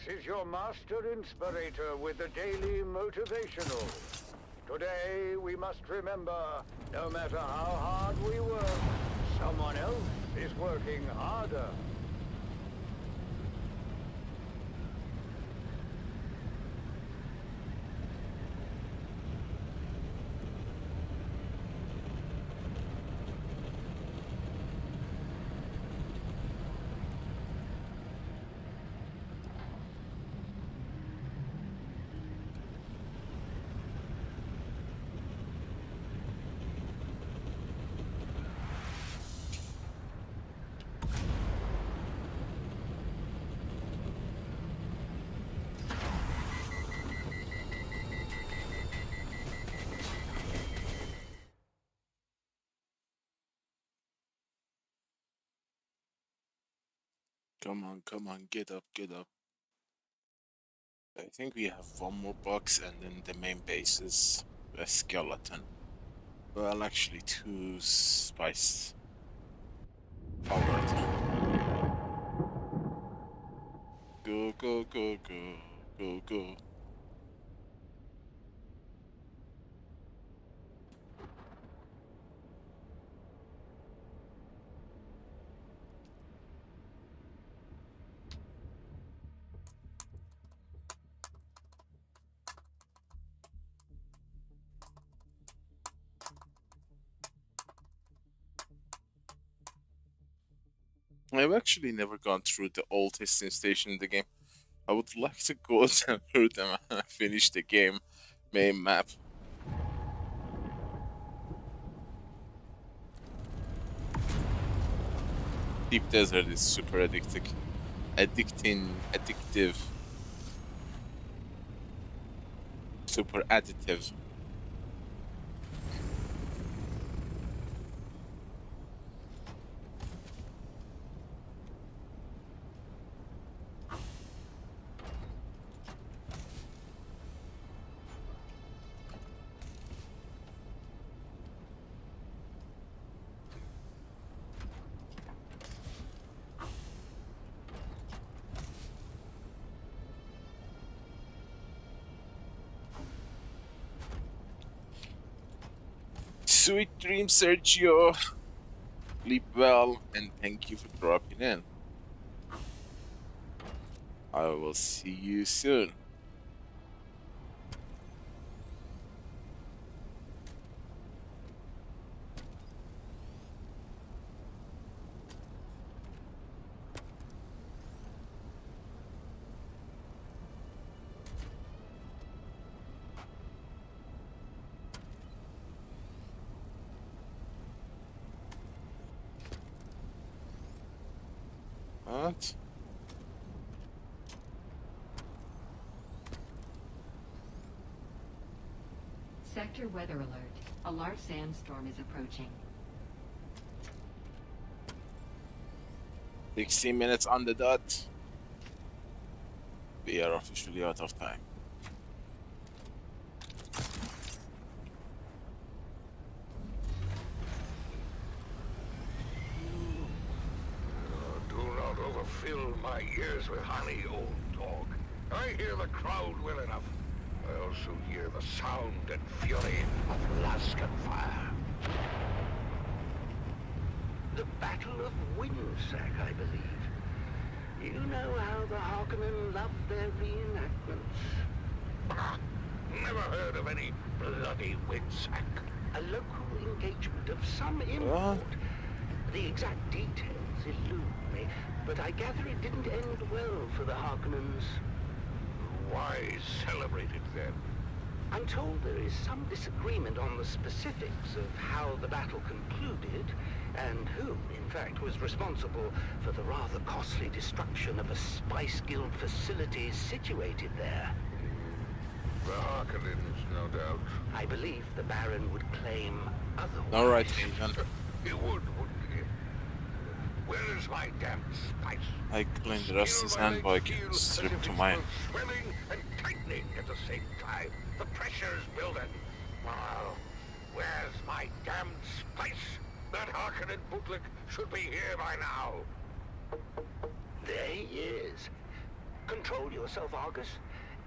This is your master inspirator with the daily motivational. Today we must remember, no matter how hard we work, someone else is working harder. Come on, get up, get up. I think we have one more box and then the main base is a skeleton. Well, actually 2 spice powered. Go, go, go, go, go, go. I've actually never gone through the old testing station in the game. I would like to go through them and finish the game main map. Deep Desert is super addictive. Super additive. Sweet dreams, Sergio. Sleep well, and thank you for dropping in. I will see you soon. What? Sector weather alert. A large sandstorm is approaching. 16 minutes on the dot. We are officially out of time. Do not overfill my ears with honey, old dog. I hear the crowd well enough. I also hear the sound and fury of Laskan fire. The Battle of Windsack, I believe. You know how the Harkonnen love their reenactments. Bah! Never heard of any bloody Windsack. A local engagement of some import. The exact details elude me, but I gather it didn't end well for the Harkonnens. Why celebrate it then? I'm told there is some disagreement on the specifics of how the battle concluded, and who, in fact, was responsible for the rather costly destruction of a Spice Guild facility situated there. The Harkonnens, no doubt. I believe the Baron would claim otherwise. Alright, Ethan. He would, wouldn't he? Where is my damn spice? I cleaned Rusty's handbag and stripped to mine. Swelling and tightening at the same time. The pressure's building. Well, where's my damn spice? That Harkonnen bootlick should be here by now. There he is. Control yourself, Argus.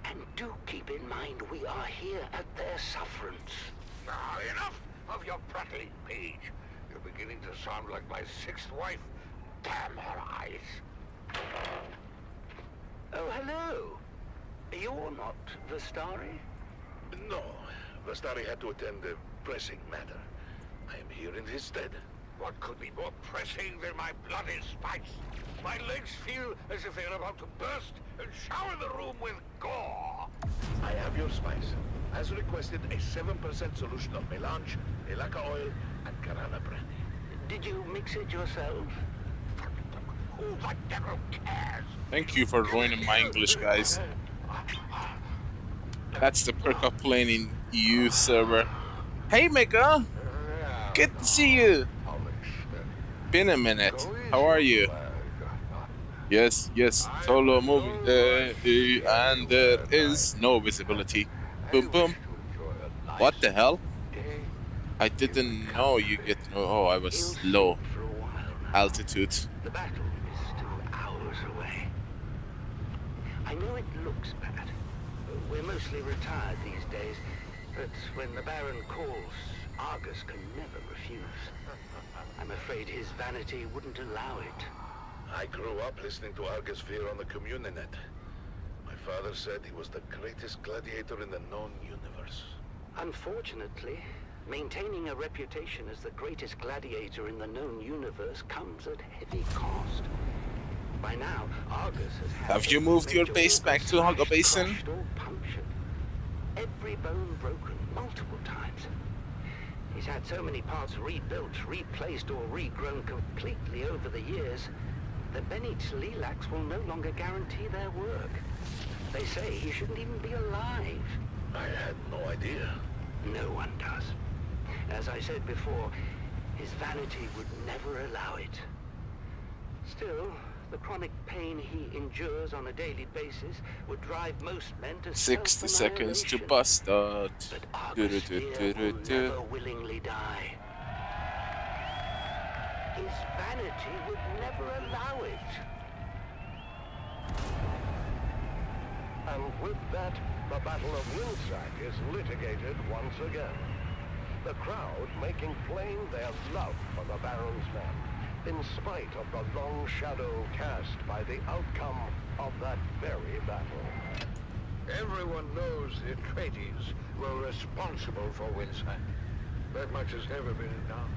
And do keep in mind we are here at their sufferance. Now, enough of your prattling, Page. You're beginning to sound like my sixth wife. Damn her eyes. Oh, hello. You're not Vestari? No, Vestari had to attend a pressing matter. I am here in his stead. What could be more pressing than my bloody spice? My legs feel as if they're about to burst and shower the room with gore. I have your spice. As requested, a 7% solution of melange, elaka oil, and Karana brandy. Did you mix it yourself? Who the devil cares? Thank you for ruining my English, guys. That's the perk of playing in EU server. Hey, Mega! Good to see you! Been a minute. How are you? Yes, solo moving. And there is no visibility. Boom, boom. What the hell? I didn't know you get no. Oh, I was low altitude. The battle is still hours away. I know it looks bad. We're mostly retired these days, but when the Baron calls, Argus can never refuse. I'm afraid his vanity wouldn't allow it. I grew up listening to Argus Fear on the Communinet. My father said he was the greatest gladiator in the known universe. Unfortunately, maintaining a reputation as the greatest gladiator in the known universe comes at heavy cost. By now, Argus has had... Have you moved your base back to Hogger Basin? Every bone broken multiple times. He's had so many parts rebuilt, replaced, or regrown completely over the years that Beni Tzlilax will no longer guarantee their work. They say he shouldn't even be alive. I had no idea. No one does. As I said before, his vanity would never allow it. Still, the chronic pain he endures on a daily basis would drive most men to 60 seconds to bust out. But Argus Fear will never willingly die. His vanity would never allow it. And with that, the Battle of Winsack is litigated once again. The crowd making plain their love for the Baron's men, in spite of the long shadow cast by the outcome of that very battle. Everyone knows the Atreides were responsible for Winsack. That much has never been in doubt.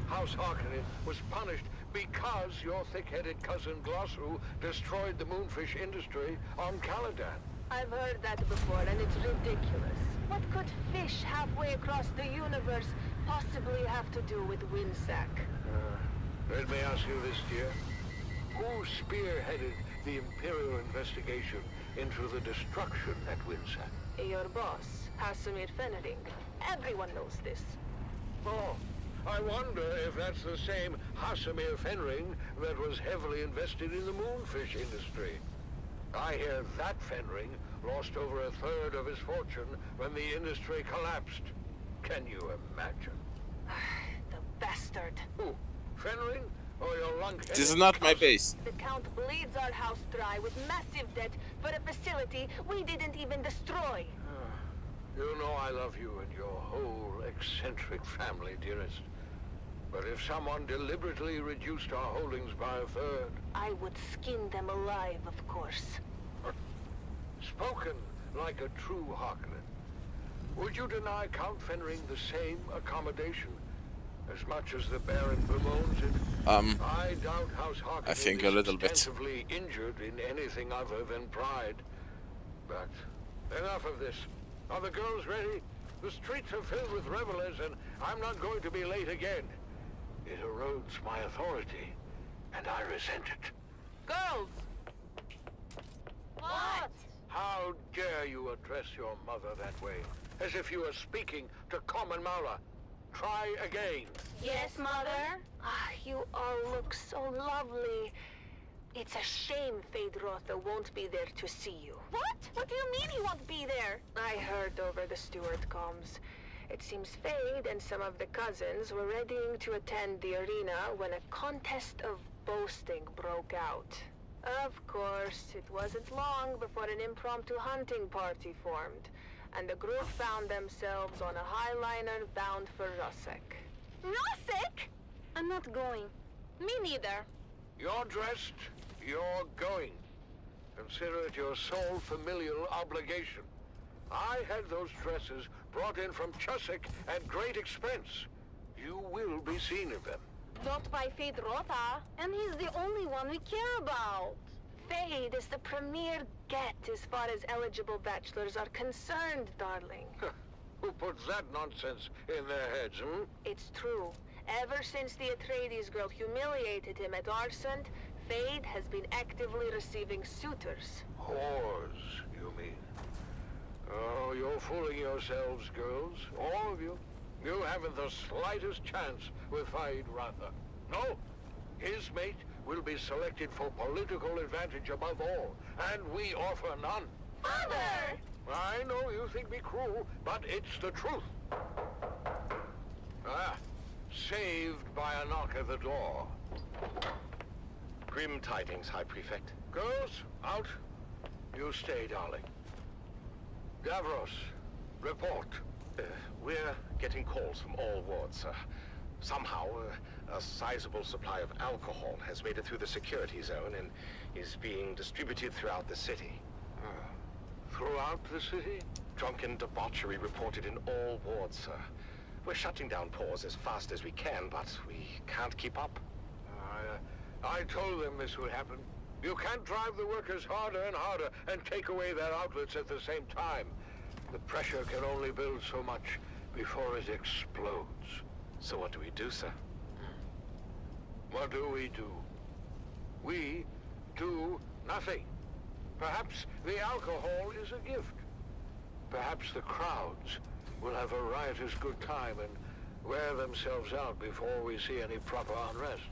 House Harkonnen was punished because your thick-headed cousin Glossu destroyed the moonfish industry on Caladan. I've heard that before, and it's ridiculous. What could fish halfway across the universe possibly have to do with Winsack? Let me ask you this, dear. Who spearheaded the Imperial investigation into the destruction at Winsack? Your boss, Hasamir Fenring. Everyone knows this. Oh, I wonder if that's the same Hasamir Fenring that was heavily invested in the moonfish industry. I hear that Fenring lost over a third of his fortune when the industry collapsed. Can you imagine? The bastard. Who? Fenring? Or your lunkhead? This is not my base. The Count bleeds our house dry with massive debt for a facility we didn't even destroy. You know I love you and your whole eccentric family, dearest. But if someone deliberately reduced our holdings by a third... I would skin them alive, of course. Spoken like a true Harkonnen. Would you deny Count Fenring the same accommodation? As much as the Baron bemoans it? I doubt House Harkonnen I think a little bit. extensively injured in anything other than pride. But enough of this. Are the girls ready? The streets are filled with revelers, and I'm not going to be late again. It erodes my authority, and I resent it. Girls! What? How dare you address your mother that way? As if you were speaking to common Mala. Try again. Yes, Mother? Ah, you all look so lovely. It's a shame Feyd-Rautha won't be there to see you. What? What do you mean he won't be there? I heard over the steward comms. It seems Feyd and some of the cousins were readying to attend the arena when a contest of boasting broke out. Of course, it wasn't long before an impromptu hunting party formed, and the group found themselves on a highliner bound for Rosek. Rosek? I'm not going. Me neither. You're dressed, you're going. Consider it your sole familial obligation. I had those dresses brought in from Chusik at great expense. You will be seen in them. Not by Feyd-Rautha, and he's the only one we care about. Feyd is the premier get as far as eligible bachelors are concerned, darling. Who puts that nonsense in their heads, hmm? It's true. Ever since the Atreides girl humiliated him at Arsent, Feyd has been actively receiving suitors. Whores, you mean? Oh, you're fooling yourselves, girls. All of you. You haven't the slightest chance with Feyd-Rautha. No, his mate will be selected for political advantage above all, and we offer none. Father! I know you think me cruel, but it's the truth. Saved by a knock at the door. Grim tidings, High Prefect. Girls, out. You stay, darling. Davros, report. We're getting calls from all wards, sir. Somehow, a sizable supply of alcohol has made it through the security zone and is being distributed throughout the city. Throughout the city? Drunken debauchery reported in all wards, sir. We're shutting down pores as fast as we can, but we can't keep up. I told them this would happen. You can't drive the workers harder and harder and take away their outlets at the same time. The pressure can only build so much before it explodes. So what do we do, sir? What do? We do nothing. Perhaps the alcohol is a gift. Perhaps the crowds will have a riotous good time and wear themselves out before we see any proper unrest.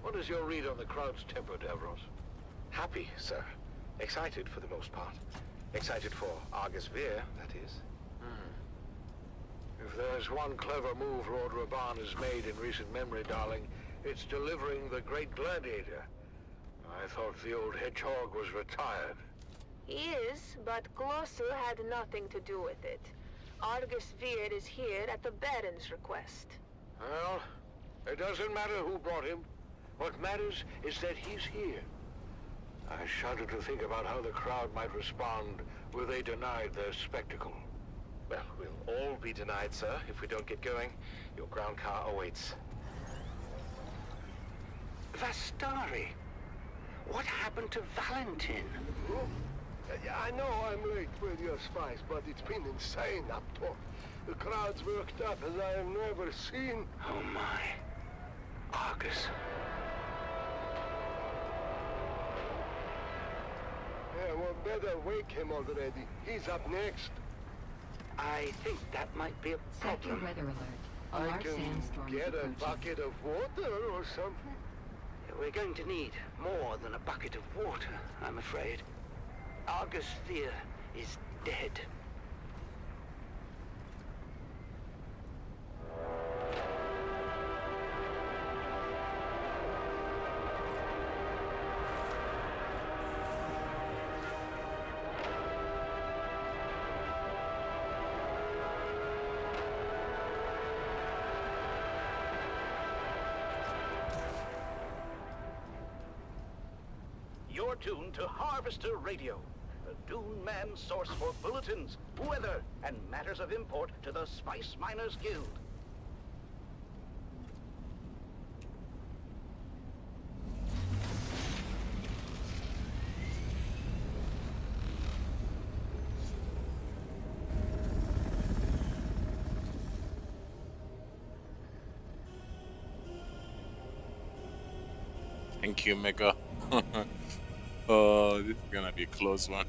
What is your read on the crowd's temper, Davros? Happy, sir. Excited for the most part. Excited for Argus Veer, that is. If there's one clever move Lord Raban has made in recent memory, darling, it's delivering the great gladiator. I thought the old hedgehog was retired. He is, but Glossu had nothing to do with it. Argus Veer is here at the Baron's request. Well, it doesn't matter who brought him. What matters is that he's here. I shudder to think about how the crowd might respond were they denied their spectacle. Well, we'll all be denied, sir, if we don't get going. Your ground car awaits. Vastari! What happened to Valentin? I know I'm late with your spies, but it's been insane up top. The crowd's worked up as I have never seen. Oh my. Argus. Yeah, well, better wake him already. He's up next. I think that might be a Sector problem. weather alert. A I large can sandstorm is get a approaching. bucket of water or something. We're going to need more than a bucket of water, I'm afraid. Argus Veer is dead. You're tuned to Harvester Radio, the Dune Man source for bulletins, weather, and matters of import to the Spice Miners Guild. Thank you, Mega. Oh, this is gonna be a close one.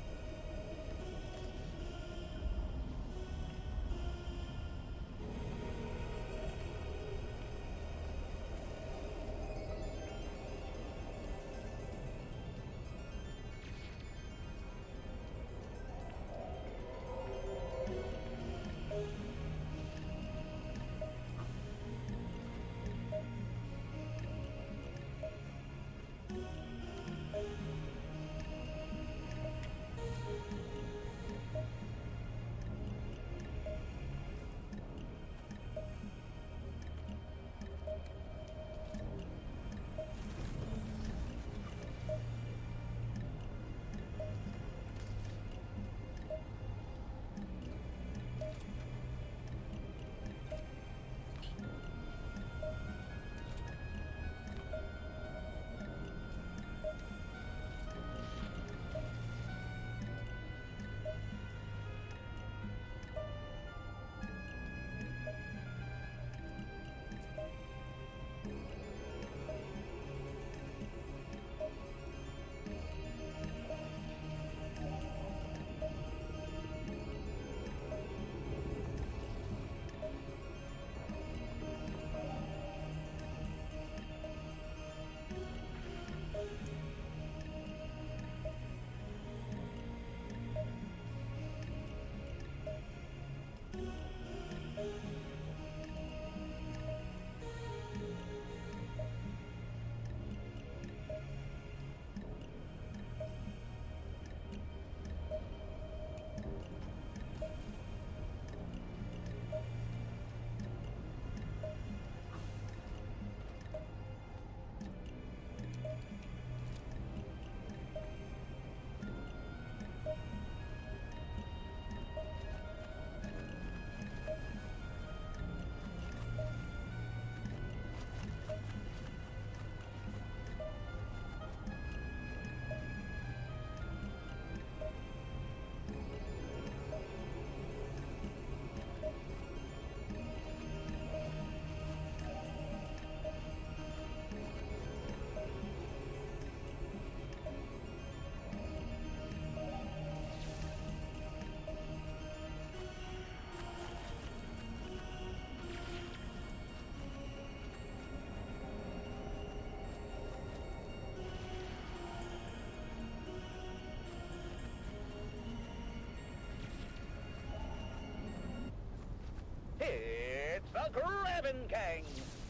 It's the Grabbin' Gang,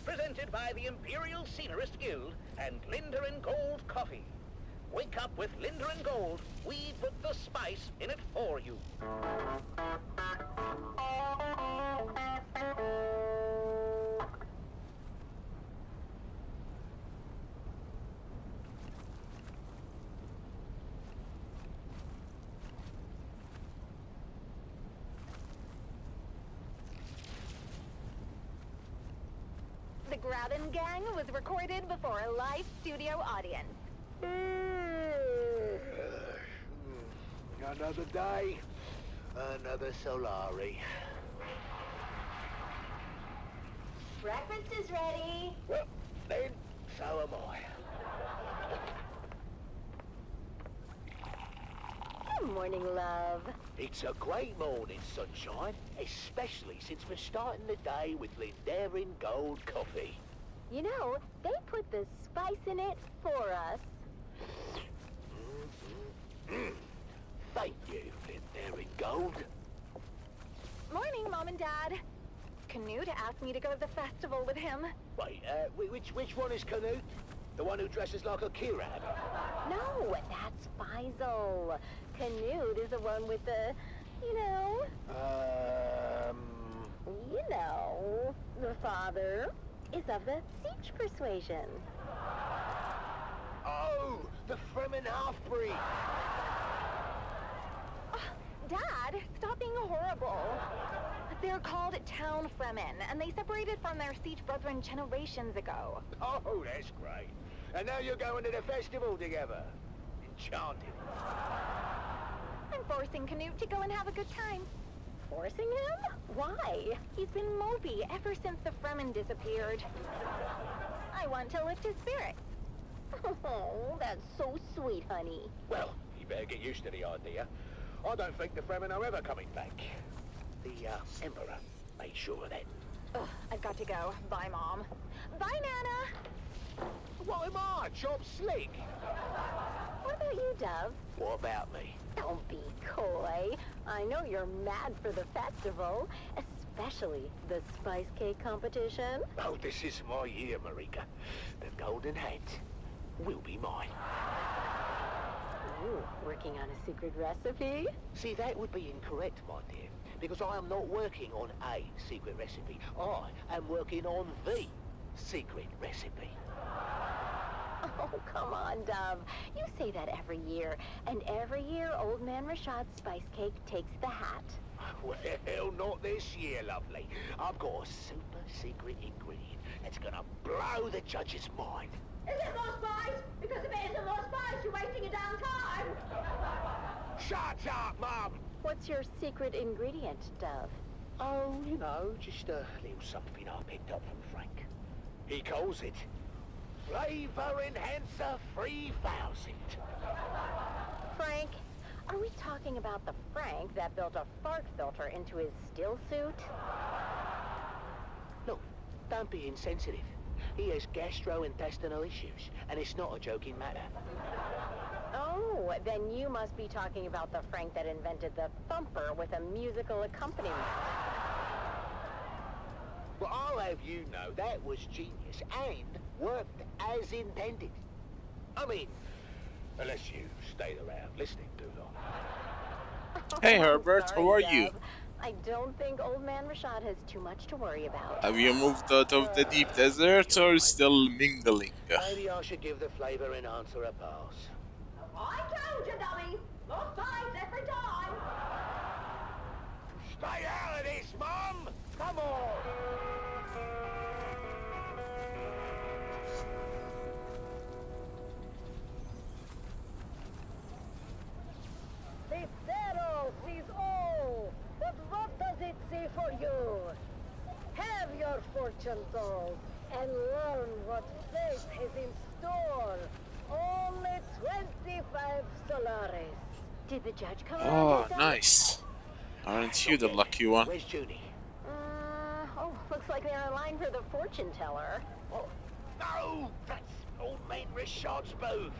presented by the Imperial Scenarist Guild and Linder and Gold Coffee. Wake up with Linder and Gold. We put the spice in it for you. The Grabbin' Gang was recorded before a live studio audience. Another day, another Solari. Breakfast is ready. Well, then, so am I. Good morning, love. It's a great morning, sunshine, especially since we're starting the day with Lindarin Gold Coffee. You know, they put the spice in it for us. Thank you, Lindarin Gold. Morning, Mom and Dad. Canute asked me to go to the festival with him. Wait, which one is Canute? The one who dresses like a Kirab? No, that's Faisal. Canute is the one with the, you know... You know, the father is of the siege persuasion. Oh, the Fremen half-breed. Dad, stop being horrible. They're called Town Fremen, and they separated from their siege brethren generations ago. Oh, that's great. And now you're going to the festival together. Enchanted. I'm forcing Canute to go and have a good time. Forcing him? Why? He's been mopey ever since the Fremen disappeared. I want to lift his spirits. Oh, that's so sweet, honey. Well, you better get used to the idea. I don't think the Fremen are ever coming back. The Emperor made sure of that. Ugh, I've got to go. Bye, Mom. Bye, Nana. What am I, Job Slick? What about you, Dove? What about me? Don't be coy. I know you're mad for the festival, especially the spice cake competition. Oh, this is my year, Marika. The golden hat will be mine. Ooh, working on a secret recipe? See, that would be incorrect, my dear, because I am not working on a secret recipe. I am working on the secret recipe. Oh, come on, Dove. You say that every year, and every year Old Man Rashad's spice cake takes the hat. Well, not this year, lovely. I've got a super secret ingredient that's gonna blow the judge's mind. Is it more spice? Because if it isn't more spice, you're wasting your damn time. Shut up, Mum! What's your secret ingredient, Dove? Oh, you know, just a little something I picked up from Frank. He calls it Flavor Enhancer 3000. Frank? Are we talking about the Frank that built a fart filter into his still suit? Look, don't be insensitive. He has gastrointestinal issues, and it's not a joking matter. Oh, then you must be talking about the Frank that invented the thumper with a musical accompaniment. Well, I'll have you know that was genius and worked as intended. I mean, unless you stayed around listening too long. Hey Herbert, how are you? I don't think Old Man Rashad has too much to worry about. Have you moved out of the deep desert or still mingling? Maybe I should give the flavor enhancer a pass. I told you, dummy! More spice every time! Stay out of this, Mum! Come on! Cicero sees all, but what does it say for you? Have your fortune told and learn what fate has in store. Only 25 Solaris. Did the judge come Oh, nice. Aren't you the lucky one? Where's Judy? Oh, looks like they're in line for the fortune teller. Oh, no! That's Old Man Rashad's booth.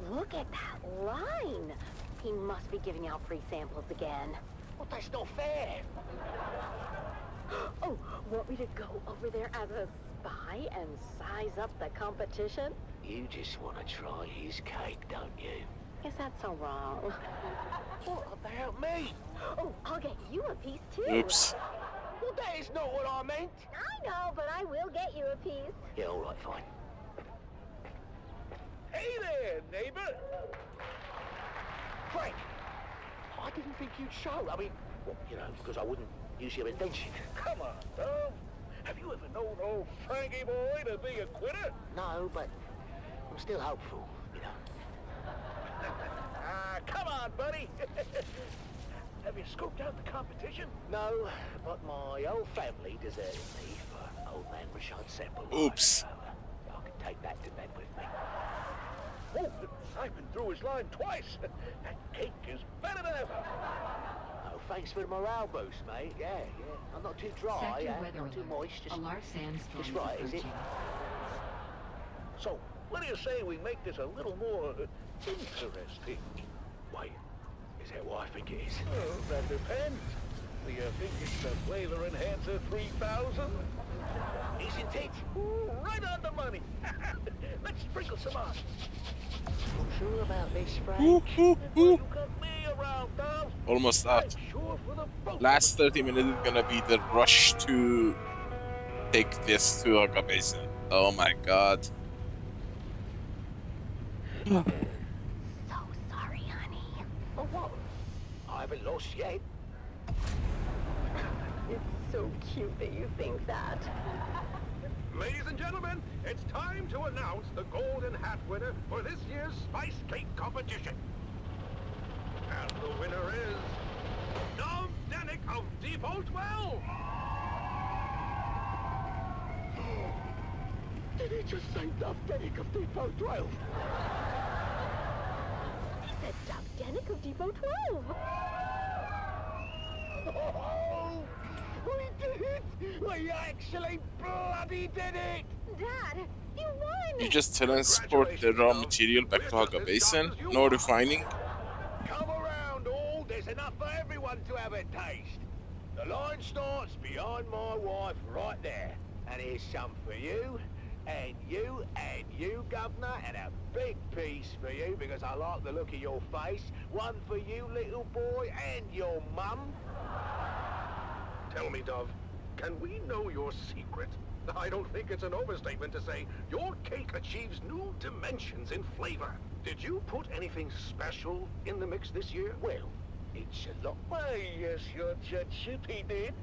Look at that line. He must be giving out free samples again. Well, that's not fair. Oh, want me to go over there as a spy and size up the competition? You just want to try his cake, don't you? Is that so wrong? What about me? Oh, I'll get you a piece too. Oops. Well, that is not what I meant. I know, but I will get you a piece. Yeah, all right, fine. Hey there, neighbor. Frank, I didn't think you'd show. I mean, well, you know, because I wouldn't use your invention. Come on, Tom. Have you ever known old Frankie boy to be a quitter? No, but I'm still hopeful, you know. Come on, buddy. Have you scoped out the competition? No, but my old family deserted me for old man Rashad Semple. Oops. So, I can take that to bed with me. Oh, I've been through his line twice. That cake is better than ever. Oh, thanks for the morale boost, mate. Yeah. I'm not too dry, Sector weather not too alert. moist. Just, A large sandstorm just is right, is it? approaching. So, what do you say we make this a little more interesting? Why, is that what I think it is? Well, that depends. Do you think it's the Flavor Enhancer 3000? Isn't it? Ooh, right on the money. Let's sprinkle some on. Sure about this, Frank? You got me around, Tom. Almost out. Sure for the both. Last 30 minutes is gonna be the rush to take this to Aga Basin. Oh my god. So sorry, honey. Oh, what? I haven't lost yet. It's so cute that you think that. Ladies and gentlemen, it's time to announce the Golden Hat winner for this year's Spice Cake competition. And the winner is Dove Denick of Depot 12. Did he just say Dove Denick of Depot 12? He said Dove Denick of Depot 12. Oh, we did it! We actually bloody did it! Dad, you won! You just transport the raw material back to Aga Basin. No refining. Come around, all. There's enough for everyone to have a taste. The line starts behind my wife right there. And here's some for you, and you, Governor, and a big piece for you because I like the look of your face. One for you, little boy, and your mum. Tell me, Dove, can we know your secret? I don't think it's an overstatement to say your cake achieves new dimensions in flavor. Did you put anything special in the mix this year? Well, it's a lot. Why, yes, your judgeship, he did.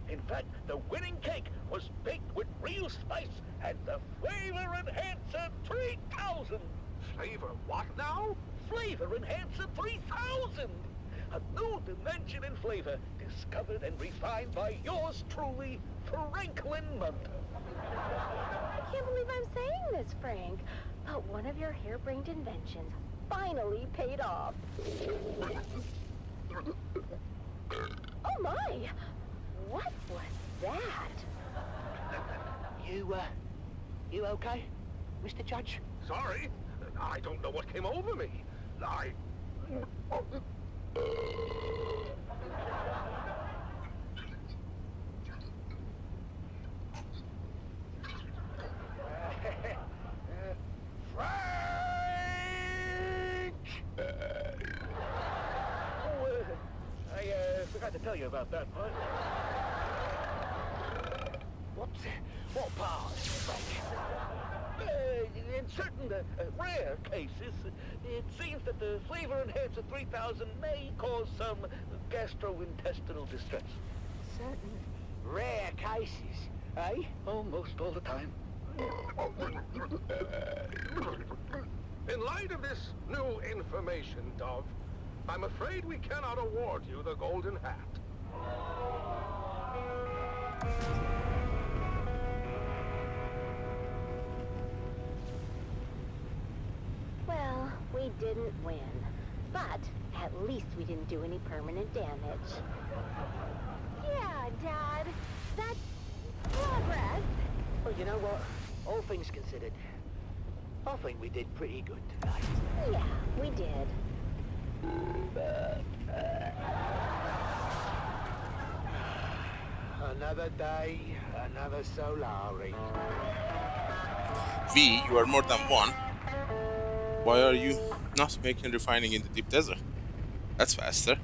In fact, the winning cake was baked with real spice and the Flavor Enhancer 3000. Flavor what now? Flavor Enhancer 3000. A new dimension in flavor, discovered and refined by yours truly, Franklin Munt. I can't believe I'm saying this, Frank, but one of your harebrained inventions finally paid off. Oh my! What was that? You okay, Mr. Judge? Sorry, I don't know what came over me. I forgot to tell you about that part. What part, Frank? In certain rare cases, it seems that the Flavor Enhancer 3000 may cause some gastrointestinal distress. Certain rare cases, eh? Almost all the time. In light of this new information, Dove, I'm afraid we cannot award you the Golden Hat. Well, we didn't win, but at least we didn't do any permanent damage. Yeah, Dad, that's progress. Well, you know what? All things considered, I think we did pretty good today. Yeah, we did. Another day, another Solari. V, you are more than one. Why are you not making refining in the deep desert? That's faster.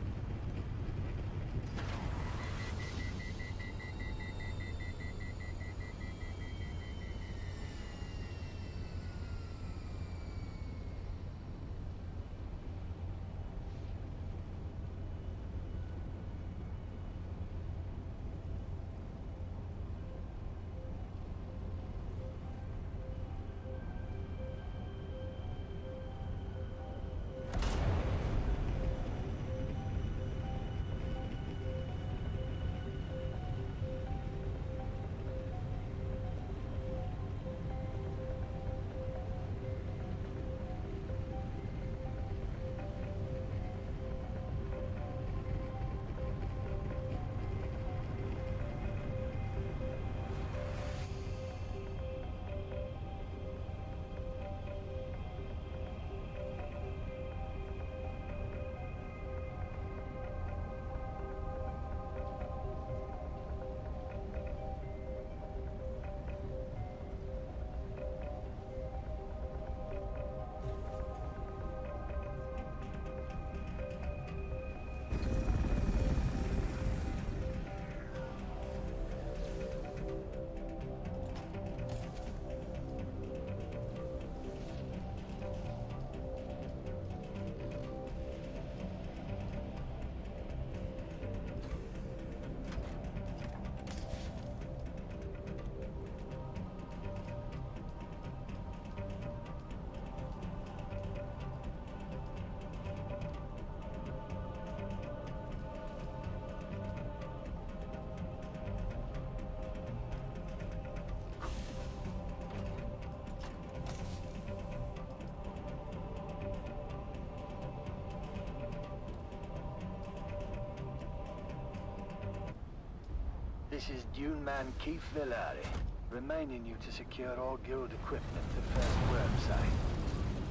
This is Dune man Keith Villari, reminding you to secure all guild equipment to first work site.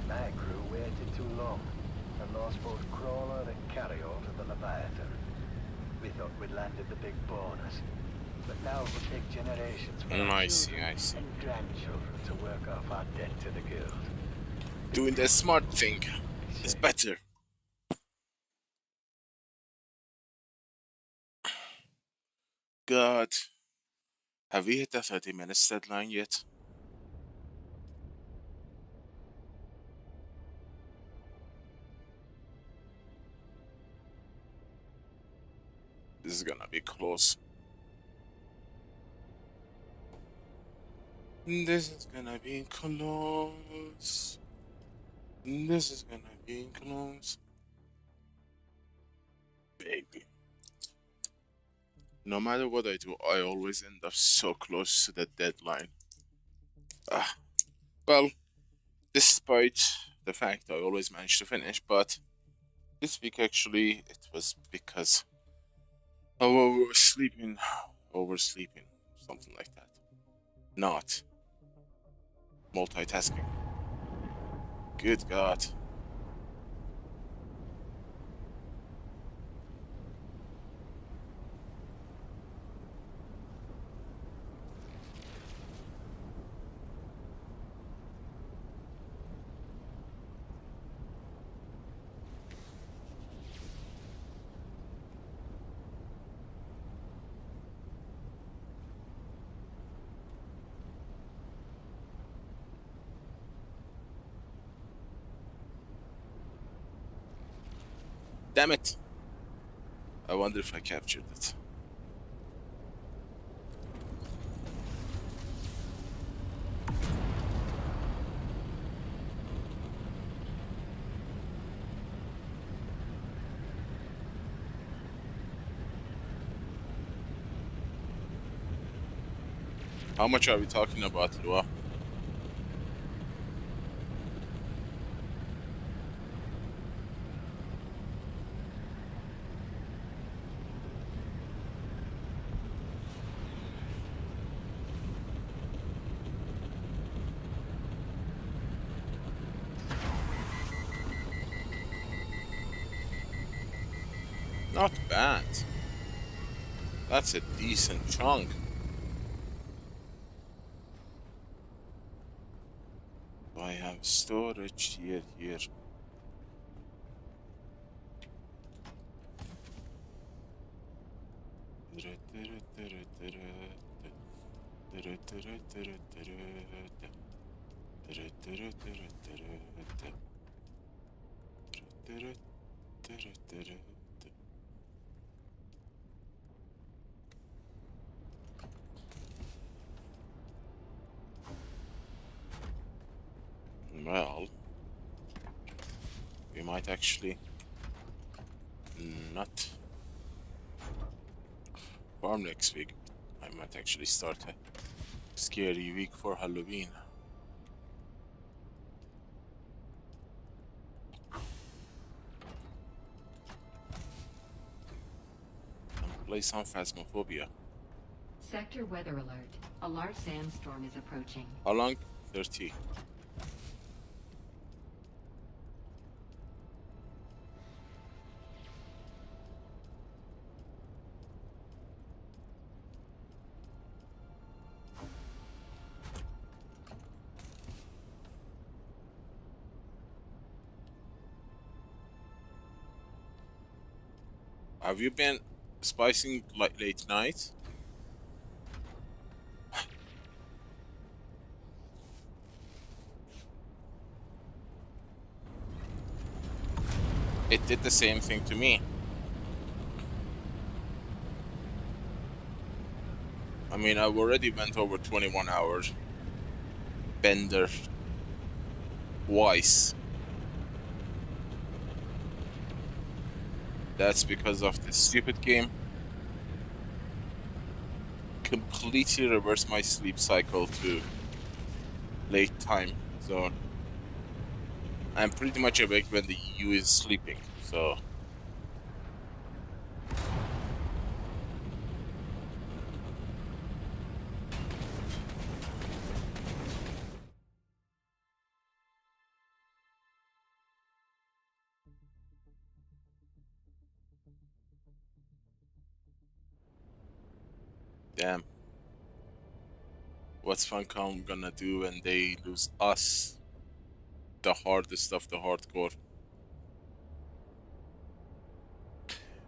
My crew waited too long and lost both crawler and carryall to the Leviathan. We thought we'd landed the big bonus, but now it will take generations for our I see. children and grandchildren to work off our debt to the guild. Doing the smart thing is better. God. Have we hit the 30 minutes deadline yet? This is gonna be close. This is gonna be close. This is gonna be close. Baby. No matter what I do, I always end up so close to the deadline. Well, despite the fact I always manage to finish, but this week actually it was because of oversleeping, something like that. Not multitasking. Good God. Damn it! I wonder if I captured it. How much are we talking about, Lua? Not bad. That's a decent chunk. I have storage here. Well, we might actually not farm next week. I might actually start a scary week for Halloween. And play some Phasmophobia. Sector weather alert. A large sandstorm is approaching. How long? 30. Have you been spicing like late night? It did the same thing to me. I mean, I've already went over 21 hours. Bender. Twice. That's because of this stupid game. Completely reversed my sleep cycle to late time zone. I'm pretty much awake when the EU is sleeping, so... Damn. What's Funcom gonna do when they lose us? The hardest of the hardcore.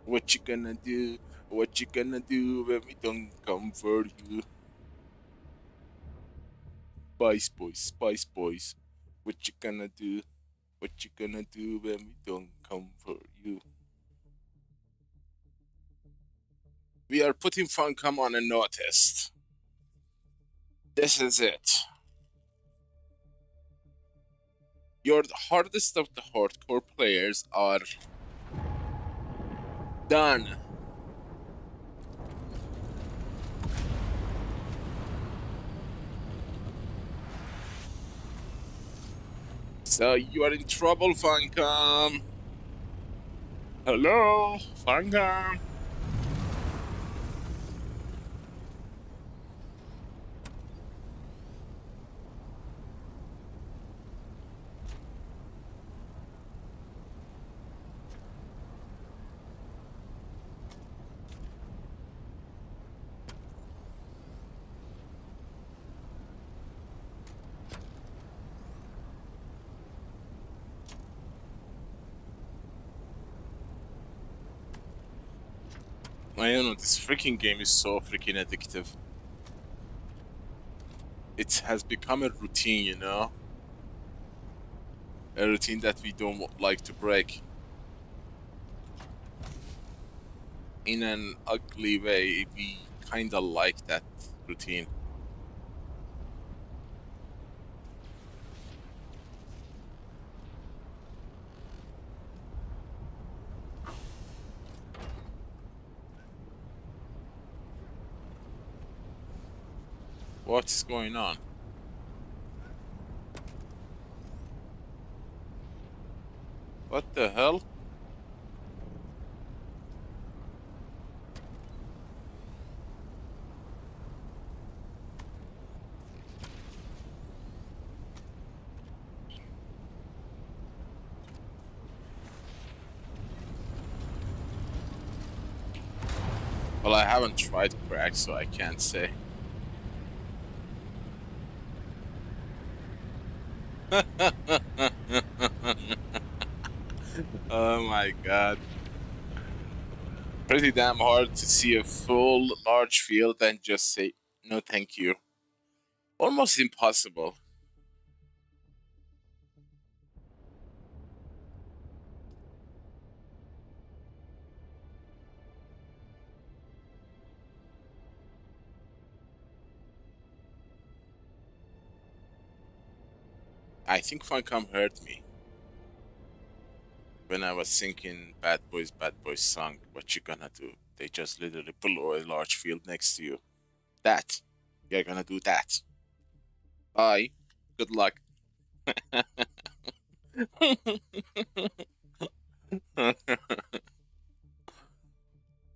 What you gonna do? What you gonna do when we don't come for you? Spice boys. What you gonna do? What you gonna do when we don't come for you? We are putting Funcom on a notice. This is it. Your hardest of the hardcore players are done. So you are in trouble, Funcom. Hello, Funcom. I don't know, this freaking game is so freaking addictive. It has become a routine, you know? A routine that we don't like to break. In an ugly way, we kinda like that routine. What's going on? What the hell? Well, I haven't tried crack, so I can't say. Oh my god. Pretty damn hard to see a full large field and just say no thank you. Almost impossible. I think Funcom heard me when I was singing Bad Boys song. What you gonna do? They just literally blow a large field next to you. That. You're gonna do that. Bye. Good luck.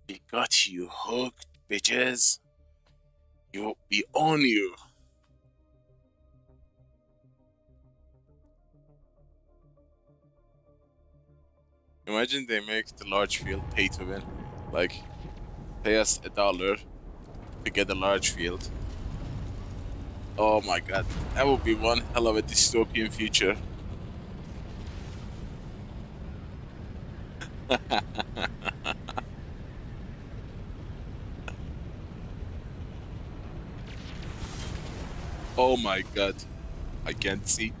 We got you hooked, bitches. We own you. Imagine they make the large field pay to win. Like, pay us $1 to get a large field. Oh my god, that would be one hell of a dystopian future. Oh my god, I can't see.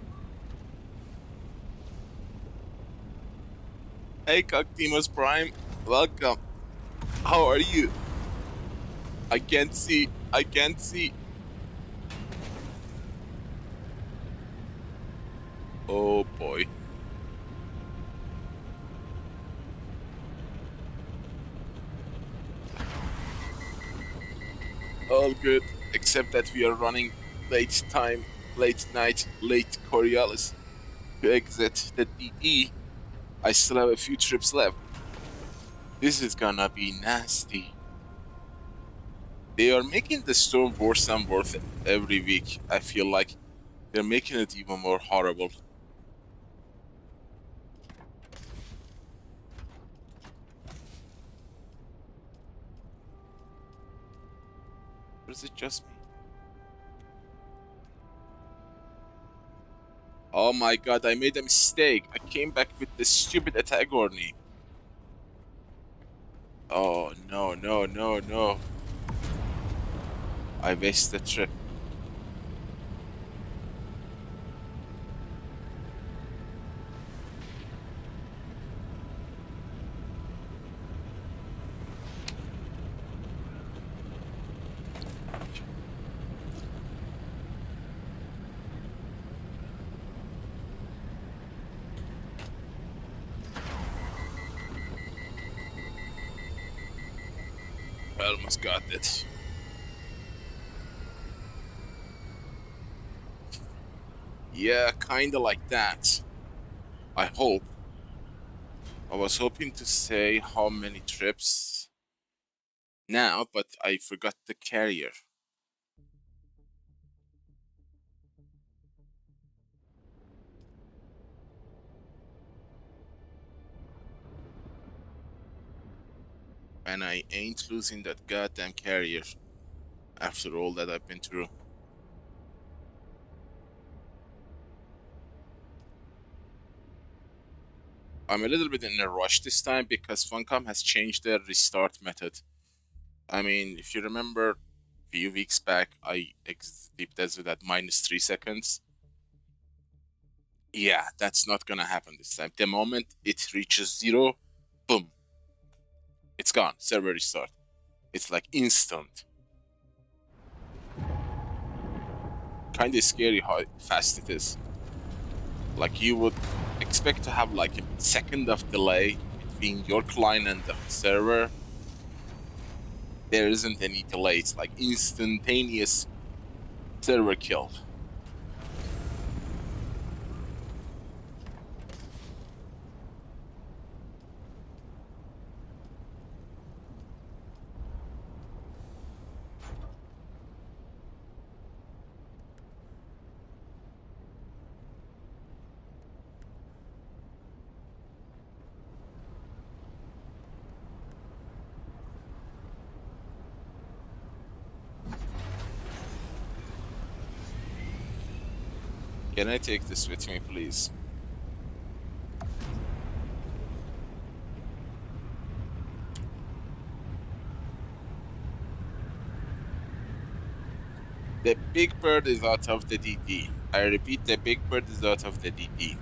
Hey Coctimus Prime, welcome. How are you? I can't see. I can't see. Oh boy. All good, except that we are running late time, late night, late Coriolis to exit the DD. I still have a few trips left. This is gonna be nasty. They are making the storm worse and worse every week. I feel like they're making it even more horrible. Or is it just me? Oh my god, I made a mistake. I came back with the stupid attack Orny. Oh no, no, no, no. I wasted the trip. I almost got it. Yeah, kinda like that. I hope. I was hoping to say how many trips now, but I forgot the carrier. And I ain't losing that goddamn carrier after all that I've been through. I'm a little bit in a rush this time because Funcom has changed their restart method. I mean, if you remember, a few weeks back, I exited Deep Desert at -3 seconds. Yeah, that's not gonna happen this time. The moment it reaches 0, boom. It's gone. Server restart. It's like instant. Kinda scary how fast it is. Like, you would expect to have like a second of delay between your client and the server. There isn't any delay. It's like instantaneous server kill. Can I take this with me, please? The big bird is out of the DD. I repeat, the big bird is out of the DD.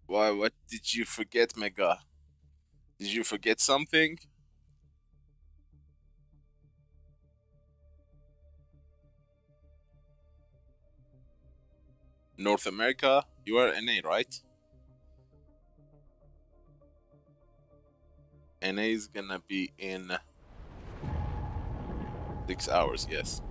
Why, what did you forget, Mega? Did you forget something? North America, you are NA, right? NA is gonna be in 6 hours, yes.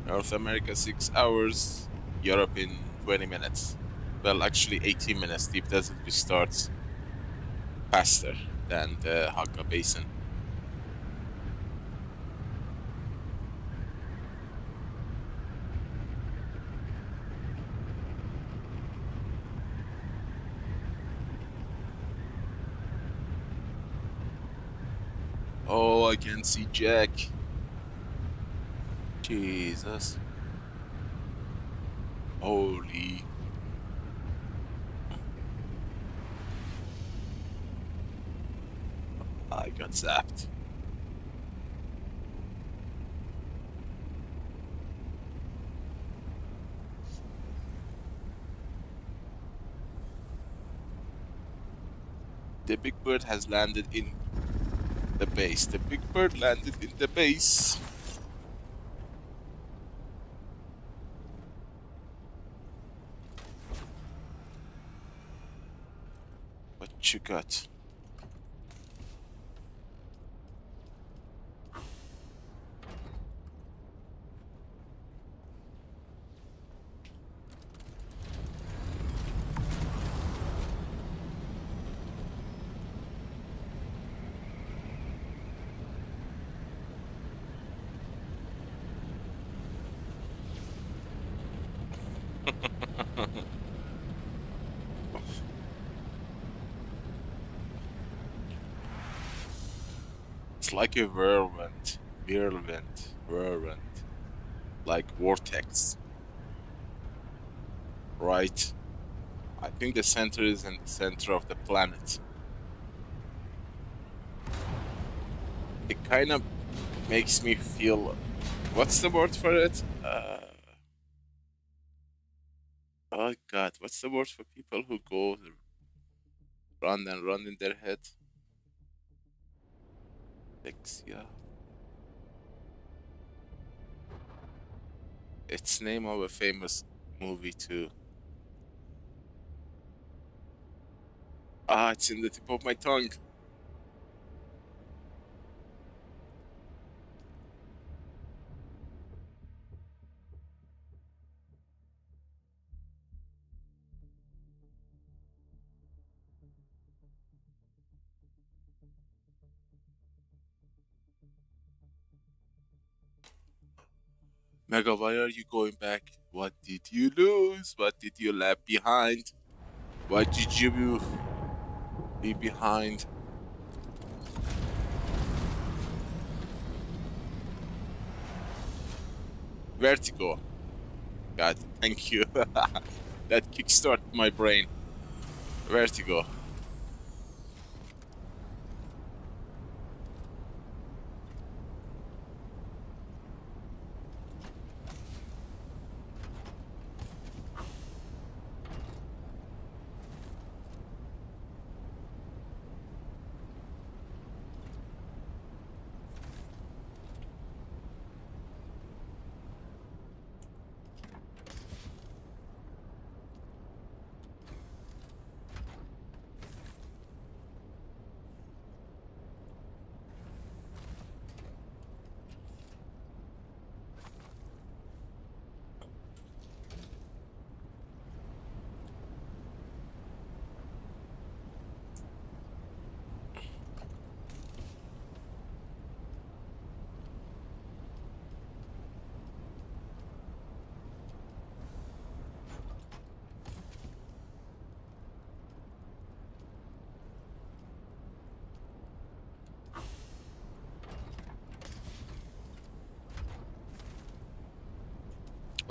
North America 6 hours, Europe in 20 minutes. Well, actually 18 minutes. Deep Desert restarts faster than the Hakka Basin. Oh, I can see Jack. Jesus. Holy. I got zapped. The big bird has landed in the base. The big bird landed in the base. What you got? It's like a whirlwind, like vortex, right? I think the center is in the center of the planet. It kind of makes me feel, what's the word for it? Oh God, what's the word for people who go run and run in their head? Yeah. It's name of a famous movie too. Ah, it's in the tip of my tongue. Mega, why are you going back? What did you lose? What did you lap behind? Why did you be behind? Vertigo. God, thank you. That kickstarted my brain. Vertigo.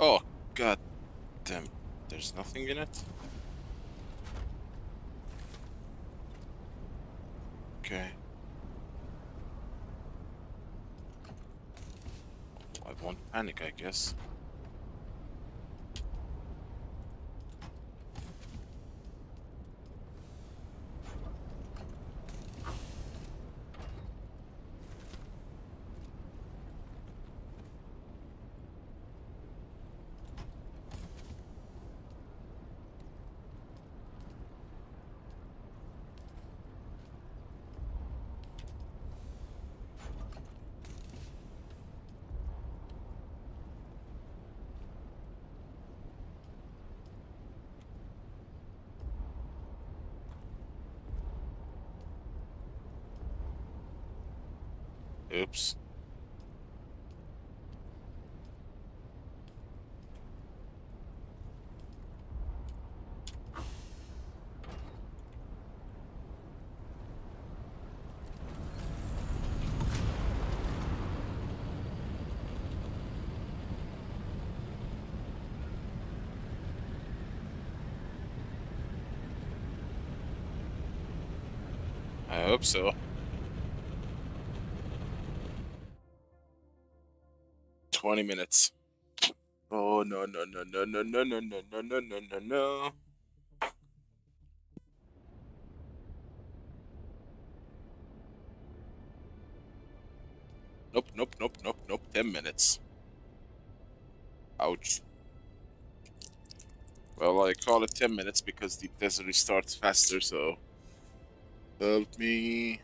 Oh, god damn. There's nothing in it? Okay. I won't panic, I guess. Oops. I hope so. 20 minutes. Oh no no no no no no no no no no no no no. Nope, nope, nope, nope, nope. 10 minutes. Ouch. Well, I call it 10 minutes because the desert restarts faster, so help me.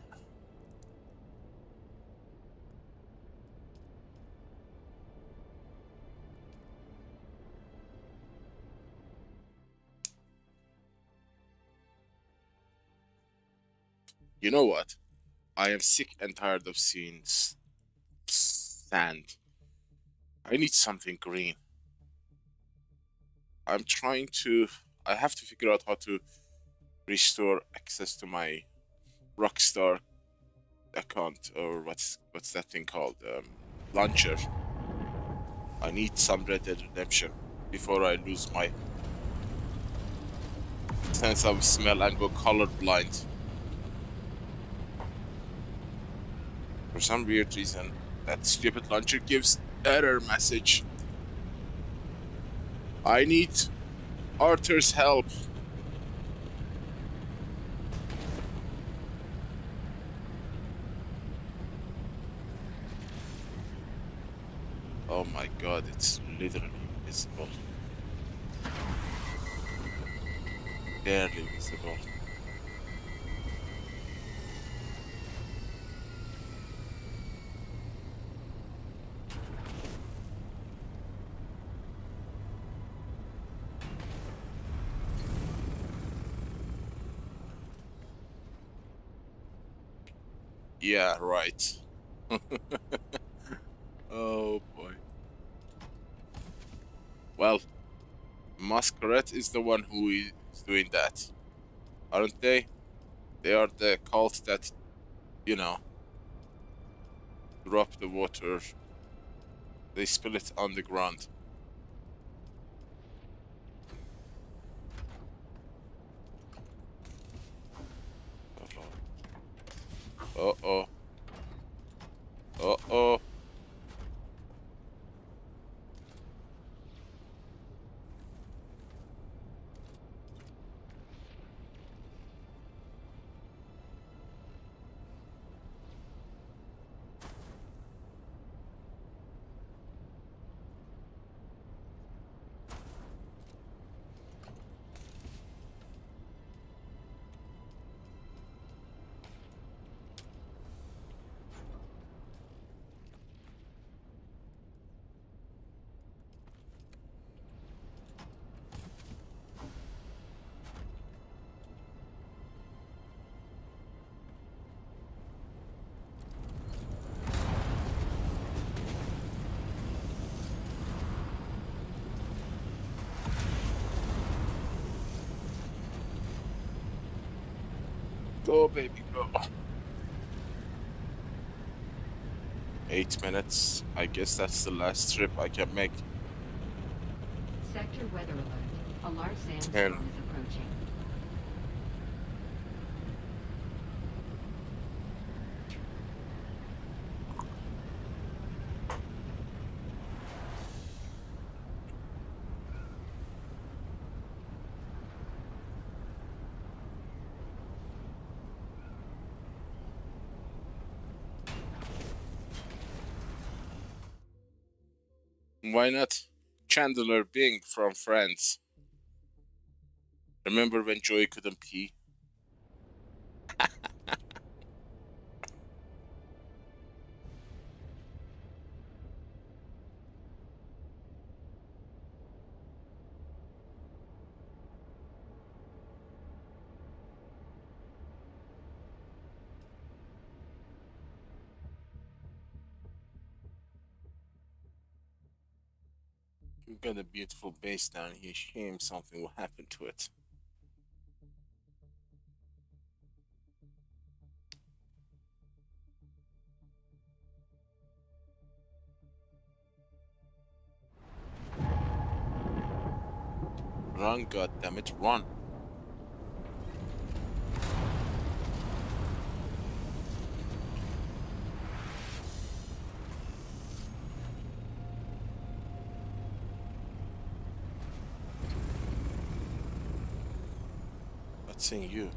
You know what? I am sick and tired of seeing sand. I need something green. I'm trying to... I have to figure out how to restore access to my Rockstar account, or what's that thing called? Launcher. I need some Red Dead Redemption before I lose my sense of smell and go colorblind. For some weird reason, that stupid launcher gives error message. I need Arthur's help. Oh my god, it's literally visible. Barely visible. Yeah, right. Oh boy. Well, Masquerade is the one who is doing that, aren't they? They are the cult that, you know, drop the water. They spill it on the ground. Uh-oh. Uh-oh. Go, baby, go. 8 minutes. I guess that's the last trip I can make. Sector weather alert. A large sandstorm is approaching. Why not Chandler Bing from Friends? Remember when Joey couldn't pee? We've got a beautiful base down here. Shame something will happen to it. Run, goddammit, run. Not seeing you.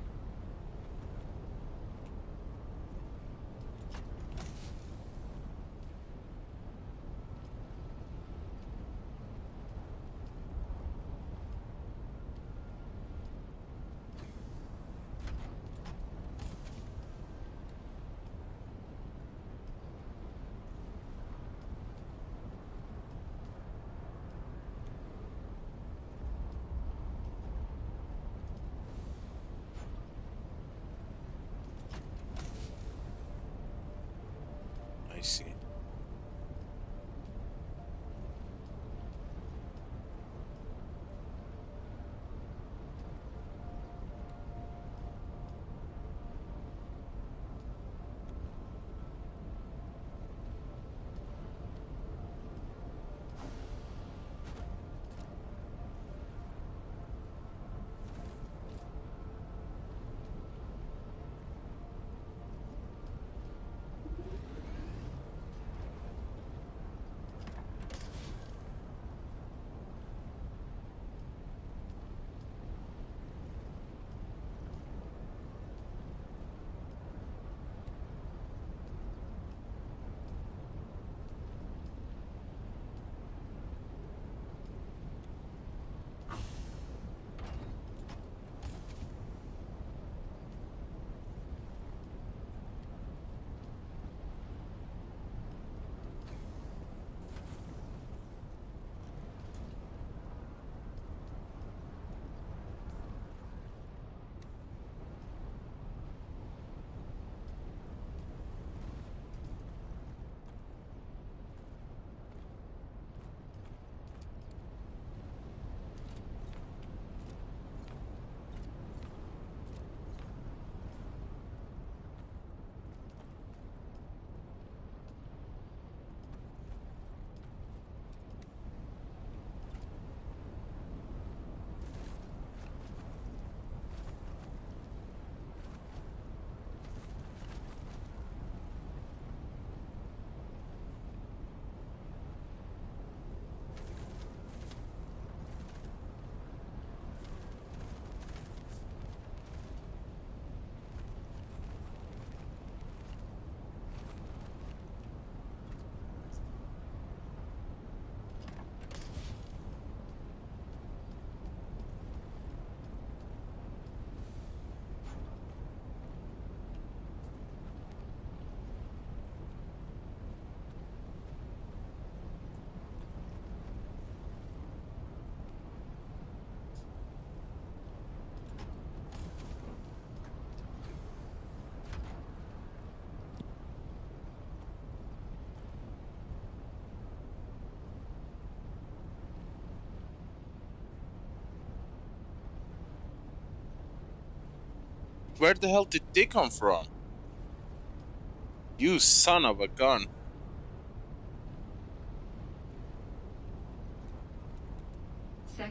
I see. Where the hell did they come from? You son of a gun.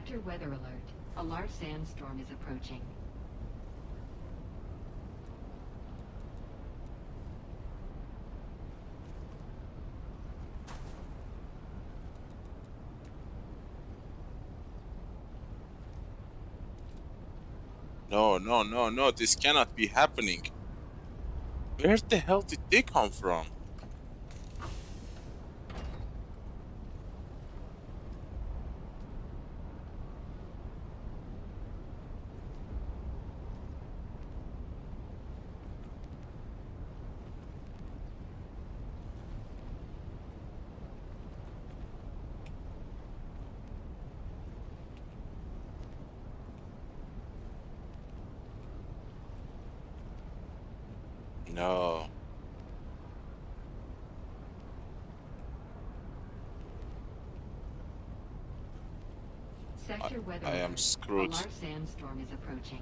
Sector weather alert. A large sandstorm is approaching. No, no, no, no, this cannot be happening. Where the hell did they come from? No. Sector weather I am alert. screwed. A large sandstorm is approaching.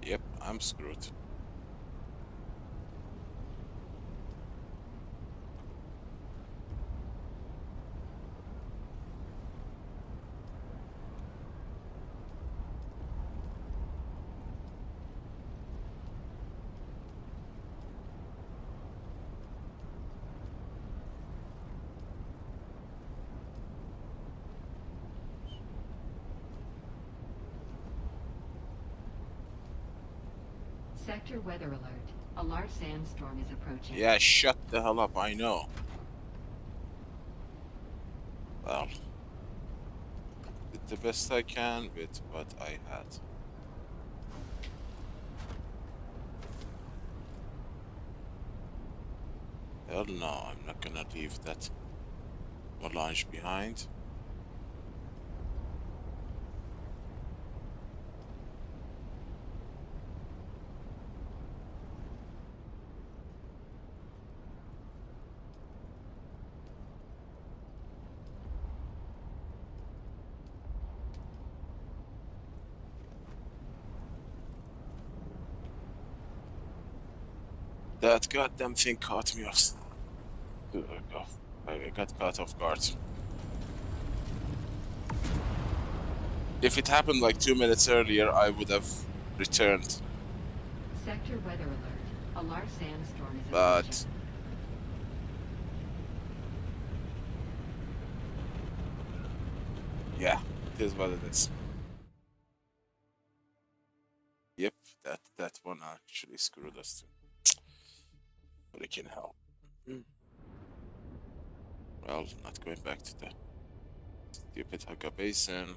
Yep, I'm screwed. Sector weather alert. A large sandstorm is approaching. Yeah, shut the hell up, I know. Well, did the best I can with what I had. Hell no, I'm not gonna leave that melange behind. That goddamn thing caught me off. I got caught off guard. If it happened like 2 minutes earlier, I would have returned. Sector weather alert. A large sandstorm is But approaching. yeah, it is what it is. Yep, that one actually screwed us too. Freaking hell. Well, not going back to the stupid Haka Basin.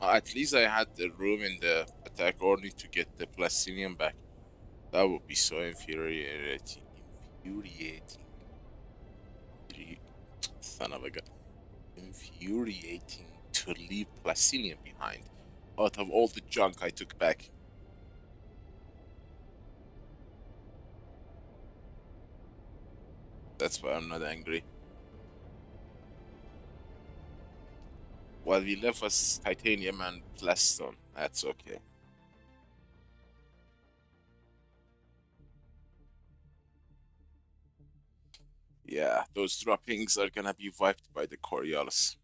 At least I had the room in the attack only to get the Plastinium back. That would be so infuriating. Son of a gun. Infuriating to leave Plastinium behind out of all the junk I took back. That's why I'm not angry. What we left was titanium and plastone. That's okay. Yeah, those droppings are gonna be wiped by the Coriolis.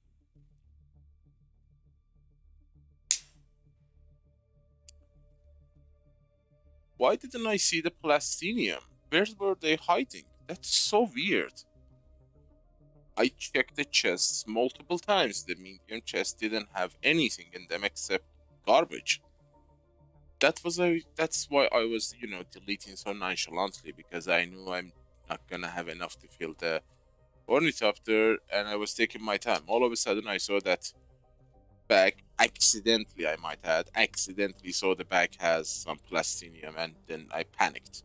Why didn't I see the Plastinium? Where were they hiding? That's so weird. I checked the chests multiple times. The medium chest didn't have anything in them except garbage. That's why I was, deleting so nonchalantly, because I knew I'm not gonna have enough to fill the ornithopter, and I was taking my time. All of a sudden I saw that bag, accidentally I might add, saw the bag has some plastinium, and then I panicked.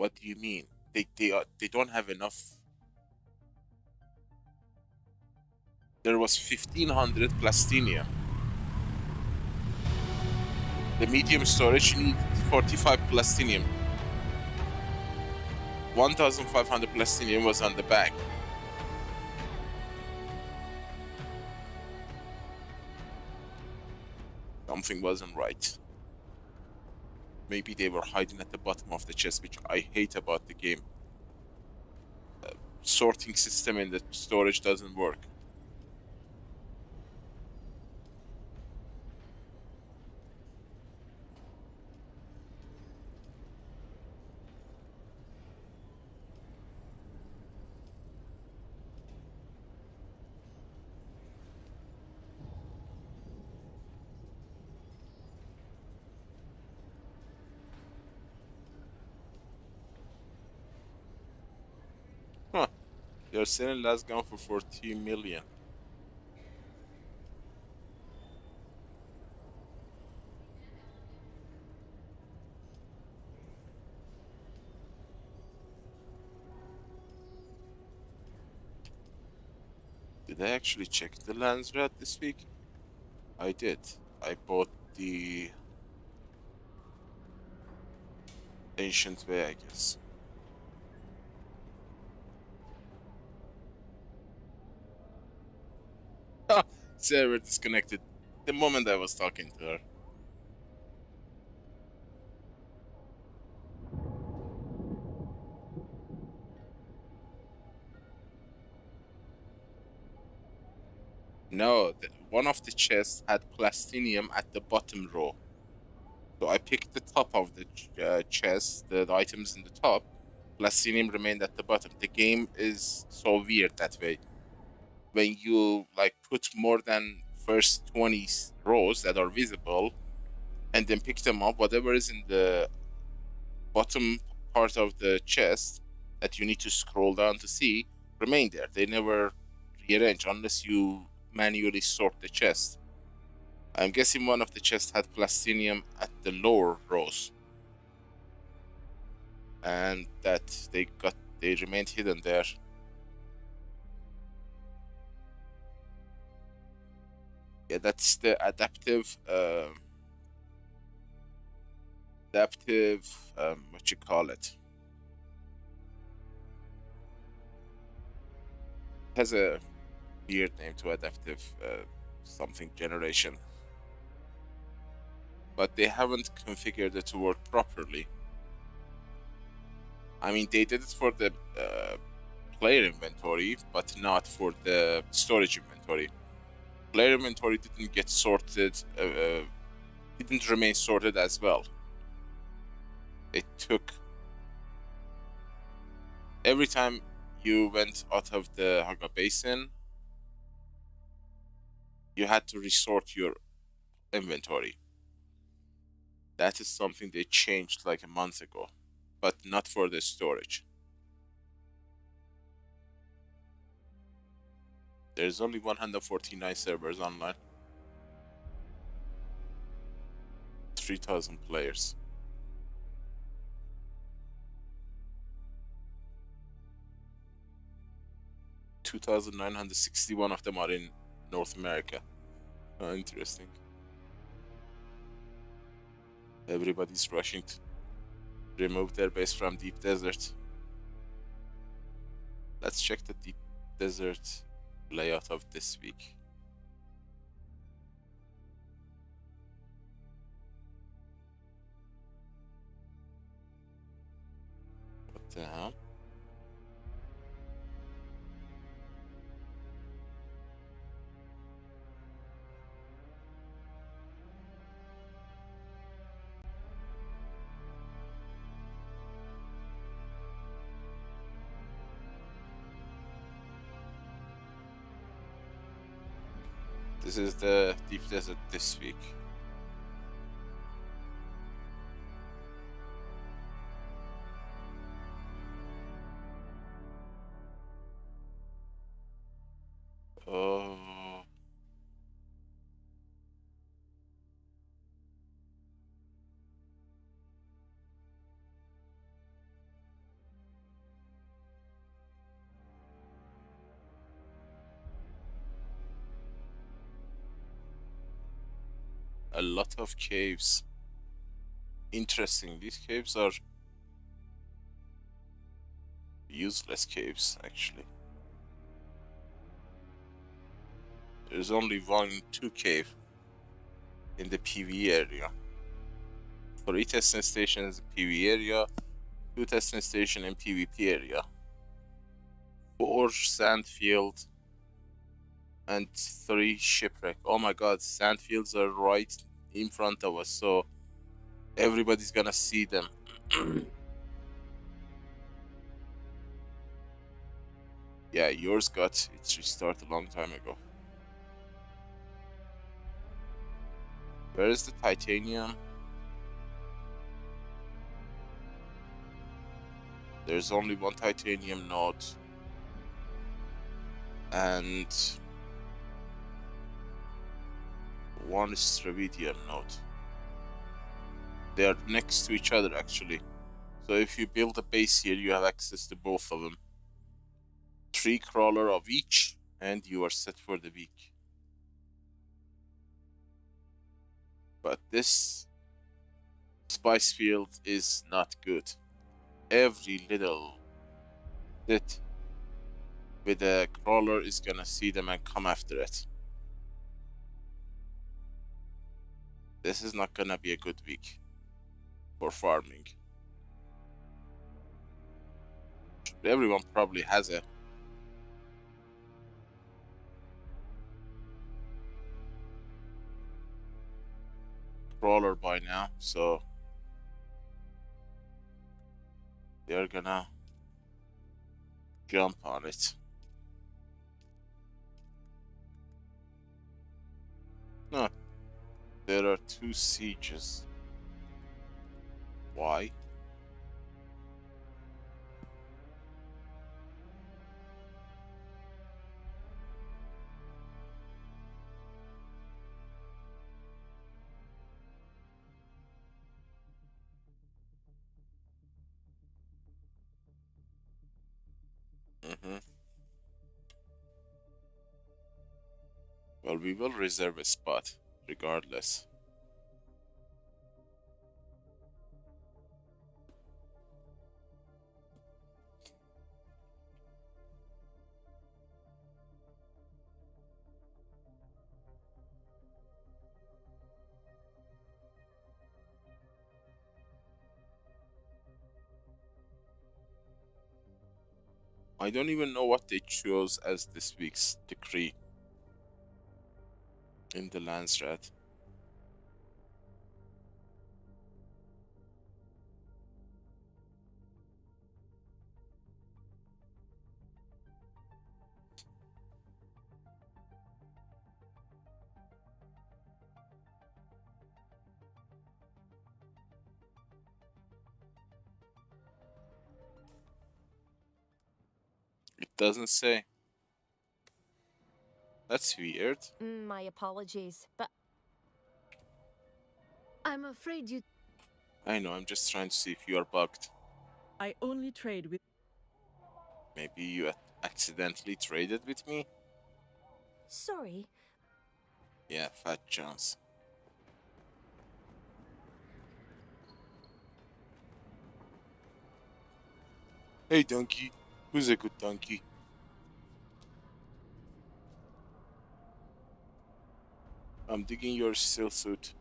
What do you mean? They don't have enough. There was 1500 plastinium. The medium storage needs 45 plastinium. 1500 plastinium was on the back. Something wasn't right. Maybe they were hiding at the bottom of the chest, which I hate about the game. Sorting system in the storage doesn't work. Huh. They're selling last gun for 40 million. Did I actually check the lands rat this week? I did. I bought the Ancient Way, I guess. Server disconnected the moment I was talking to her. No, one of the chests had plastinium at the bottom row. So I picked the top of the chest, the items in the top. Plastinium remained at the bottom. The game is so weird that way. When you like put more than first 20 rows that are visible and then pick them up, whatever is in the bottom part of the chest that you need to scroll down to see remain there. They never rearrange unless you manually sort the chest. I'm guessing one of the chests had plastinium at the lower rows, and that they remained hidden there. Yeah, that's the adaptive what you call it. It has a weird name to adaptive something generation, but they haven't configured it to work properly. I mean, they did it for the player inventory, but not for the storage inventory. Player inventory didn't get sorted, didn't remain sorted as well. It took every time you went out of the Haga Basin, you had to resort your inventory. That is something they changed like a month ago, but not for the storage. There's only 149 servers online. 3,000 players. 2,961 of them are in North America. Oh, interesting. Everybody's rushing to remove their base from Deep Desert. Let's check the Deep Desert layout of this week. What the hell? This is the Deep Desert this week. Oh. a lot of caves. Interesting. These caves are useless caves, actually. There's only 2 cave in the PvE area. 3 testing stations in PvE area, 2 testing station in PvP area, 4 sandfield, and 3 shipwreck. Oh my god, sandfields are right in front of us, so everybody's gonna see them. Yeah, yours got its restart a long time ago. Where is the titanium? There's only 1 titanium node and 1 stravidium node. They are next to each other, actually. So if you build a base here, you have access to both of them. 3 crawler of each, and you are set for the week. But this spice field is not good. Every little bit with a crawler is gonna see them and come after it. This is not gonna be a good week for farming. Everyone probably has a crawler by now, so they're gonna jump on it. No, there are 2 sieges. Why? Well, we will reserve a spot, regardless. I don't even know what they chose as this week's decree in the Landsrat. It doesn't say. That's weird. My apologies, but I'm afraid you... I know, I'm just trying to see if you are bugged. I only trade with... Maybe you accidentally traded with me? Sorry. Yeah, fat chance. Hey, donkey. Who's a good donkey? I'm digging your steel suit.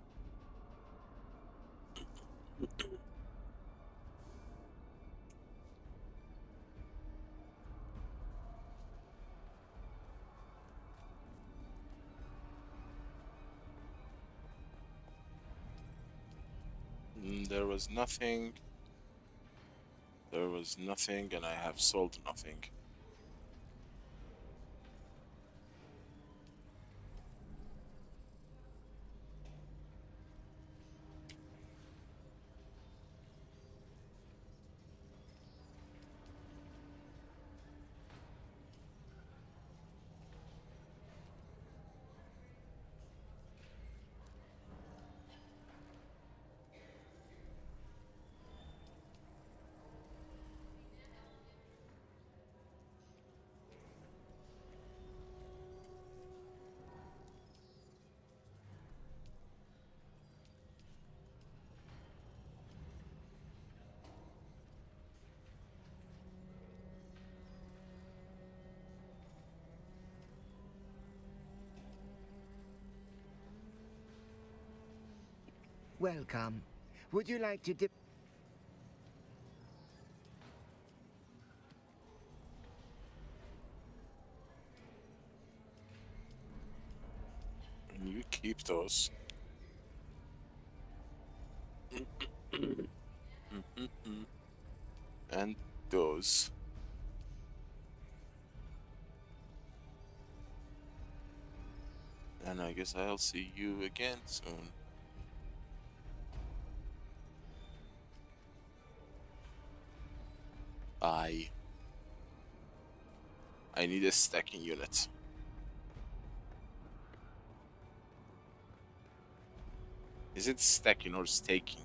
There was nothing. There was nothing, and I have sold nothing. Welcome. Would you like to dip? You keep those. And those. And I guess I'll see you again soon. I need a stacking unit. Is it stacking or staking?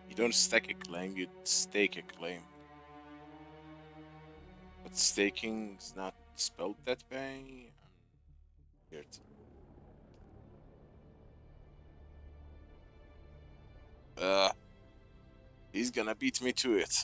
You don't stack a claim, you stake a claim. But staking is not spelled that way. Weird. He's gonna beat me to it.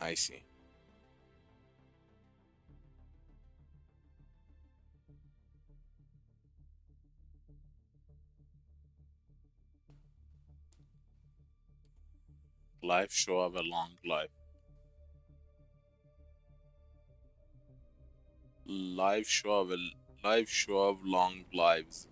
I see. Live show of a long life. Live show of long lives.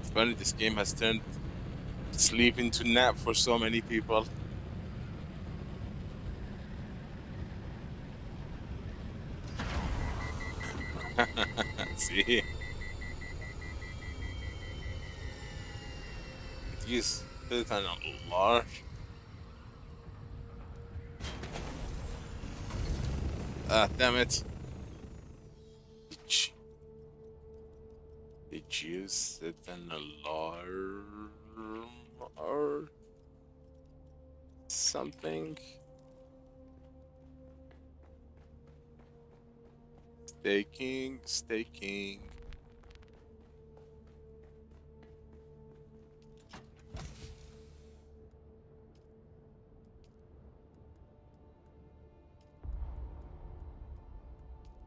It's funny, this game has turned sleep into nap for so many people. See? These are not large. Ah, damn it. Did you set an alarm or something? Staking.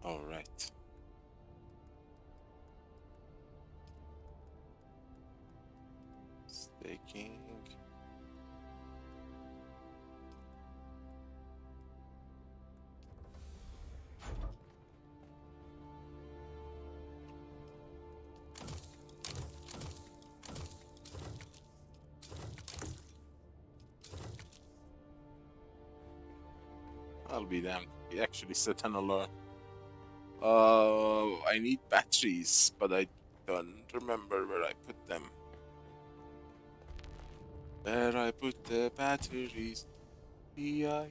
All right. Staking. I'll be damned. He actually set an alarm. I need batteries, but I don't remember where I put them. Where I put the batteries. Yeah.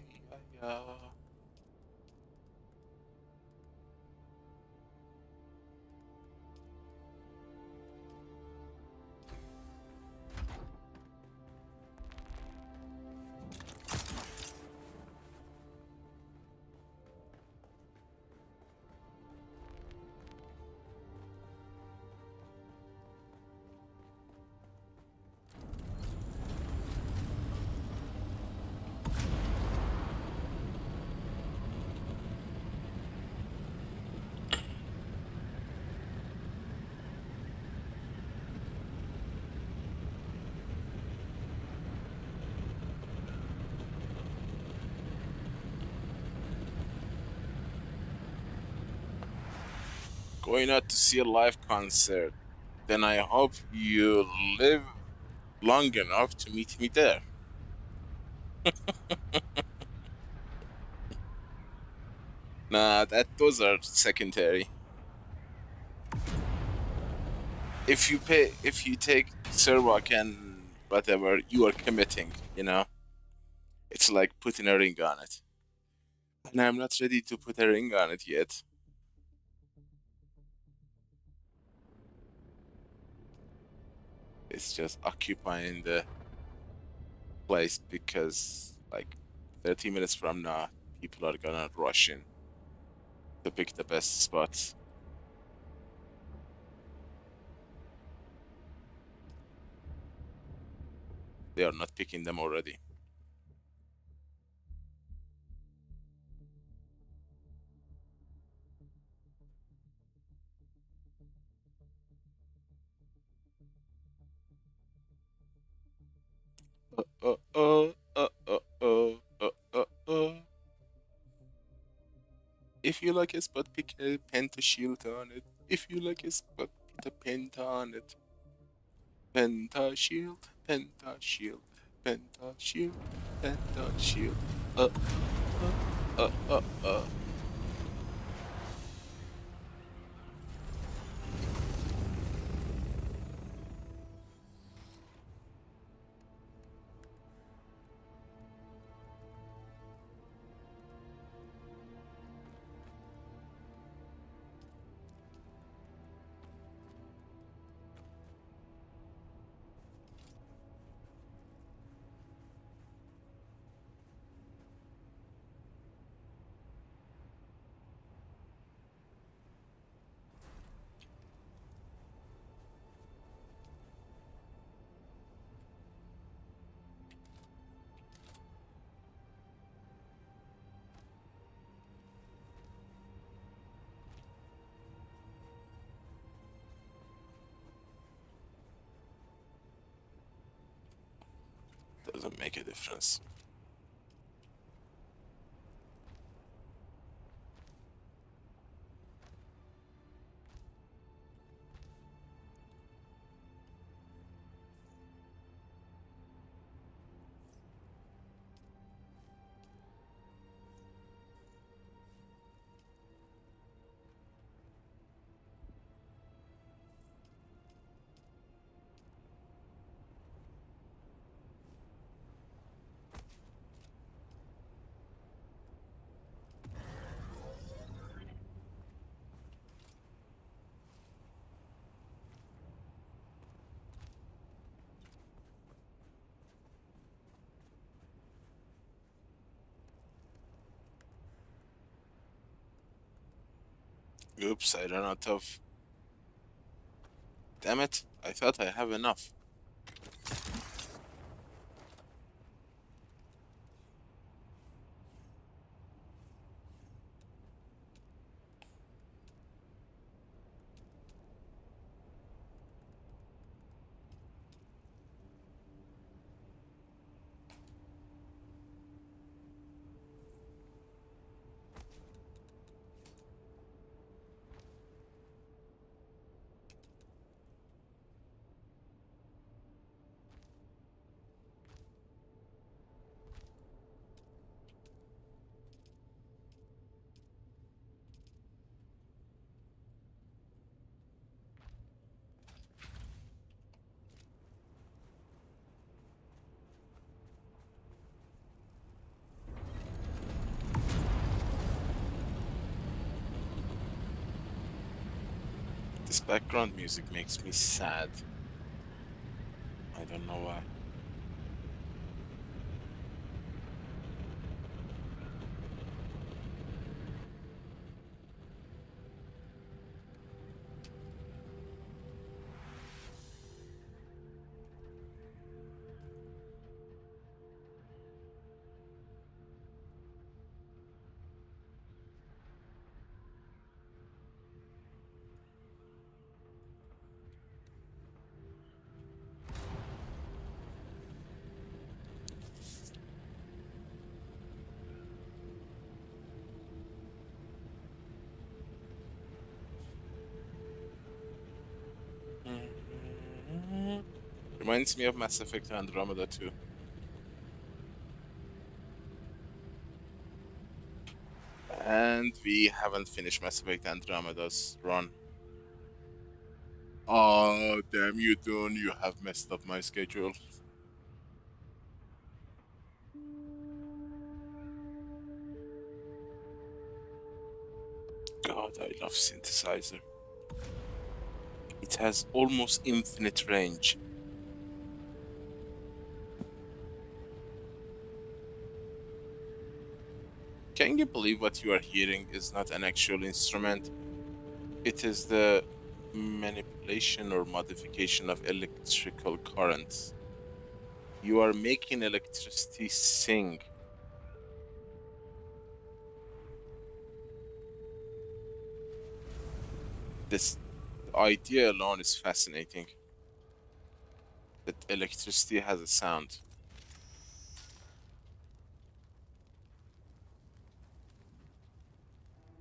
Going out to see a live concert. then I hope you live long enough to meet me there. Nah, those are secondary. If you take Serwak and whatever, you are committing, you know? It's like putting a ring on it. And I'm not ready to put a ring on it yet. It's just occupying the place because, like, 30 minutes from now, people are gonna rush in to pick the best spots. They are not picking them already. If you like a spot, pick a penta shield on it. If you like a spot, put a penta on it. Penta shield, penta shield, penta shield, penta shield. uh, uh, uh. Doesn't make a difference. Oops, I ran out of... Damn it, I thought I have enough. This background music makes me sad. I don't know why. Reminds me of Mass Effect Andromeda too. And we haven't finished Mass Effect Andromeda's run. Oh, damn you, Dune, you have messed up my schedule. God, I love synthesizer. It has almost infinite range. Can you believe what you are hearing is not an actual instrument? It is the manipulation or modification of electrical currents. You are making electricity sing. This idea alone is fascinating. That electricity has a sound.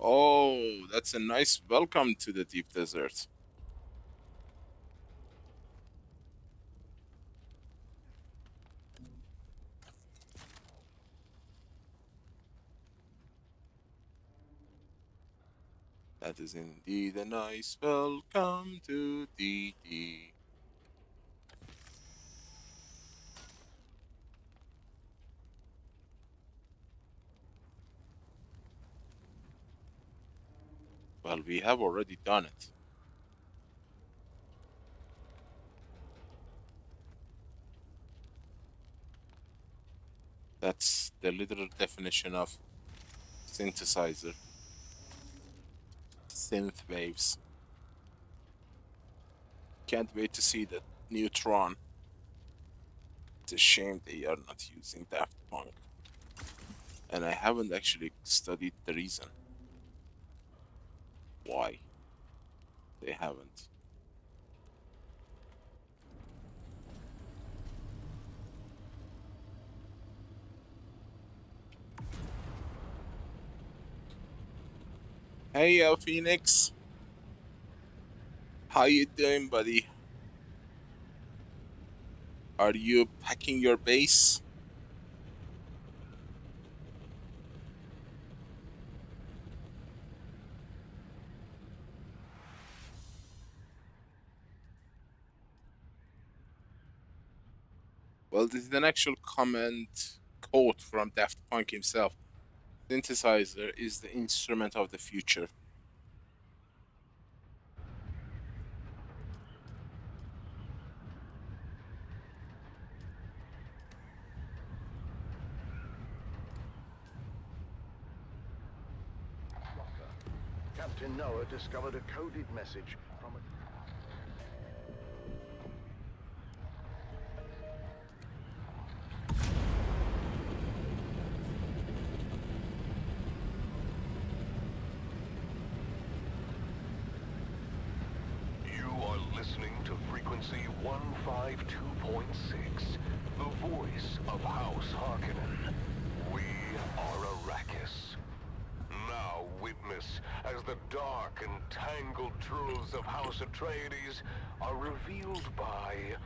Oh, that's a nice welcome to the deep desert. That is indeed a nice welcome to DD. Well, we have already done it. That's the literal definition of synthesizer. Synth waves. Can't wait to see the neutron. It's a shame they are not using Daft Punk. And I haven't actually studied the reason why they haven't. Hey, Phoenix. How you doing, buddy? Are you packing your base? Well, this is an actual comment quote from Daft Punk himself. Synthesizer is the instrument of the future. Captain Noah discovered a coded message from a... You are listening to frequency 152.6, the voice of House Harkonnen. We are Arrakis. Now witness as the dark and tangled truths of House Atreides are revealed by...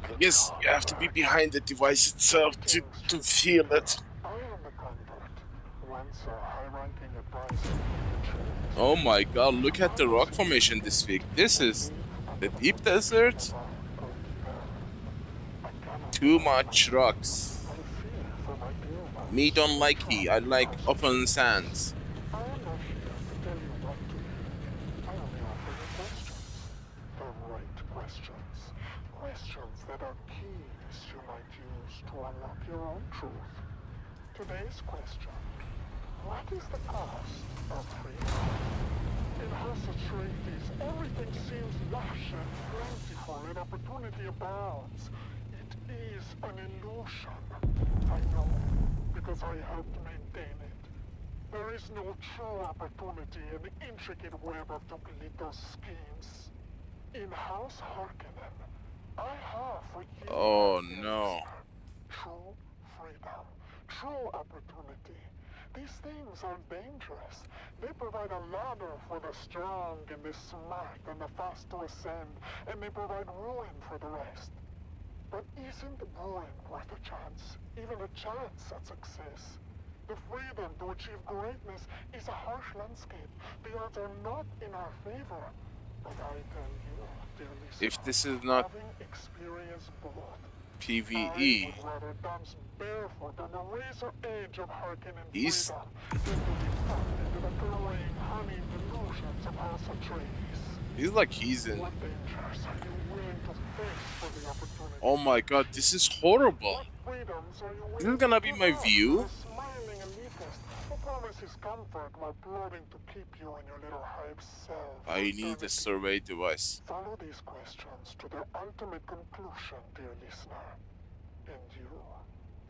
I guess you have to be behind the device itself to feel it. Oh my god, look at the rock formation this week. This is the deep desert. Too much rocks. Me don't like he. I like open sands. Questions that are keys you might use to unlock your own truth. Today's question: what is the cost of freedom? In House Atreides, everything seems lush and plentiful and opportunity abounds. It is an illusion. I know, because I helped maintain it. There is no true opportunity in the intricate web of Duplito's schemes. In House Harkonnen, I have what you Oh no. true freedom, true opportunity. These things are dangerous. They provide a ladder for the strong and the smart and the fast to ascend, and they provide ruin for the rest. But isn't brewing worth a chance? Even a chance at success? The freedom to achieve greatness is a harsh landscape. The odds are not in our favor. But I tell you, dear listener, If this is not having experienced both, PvE, I would rather dance barefoot on the razor edge of Harkonnen he's freedom than to be sucked into the glowing honey delusions of House Atreides. like he's in. What dangers are you willing to face for the opportunity? Oh my god, this is horrible. What freedoms are you Is willing this gonna to be give my up view? to the smiling elitist who promises comfort while plotting to keep you in your little hive cell? I need a survey device. Follow these questions to their ultimate conclusion, dear listener, and you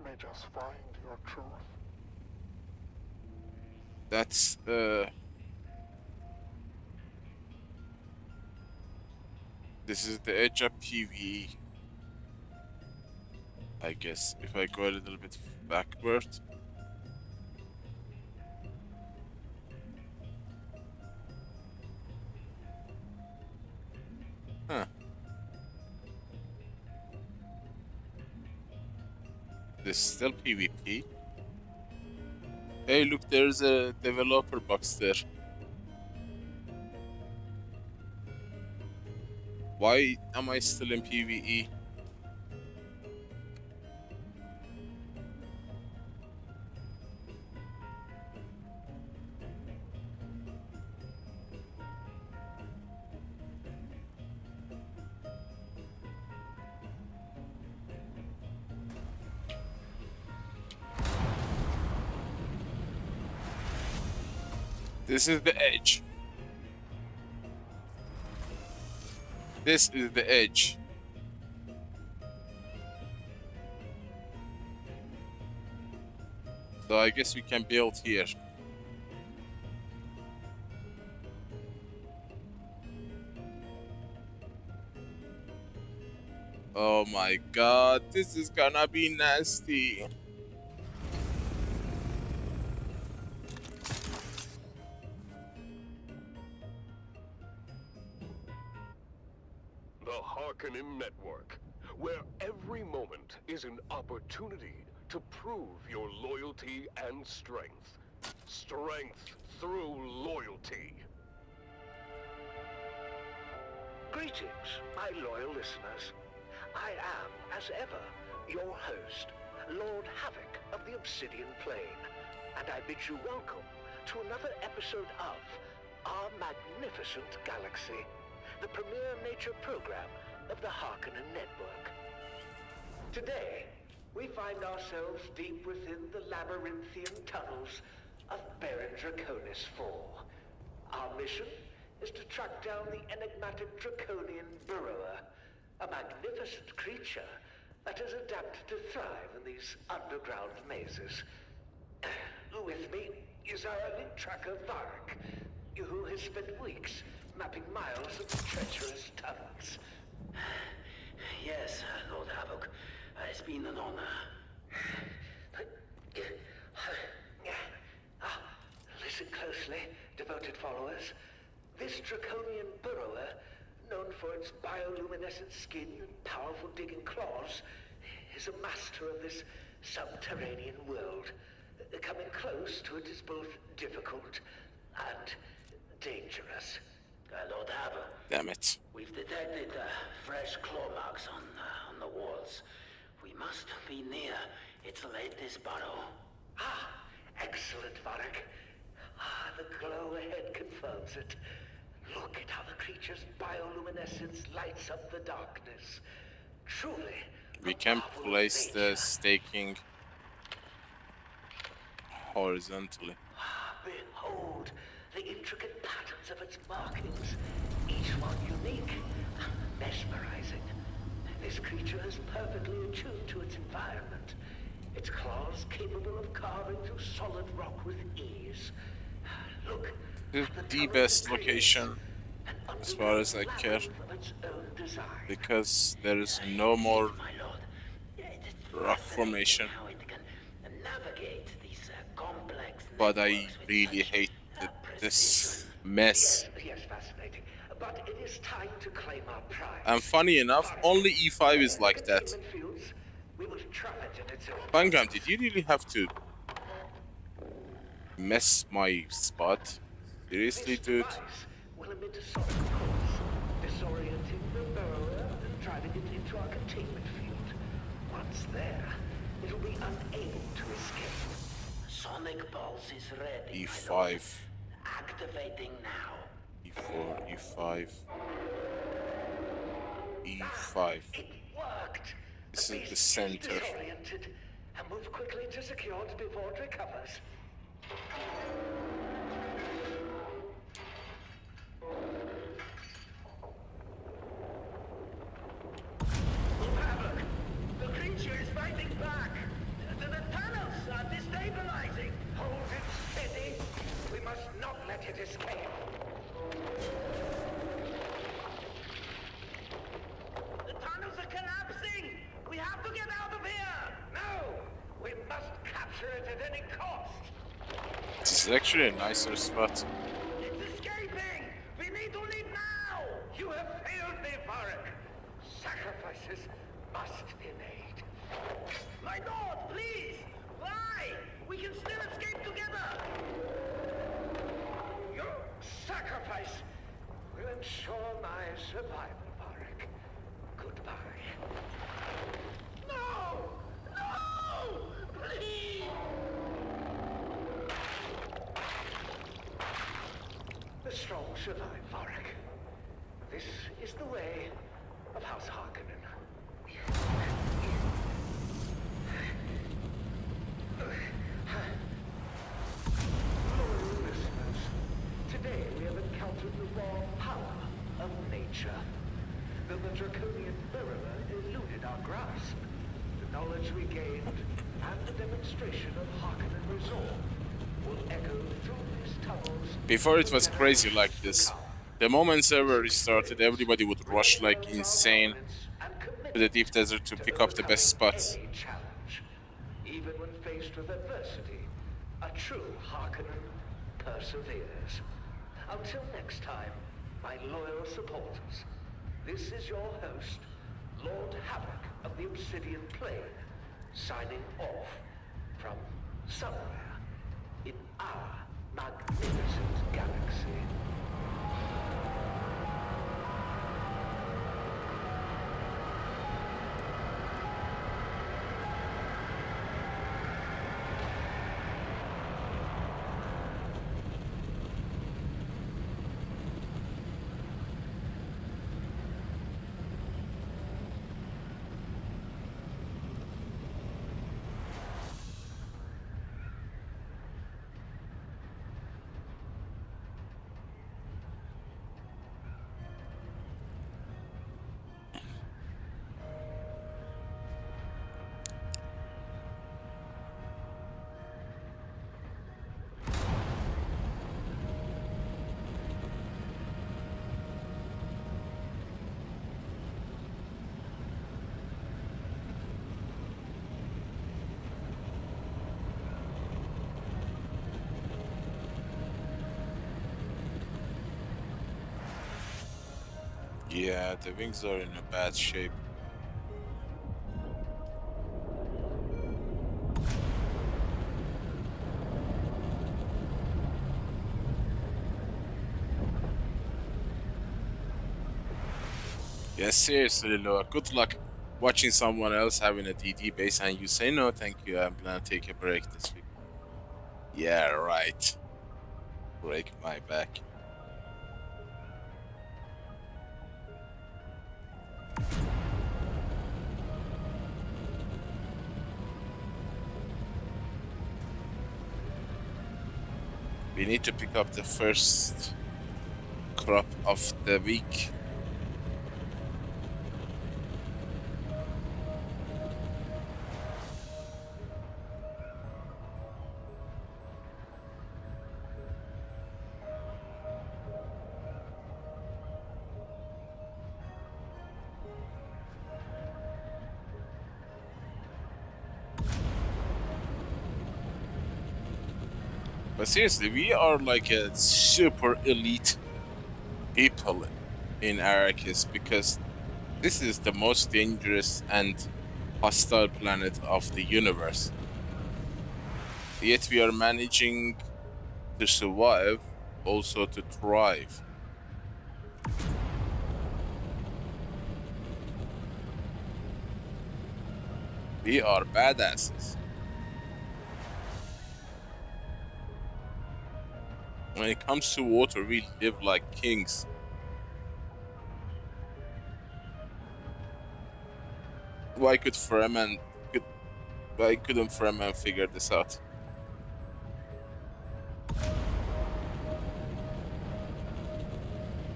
may just find your truth. That's this is the edge of PvE. I guess if I go a little bit backward. Huh. This is still PvP. Hey, look, there's a developer box there. Why am I still in PvE? This is the edge. This is the edge. So I guess we can build here. Oh my god, this is gonna be nasty. The Harkonnen Network, where every moment is an opportunity to prove your loyalty and strength. Strength through loyalty. Greetings, my loyal listeners. I am, as ever, your host, Lord Havoc of the Obsidian Plain, and I bid you welcome to another episode of Our Magnificent Galaxy, the premier nature program of the Harkonnen Network. Today, we find ourselves deep within the labyrinthian tunnels of Baron Draconis IV. Our mission is to track down the enigmatic Draconian Burrower, a magnificent creature that has adapted to thrive in these underground mazes. With me is our elite tracker Varric, who has spent weeks mapping miles of treacherous tunnels. Yes, Lord Havoc. It's been an honor. Listen closely, devoted followers. This Draconian Burrower, known for its bioluminescent skin and powerful digging claws, is a master of this subterranean world. Coming close to it is both difficult and dangerous. Lord Havoc. Damn it. We've detected fresh claw marks on the walls. We must be near its latest burrow. Excellent, Varric. The glow ahead confirms it. Look at how the creature's bioluminescence lights up the darkness. Truly, We can place the staking horizontally. Behold the intricate patterns of its markings, each one unique, mesmerizing. This creature is perfectly attuned to its environment. Its claws capable of carving through solid rock with ease. Look, This is the best location as far as I care, because there is no more rock formation. But I really hate this mess. Yes, fascinating. But it is time to claim our pride. And funny enough, only E5 is like that. We will trap it in its own. Funcom, did you really have to mess my spot? Seriously, dude? Will emit a sonic pulse, disorienting the burrower and driving it into our containment field. Once there, it will be unable to escape. Sonic pulse is ready. E5. Activating now. E4, E5. E5. It worked. This is the center. Disoriented and move quickly to secure it before it recovers. Havoc! The creature is fighting back. The tunnels are destabilizing. Hold it steady. We must not let it escape. The tunnels are collapsing. We have to get out of here. No, we must capture it at any cost. This is actually a nicer spot. It's escaping. We need to leave now. You have failed me, Varric. Sacrifices must be made. My lord, please! Why? We can still escape together! Your sacrifice will ensure my survival, Varric. Goodbye. No! No! Please! The strong survive, Varric. This is the way of House Harkonnen. Loyal listeners, today we have encountered the raw power of nature. Though the draconian burrower eluded our grasp, the knowledge we gained and the demonstration of Harkonnen resolve will echo through these tunnels. Before it was crazy like this. The moment server restarted, everybody would rush like insane to the deep desert to pick up the best spots. Even when faced with adversity, a true Harkonnen perseveres. Until next time, my loyal supporters, this is your host, Lord Havoc of the Obsidian Plain, signing off from somewhere in our magnificent galaxy. Yeah, the wings are in a bad shape. Yeah, seriously, Loa, good luck watching someone else having a DD base and you say no thank you, I'm gonna take a break this week. Yeah, right. Break my back. We need to pick up the first crop of the week. But seriously, we are like a super elite people in Arrakis because this is the most dangerous and hostile planet of the universe. Yet we are managing to survive, also to thrive. We are badasses. When it comes to water, we live like kings. Why couldn't Fremen figure this out?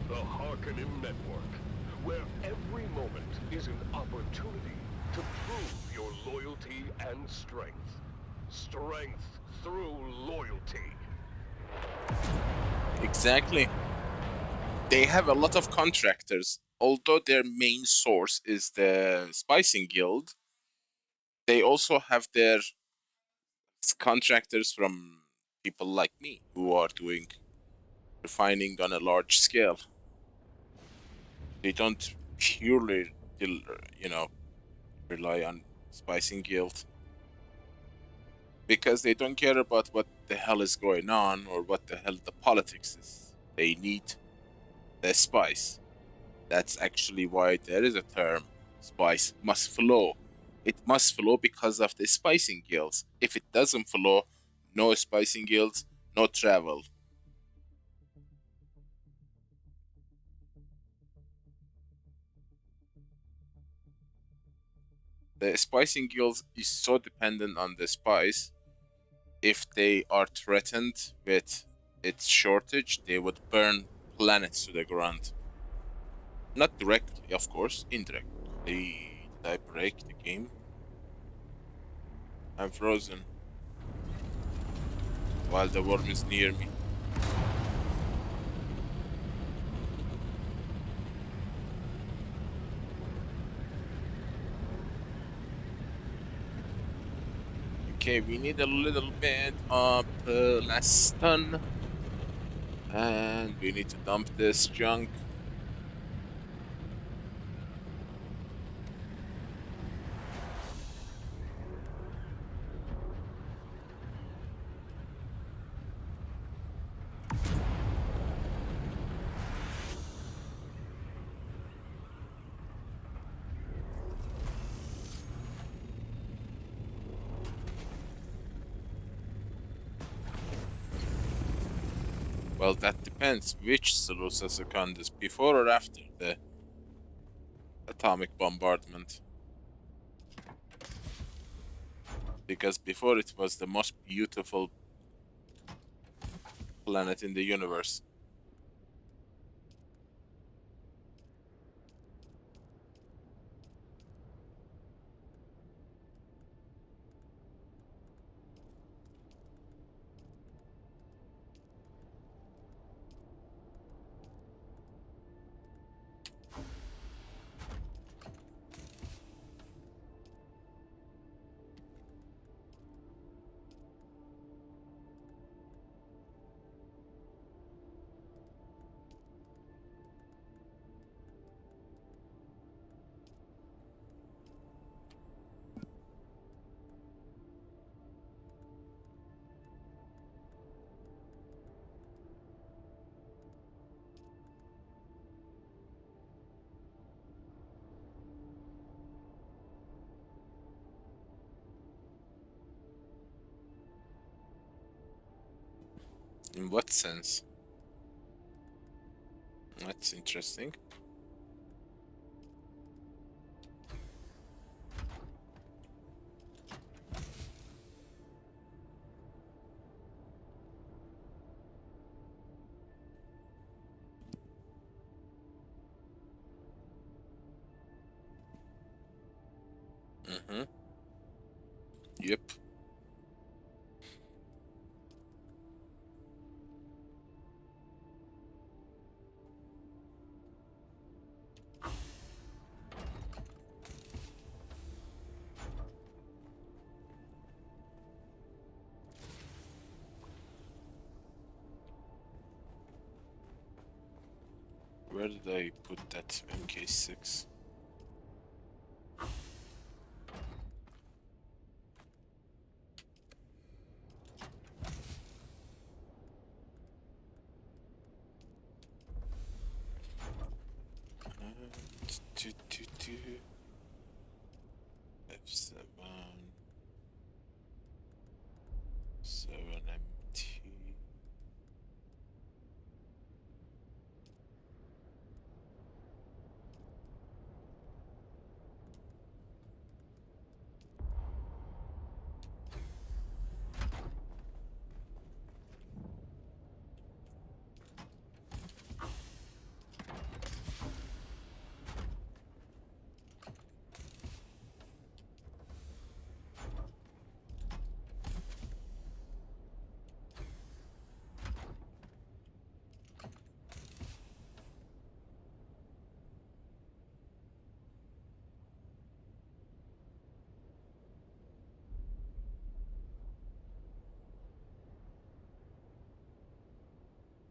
The Harkonnen Network, where every moment is an opportunity to prove your loyalty and strength. Strength through loyalty. Exactly. They have a lot of contractors. Although their main source is the Spicing Guild, they also have their contractors from people like me who are doing refining on a large scale. They don't purely, rely on Spicing Guild because they don't care about what the hell is going on or what the hell the politics is. They need the spice. That's actually why there is a term, spice must flow. It must flow because of the spicing guilds. If it doesn't flow, no spicing guilds, no travel. The spicing guilds is so dependent on the spice. If they are threatened with its shortage, they would burn planets to the ground. Not directly, of course, indirectly. Did I break the game? I'm frozen while the worm is near me. Okay, we need a little bit of last stun. And we need to dump this junk. Well, that depends. Which Seleucia Secundus, before or after the atomic bombardment? Because before it was the most beautiful planet in the universe. In what sense? That's interesting. Mm-hmm. Yep. Where did I put that MK6? F7 7MT.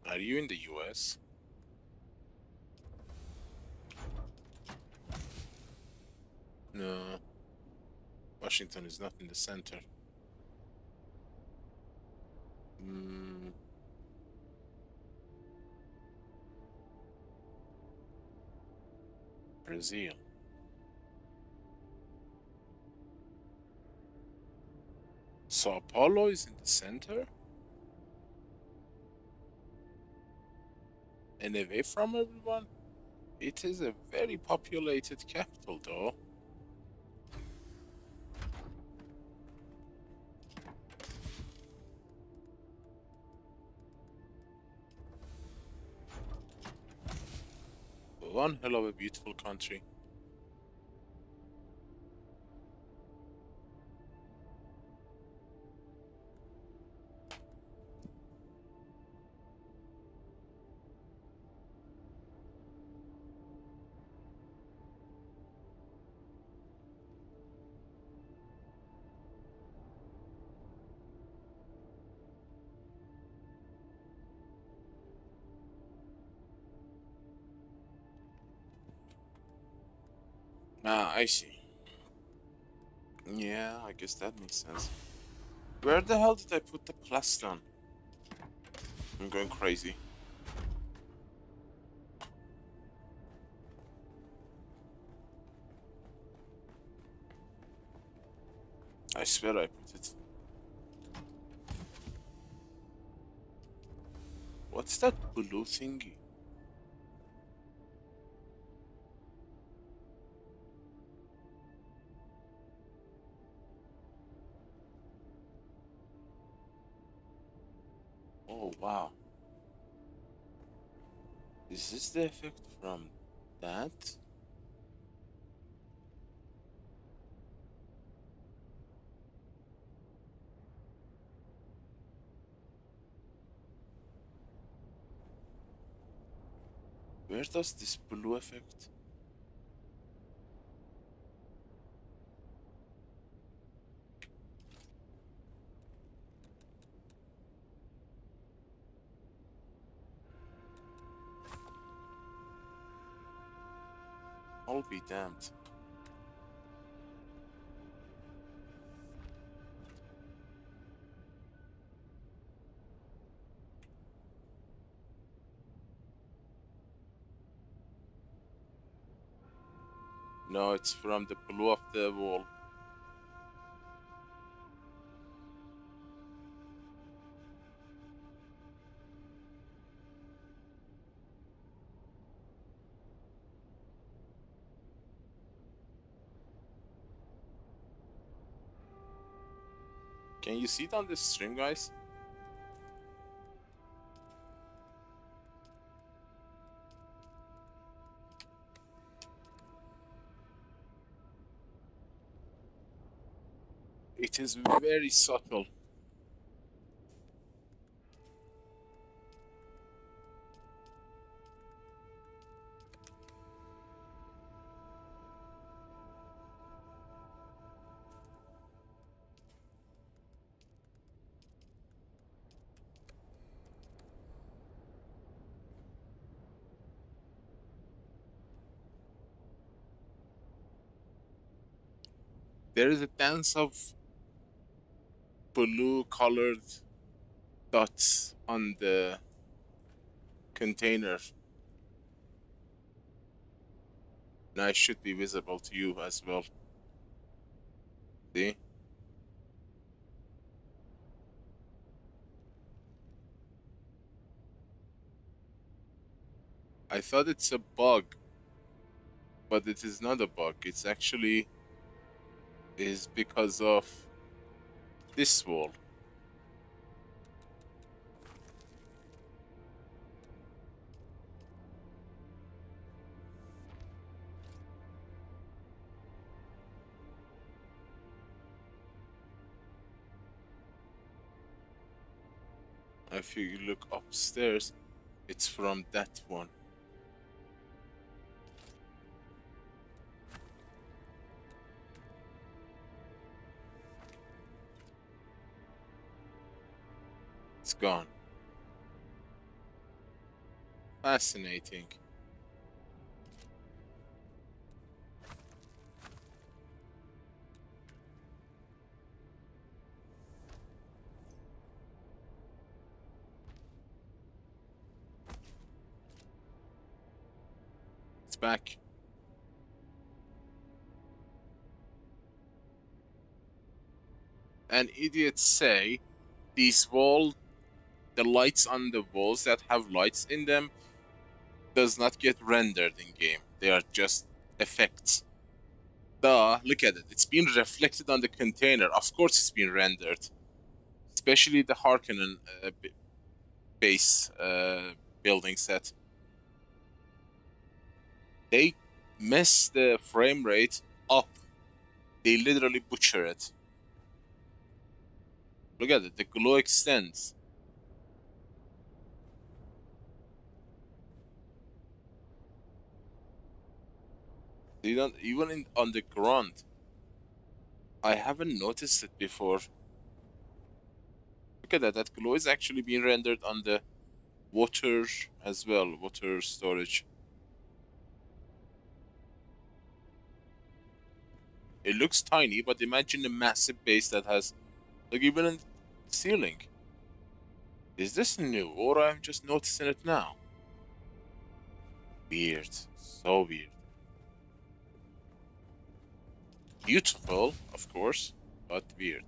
Are you in the US? No. Washington is not in the center. Brazil. Sao Paulo is in the center? And away from everyone? It is a very populated capital, though. One hell of a beautiful country. Ah, I see. Yeah, I guess that makes sense. Where the hell did I put the plaston? I'm going crazy. I swear I put it. What's that blue thingy? Oh, wow. Is this the effect from that? Where does this blue effect? I'll be damned. No, it's from the blue of the wall. Can you see it on the stream, guys? It is very subtle. There is a dance of blue colored dots on the container. Now it should be visible to you as well. See? I thought it's a bug, but it is not a bug. It's actually is because of this wall. If you look upstairs, it's from that one. It's gone. Fascinating. It's back. And idiots say these the lights on the walls that have lights in them does not get rendered in game. They are just effects. Duh, look at it. It's being reflected on the container. Of course it's being rendered. Especially the Harkonnen base building set. They mess the frame rate up. They literally butcher it. Look at it. The glow extends. They don't even on the ground. I haven't noticed it before. Look at that. That glow is actually being rendered on the water as well. Water storage. It looks tiny, but imagine a massive base that has, like, even in the ceiling. Is this new, or I'm just noticing it now? Weird. So weird. Beautiful, of course, but weird.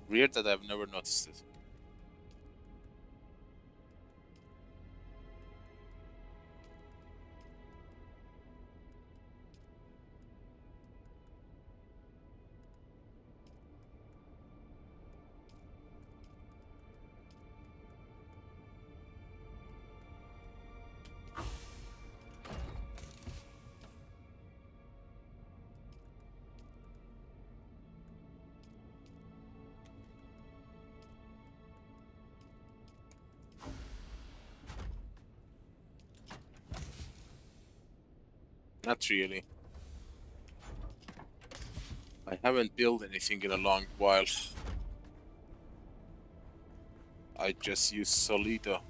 Weird that I've never noticed it. Not really. I haven't built anything in a long while. I just use Solido.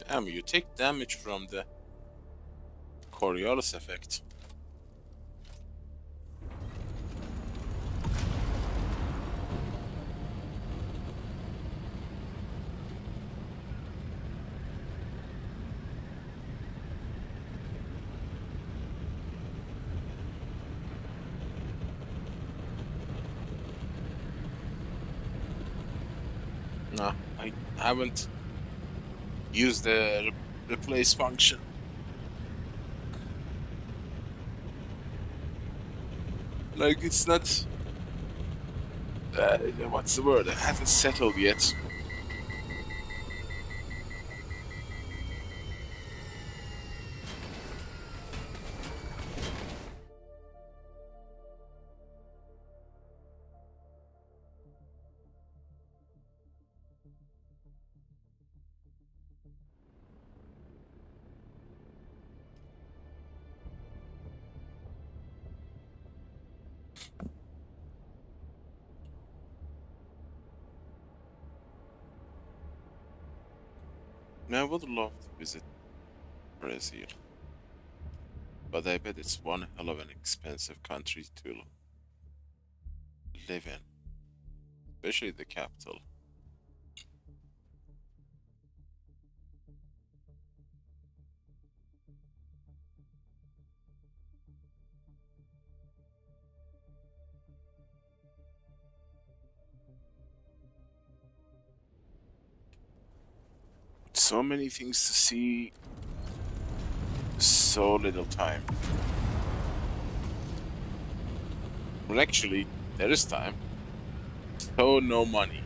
Damn, you take damage from the Coriolis effect. No, I haven't used the replace function. Like, it's not... what's the word? It hasn't settled yet. I would love to visit Brazil, but I bet it's one hell of an expensive country to live in, especially the capital. So many things to see, so little time. Well, actually, there is time, so no money.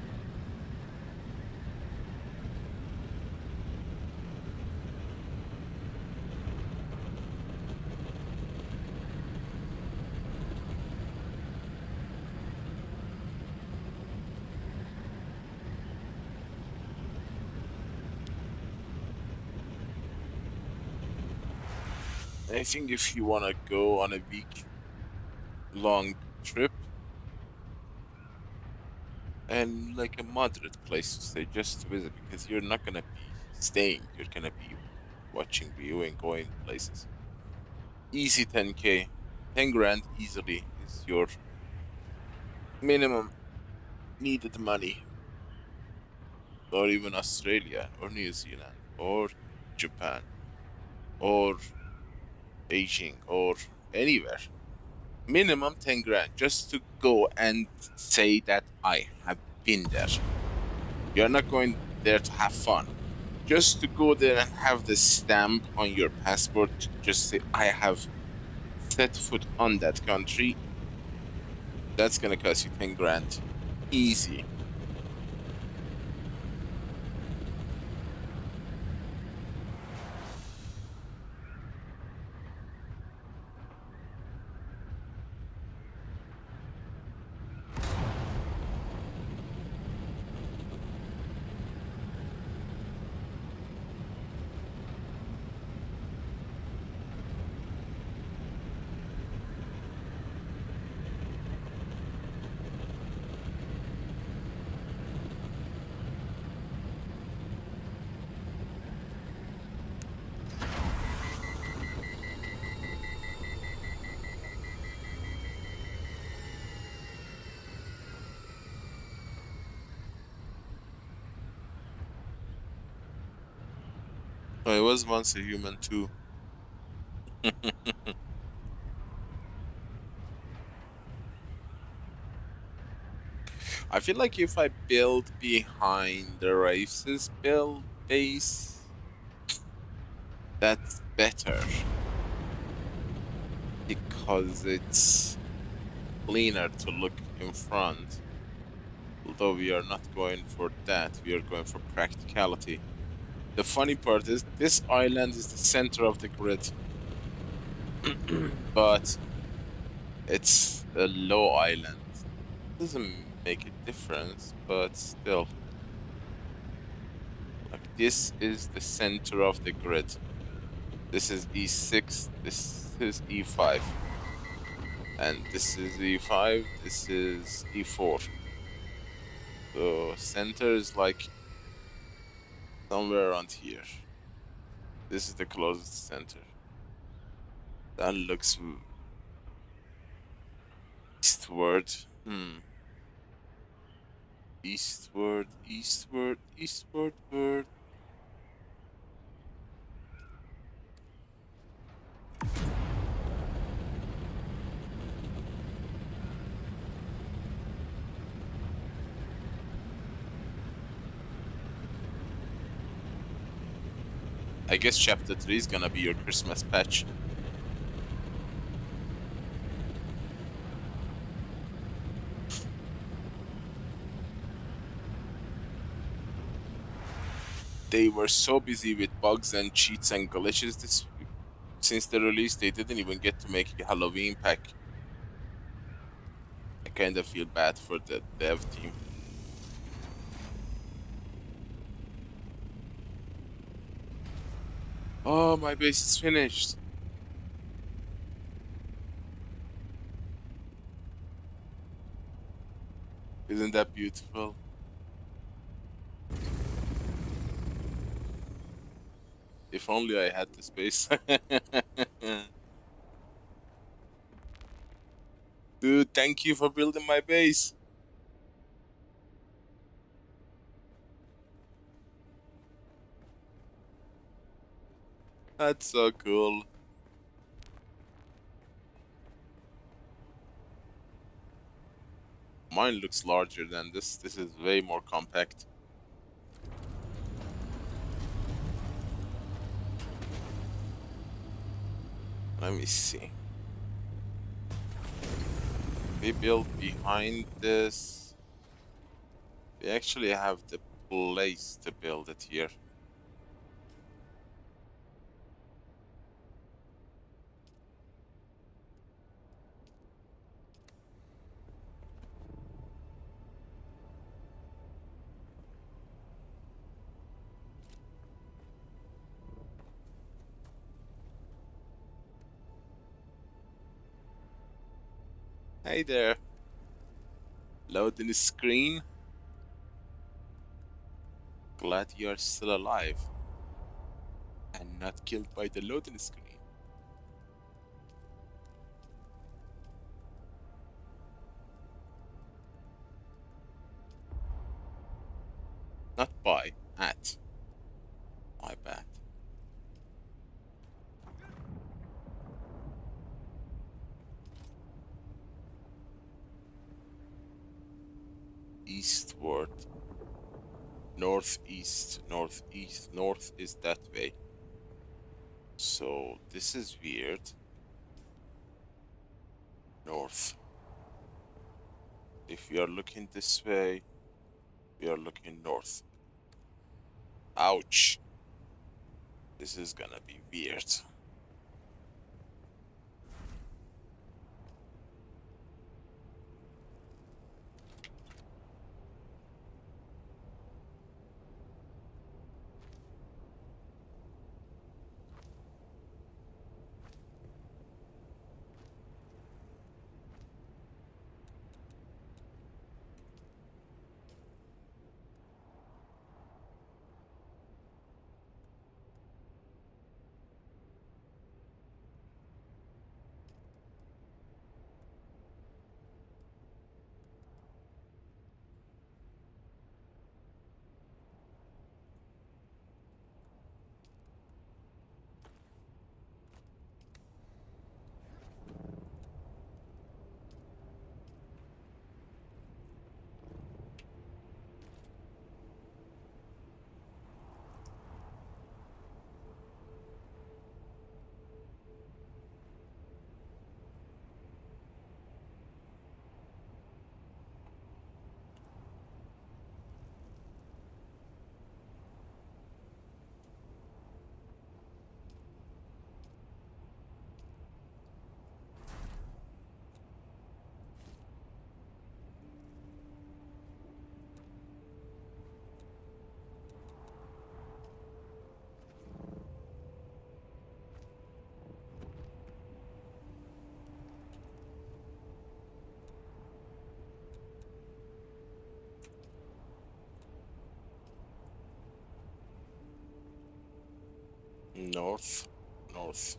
I think if you want to go on a week-long trip, and like a moderate place to stay just to visit, because you're not gonna be staying, you're gonna be watching, viewing, going places. Easy 10k, 10 grand easily is your minimum needed money. Or even Australia, or New Zealand, or Japan, or Beijing, or anywhere. Minimum 10 grand just to go and say that I have been there. You're not going there to have fun. Just to go there and have the stamp on your passport, just say I have set foot on that country, that's gonna cost you 10 grand. Easy. I was once a human too. I feel like if I build behind the races build base, that's better. Because it's cleaner to look in front. Although we are not going for that, we are going for practicality. The funny part is, this island is the center of the grid. But it's a low island. Doesn't make a difference, but still. Like, this is the center of the grid. This is E6, this is E5. And this is E5, this is E4. So center is like somewhere around here. This is the closest center. That looks eastward. Eastward, eastward, eastward, word. I guess chapter 3 is gonna be your Christmas patch. They were so busy with bugs and cheats and glitches this since the release, they didn't even get to make a Halloween pack. I kind of feel bad for the dev team. Oh, my base is finished. Isn't that beautiful? If only I had the space. Dude, thank you for building my base. That's so cool. Mine looks larger than this. This is way more compact. Let me see. We build behind this. We actually have the place to build it here. Hey there. Loading the screen. Glad you're still alive and not killed by the loading screen. Not by, at. My bad. Eastward. Northeast, northeast, north is that way. So this is weird. North. If we are looking this way, we are looking north. Ouch. This is gonna be weird. North, north,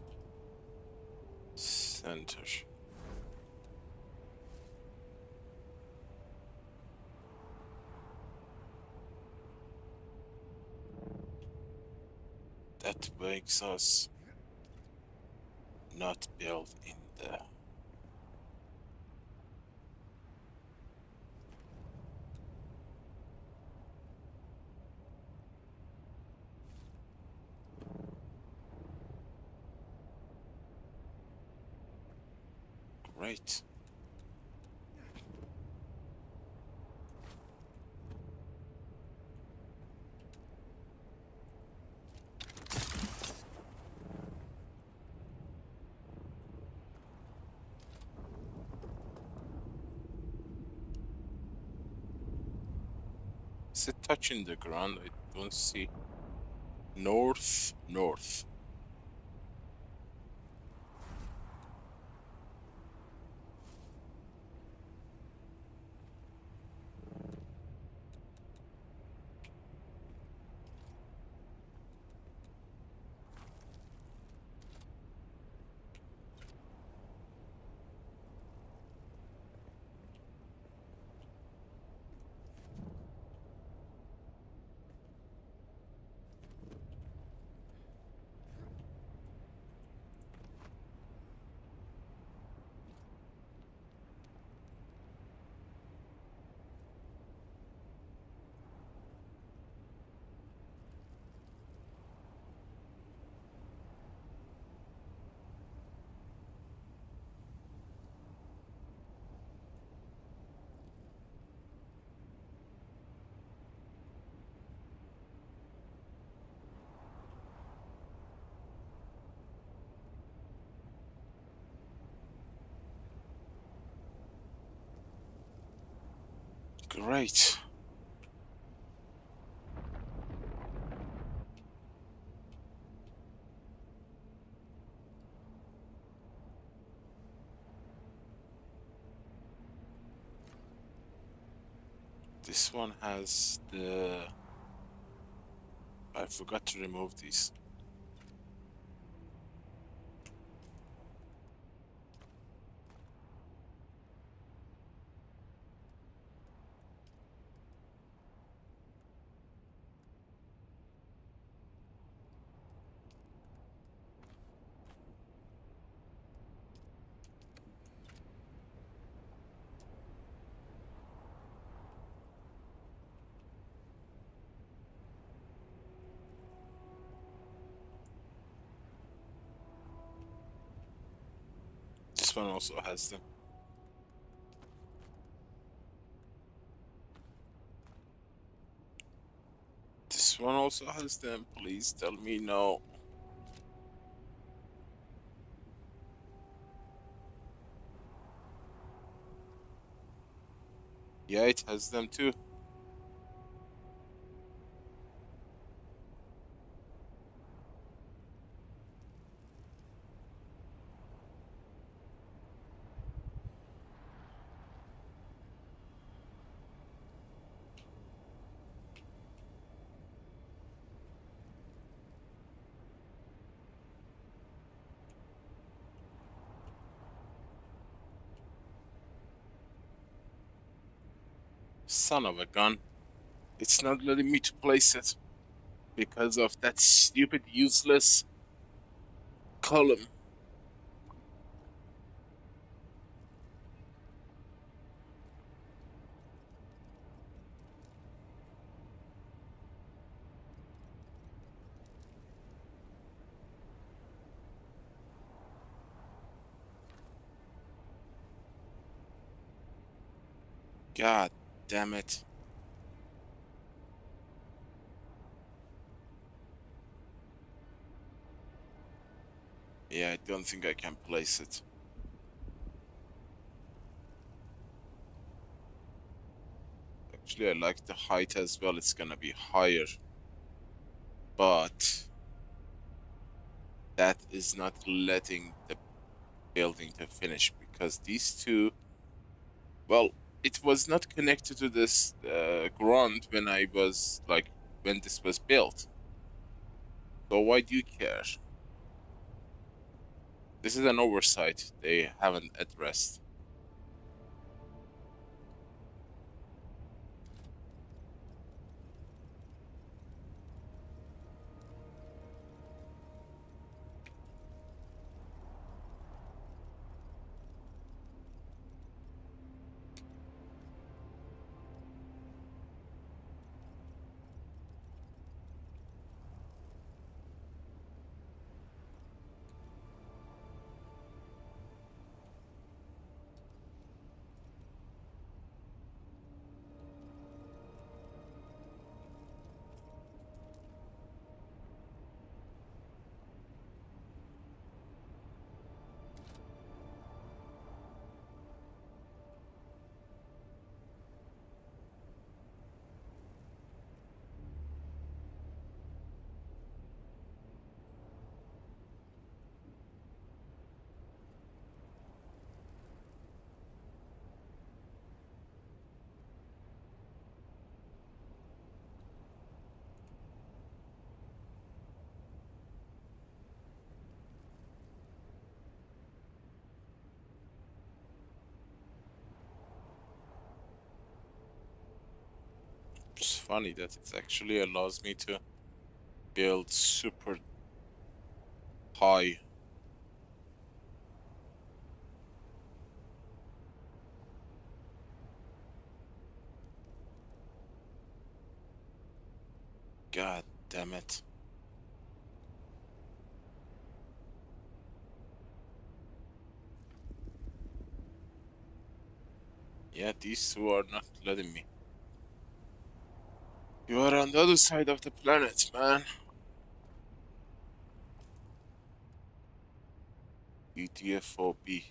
center. That makes us not build in the great. Is it touching the ground? I don't see. North, north. Great. This one has the... I forgot to remove these. This one also has them. This one also has them. Please tell me no. Yeah, it has them too. Son of a gun. It's not letting me to place it because of that stupid useless column. God damn it. Yeah, I don't think I can place it. Actually, I like the height as well. It's gonna be higher. But that is not letting the building to finish because these two, well, it was not connected to this ground when I was like when this was built. So why do you care? This is an oversight they haven't addressed. It's funny that it actually allows me to build super high. God damn it. Yeah, these two are not letting me. You are on the other side of the planet, man. ETFOB.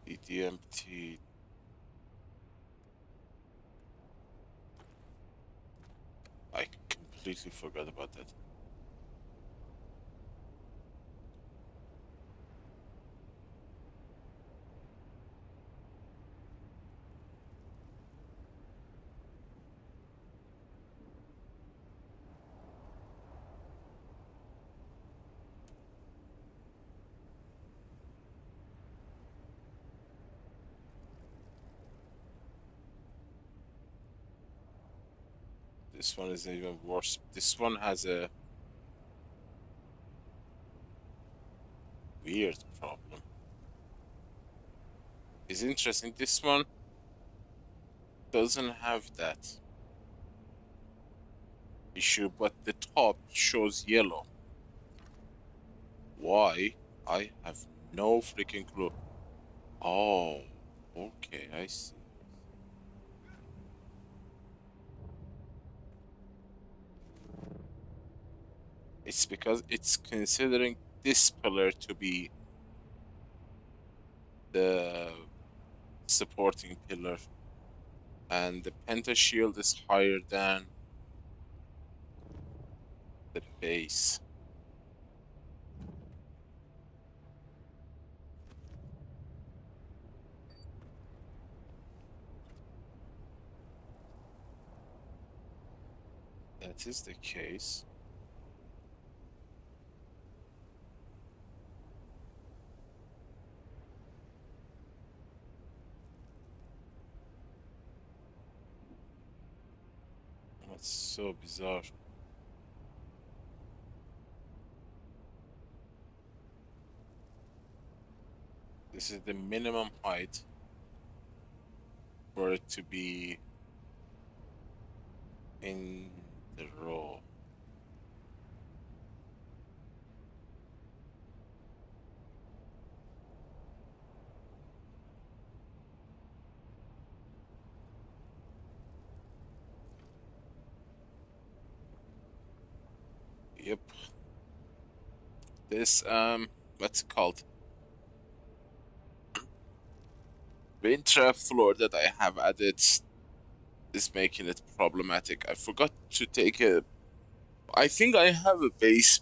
ETMT. I completely forgot about that. This one is even worse. This one has a weird problem. It's interesting. This one doesn't have that issue, but the top shows yellow. Why? I have no freaking clue. Oh, okay, I see. It's because it's considering this pillar to be the supporting pillar, and the pentashield is higher than the base. That is the case. That's so bizarre. This is the minimum height for it to be in the row. Yep. This what's it called? Wind trap floor that I have added is making it problematic. I forgot to take a. I think I have a base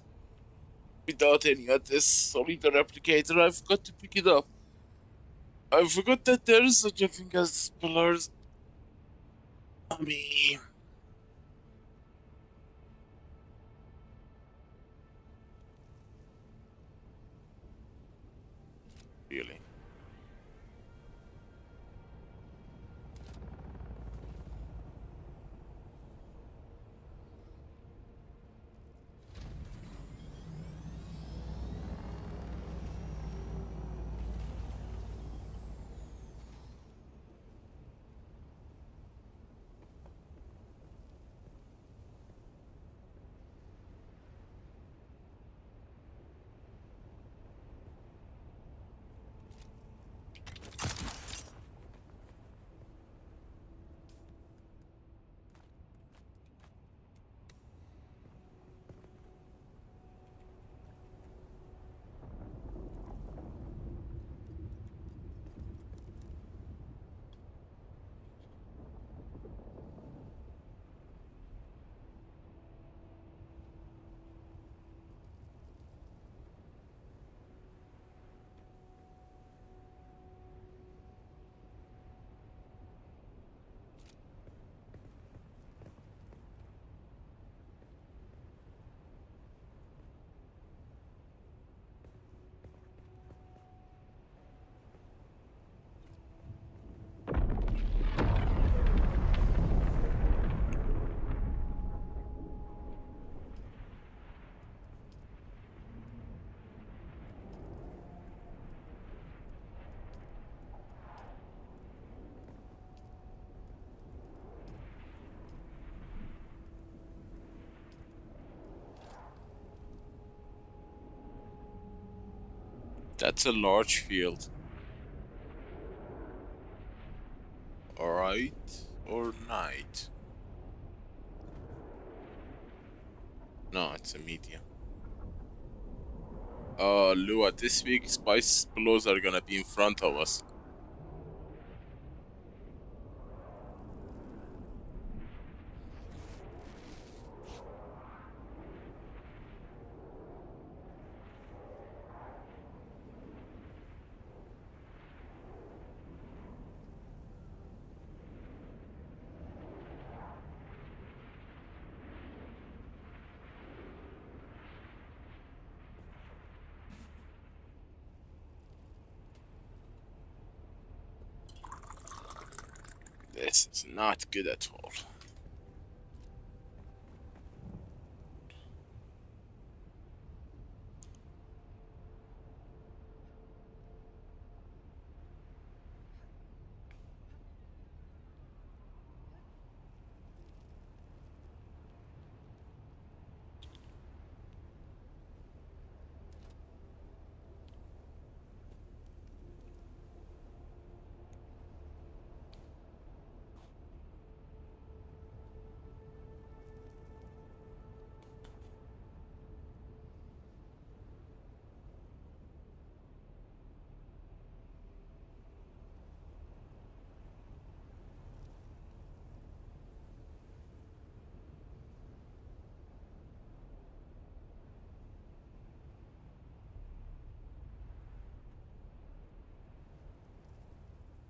without any of this solid replicator. I forgot to pick it up. I forgot that there is such a thing as pillars. I mean, really. That's a large field. Alright, or night? No, it's a media. Lua, this week spice pillows are gonna be in front of us. This is not good at all.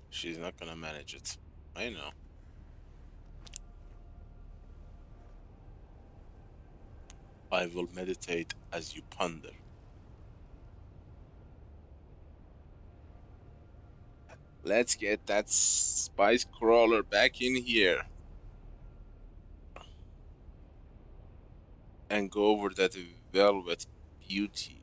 She's not gonna manage it. I know. I will meditate as you ponder. Let's get that spice crawler back in here. And go over that velvet beauty.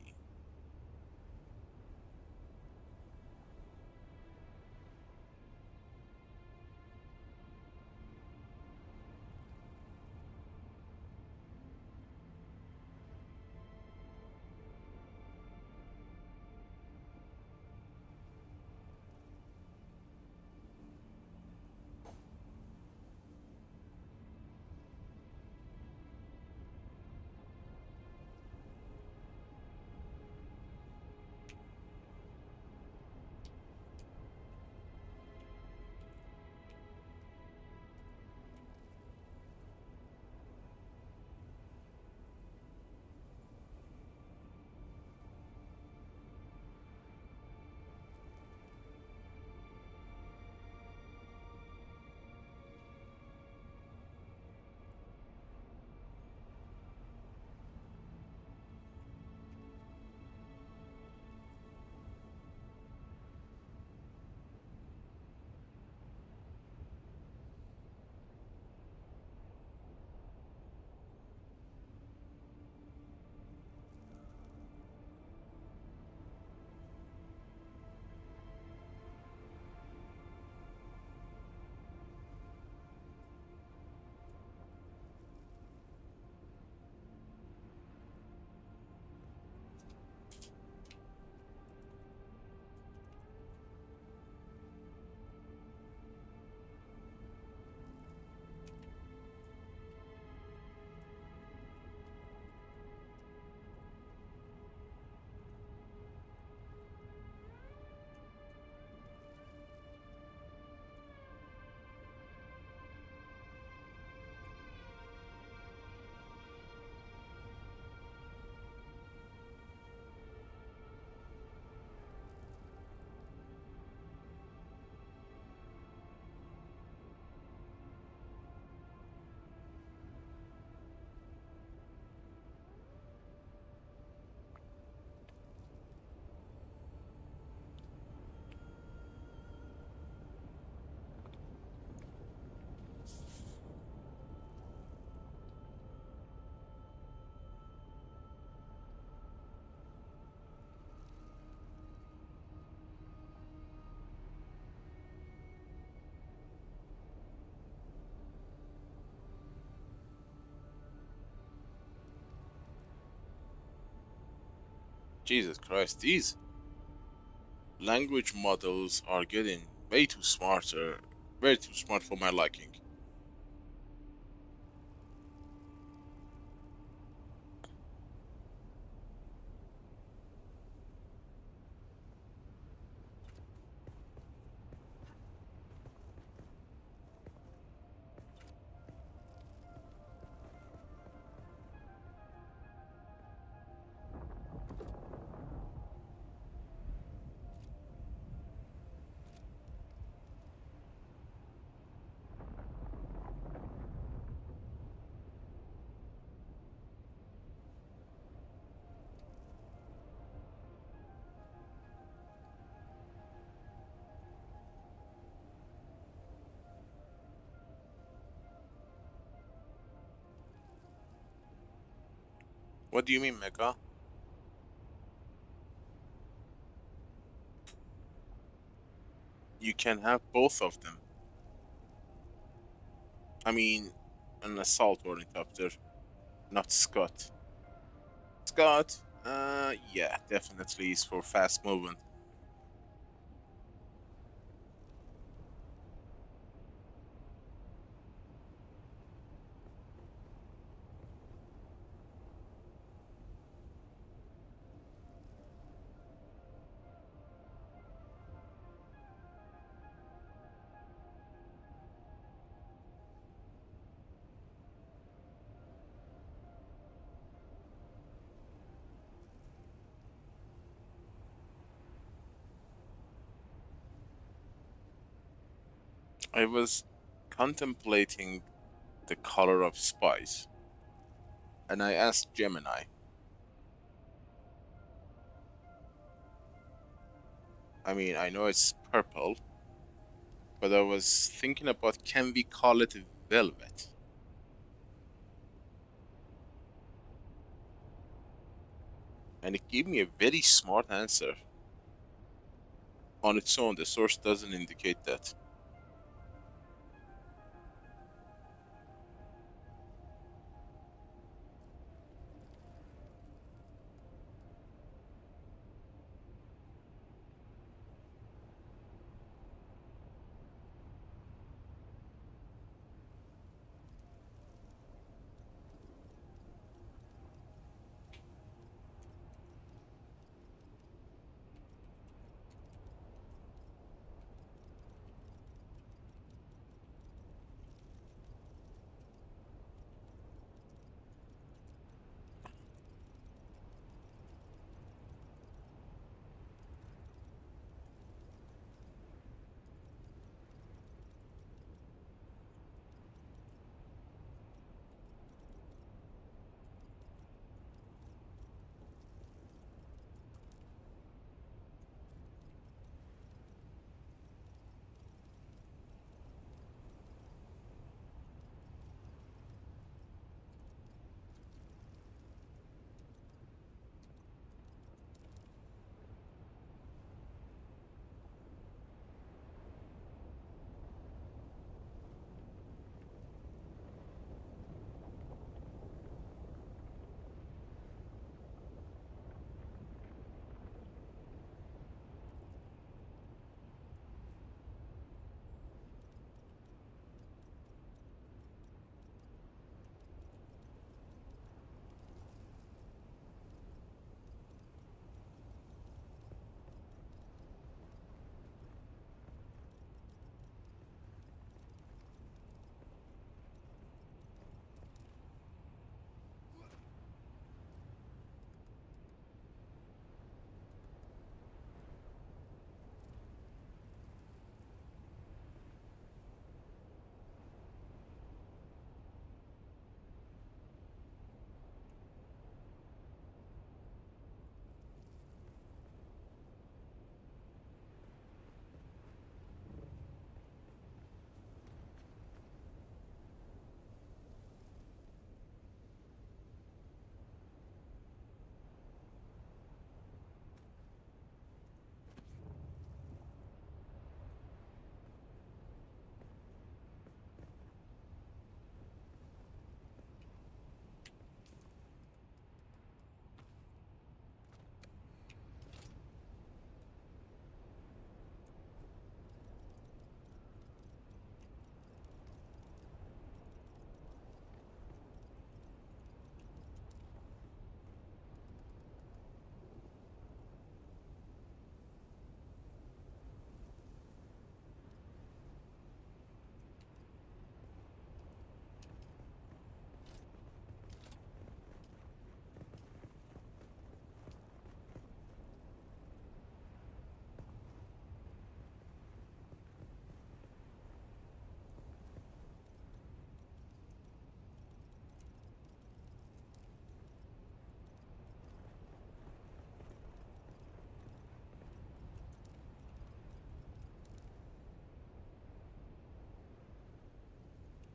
Jesus Christ, these language models are getting way too smarter, way too smart for my liking. What do you mean, Mega? You can have both of them. I mean, an assault ornithopter, not Scott. Scott, yeah, definitely is for fast movement. I was contemplating the color of spice, and I asked Gemini. I mean, I know it's purple, but I was thinking about, can we call it velvet? And it gave me a very smart answer. On its own, the source doesn't indicate that.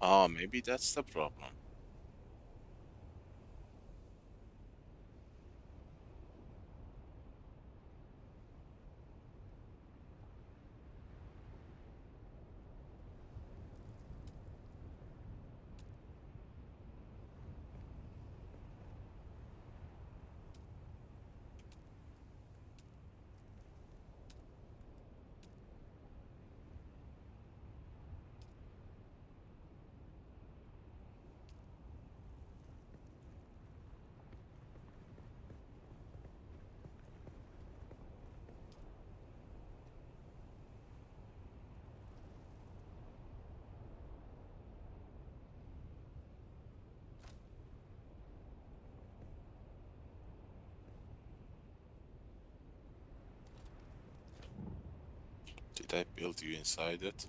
Oh, maybe that's the problem. Did I build you inside it?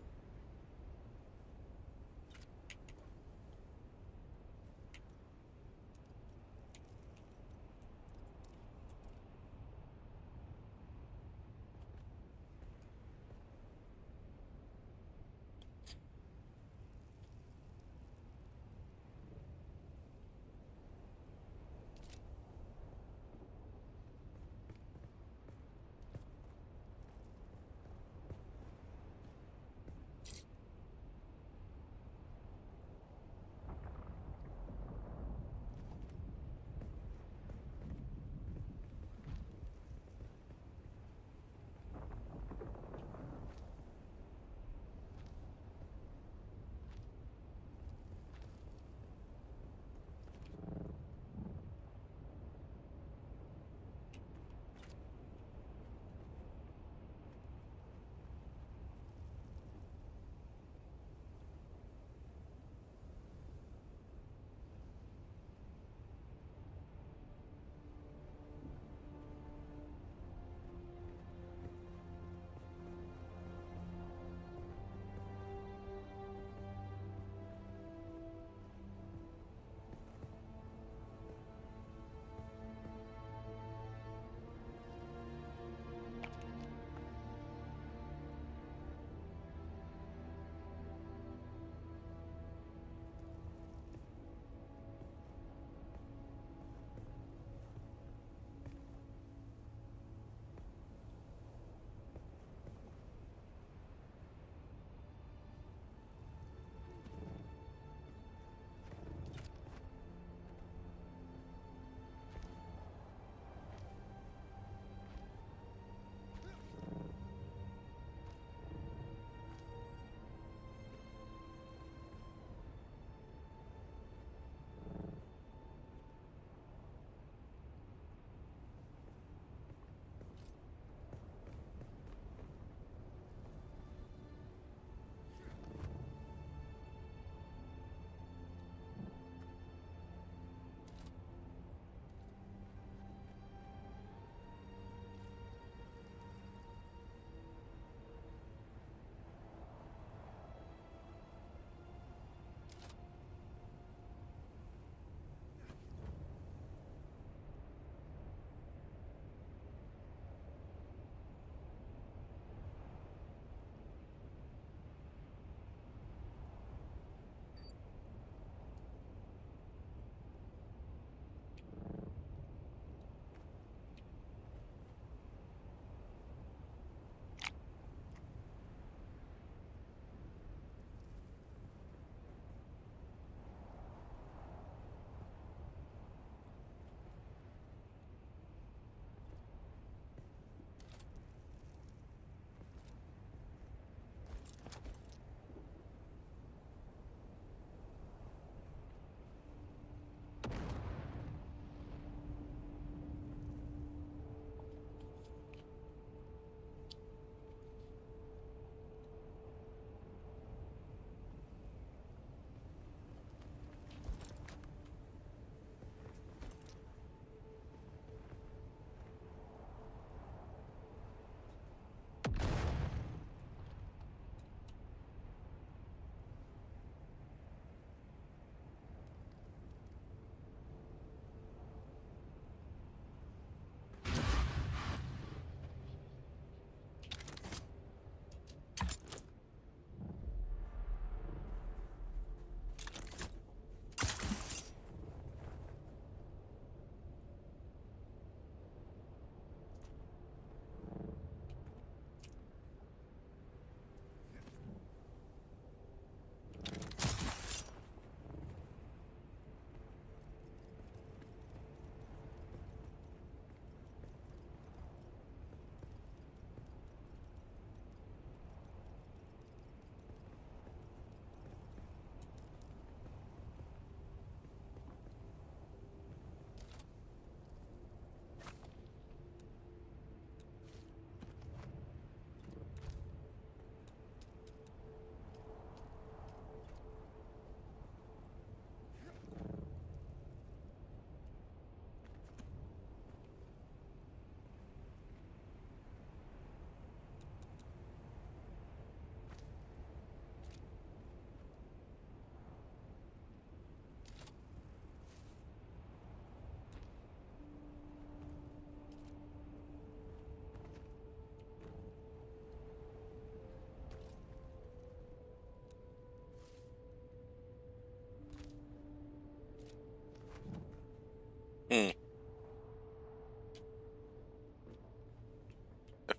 I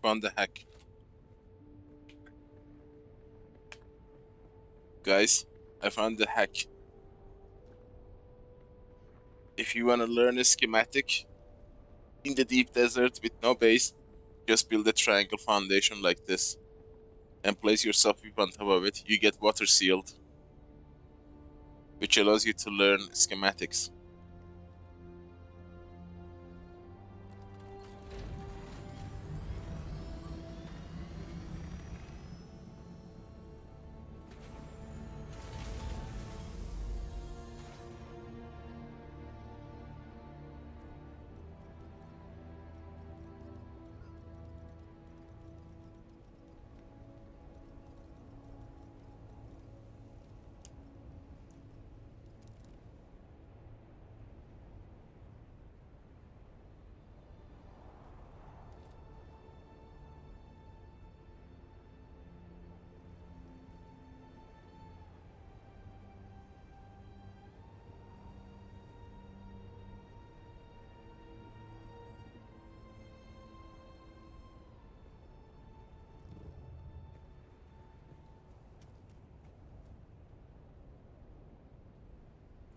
found the hack. Guys, I found the hack. If you want to learn a schematic in the deep desert with no base, just build a triangle foundation like this and place your subwhip on top of it. You get water sealed, which allows you to learn schematics.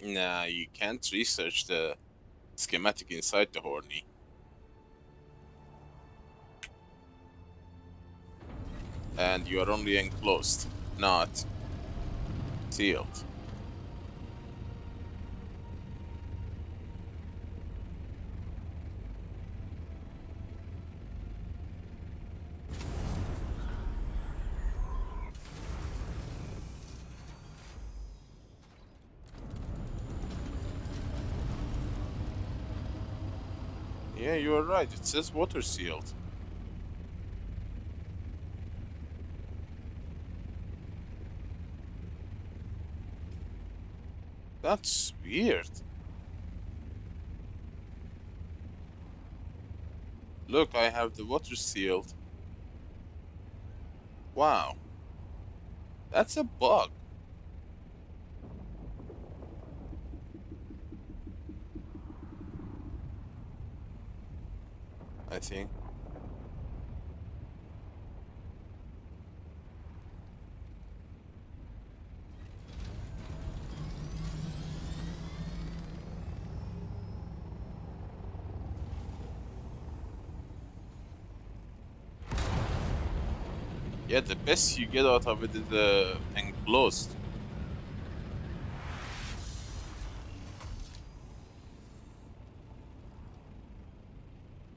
Nah, you can't research the schematic inside the horny. And you are only enclosed, not sealed. Yeah, you are right. It says water sealed. That's weird. Look, I have the water sealed. Wow. That's a bug. I think. Yeah, the best you get out of it is enclosed.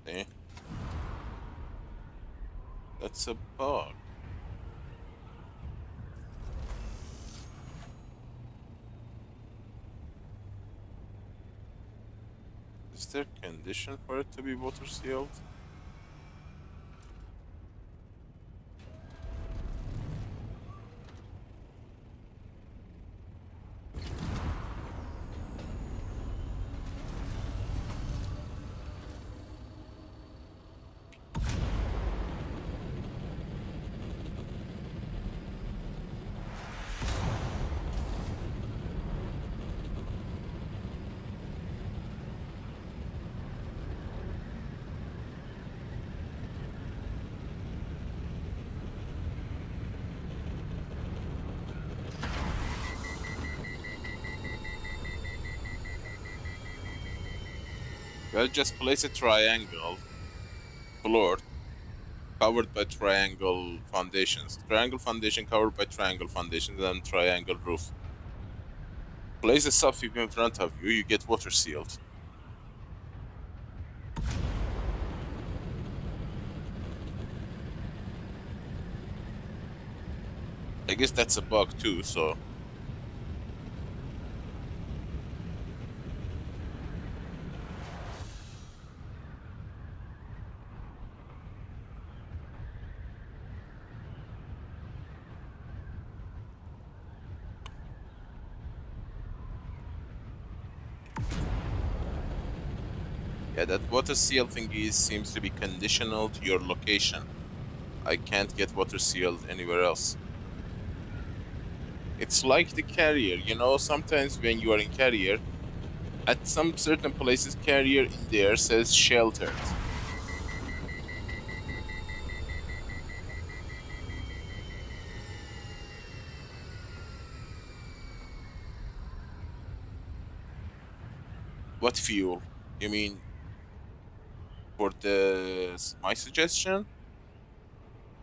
See? That's a bug. Is there condition for it to be water sealed? Well, just place a triangle floor covered by triangle foundations. Triangle foundation covered by triangle foundations, and triangle roof. Place a subwhip in front of you, you get water sealed. I guess that's a bug too, so... Yeah, that water seal thingy seems to be conditional to your location. I can't get water sealed anywhere else. It's like the carrier, you know, sometimes when you are in carrier, At some certain places, carrier in there says sheltered. What fuel? You mean for my suggestion?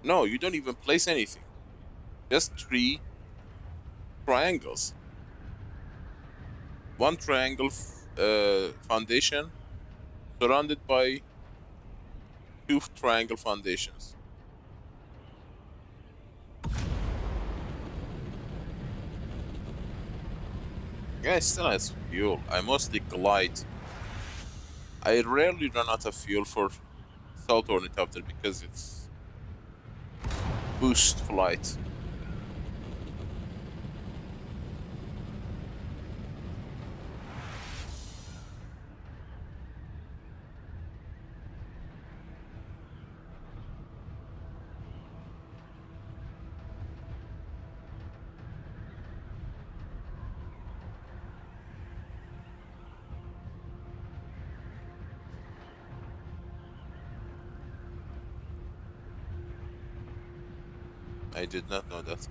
No, you don't even place anything. Just 3 triangles. One triangle foundation surrounded by 2 triangle foundations. Yeah, it still has fuel. I mostly glide. I rarely run out of fuel for Assault Ornithopter because it's boost flight. I did not know that.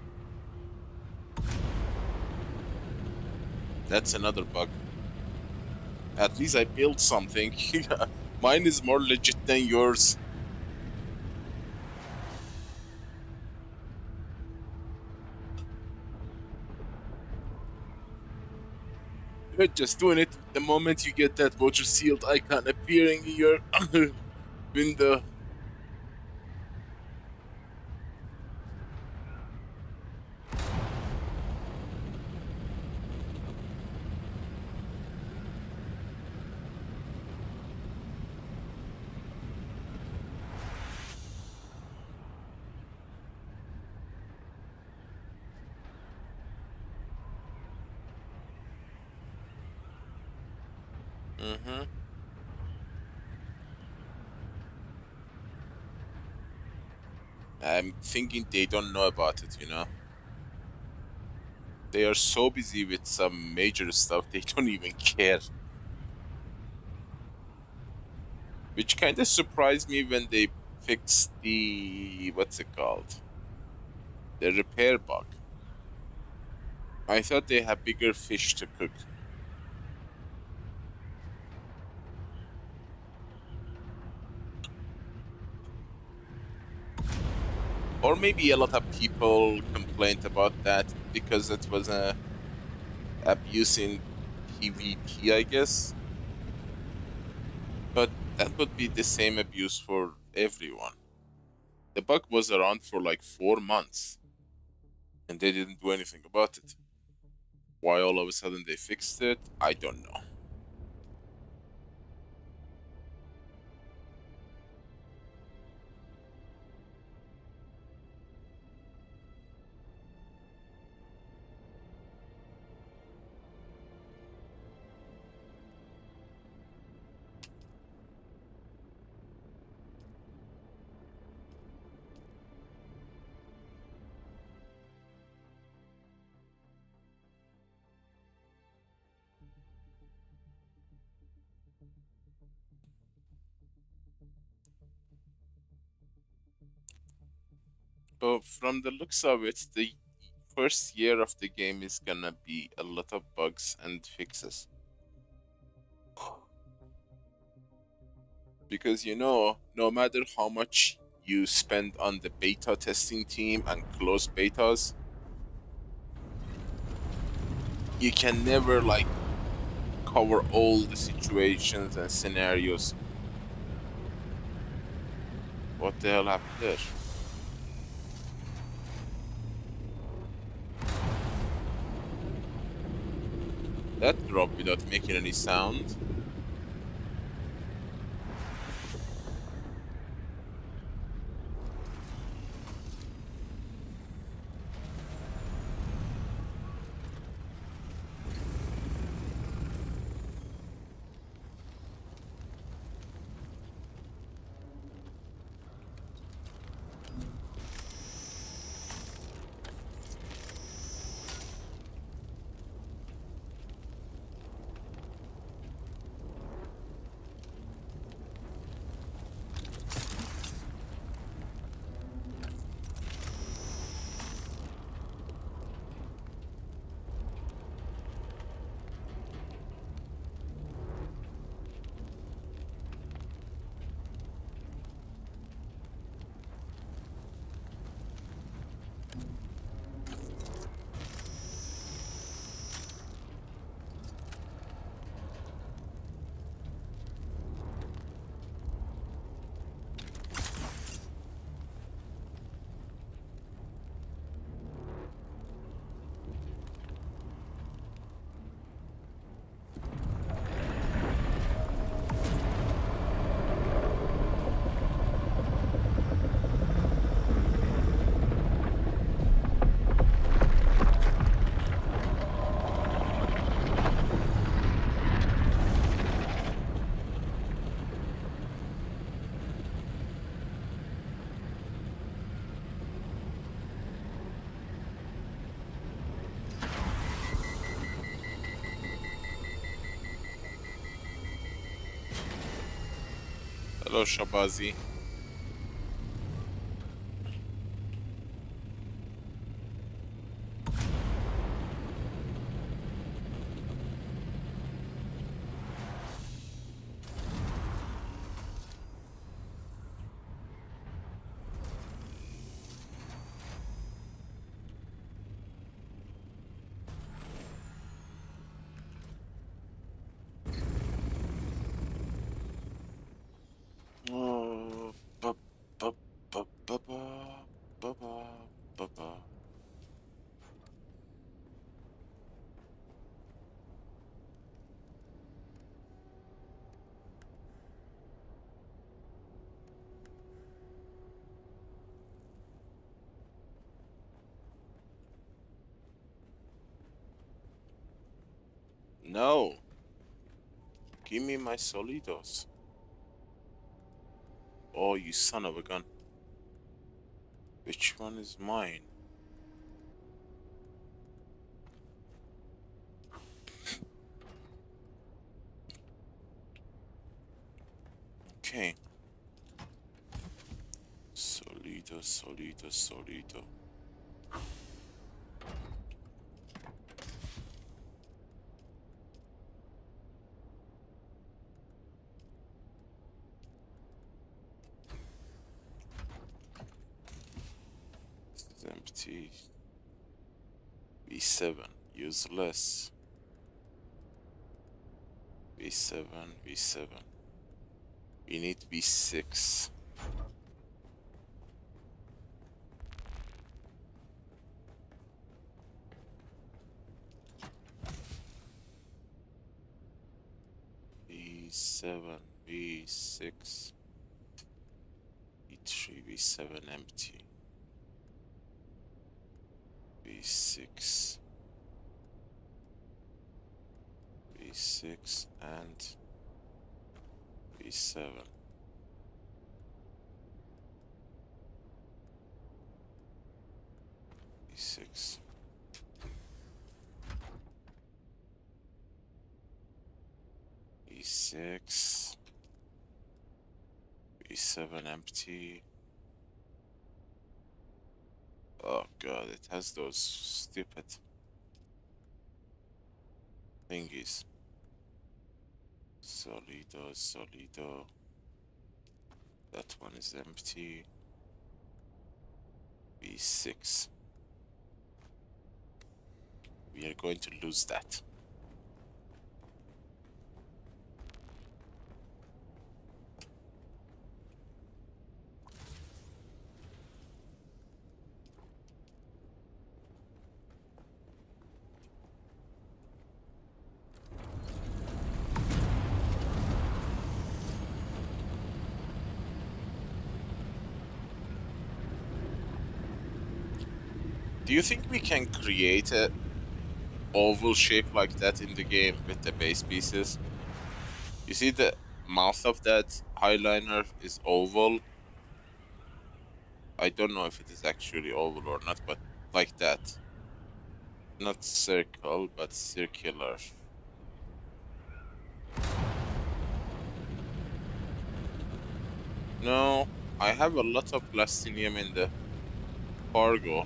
That's another bug. At least I built something. Mine is more legit than yours. You're just doing it the moment you get that water sealed icon appearing in your window. Mm-hmm. I'm thinking they don't know about it, you know? They are so busy with some major stuff, they don't even care. Which kind of surprised me when they fixed the... what's it called? The repair bug. I thought they had bigger fish to cook. Or maybe a lot of people complained about that because it was a abuse in PvP, I guess. But that would be the same abuse for everyone. The bug was around for like 4 months, and they didn't do anything about it. Why all of a sudden they fixed it, I don't know. But from the looks of it, the first year of the game is gonna be a lot of bugs and fixes. Because you know, no matter how much you spend on the beta testing team and closed betas, you can never like cover all the situations and scenarios. What the hell happened there? That dropped without making any sound. Hello, Shabazi. Oh, ba ba ba ba ba ba ba ba. No. Give me my Solitos. Oh, you son of a gun. Which one is mine? Okay. Solito, Solito, Solito. This is empty. V7, useless. V7, V7. We need V6. V7, V6. V3, V7 empty. V6. V6 and V7. V6. V6. V7 empty. Oh god, it has those stupid thingies. Solido, Solido. That one is empty. V6. We are going to lose that. Do you think we can create a oval shape like that in the game with the base pieces? You see the mouth of that highliner is oval. I don't know if it is actually oval or not, but like that. Not circle, but circular. No, I have a lot of plastinium in the cargo.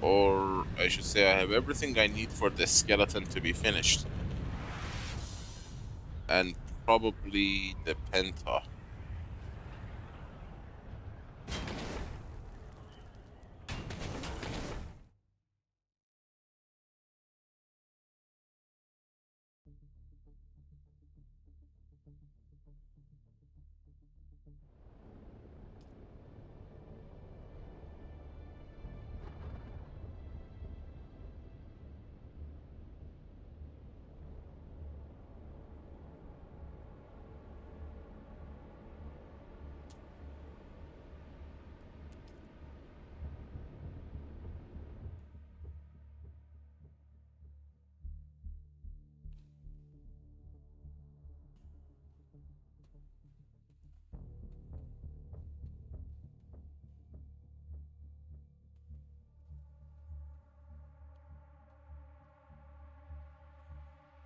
Or I should say I have everything I need for the skeleton to be finished. And probably the penta.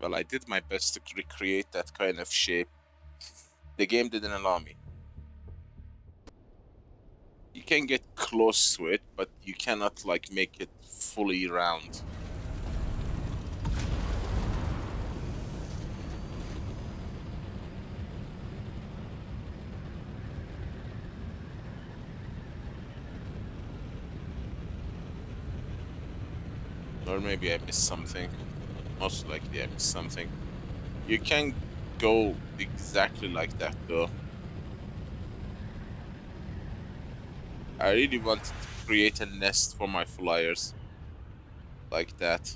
Well, I did my best to recreate that kind of shape. The game didn't allow me. You can get close to it, but you cannot like make it fully round. Or maybe I missed something. Most likely I missed something. You can go exactly like that though. I really wanted to create a nest for my flyers. Like that.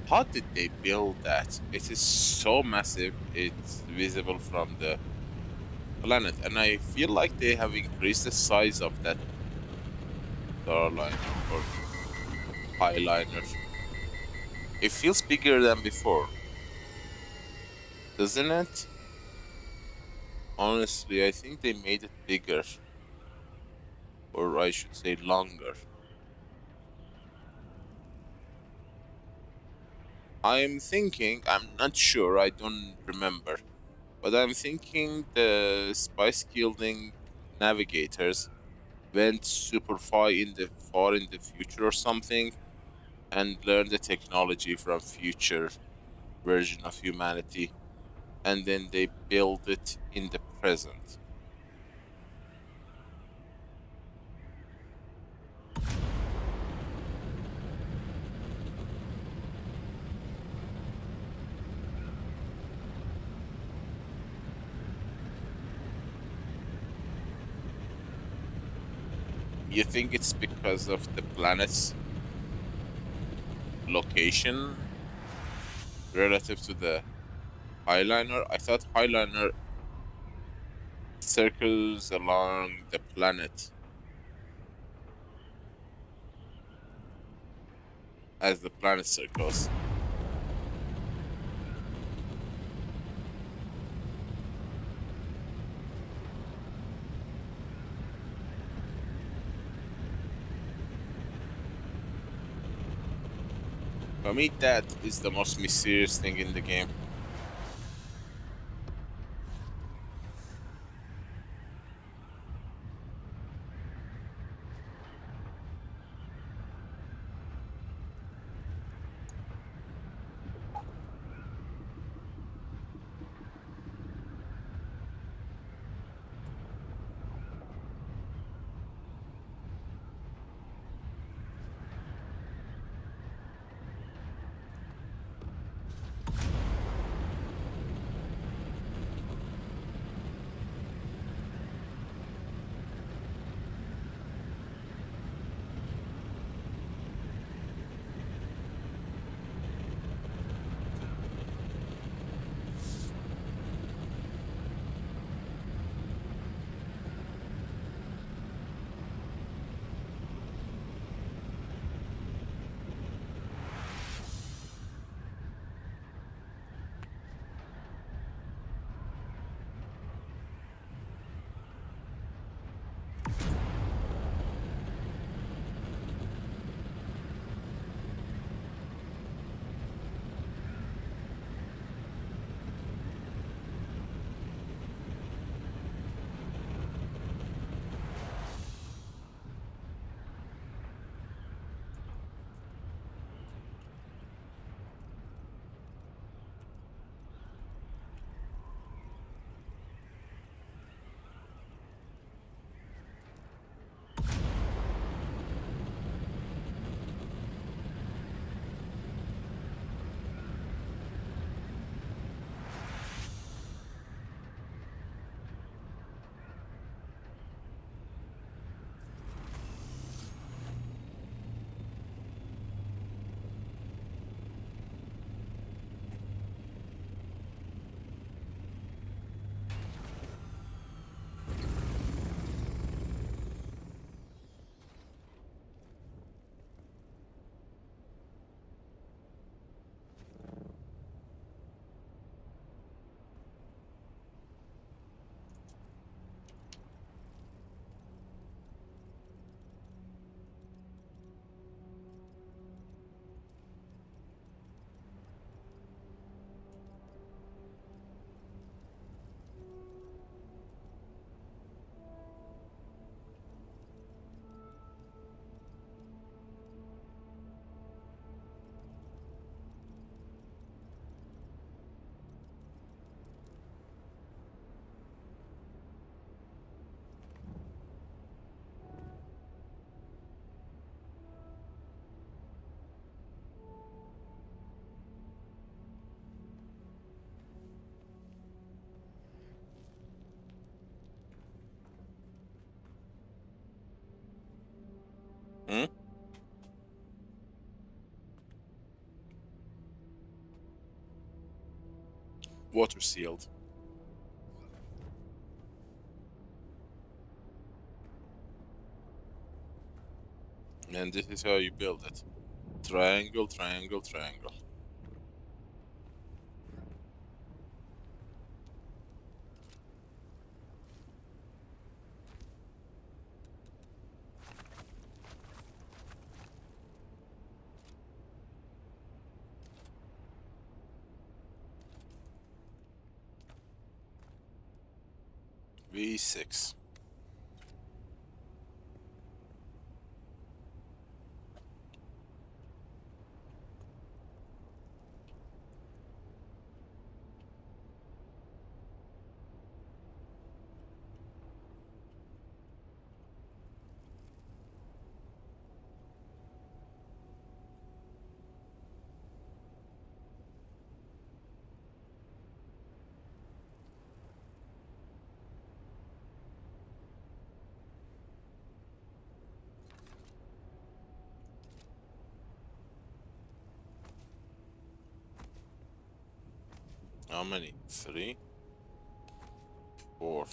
How did they build that? It is so massive, it's visible from the planet, and I feel like they have increased the size of that starliner or highliner. It feels bigger than before, doesn't it? Honestly, I think they made it bigger, or I should say longer. I'm thinking, I'm not sure, I don't remember, but I'm thinking the spice gilding navigators went super far in the future or something, and learned the technology from future version of humanity, and then they build it in the present. You think it's because of the planet's location relative to the highliner? I thought highliner circles along the planet as the planet circles. For me, that is the most mysterious thing in the game. water sealed. And this is how you build it. Triangle, triangle, triangle. V6. How many? 3, 4.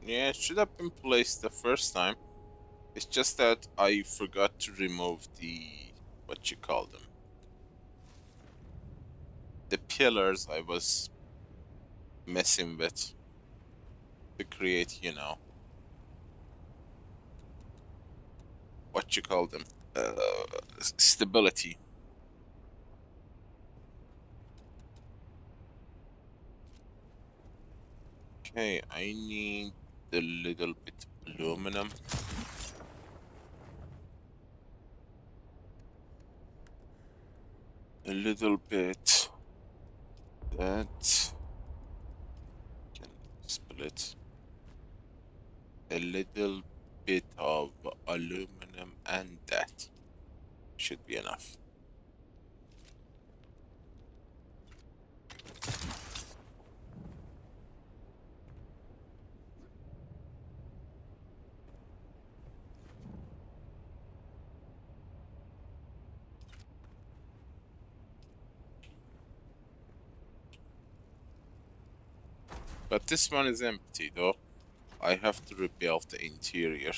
Yeah, it should have been placed the first time. It's just that I forgot to remove the, what you call them, the pillars I was messing with to create, you know, what you call them, stability. Okay, I need a little bit aluminum. A little bit that can split. A little bit of aluminum and that should be enough. But this one is empty though. I have to rebuild the interior.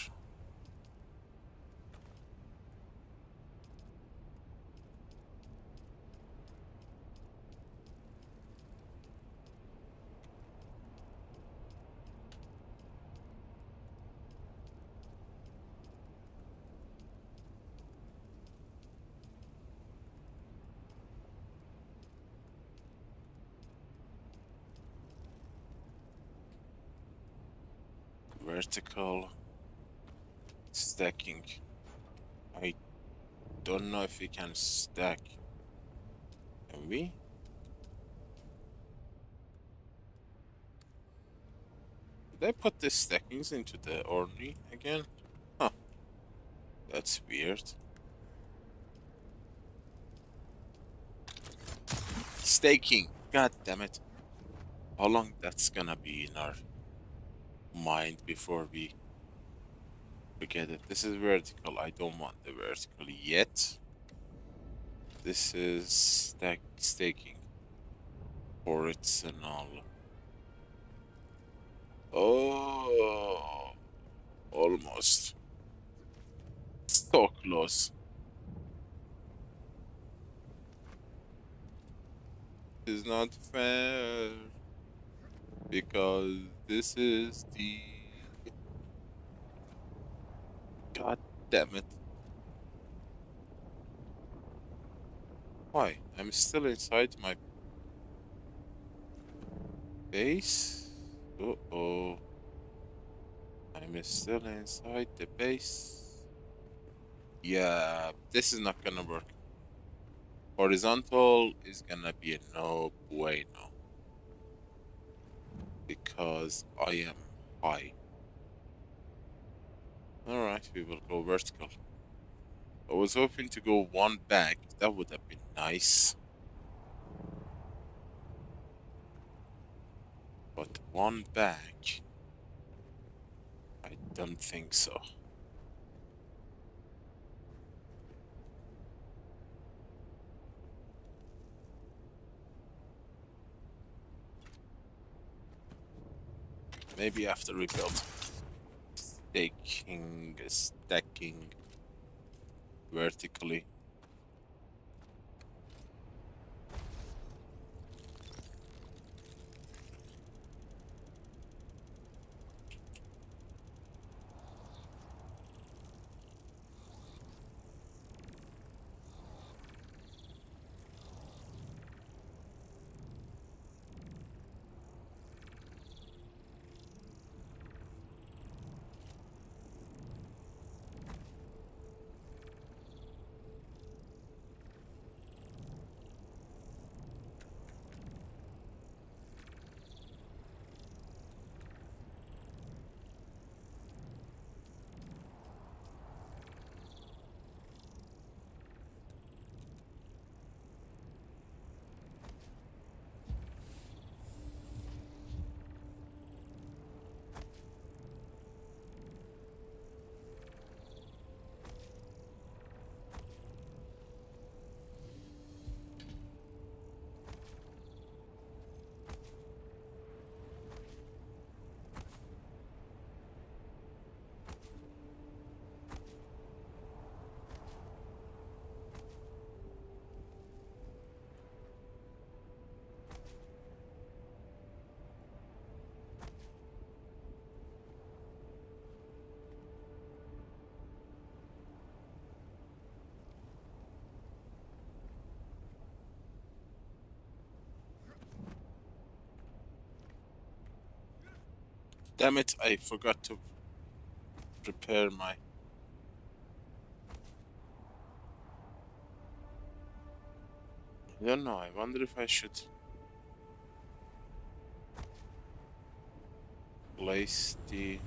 Vertical stacking. I don't know if we can stack. Can we? Did I put the stackings into the ornery again? Huh. That's weird. Staking. God damn it. How long that's gonna be in our mind before we forget it? This is vertical. I don't want the vertical yet. This is staking. Horizontal. Oh, almost. So close. It's not fair because this is the, god damn it. Why? I'm still inside my base? Uh-oh. I'm still inside the base. Yeah, this is not gonna work. Horizontal is gonna be a no bueno. Because I am high. Alright, we will go vertical. I was hoping to go one back. That would have been nice. But one bag? I don't think so. Maybe after we build stacking vertically. Damn it, I forgot to prepare my... I don't know, I wonder if I should place the...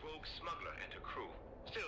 Rogue smuggler enter crew. Still.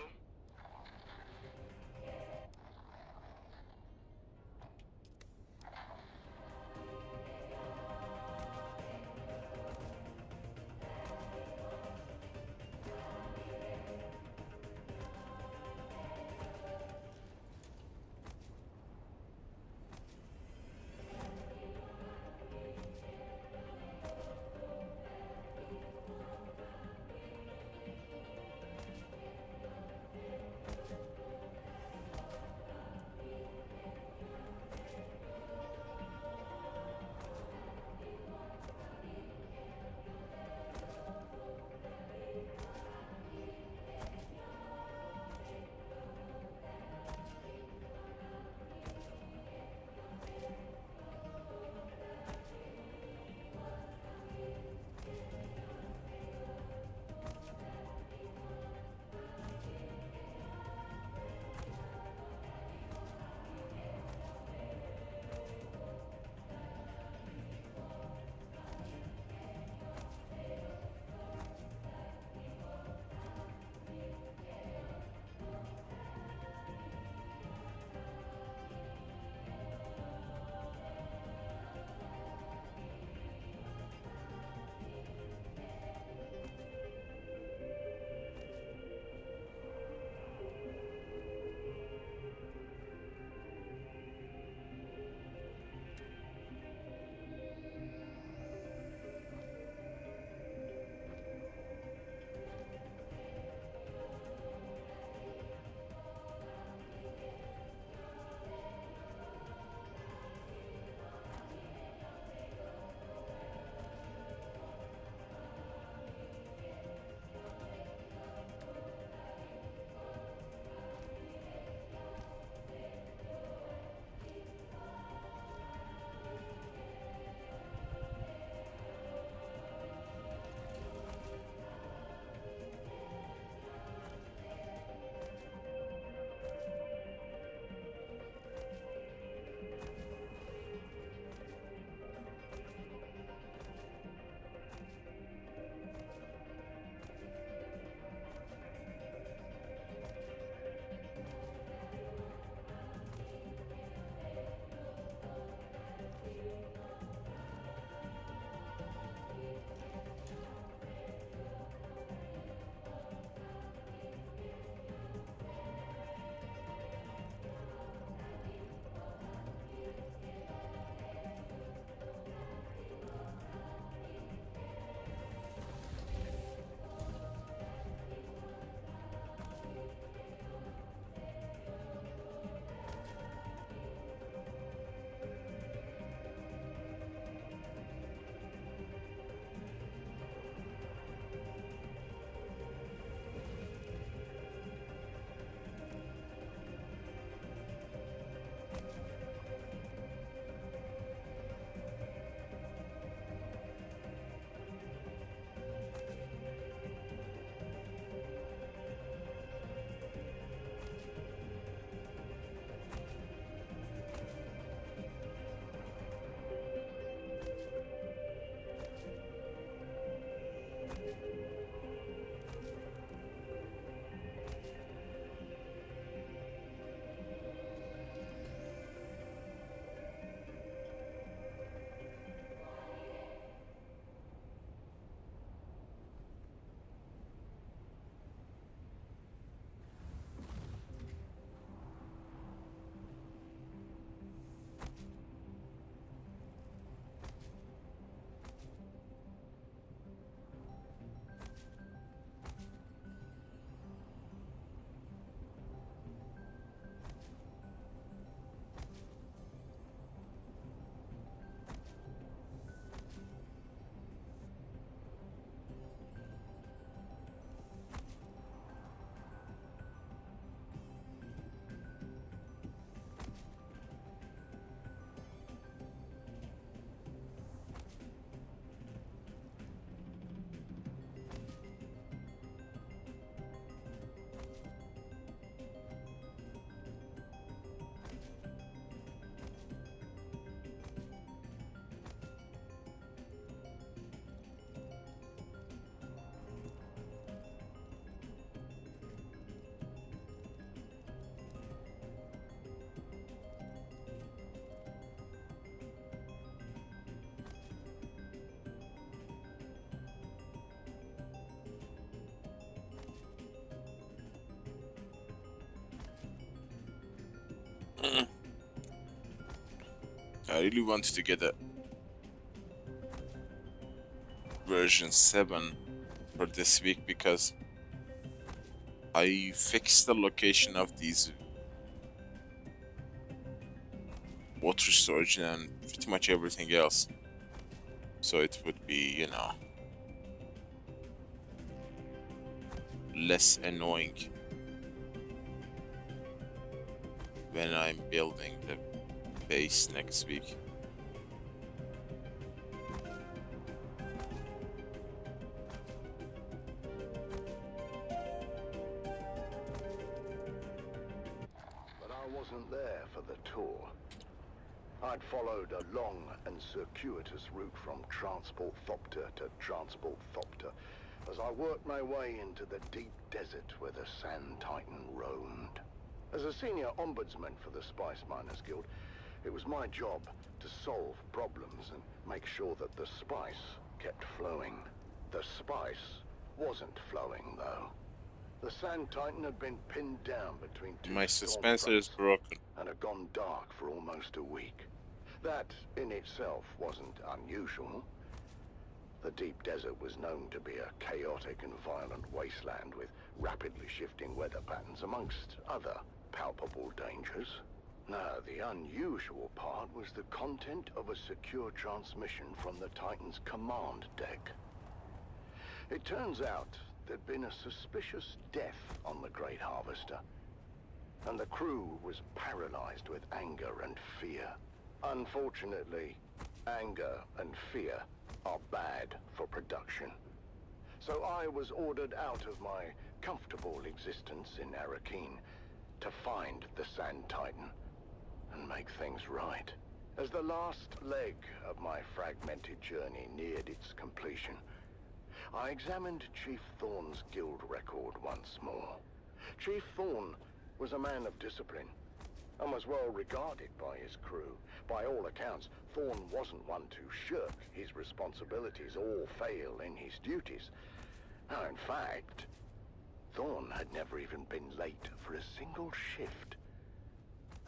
I really wanted to get a version 7 for this week because I fixed the location of these water storage and pretty much everything else, so it would be, you know, less annoying when I'm building the base next week. But I wasn't there for the tour. I'd followed a long and circuitous route from Transport Thopter to Transport Thopter as I worked my way into the deep desert where the Sand Titan roamed. As a senior ombudsman for the Spice Miners Guild, it was my job to solve problems and make sure that the spice kept flowing. The spice wasn't flowing, though. The Sand Titan had been pinned down between two My storm suspensor is fronts broken. and had gone dark for almost a week. That, in itself, wasn't unusual. The deep desert was known to be a chaotic and violent wasteland with rapidly shifting weather patterns, amongst other palpable dangers. Now, the unusual part was the content of a secure transmission from the Titan's command deck. It turns out there'd been a suspicious death on the Great Harvester, and the crew was paralyzed with anger and fear. Unfortunately, anger and fear are bad for production. So I was ordered out of my comfortable existence in Arakeen to find the Sand Titan and make things right. As the last leg of my fragmented journey neared its completion, I examined Chief Thorne's guild record once more. Chief Thorne was a man of discipline and was well regarded by his crew. By all accounts, Thorne wasn't one to shirk his responsibilities or fail in his duties. Now, in fact, Thorne had never even been late for a single shift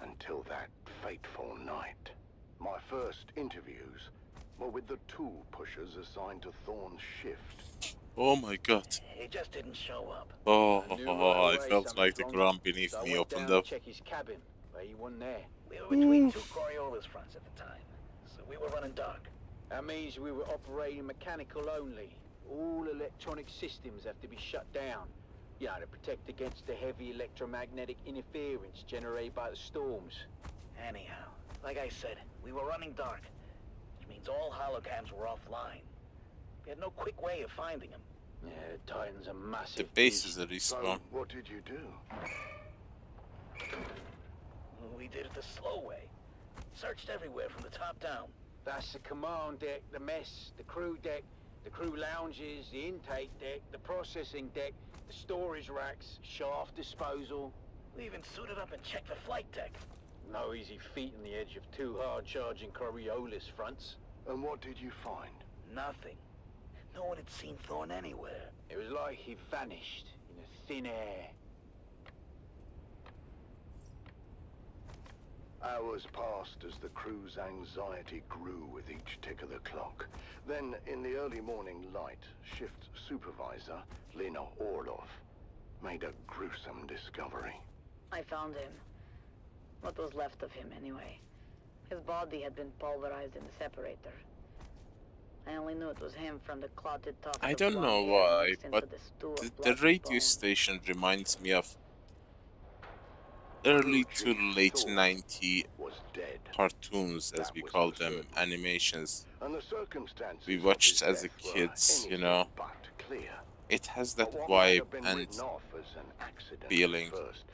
until that fateful night. My first interviews were with the tool pushers assigned to Thorne's shift. Oh my god. He just didn't show up. I felt like the ground beneath me opened up. Check his cabin, but he wasn't there. We were between two Coriolis fronts at the time, so we were running dark. That means we were operating mechanical only. All electronic systems have to be shut down. You know, to protect against the heavy electromagnetic interference generated by the storms. Anyhow, like I said, we were running dark, which means all holocams were offline. We had no quick way of finding them. Yeah, the Titan's a massive The base is a So, respawn. what did you do? We did it the slow way. Searched everywhere from the top down. That's the command deck, the mess, the crew deck, the crew lounges, the intake deck, the processing deck, the storage racks, shaft disposal. We even suited up and checked the flight deck. No easy feat on the edge of two hard-charging Coriolis fronts. And what did you find? Nothing. No one had seen Thorne anywhere. It was like he vanished in a thin air. Hours passed as the crew's anxiety grew with each tick of the clock. Then, in the early morning light, shift supervisor Lena Orlov made a gruesome discovery. I found him. What was left of him, anyway. His body had been pulverized in the separator. I only knew it was him from the clotted top. I don't know why, but the radio station reminds me of early to late 90 cartoons, as we call them, animations And the circumstances we of watched his as a death were kids, you anything know. but clear. It has that But what might vibe have been and written off as an accident feeling. at first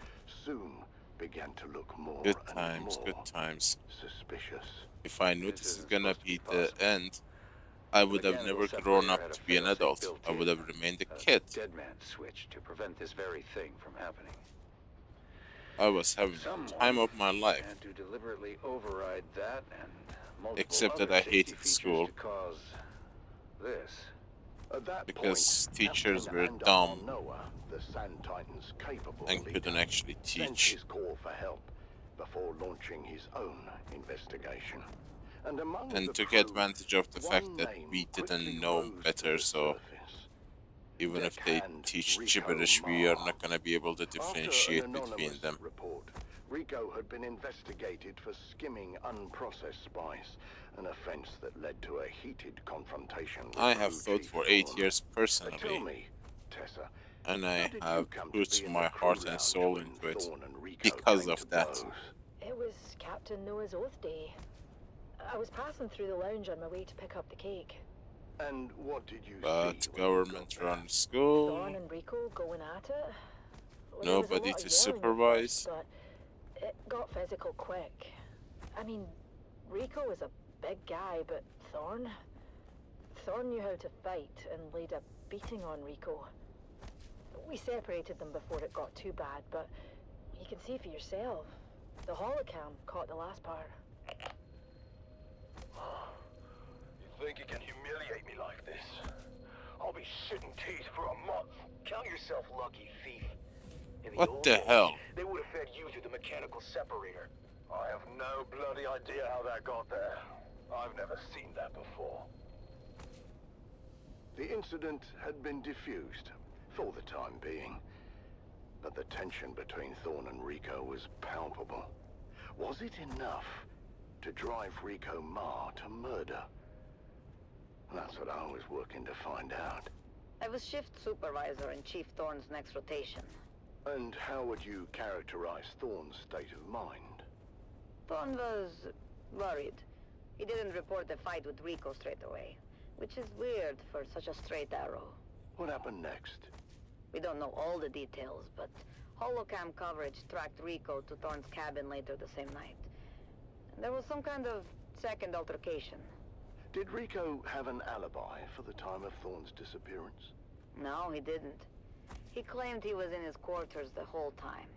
soon began to look more Good and times, more good times. suspicious. If I knew this is gonna be the end, I would have never grown up to be an adult. I would have remained a kid. Dead man switch to prevent this very thing from happening. I was having the time of my life. And to deliberately override that and multiple Except that other I safety hated features school. to cause this. At that Because point, teachers Captain were Andar dumb Noah, the Sand Titan's capable and leader, couldn't actually sent teach. his call for help before launching his own investigation. And among And the took crew, advantage of the fact one that name we quickly didn't know rose to better, the so surface. even if they Deckhand teach Rico gibberish, we are Ma. not gonna be able to After differentiate an between anonymous them. report, Rico had been investigated for skimming unprocessed spice, an offense that led to a heated confrontation with I have Crew thought Chief for 8 Thorne. years Tell personally, me, Tessa, and how I did have you come to put be in my the crew heart and lounge soul when into it Thorne and Rico because came of to that. blows? It was Captain Noah's Oath Day. I was passing through the lounge on my way to pick up the cake. And what did you But see when you got government-run Thorne school, and Rico going at it. Well, there was a nobody lot to of yelling at supervise. first, but it got physical quick. I mean, Rico was a big guy, but Thorne knew how to fight and laid a beating on Rico. We separated them before it got too bad, but you can see for yourself. The holocam caught the last part. You think you can humiliate me like this? I'll be shitting teeth for a month. Count yourself lucky, thief. In the What old the days, hell? They would have fed you through the mechanical separator. I have no bloody idea how that got there. I've never seen that before. The incident had been diffused, for the time being. But the tension between Thorne and Rico was palpable. Was it enough to drive Rico Ma to murder? That's what I was working to find out. I was shift supervisor in Chief Thorne's next rotation. And how would you characterize Thorne's state of mind? Thorne was worried. He didn't report the fight with Rico straight away, which is weird for such a straight arrow. What happened next? We don't know all the details, but holocam coverage tracked Rico to Thorne's cabin later the same night. And there was some kind of second altercation. Did Rico have an alibi for the time of Thorne's disappearance? No, he didn't. He claimed he was in his quarters the whole time.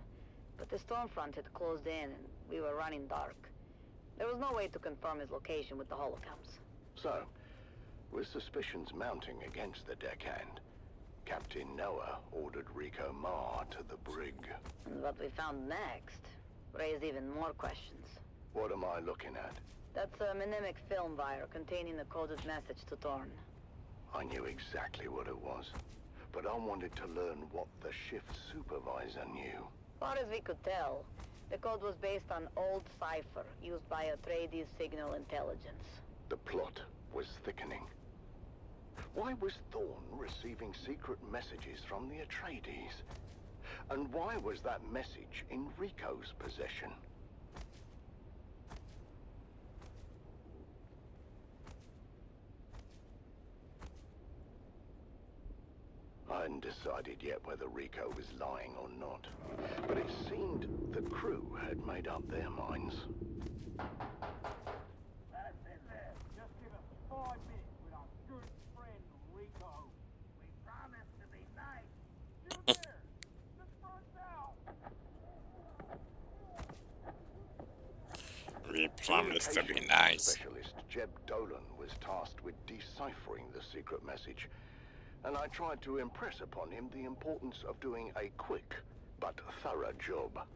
But the storm front had closed in and we were running dark. There was no way to confirm his location with the holocams. So, with suspicions mounting against the deckhand, Captain Noah ordered Rico Ma to the brig. And what we found next raised even more questions. What am I looking at? That's a mnemonic film wire containing a coded message to Thorne. I knew exactly what it was, but I wanted to learn what the shift supervisor knew. Far as we could tell, the code was based on old cipher used by Atreides signal intelligence. The plot was thickening. Why was Thorne receiving secret messages from the Atreides? And why was that message in Rico's possession? I hadn't decided yet whether Rico was lying or not, but it seemed the crew had made up their minds. That's in there. Just give us 5 minutes with our good friend Rico. We promise to be nice. You there? Just front out. We promise to be nice. Specialist Jeb Dolan was tasked with deciphering the secret message, and I tried to impress upon him the importance of doing a quick but thorough job.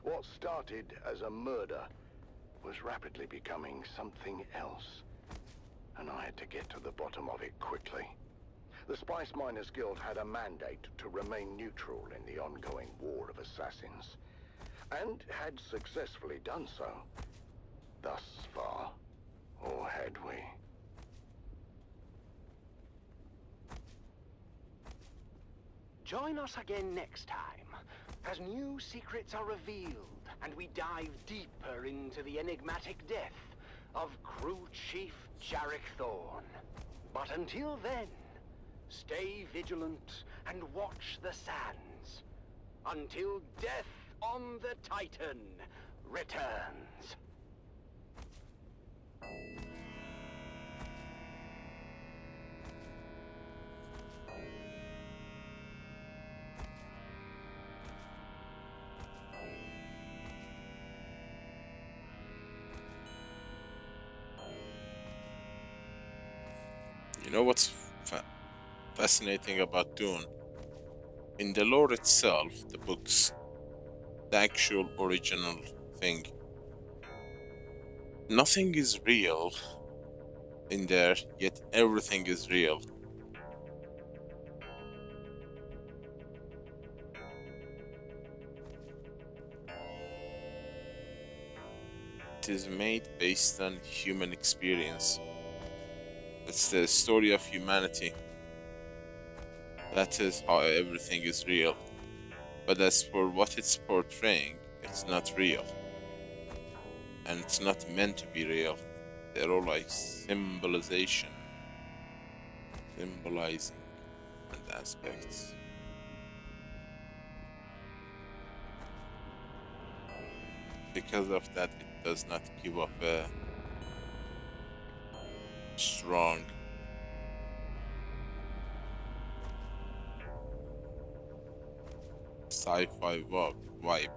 What started as a murder was rapidly becoming something else, and I had to get to the bottom of it quickly. The Spice Miners Guild had a mandate to remain neutral in the ongoing war of assassins, and had successfully done so. Thus far, or had we? Join us again next time, as new secrets are revealed, and we dive deeper into the enigmatic death of Crew Chief Jarek Thorne. But until then, stay vigilant and watch the sands, until death on the Titan returns. You know what's fascinating about Dune? In the lore itself, the books, the actual original thing. Nothing is real in there, yet everything is real. It is made based on human experience. It's the story of humanity. That is how everything is real. But as for what it's portraying, it's not real. And it's not meant to be real. They're all like symbolizing and aspects. Because of that, it does not give off a strong sci-fi vibe.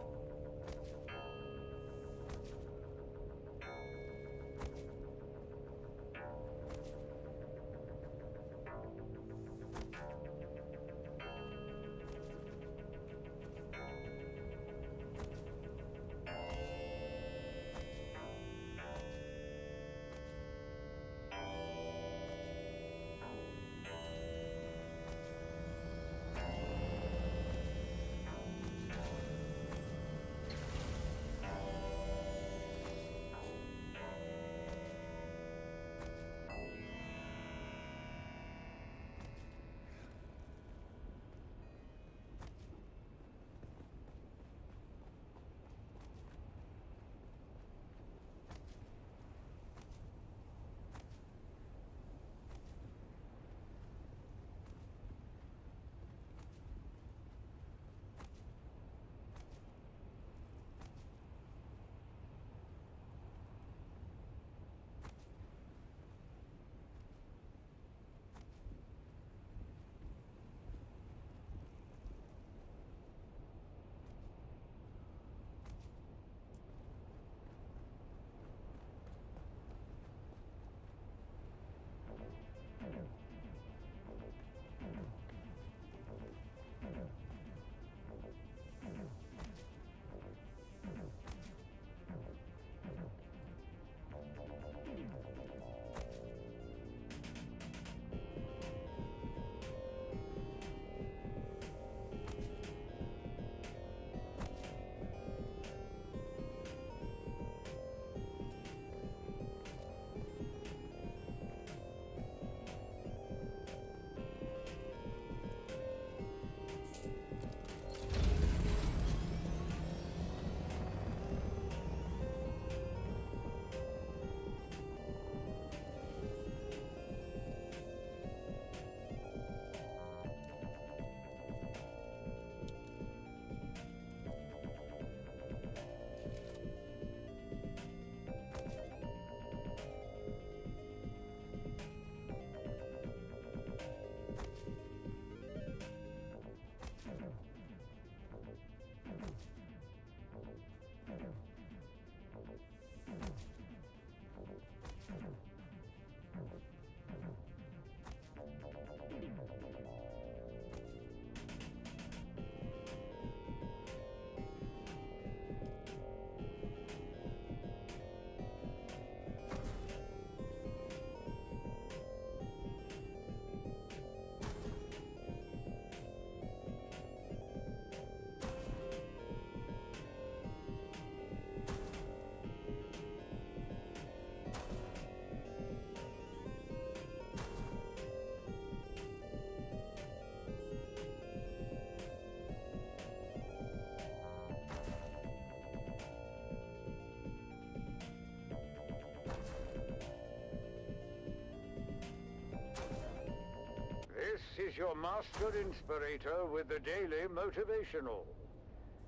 This is your master inspirator with the daily motivational.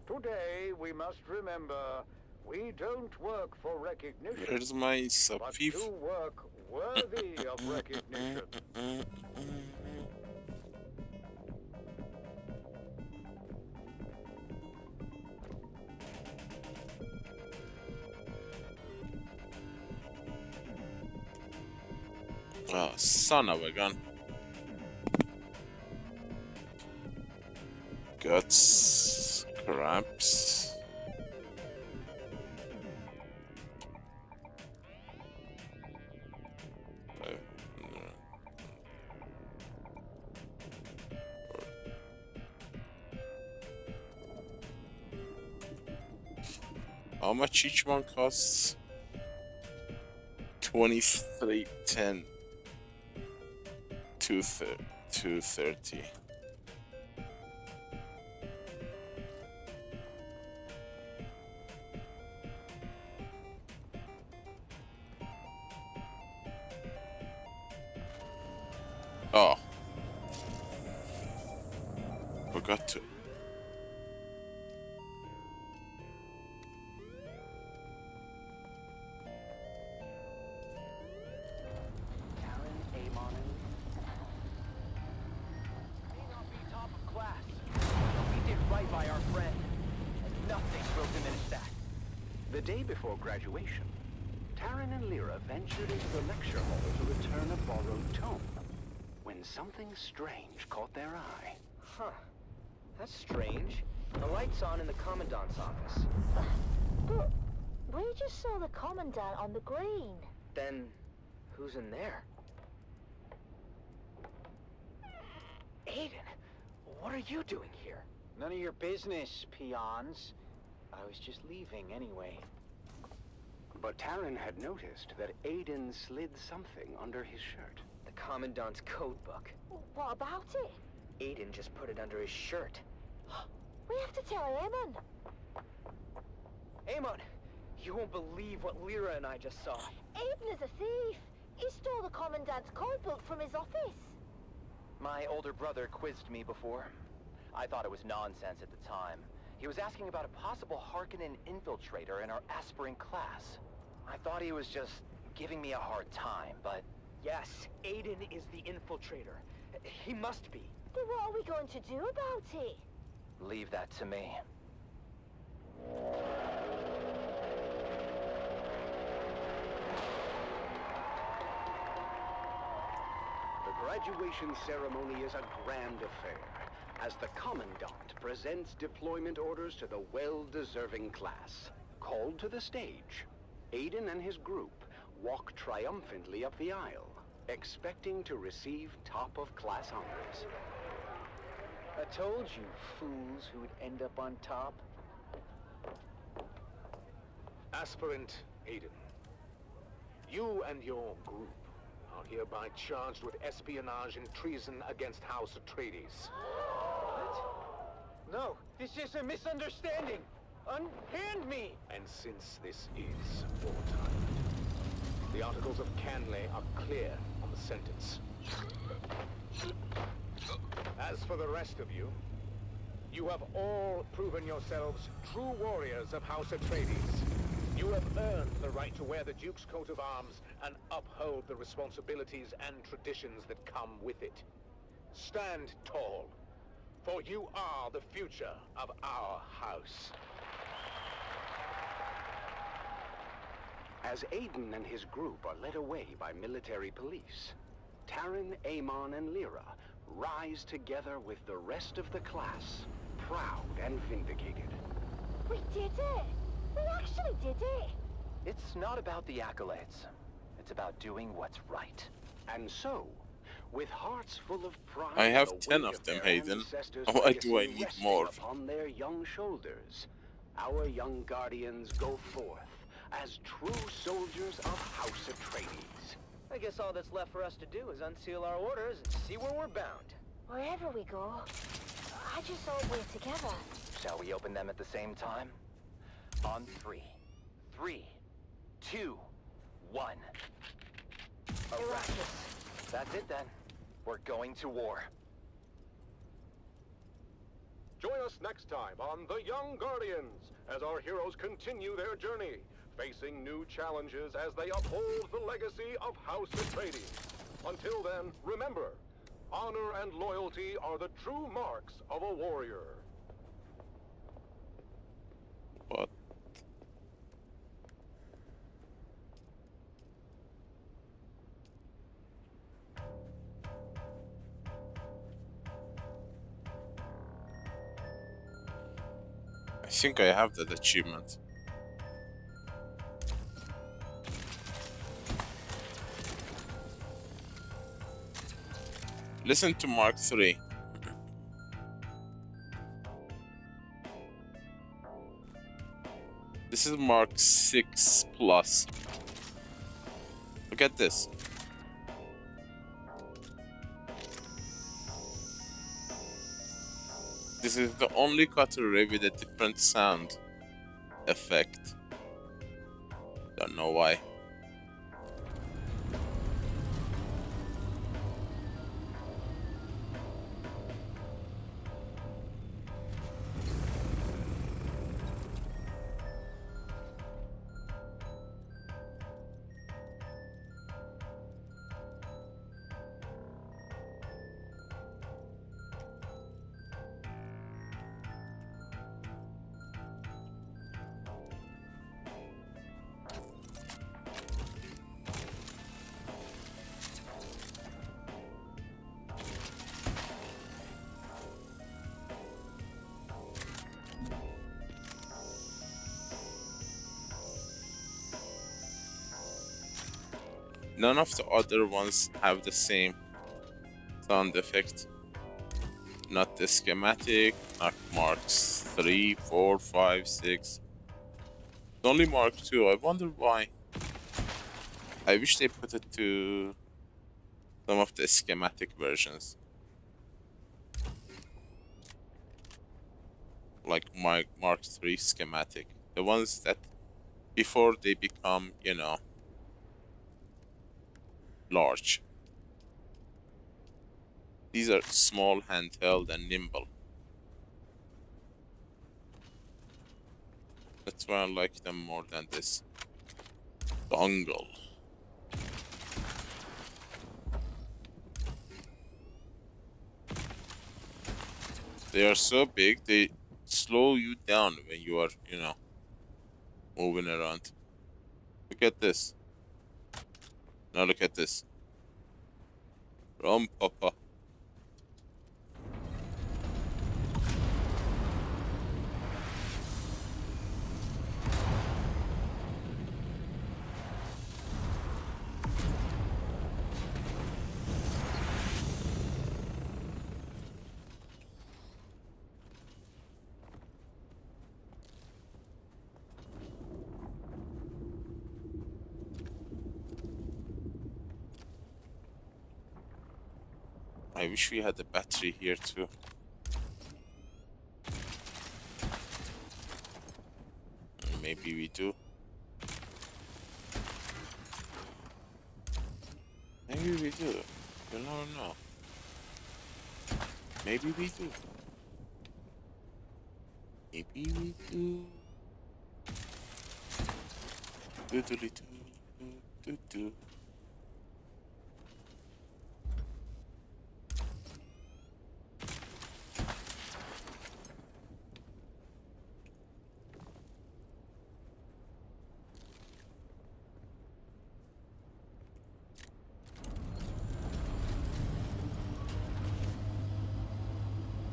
Today we must remember we don't work for recognition, Where's my sub but thief? to work worthy of recognition. Oh, son of a gun. Guts, cramps. How much each one costs? 23.10. 230. Oh. Forgot to. By our friend, and nothing will diminish that. The day before graduation, Taryn and Lyra ventured into the lecture hall to return a borrowed tome, when something strange caught their eye. Huh. That's strange. The light's on in the Commandant's office. But we just saw the Commandant on the green. Then, who's in there? Aiden, what are you doing here? None of your business, peons. I was just leaving anyway. But Taryn had noticed that Aiden slid something under his shirt. The Commandant's code book. What about it? Aiden just put it under his shirt. We have to tell Eamon. Eamon, you won't believe what Lyra and I just saw. Aiden is a thief. He stole the Commandant's code book from his office. My older brother quizzed me before. I thought it was nonsense at the time. He was asking about a possible Harkonnen infiltrator in our aspirant class. I thought he was just giving me a hard time, but... Yes, Aiden is the infiltrator. He must be. Then what are we going to do about it? Leave that to me. The graduation ceremony is a grand affair, as the Commandant presents deployment orders to the well-deserving class. Called to the stage, Aiden and his group walk triumphantly up the aisle, expecting to receive top-of-class honors. I told you, fools, who'd end up on top. Aspirant Aiden, you and your group are hereby charged with espionage and treason against House Atreides. No, this is a misunderstanding. Unhand me! And since this is wartime, the Articles of Canley are clear on the sentence. As for the rest of you, you have all proven yourselves true warriors of House Atreides. You have earned the right to wear the Duke's coat of arms and uphold the responsibilities and traditions that come with it. Stand tall, for you are the future of our house. As Aiden and his group are led away by military police, Taryn, Aemon, and Lyra rise together with the rest of the class, proud and vindicated. We did it! We actually did it! It's not about the accolades. It's about doing what's right. And so, with hearts full of pride, I have 10 of them, Hayden. Why do I need more? Upon their young shoulders, our young guardians go forth as true soldiers of House Atreides. I guess all that's left for us to do is unseal our orders and see where we're bound. Wherever we go, I just thought we're together. Shall we open them at the same time? On 3. 3, 2, 1. Arrakis. That's it then. We're going to war. Join us next time on The Young Guardians as our heroes continue their journey, facing new challenges as they uphold the legacy of House Atreides. Until then, remember, honor and loyalty are the true marks of a warrior. What? I think I have that achievement. Listen to Mark 3. This is Mark 6 Plus. Look at this. This is the only cutlery with a different sound effect. Don't know why. None of the other ones have the same sound effect. Not the schematic, not Marks 3, 4, 5, 6. It's only Mark 2. I wonder why. I wish they put it to some of the schematic versions. Like Mark 3 schematic. The ones that before they become, you know, large. These are small, handheld, and nimble. That's why I like them more than this dongle. They are so big, they slow you down when you are, you know, moving around. Look at this. Now look at this. Run, Papa. I wish we had a battery here too. Maybe we do. Maybe we do. You don't know. Maybe we do. Maybe we do. Doodly doo.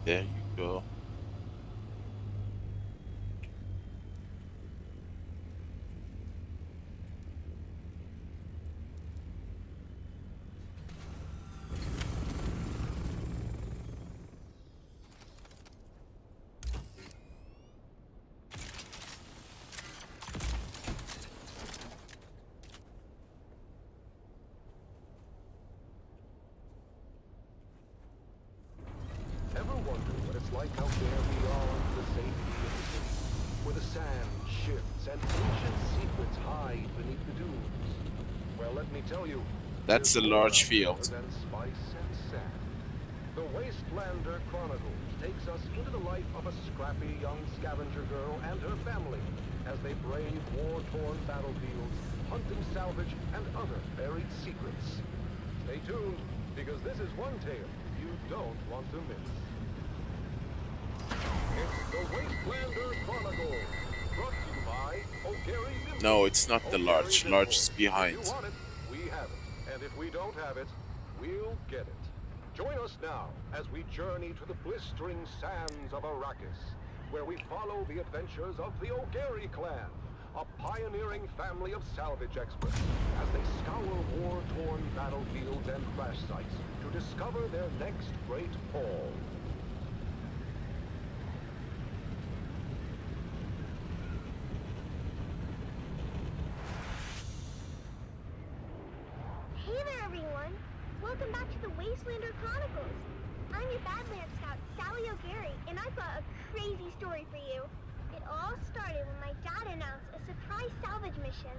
There you go. Ever wonder what it's like out there beyond the safety of the city, where the sand shifts and ancient secrets hide beneath the dunes? Well, let me tell you, That's a large field. than spice and sand. The Wastelander Chronicles takes us into the life of a scrappy young scavenger girl and her family as they brave war-torn battlefields, hunting salvage and other buried secrets. Stay tuned, because this is one tale you don't want to miss. It's the Wastelander Chronicles, brought to you by O'Gary's. No, it's not the large. Large is behind. If you want it, we have it. And if we don't have it, we'll get it. Join us now as we journey to the blistering sands of Arrakis, where we follow the adventures of the O'Gary clan, a pioneering family of salvage experts, as they scour war-torn battlefields and crash sites to discover their next great haul. there, everyone! Welcome back to the Wastelander Chronicles. I'm your Badlands Scout, Sally O'Gary, and I've got a crazy story for you. It all started when my dad announced a surprise salvage mission.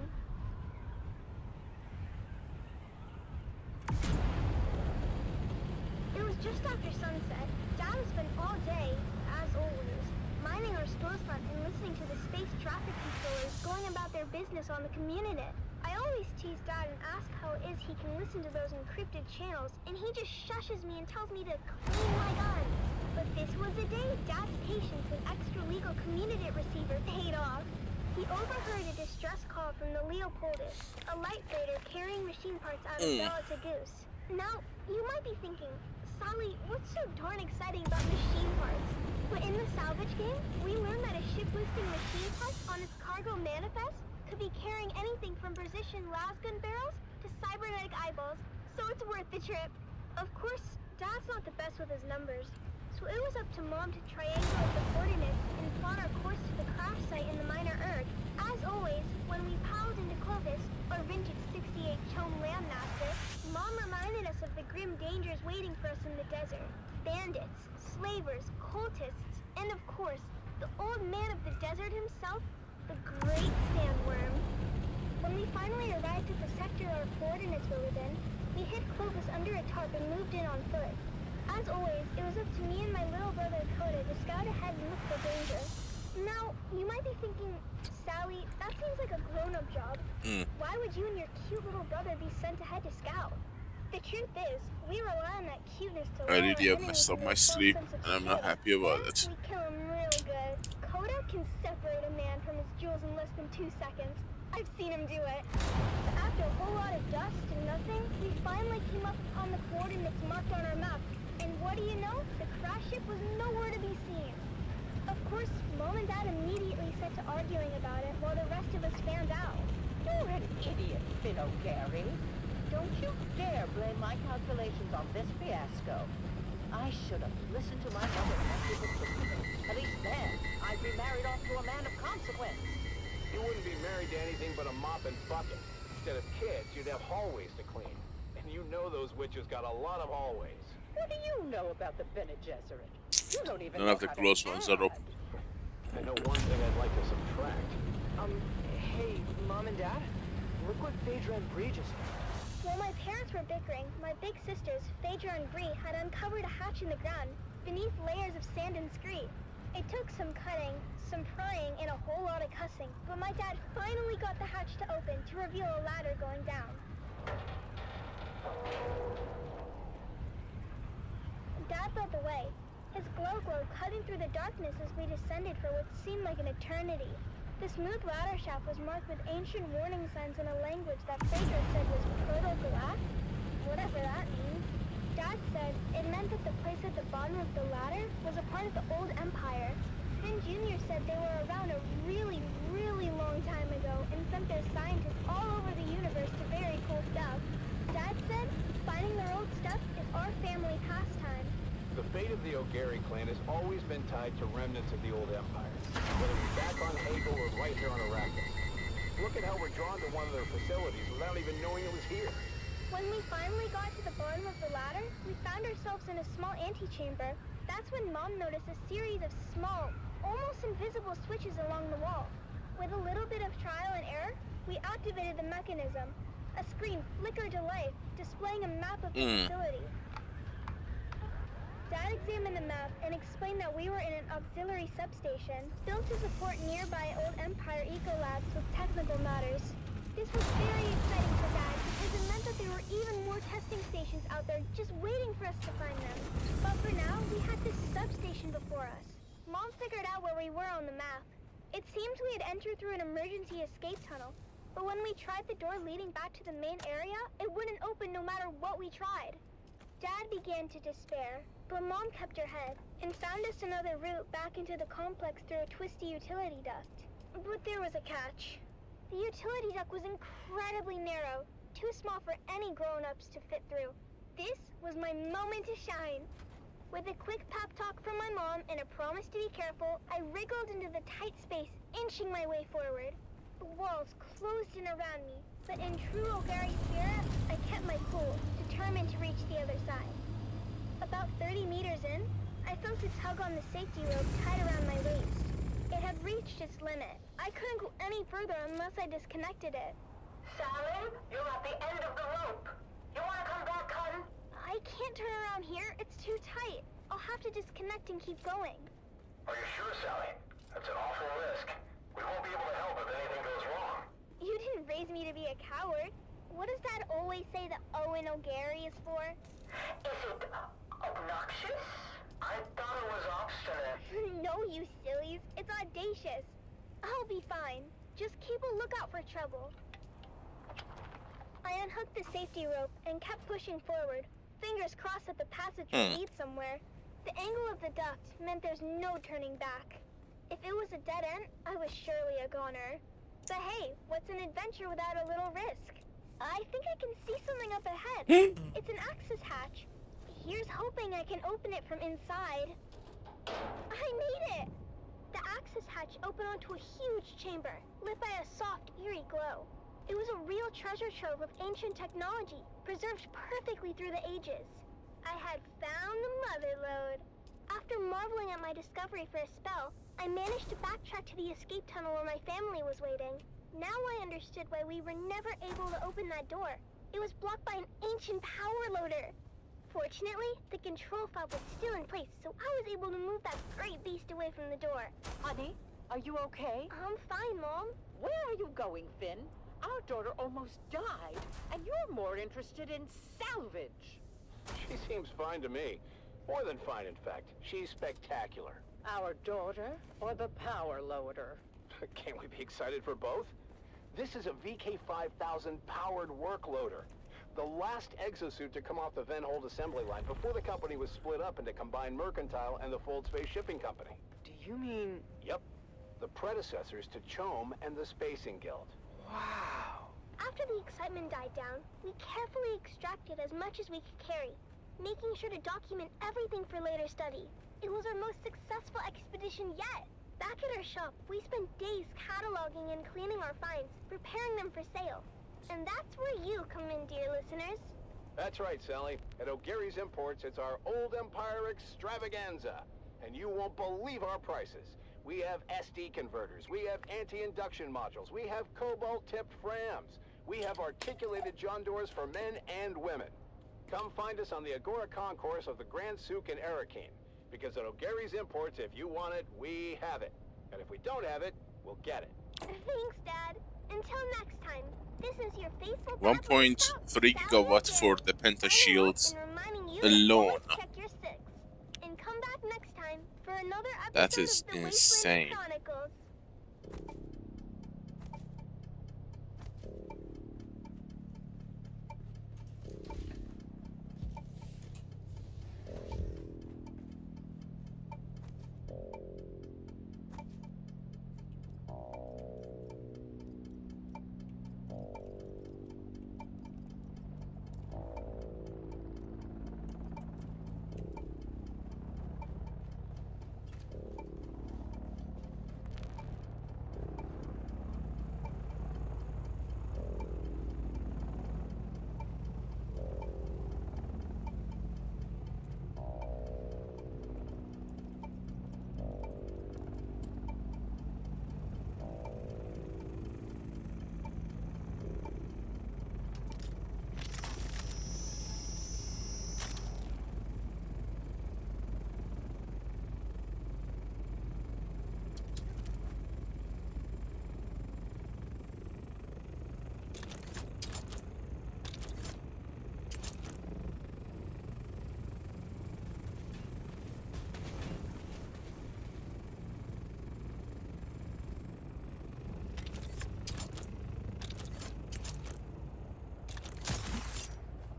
It was just after sunset. Dad has spent all day, as always, minding our storefront and listening to the space traffic controllers going about their business on the community. I always tease Dad and ask how it is he can listen to those encrypted channels, and he just shushes me and tells me to clean my guns. But this was the day Dad's patience with extra-legal community receiver paid off. He overheard a distress call from the Leopoldus, a light freighter carrying machine parts out of Bella to Goose. Now, you might be thinking, Sally, what's so darn exciting about machine parts? But in the salvage game, we learned that a ship listing machine parts on its cargo manifest could be carrying anything from precision lasgun barrels to cybernetic eyeballs, so it's worth the trip. Of course, Dad's not the best with his numbers, so it was up to Mom to triangulate the coordinates and plot our course to the crash site in the minor Urg. As always, when we piled into Clovis, or vintage 68 Chome Landmaster, Mom reminded us of the grim dangers waiting for us in the desert. Bandits, slavers, cultists, and of course, the old man of the desert himself, the Great Sandworm. When we finally arrived at the sector our coordinates were within, we hid Clovis under a tarp and moved in on foot. As always, it was up to me and my little brother Coda to scout ahead and look for danger. Now, you might be thinking, Sally, that seems like a grown-up job. Why would you and your cute little brother be sent ahead to scout? The truth is, we rely on that cuteness to I really have messed up my sleep, and I'm not happy about it. We kill him real good. Coda can separate a man from his jewels in less than 2 seconds. I've seen him do it. But after a whole lot of dust and nothing, we finally came up on the coordinates marked on our map. And what do you know? The crash ship was nowhere to be seen. Of course, Mom and Dad immediately set to arguing about it while the rest of us fanned out. You're an idiot, Finn O'Gary. Don't you dare blame my calculations on this fiasco. I should have listened to my mother and given it to me. At least then, I'd be married off to a man of consequence. You wouldn't be married to anything but a mop and bucket. Instead of kids, you'd have hallways to clean. And you know those witches got a lot of hallways. What do you know about the Bene Gesserit? You don't even None know of the how to closed ones are open. I know one thing I'd like to subtract. Hey, Mom and Dad? Look what Phaedra and Bree just found. While my parents were bickering, my big sisters, Phaedra and Bree, had uncovered a hatch in the ground, beneath layers of sand and scree. It took some cutting, some prying, and a whole lot of cussing, but my dad finally got the hatch to open to reveal a ladder going down. Dad led the way, his glow cutting through the darkness as we descended for what seemed like an eternity. The smooth ladder shaft was marked with ancient warning signs in a language that Phaedra said was Proto-Galactic, whatever that means. Dad said it meant that the place at the bottom of the ladder was a part of the old empire. Finn Jr. said they were around a really, really long time ago and sent their scientists all over the universe to very cool stuff. Dad said finding their old stuff is our family pastime. The fate of the O'Gary clan has always been tied to remnants of the old empire, whether we're back on Hagel or right here on Arrakis. Look at how we're drawn to one of their facilities without even knowing it was here. When we finally got to the bottom of the ladder, we found ourselves in a small antechamber. That's when Mom noticed a series of small, almost invisible switches along the wall. With a little bit of trial and error, we activated the mechanism. A screen flickered to life, displaying a map of the facility. Dad examined the map and explained that we were in an auxiliary substation built to support nearby old Empire ecolabs with technical matters. This was very exciting for Dad because it meant that there were even more testing stations out there just waiting for us to find them. But for now, we had this substation before us. Mom figured out where we were on the map. It seemed we had entered through an emergency escape tunnel, but when we tried the door leading back to the main area, it wouldn't open no matter what we tried. Dad began to despair, but Mom kept her head and found us another route back into the complex through a twisty utility duct. But there was a catch. The utility duct was incredibly narrow, too small for any grown-ups to fit through. This was my moment to shine. With a quick pep talk from my mom and a promise to be careful, I wriggled into the tight space, inching my way forward. The walls closed in around me, but in true O'Gary spirit, I kept my cool, determined to reach the other side. About 30 meters in, I felt a tug on the safety rope tied around my waist. It had reached its limit. I couldn't go any further unless I disconnected it. Sally, you're at the end of the rope. You want to come back, hun? I can't turn around here. It's too tight. I'll have to disconnect and keep going. Are you sure, Sally? That's an awful risk. We won't be able to help if anything goes wrong. You didn't raise me to be a coward. What does Dad always say that Owen O'Gary is for? Is it obnoxious? I thought it was obstinate. No, you sillies. It's audacious. I'll be fine. Just keep a lookout for trouble. I unhooked the safety rope and kept pushing forward, fingers crossed that the passage would lead somewhere. The angle of the duct meant there's no turning back. If it was a dead end, I was surely a goner. But hey, what's an adventure without a little risk? I think I can see something up ahead. It's an access hatch. Here's hoping I can open it from inside. I made it! The access hatch opened onto a huge chamber, lit by a soft, eerie glow. It was a real treasure trove of ancient technology, preserved perfectly through the ages. I had found the mother lode. After marveling at my discovery for a spell, I managed to backtrack to the escape tunnel where my family was waiting. Now I understood why we were never able to open that door. It was blocked by an ancient power loader. Fortunately, the control fob was still in place, so I was able to move that great beast away from the door. Honey, are you okay? I'm fine, Mom. Where are you going, Finn? Our daughter almost died, and you're more interested in salvage. She seems fine to me. More than fine, in fact. She's spectacular. Our daughter or the power loader? Can't we be excited for both? This is a VK5000 powered work loader. The last exosuit to come off the Venhold assembly line before the company was split up into Combined Mercantile and the Fold Space Shipping Company. Do you mean... Yep. The predecessors to CHOAM and the Spacing Guild. Wow. After the excitement died down, we carefully extracted as much as we could carry, making sure to document everything for later study. It was our most successful expedition yet. Back at our shop, we spent days cataloging and cleaning our finds, preparing them for sale. And that's where you come in, dear listeners. That's right, Sally. At O'Gary's Imports, it's our Old Empire extravaganza. And you won't believe our prices. We have SD converters, we have anti-induction modules, we have cobalt-tipped frams, we have articulated John doors for men and women. Come find us on the Agora Concourse of the Grand Souk in Arakeen. Because at O'Gary's Imports, if you want it, we have it. And if we don't have it, we'll get it. Thanks, Dad. Until next time, this is your faithful 1.3 gigawatt for the pentashields alone. Check your six. And come back next time for another episode That is of the insane. Wasteland Chronicles.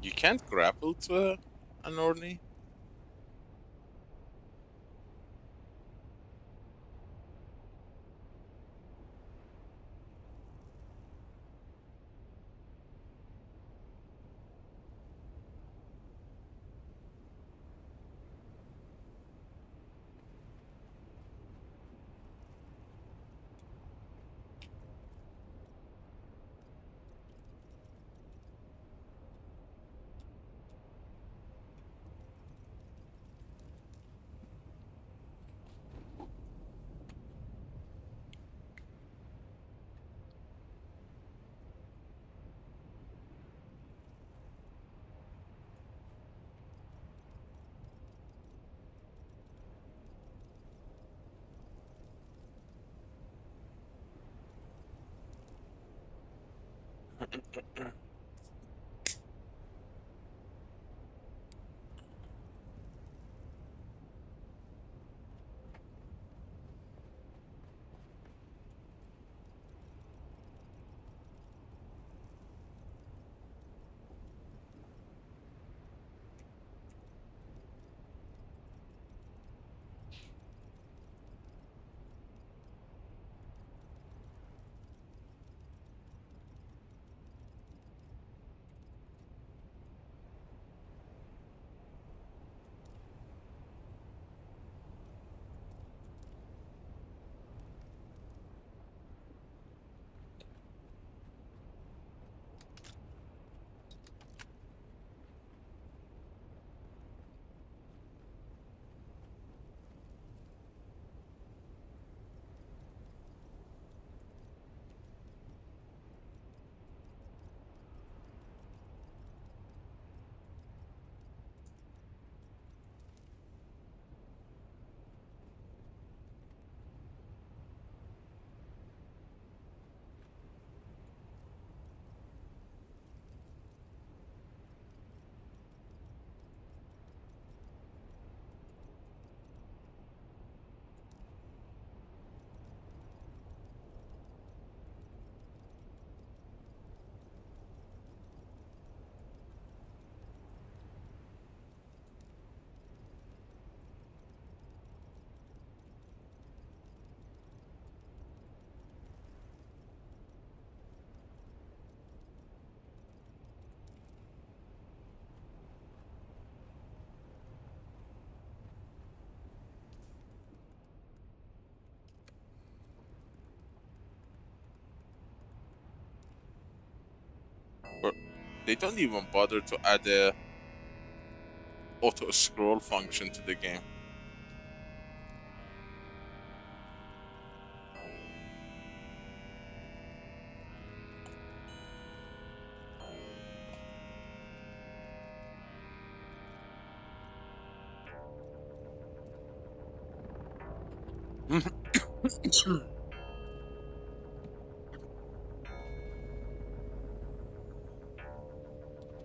You can't grapple to an Orny? But they don't even bother to add a auto scroll function to the game.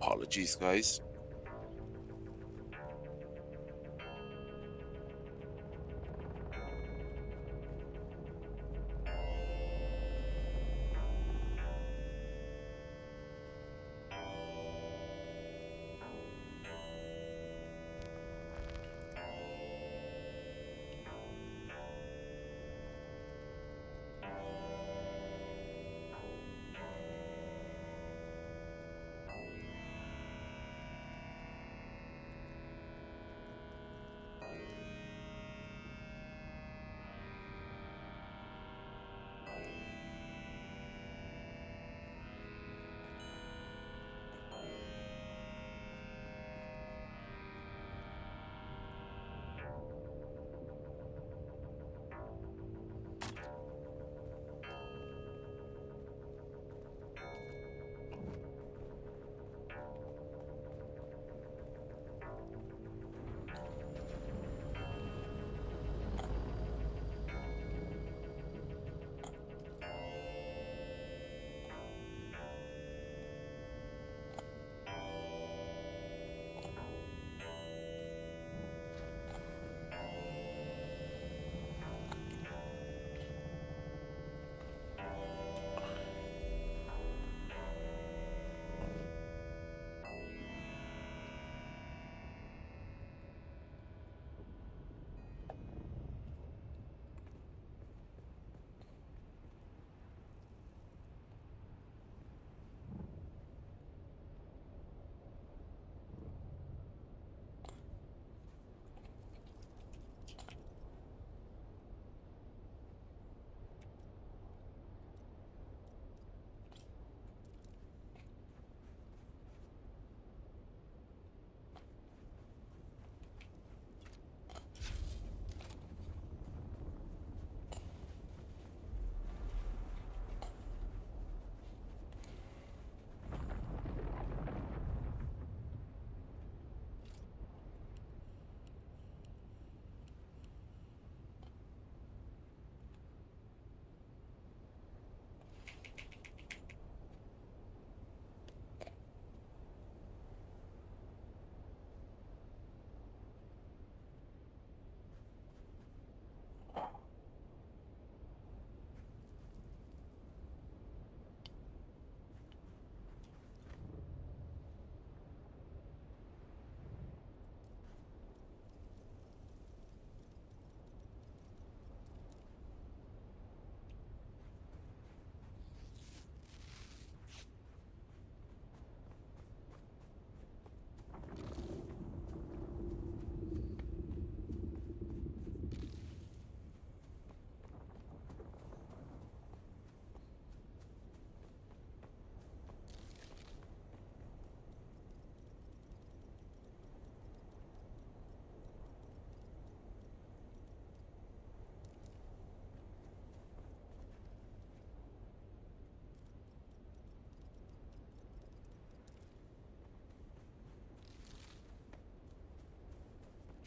Apologies, guys.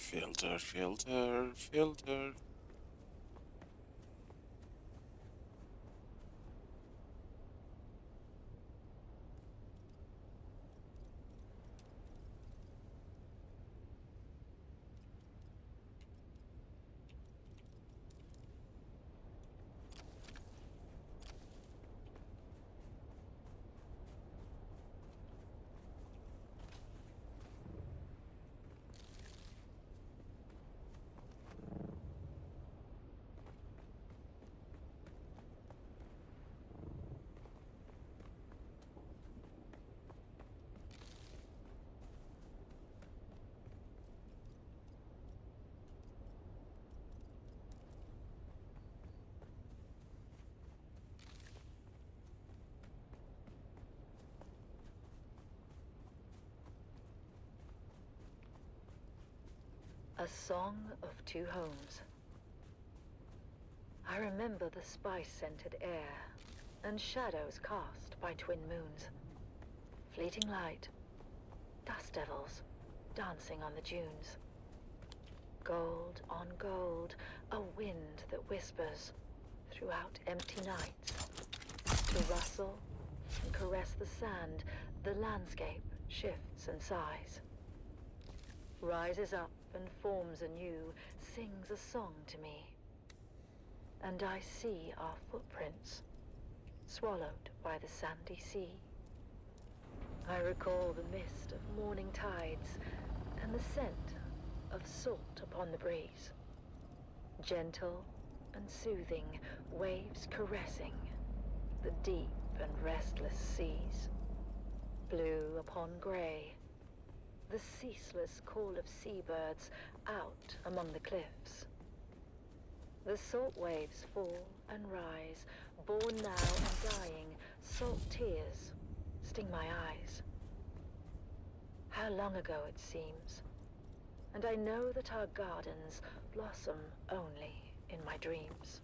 Filter, filter, filter. A song of two homes. I remember the spice-scented air and shadows cast by twin moons. Fleeting light, dust devils dancing on the dunes. Gold on gold, a wind that whispers throughout empty nights. To rustle and caress the sand, the landscape shifts and sighs. Rises up and forms anew, sings a song to me. And I see our footprints, swallowed by the sandy sea. I recall the mist of morning tides and the scent of salt upon the breeze. Gentle and soothing, waves caressing the deep and restless seas. Blue upon grey, the ceaseless call of seabirds out among the cliffs. The salt waves fall and rise, born now and dying, salt tears sting my eyes. How long ago it seems, and I know that our gardens blossom only in my dreams.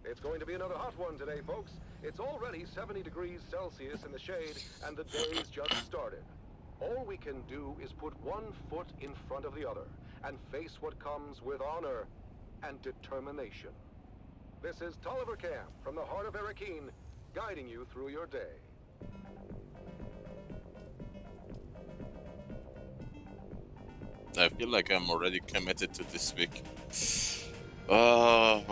It's going to be another hot one today, folks. It's already 70 degrees Celsius in the shade, and the day's just started. All we can do is put one foot in front of the other, and face what comes with honor and determination. This is Tolliver Camp from the heart of Arakeen, guiding you through your day. I feel like I'm already committed to this week. And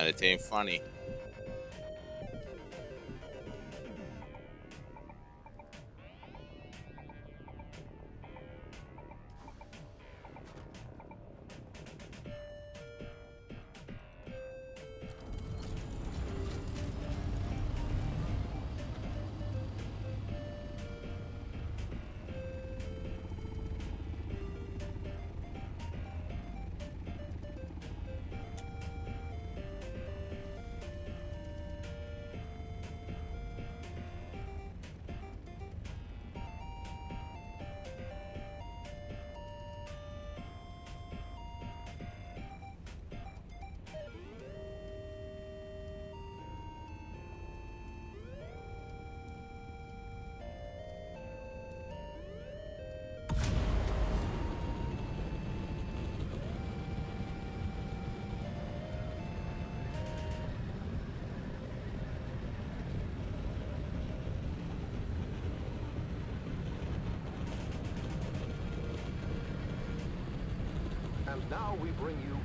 it ain't funny. And now we bring you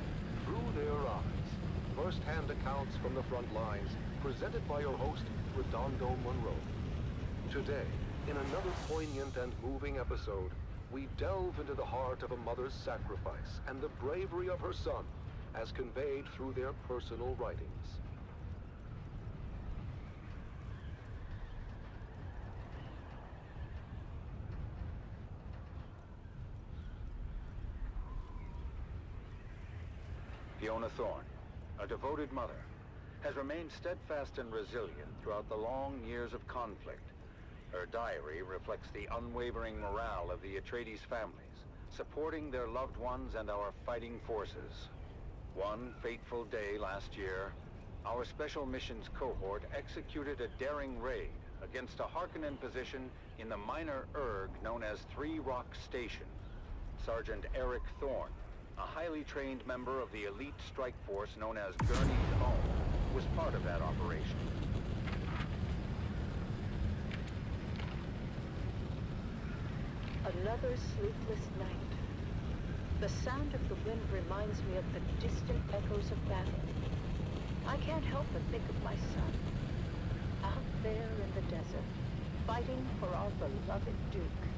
Through Their Eyes, first-hand accounts from the front lines, presented by your host, Redondo Monroe. Today, in another poignant and moving episode, we delve into the heart of a mother's sacrifice and the bravery of her son, as conveyed through their personal writings. Fiona Thorne, a devoted mother, has remained steadfast and resilient throughout the long years of conflict. Her diary reflects the unwavering morale of the Atreides families, supporting their loved ones and our fighting forces. One fateful day last year, our Special Missions cohort executed a daring raid against a Harkonnen position in the minor erg known as 3 Rock Station. Sergeant Eric Thorne, a highly trained member of the elite strike force known as Gurney's Own, was part of that operation. Another sleepless night. The sound of the wind reminds me of the distant echoes of battle. I can't help but think of my son, out there in the desert, fighting for our beloved Duke.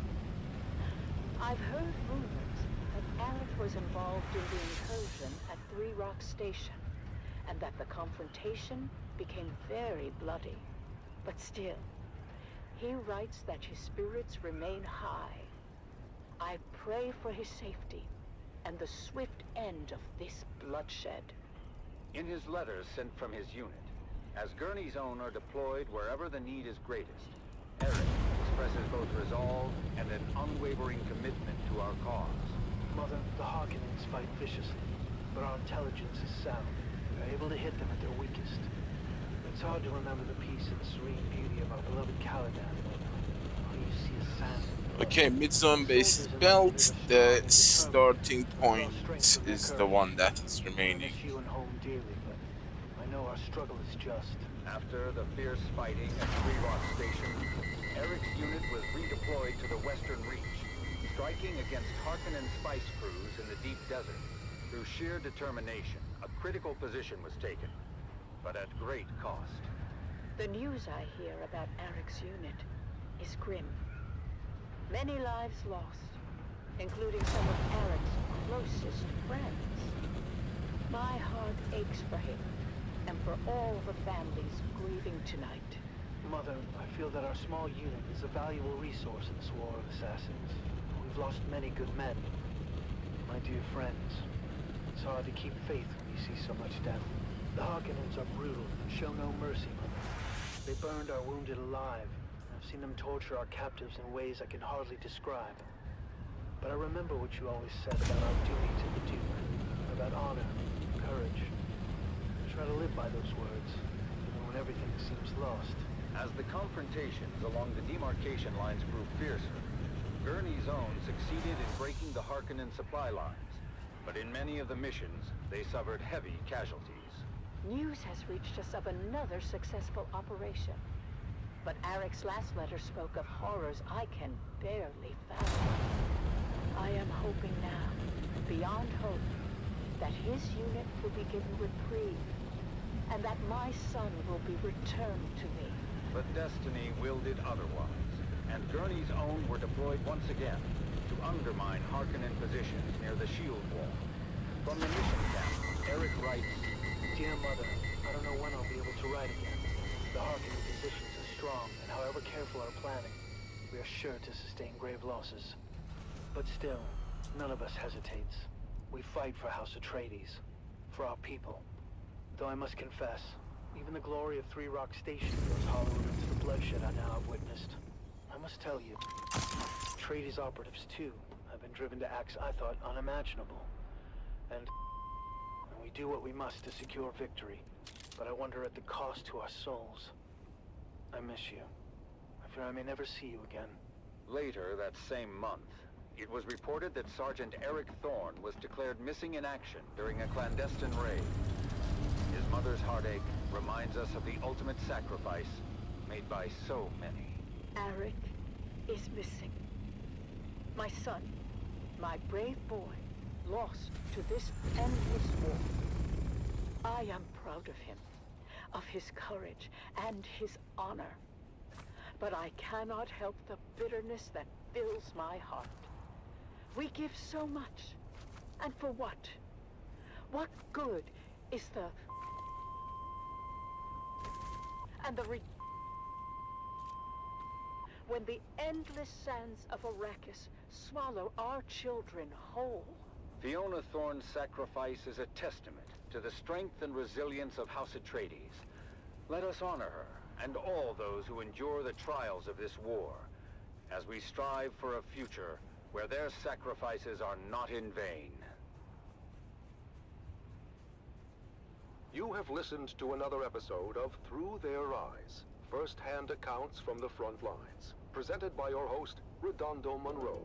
I've heard rumors that Alec was involved in the incursion at 3 Rock Station, and that the confrontation became very bloody. But still, he writes that his spirits remain high. I pray for his safety and the swift end of this bloodshed. In his letters sent from his unit, as Gurney's Own are deployed wherever the need is greatest, Eric expresses both resolve and an unwavering commitment to our cause. Mother, the Harkonnens fight viciously, but our intelligence is sound. We're able to hit them at their weakest. It's hard to remember the peace and serene beauty of our beloved Caladan when all you see is sand. Okay, mid-zone base belt. The starting point is the one that is remaining. I miss you and home dearly, but I know our struggle is just. After the fierce fighting at 3 Rock Station, Eric's unit was redeployed to the Western Reach, striking against Harkonnen spice crews in the deep desert. Through sheer determination, a critical position was taken, but at great cost. The news I hear about Eric's unit is grim. Many lives lost, including some of Eric's closest friends. My heart aches for him and for all the families grieving tonight. Mother, I feel that our small unit is a valuable resource in this war of assassins. We've lost many good men. My dear friends, it's hard to keep faith when you see so much death. The Harkonnens are brutal and show no mercy, Mother. They burned our wounded alive and have seen them torture our captives in ways I can hardly describe. But I remember what you always said about our duty to the Duke, about honor, courage. I try to live by those words, even when everything seems lost. As the confrontations along the demarcation lines grew fiercer, Gurney's own succeeded in breaking the Harkonnen supply lines, but in many of the missions, they suffered heavy casualties. News has reached us of another successful operation. But Arek's last letter spoke of horrors I can barely fathom. I am hoping now, beyond hope, that his unit will be given reprieve, and that my son will be returned to me. But destiny willed it otherwise, and Gurney's own were deployed once again to undermine Harkonnen positions near the shield wall. From the mission camp, Eric writes, Dear Mother, I don't know when I'll be able to write again. The Harkonnen positions are strong, and however careful our planning, we are sure to sustain grave losses. But still, none of us hesitates. We fight for House Atreides, for our people. Though I must confess, even the glory of Three Rock Station feels hollow amidst the bloodshed I now have witnessed. I must tell you, Atreides operatives too have been driven to acts I thought unimaginable. And we do what we must to secure victory, but I wonder at the cost to our souls. I miss you. I fear I may never see you again. Later that same month, it was reported that Sergeant Eric Thorne was declared missing in action during a clandestine raid. His mother's heartache reminds us of the ultimate sacrifice made by so many. Arik is missing. My son, my brave boy, lost to this endless war. I am proud of him, of his courage and his honor. But I cannot help the bitterness that fills my heart. We give so much, and for what? What good is the... and the when the endless sands of Arrakis swallow our children whole? Fiona Thorne's sacrifice is a testament to the strength and resilience of House Atreides. Let us honor her and all those who endure the trials of this war, as we strive for a future where their sacrifices are not in vain. You have listened to another episode of Through Their Eyes, first-hand accounts from the front lines, presented by your host, Redondo Monroe.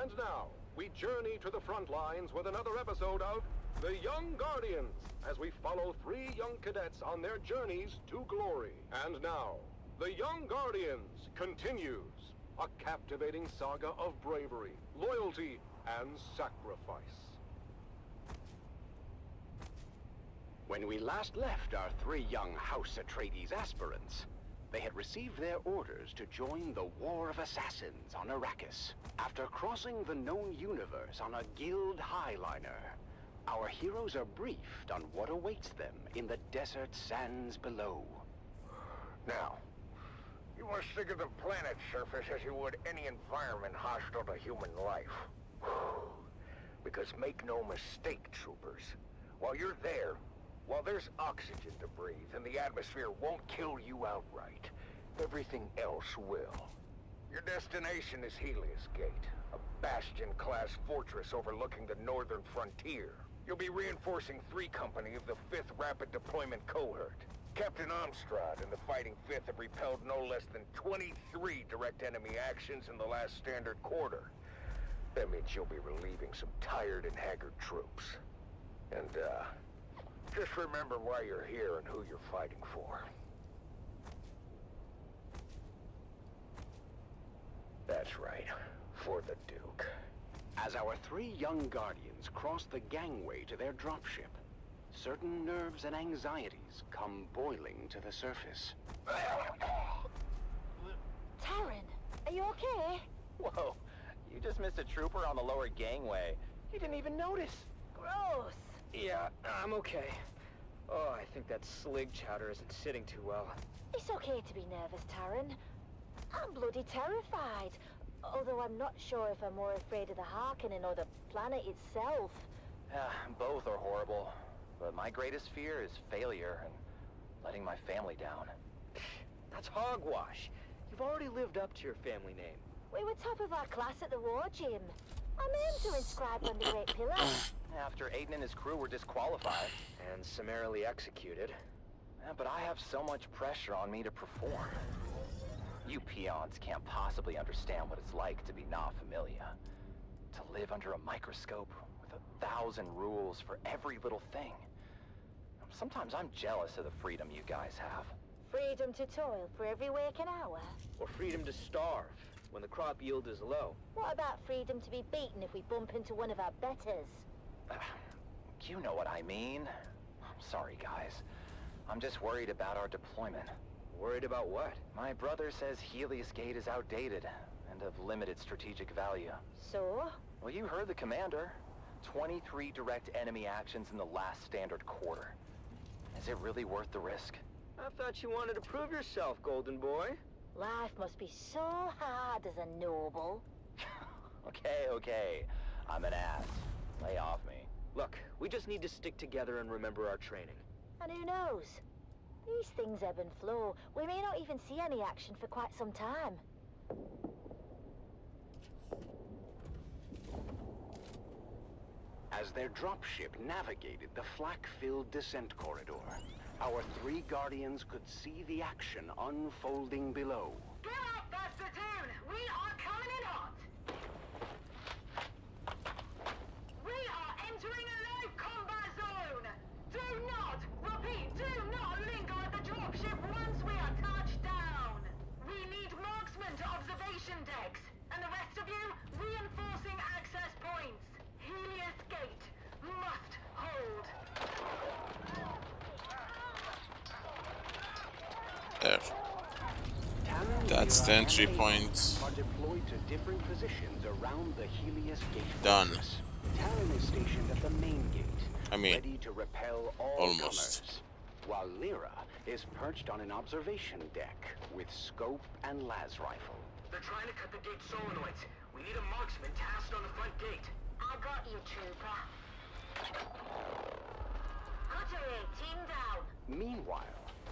And now, we journey to the front lines with another episode of The Young Guardians, as we follow 3 young cadets on their journeys to glory. And now, The Young Guardians continues, a captivating saga of bravery, loyalty, and sacrifice. When we last left our 3 young House Atreides aspirants, they had received their orders to join the War of Assassins on Arrakis. After crossing the known universe on a guild highliner, our heroes are briefed on what awaits them in the desert sands below. Now, you must think of the planet's surface as you would any environment hostile to human life. Because make no mistake, troopers, while you're there, while there's oxygen to breathe and the atmosphere won't kill you outright, everything else will. Your destination is Helios Gate, a Bastion-class fortress overlooking the northern frontier. You'll be reinforcing 3 Company of the 5th Rapid Deployment Cohort. Captain Amstrad and the Fighting 5th have repelled no less than 23 direct enemy actions in the last standard quarter. That means you'll be relieving some tired and haggard troops. And, just remember why you're here and who you're fighting for. That's right, for the Duke. As our 3 young guardians cross the gangway to their dropship, certain nerves and anxieties come boiling to the surface. Taryn, are you okay? Whoa, you just missed a trooper on the lower gangway. He didn't even notice. Gross. Yeah, I'm okay. Oh, I think that slig chowder isn't sitting too well. It's okay to be nervous, Taryn. I'm bloody terrified. Although I'm not sure if I'm more afraid of the Harkonnen or the planet itself. Both are horrible. But my greatest fear is failure and letting my family down. That's hogwash. You've already lived up to your family name. We were top of our class at the war gym. I'm aimed to inscribed on the Great Pillar. After Aiden and his crew were disqualified. And summarily executed. But I have so much pressure on me to perform. You peons can't possibly understand what it's like to be not familiar. To live under a microscope with 1,000 rules for every little thing. Sometimes I'm jealous of the freedom you guys have. Freedom to toil for every waking hour. Or freedom to starve when the crop yield is low. What about freedom to be beaten if we bump into one of our betters? You know what I mean. I'm sorry, guys. I'm just worried about our deployment. Worried about what? My brother says Helios Gate is outdated and of limited strategic value. So? Well, you heard the commander. 23 direct enemy actions in the last standard quarter. Is it really worth the risk? I thought you wanted to prove yourself, golden boy. Life must be so hard as a noble. Okay. I'm an ass. Lay off me. Look, we just need to stick together and remember our training. And who knows? These things ebb and flow. We may not even see any action for quite some time. As their dropship navigated the flak-filled descent corridor, our 3 guardians could see the action unfolding below. Get up, Master Dune! We are coming in hot! We are entering a live combat zone! Do not, repeat, do not linger at the dropship once we are touched down! We need marksmen to observation decks, and the rest of you, reinforcing access points. Helios Gate must hold. There. That's the entry point. Are deployed to different positions around the Helios Gate Done. fortress. Talon is stationed at the main gate, ready to repel all almost. comers, while Lyra is perched on an observation deck with scope and las rifle. They're trying to cut the gate solenoids. We need a marksman tasked on the front gate. I got you, trooper. Cutter, team down. Meanwhile,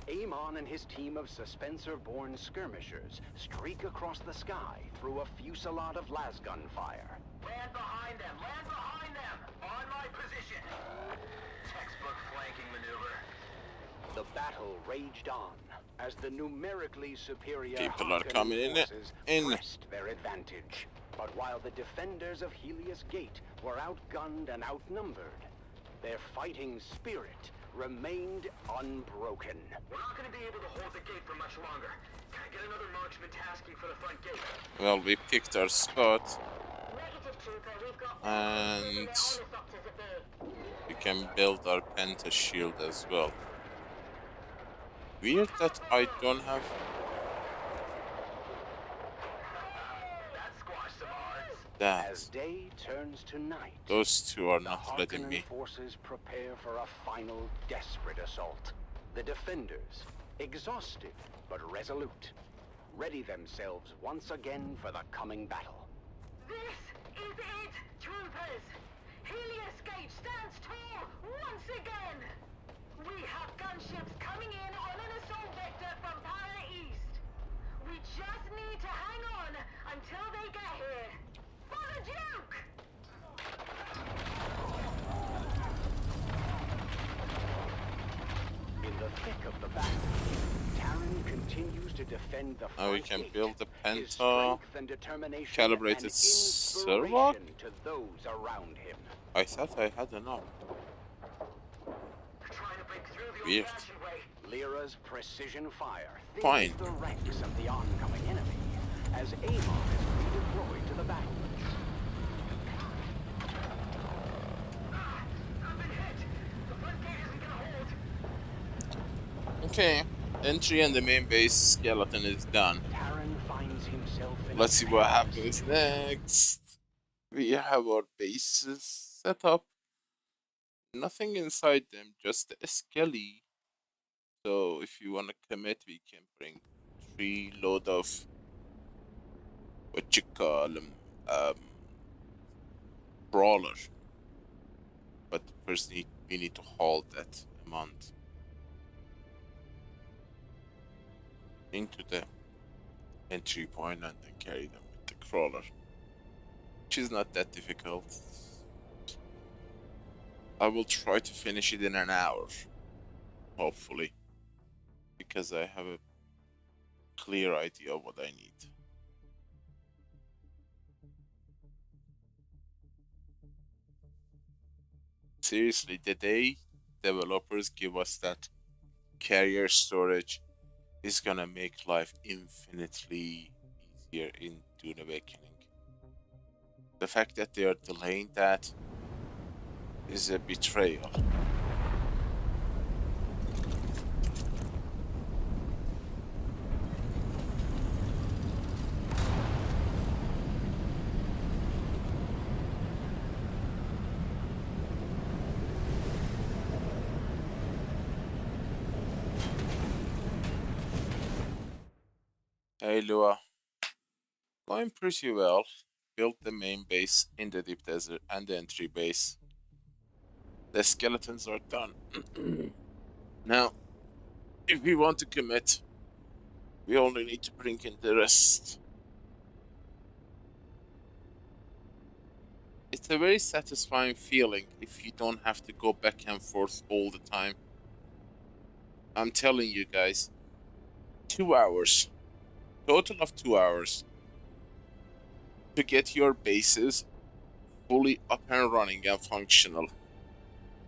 Amon and his team of Suspensor-born skirmishers streak across the sky through a fusillade of lasgun fire. Land behind them! Land behind them! On my position! Textbook flanking maneuver. The battle raged on as the numerically superior People are Harkonnen coming in forces in. pressed their advantage. But while the defenders of Helios Gate were outgunned and outnumbered, their fighting spirit remained unbroken. We're not going to be able to hold the gate for much longer. Can I get another marksman tasking for the front gate? Well, we picked our spot. Negative, Trooper. We've got And we can build our Penta shield as well. Weird that I don't have... that. As day turns to night, Those two are not letting Harkonnen me. forces prepare for a final desperate assault. The defenders, exhausted but resolute, ready themselves once again for the coming battle. This is it, troopers! Helios Gate stands tall once again! We have gunships coming in on an assault vector from Para East. We just need to hang on until they get here. For the Duke! In the thick of the battle, Terran continues to defend the Now we front can gate. build the His Penta. strength and determination Calibrated an server. inspiration to those around him. I thought I had enough. Weird. Lyra's precision fire Fine. thins the ranks of the oncoming enemy as Amon is redeployed to the battle. Okay, entry and the main base skeleton is done. Terran finds himself in Let's see what happens next. We have our bases set up. Nothing inside them, just a skelly. So if you want to commit, we can bring 3 load of what you call them, brawler. But first we need to haul that amount into the entry point and then carry them with the crawler, which is not that difficult. I will try to finish it in an hour, hopefully, because I have a clear idea of what I need. Seriously, the day developers give us that carrier storage is gonna make life infinitely easier in Dune Awakening. The fact that they are delaying that is a betrayal. Hey Lua, going pretty well. Built the main base in the deep desert and the entry base. The skeletons are done. Now, if we want to commit, we only need to bring in the rest. It's a very satisfying feeling if you don't have to go back and forth all the time. I'm telling you guys, 2 hours. Total of 2 hours to get your bases fully up and running and functional.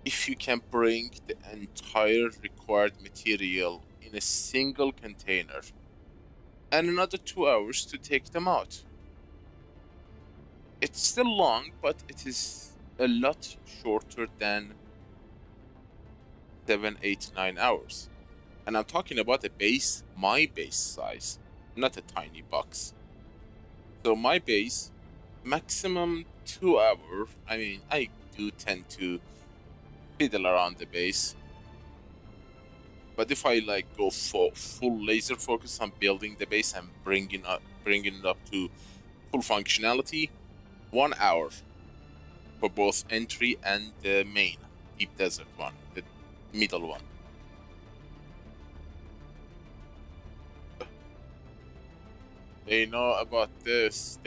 If you can bring the entire required material in a single container, and another 2 hours to take them out. It's still long, but it is a lot shorter than 7, 8, 9 hours. And I'm talking about a base, my base size, not a tiny box. So my base, maximum 2 hours. I mean, I do tend to fiddle around the base. But if I like go for full laser focus on building the base and bringing it up to full functionality, 1 hour for both entry and the main deep desert one, the middle one. They know about this,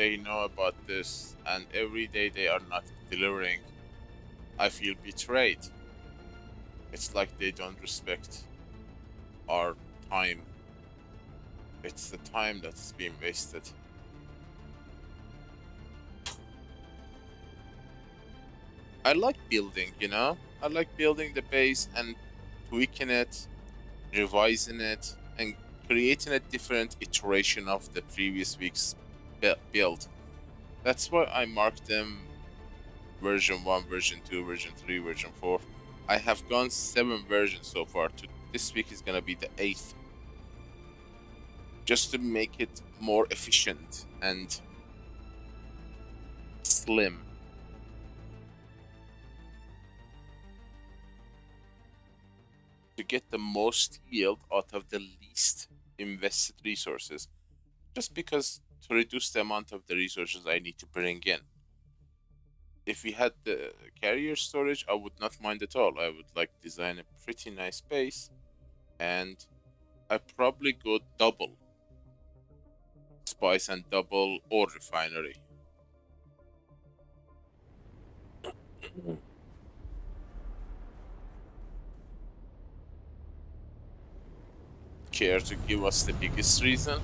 and every day they are not delivering. I feel betrayed. It's like they don't respect our time. It's the time that's being wasted. I like building, you know? I like building the base and tweaking it, revising it, and creating a different iteration of the previous week's build. That's why I marked them version 1, version 2, version 3, version 4. I have gone 7 versions so far. This week is gonna be the 8th. Just to make it more efficient and slim. To get the most yield out of the least invested resources. Just because to reduce the amount of the resources I need to bring in. If we had the carrier storage, I would not mind at all. I would like design a pretty nice base, and I probably go double spice and double ore refinery. Care to give us the biggest reason?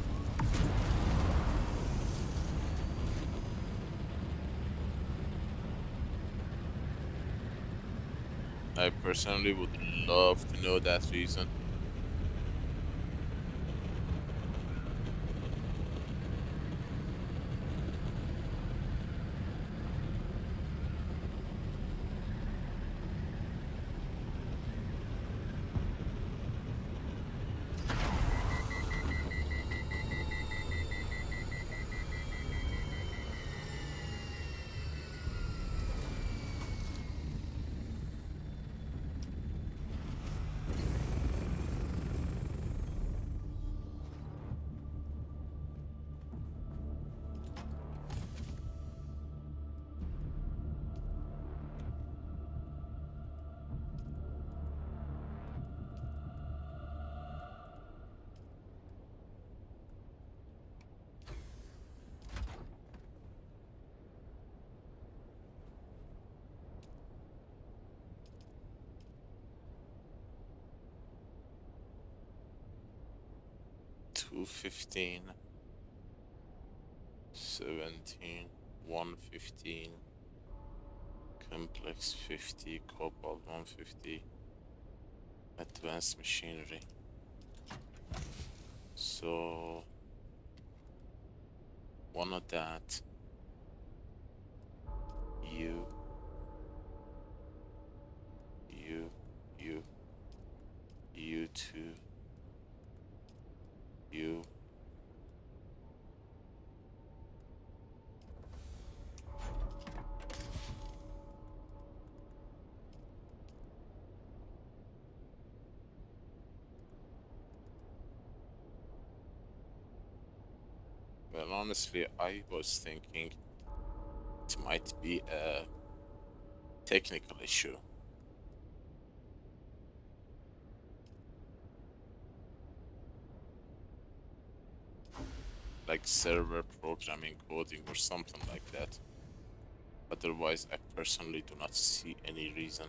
I personally would love to know that reason. $215, $17, $115, complex 50, cobalt 150, advanced machinery. So one of that, you, you two, you. Well, honestly, I was thinking it might be a technical issue. Like server programming, coding, or something like that. Otherwise, I personally do not see any reason.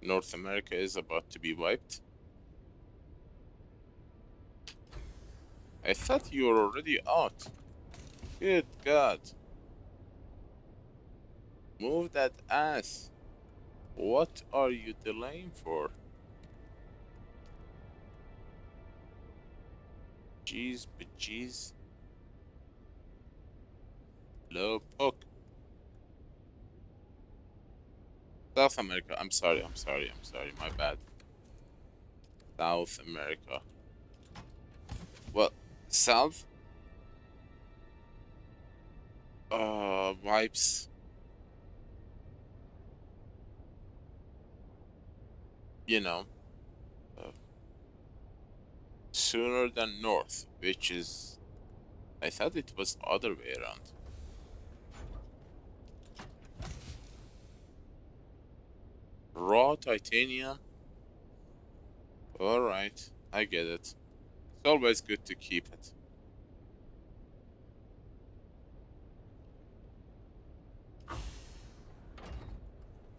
North America is about to be wiped. I thought you were already out. Good God. Move that ass. What are you delaying for? Jeez, bejeez. Low poke. South America. I'm sorry. My bad. South America. Well, South vibes. You know, sooner than North, which is, I thought it was other way around. Raw titanium. Alright, I get it. It's always good to keep it.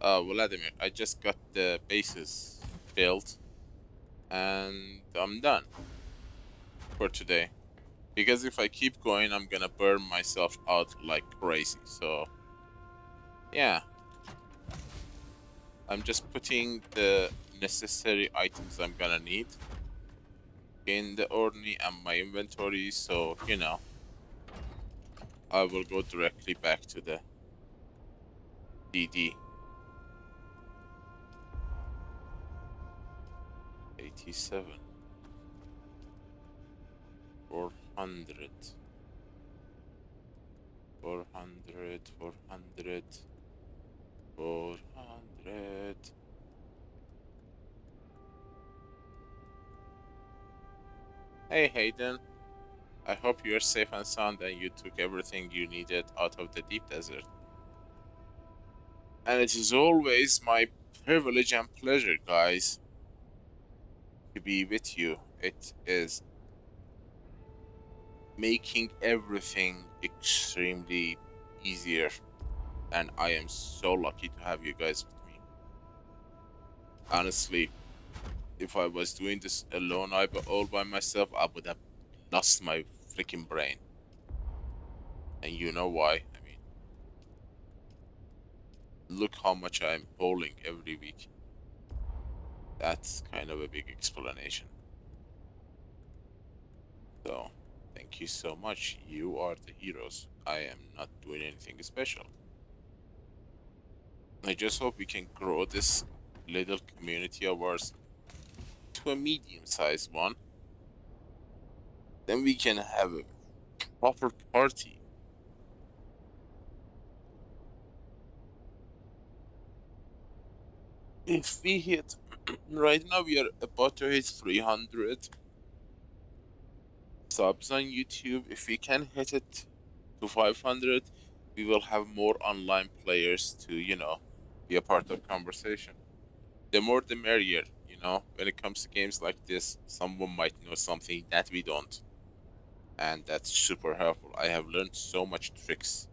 Vladimir, I just got the bases built and I'm done for today. Because if I keep going, I'm gonna burn myself out like crazy. So, yeah. I'm just putting the necessary items I'm gonna need in the Orny and my inventory, so, you know, I will go directly back to the DD. 87. 400. 400. 400. 400. Hey Hayden, I hope you're safe and sound and you took everything you needed out of the deep desert. And it is always my privilege and pleasure, guys, to be with you. It is making everything extremely easier, and I am so lucky to have you guys with me. Honestly, if I was doing this alone, all by myself, I would have lost my freaking brain. And you know why? I mean, look how much I'm bowling every week. That's kind of a big explanation. So, thank you so much. You are the heroes. I am not doing anything special. I just hope we can grow this little community of ours to a medium-sized one. Then we can have a proper party. If we hit, right now we are about to hit 300 subs on YouTube. If we can hit it to 500, we will have more online players to, you know, be a part of conversation. The more the merrier, you know. When it comes to games like this, someone might know something that we don't. And that's super helpful. I have learned so much tricks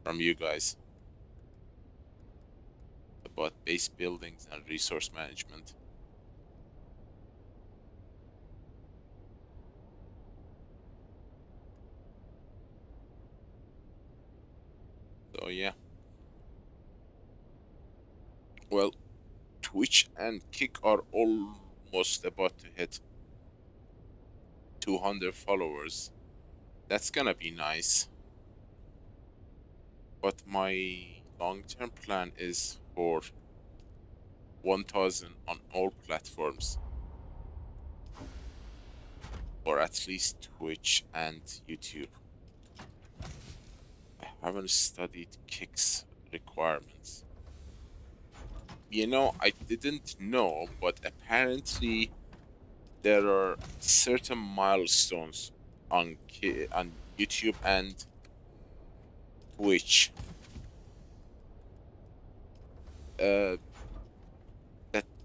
from you guys about base buildings and resource management. So yeah. Well, Twitch and Kick are almost about to hit 200 followers. That's gonna be nice. But my long-term plan is for 1000 on all platforms. Or at least Twitch and YouTube. I haven't studied Kick's requirements. You know, I didn't know, but apparently there are certain milestones on YouTube and Twitch that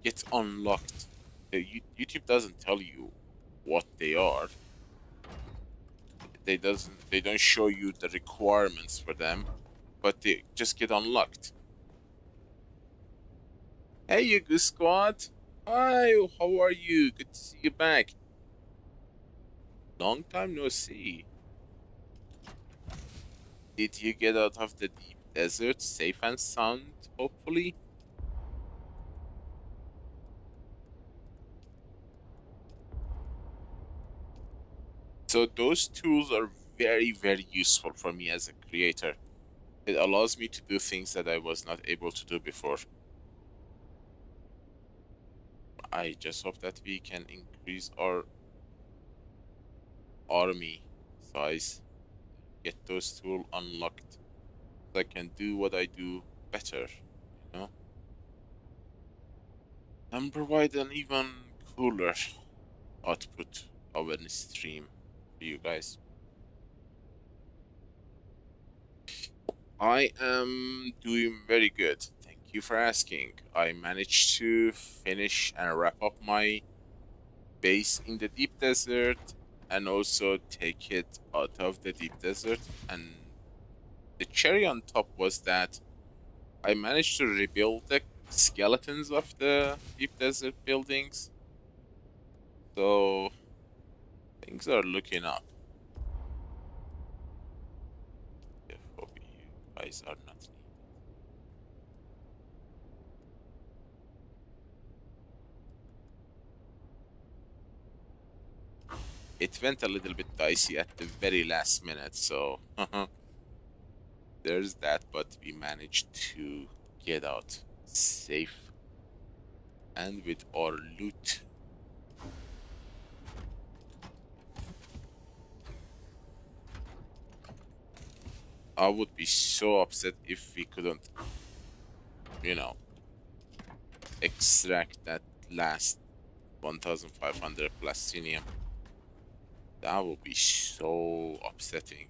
get unlocked. YouTube doesn't tell you what they are. They don't show you the requirements for them, but they just get unlocked. Hey, you good squad. Hi, how are you? Good to see you back. Long time no see. Did you get out of the deep desert safe and sound, hopefully? So those tools are very, very useful for me as a creator. It allows me to do things that I was not able to do before. I just hope that we can increase our army size, get those tools unlocked, so I can do what I do better, you know, and provide an even cooler output of an stream for you guys. I am doing very good. Thank you for asking. I managed to finish and wrap up my base in the deep desert and also take it out of the deep desert. And the cherry on top was that I managed to rebuild the skeletons of the deep desert buildings. So things are looking up. If you guys are not needed. It went a little bit dicey at the very last minute, so there's that, but we managed to get out safe and with our loot. I would be so upset if we couldn't, you know, extract that last 1500 plastinium. That would be so upsetting.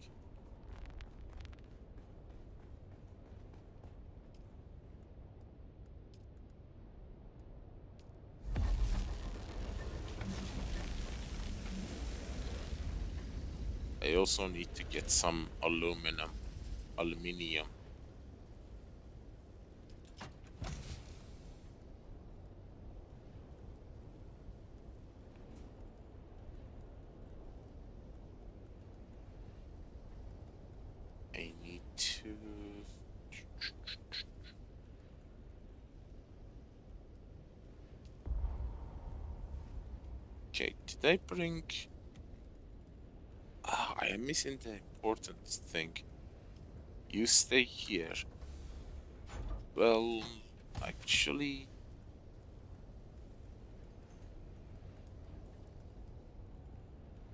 I also need to get some aluminium. I need to... Okay, did I bring... Ah, I am missing the important thing. You stay here. Well, actually...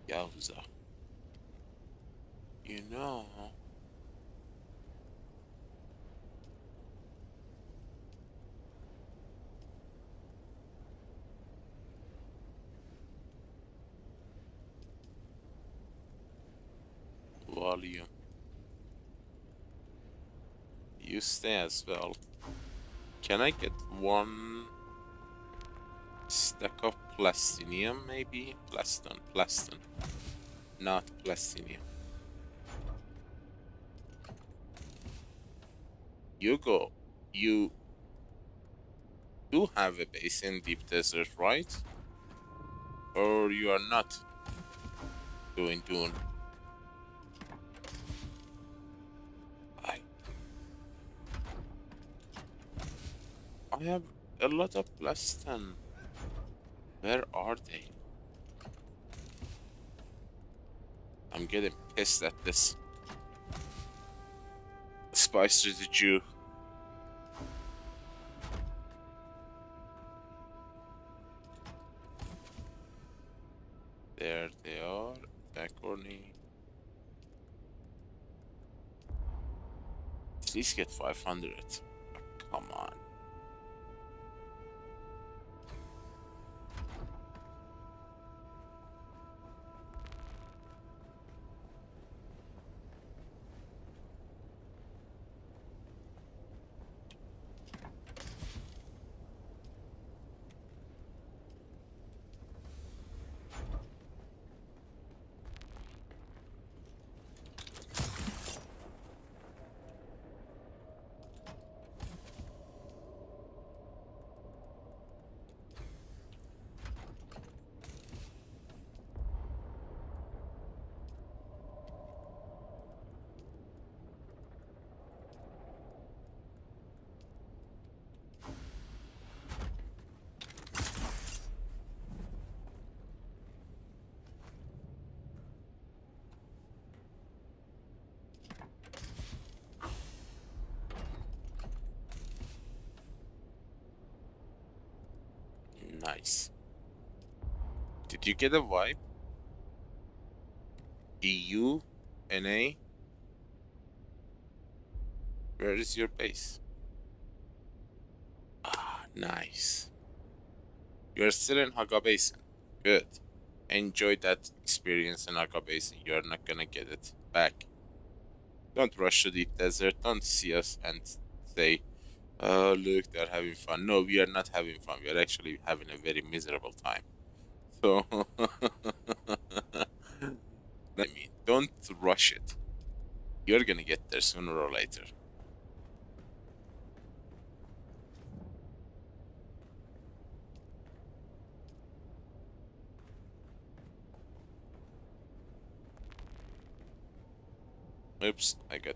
Yowza. You know... Volume. You stay as well. Can I get one stack of plastinium, maybe? Plaston. Not plastinium. You go. You do have a base in deep desert, right? Or you are not doing Dune? I have a lot of plaston. Where are they? I'm getting pissed at this spice residue. There they are. Tacorni. At least get 500. Come on. Nice. Did you get a vibe? EU, NA? Where is your base? Ah, nice. You're still in Haga Basin. Good. Enjoy that experience in Haga Basin. You're not gonna get it back. Don't rush to deep desert. Don't see us and say, oh, look, they're having fun. No, we are not having fun. We are actually having a very miserable time. So, I mean, don't rush it. You're gonna get there sooner or later. Oops, I got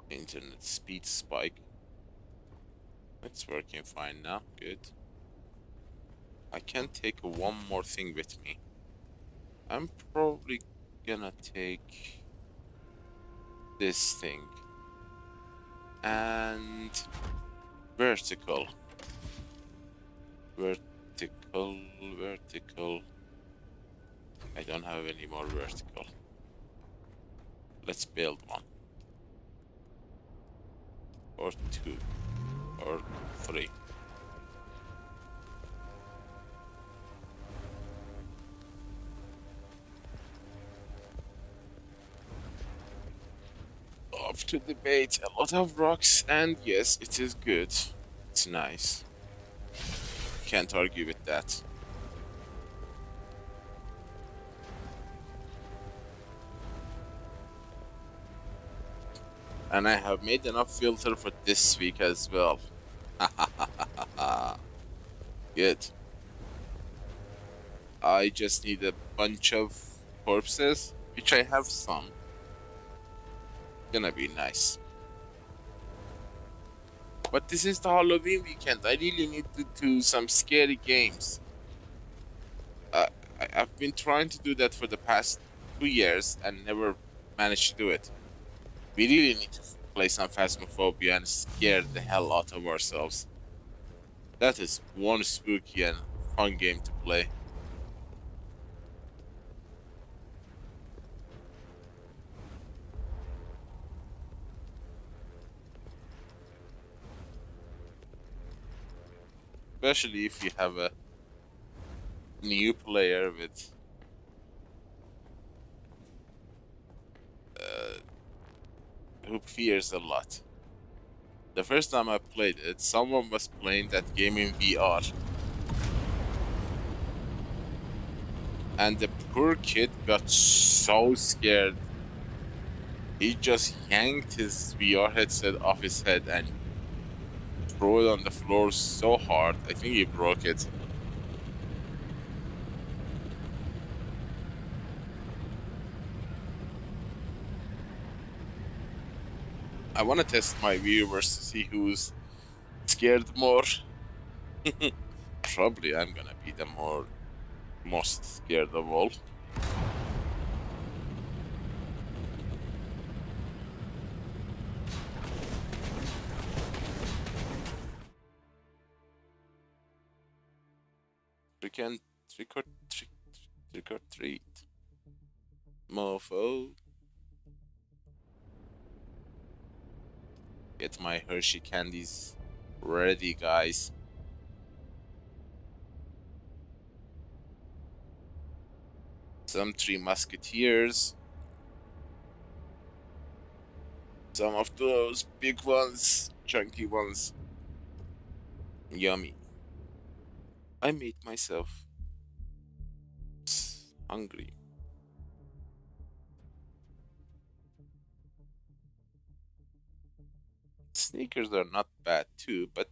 internet speed spike. It's working fine now, good. I can take one more thing with me. I'm probably gonna take this thing. And vertical. Vertical. I don't have any more vertical. Let's build one. Or two. Or three. Up to debate, a lot of rocks, and yes, it is good. It's nice. Can't argue with that. And I have made enough filter for this week as well. Good. I just need a bunch of corpses, which I have some. Gonna be nice. But this is the Halloween weekend. I really need to do some scary games. I've been trying to do that for the past 2 years and never managed to do it. We really need to play some Phasmophobia and scare the hell out of ourselves. That is one spooky and fun game to play. Especially if you have a new player with who fears a lot. The first time I played it, someone was playing that game in VR. And the poor kid got so scared. He just yanked his VR headset off his head and threw it on the floor so hard. I think he broke it. I want to test my viewers to see who's scared more. Probably I'm gonna be the most scared of all. Trick or treat. Mofo. Get my Hershey candies ready, guys. Some Three Musketeers. Some of those big ones, chunky ones. Yummy. I made myself hungry. Sneakers are not bad too, but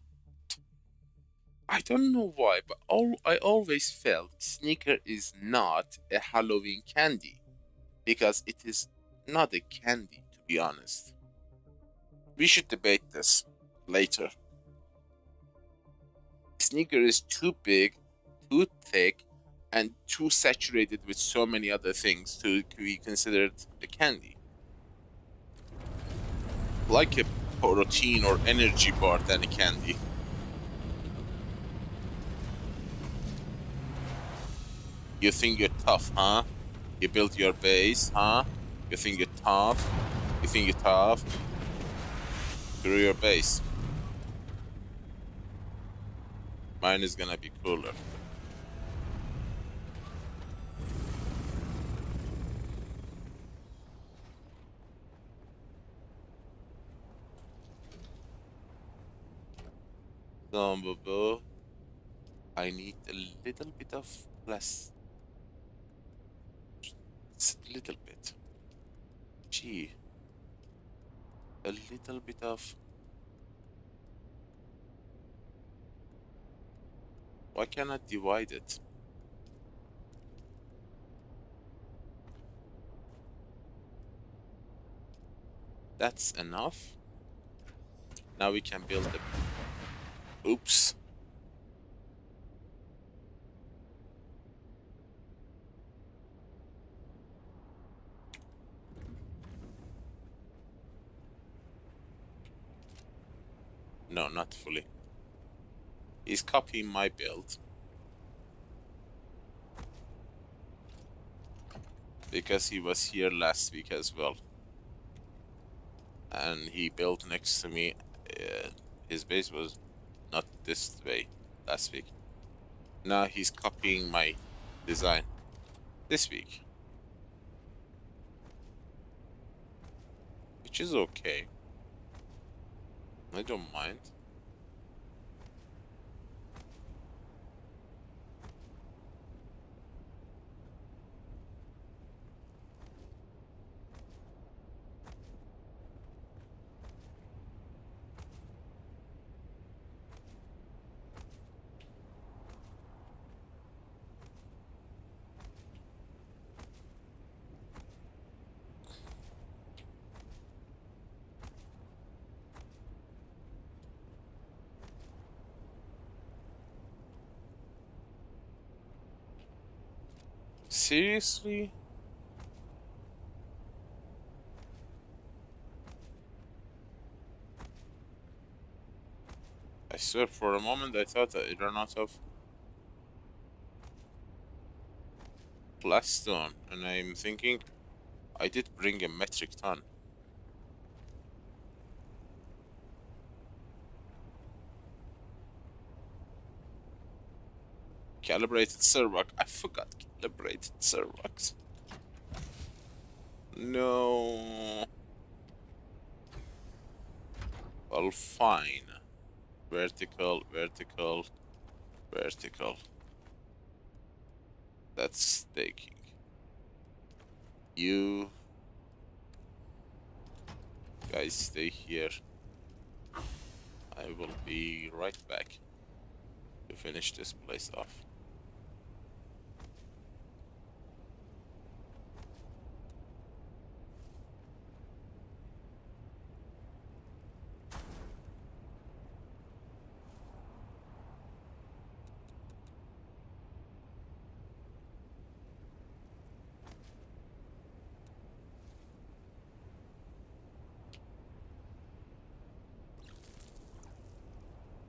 I don't know why, but I always felt sneaker is not a Halloween candy. Because it is not a candy, to be honest. We should debate this later. Sneaker is too big, too thick, and too saturated with so many other things to be considered a candy. Like a protein or energy bar than a candy. You think you're tough, huh? You built your base, huh? You think you're tough? You think you're tough? Screw your base. Mine is gonna be cooler. Zombo, I need a little bit of less. Just a little bit. Gee. A little bit of. Why can't I divide it? That's enough. Now we can build the. Oops. No, not fully. He's copying my build. Because he was here last week as well. And he built next to me. His base was not this way last week. Now he's copying my design this week. Which is okay. I don't mind. Seriously? I swear for a moment I thought that it ran out of Plastone, and I'm thinking I did bring a metric ton. Calibrated Servox. I forgot calibrated Servox. No. Well, fine. Vertical, vertical, vertical. That's staking. You guys stay here. I will be right back to finish this place off.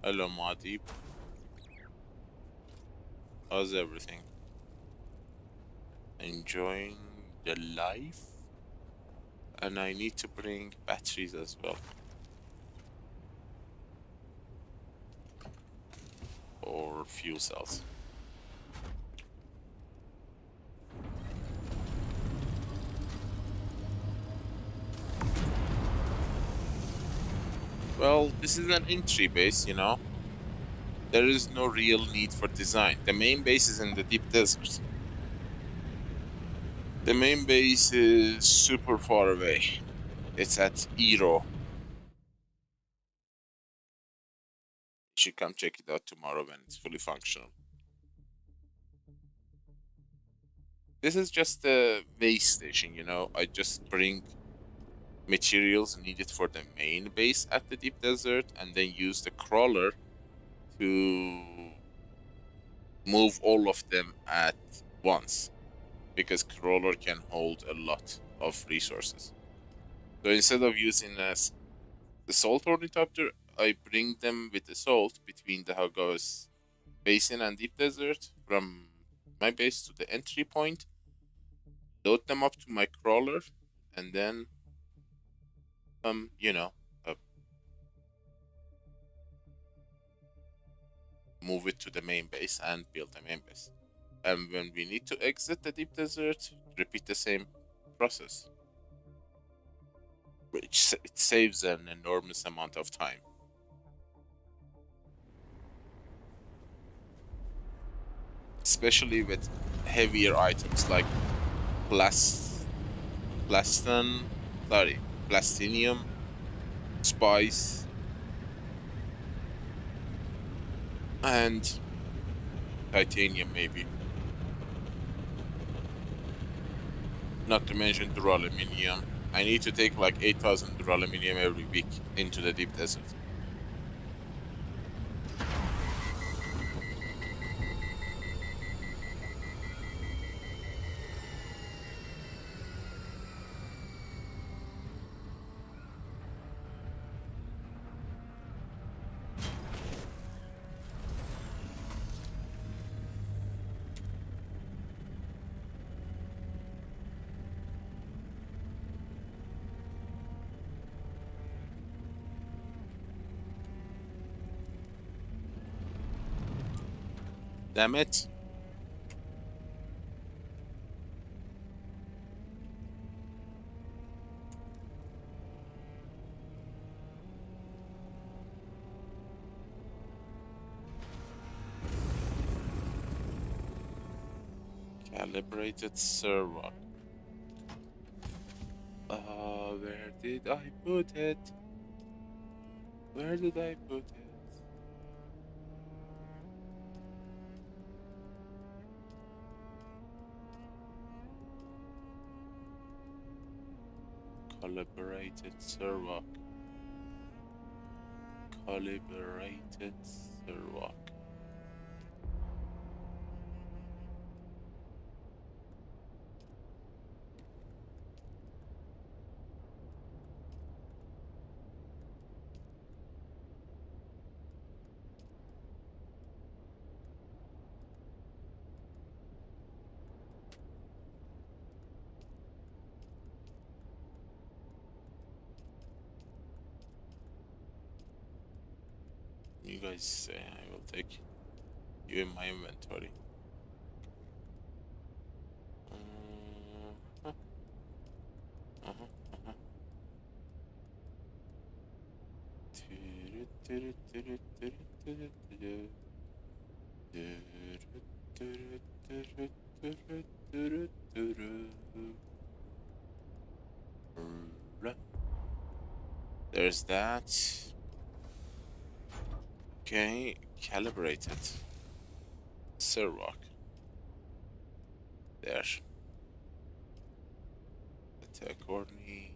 Hello, Madib. How's everything? Enjoying the life? And I need to bring batteries as well. Or fuel cells. Well, this is an entry base, you know. There is no real need for design. The main base is in the deep desert. The main base is super far away. It's at Iro. You should come check it out tomorrow when it's fully functional. This is just a base station, you know. I just bring materials needed for the main base at the deep desert and then use the crawler to move all of them at once, because crawler can hold a lot of resources. So instead of using the salt ornithopter, I bring them with the salt between the Hagos Basin and Deep Desert from my base to the entry point, load them up to my crawler, and then you know, move it to the main base and build the main base. And when we need to exit the deep desert, repeat the same process, which it saves an enormous amount of time. Especially with heavier items like plastinium, spice, and titanium maybe. Not to mention duraluminum. I need to take like 8,000 duraluminum every week into the deep desert. Damn it. Calibrated server. Where did I put it? Where did I put it? Calibrated server. Calibrated server. You guys say I will take you in my inventory. There's that. Okay, calibrated. Rock. There. Attack Orney.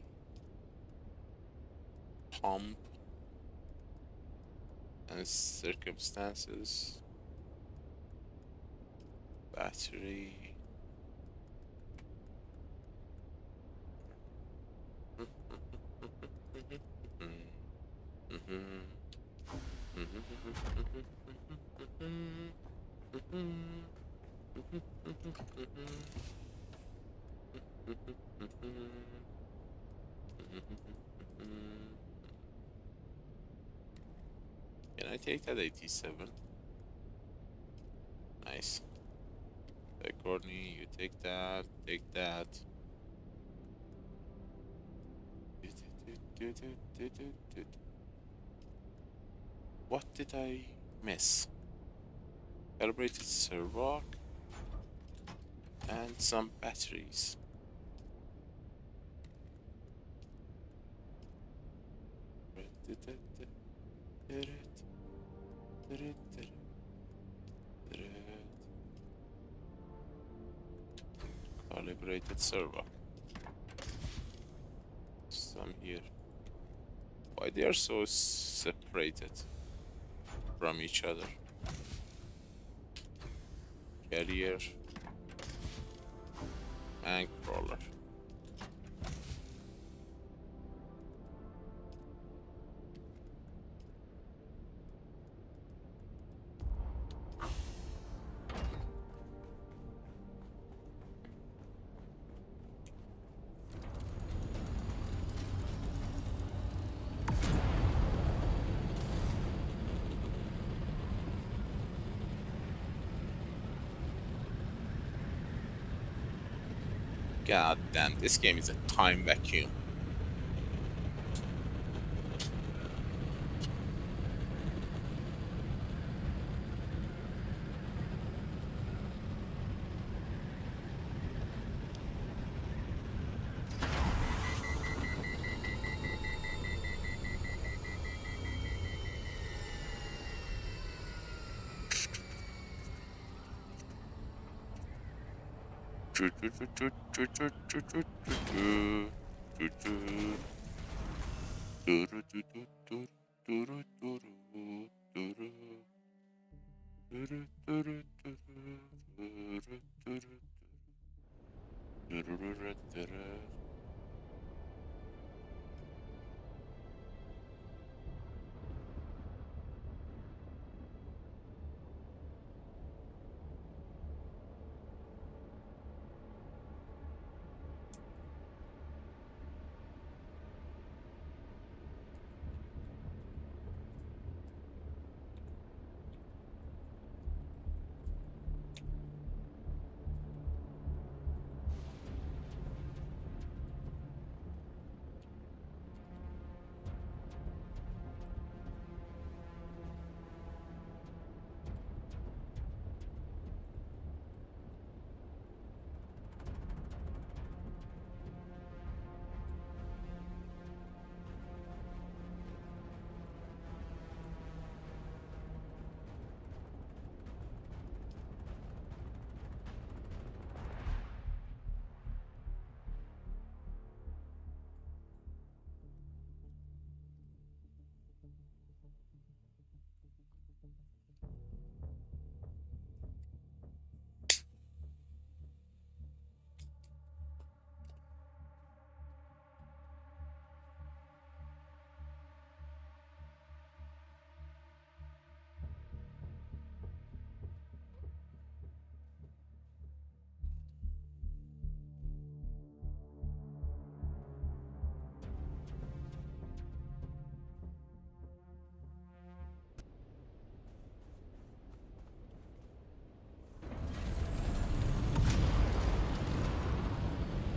Pump. And circumstances. Battery. Can I take that 87? Nice. Courtney, you take that, take that. What did I miss? Calibrated rock and some batteries. Calibrated server. Some here. Why they are so separated from each other? Carrier and crawler. God damn, this game is a time vacuum.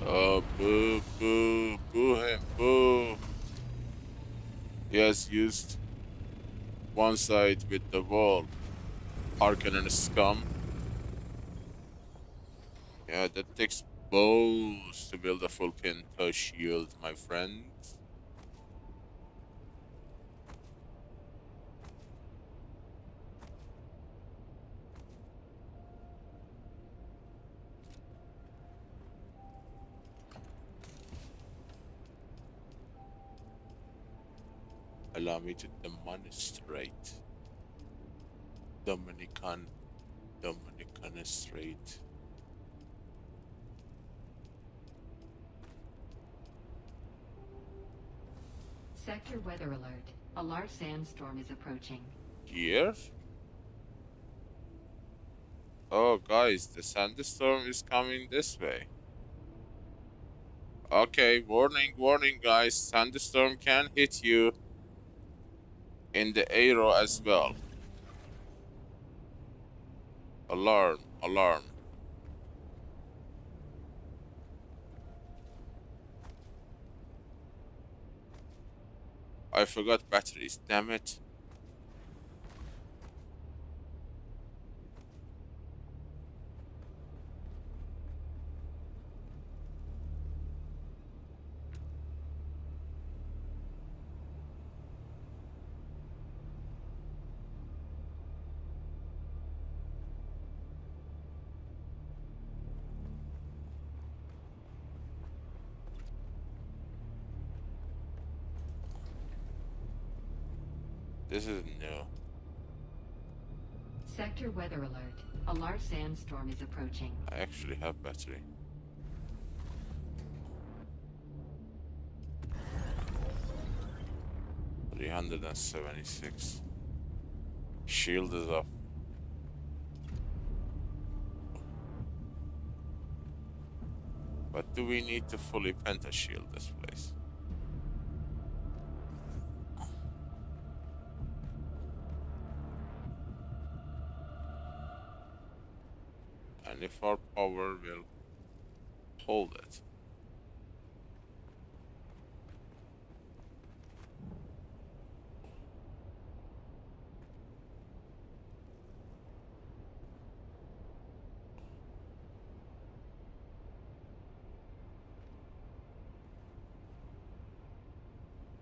Oh, boo, boo, boo him, boo. He has used one side with the wall. Harkonnen scum. Yeah, that takes bows to build a full pinto shield, my friends. Allow me to demonstrate. Dominican-straight. Sector weather alert. A large sandstorm is approaching. Here? Oh, guys, the sandstorm is coming this way. Okay, warning, warning, guys. Sandstorm can hit you in the arrow as well. Alarm, alarm. I forgot batteries, damn it. This is new. Sector weather alert. A large sandstorm is approaching. I actually have battery. $376. Shield is up. But do we need to fully penta-shield this place? And if our power will hold it.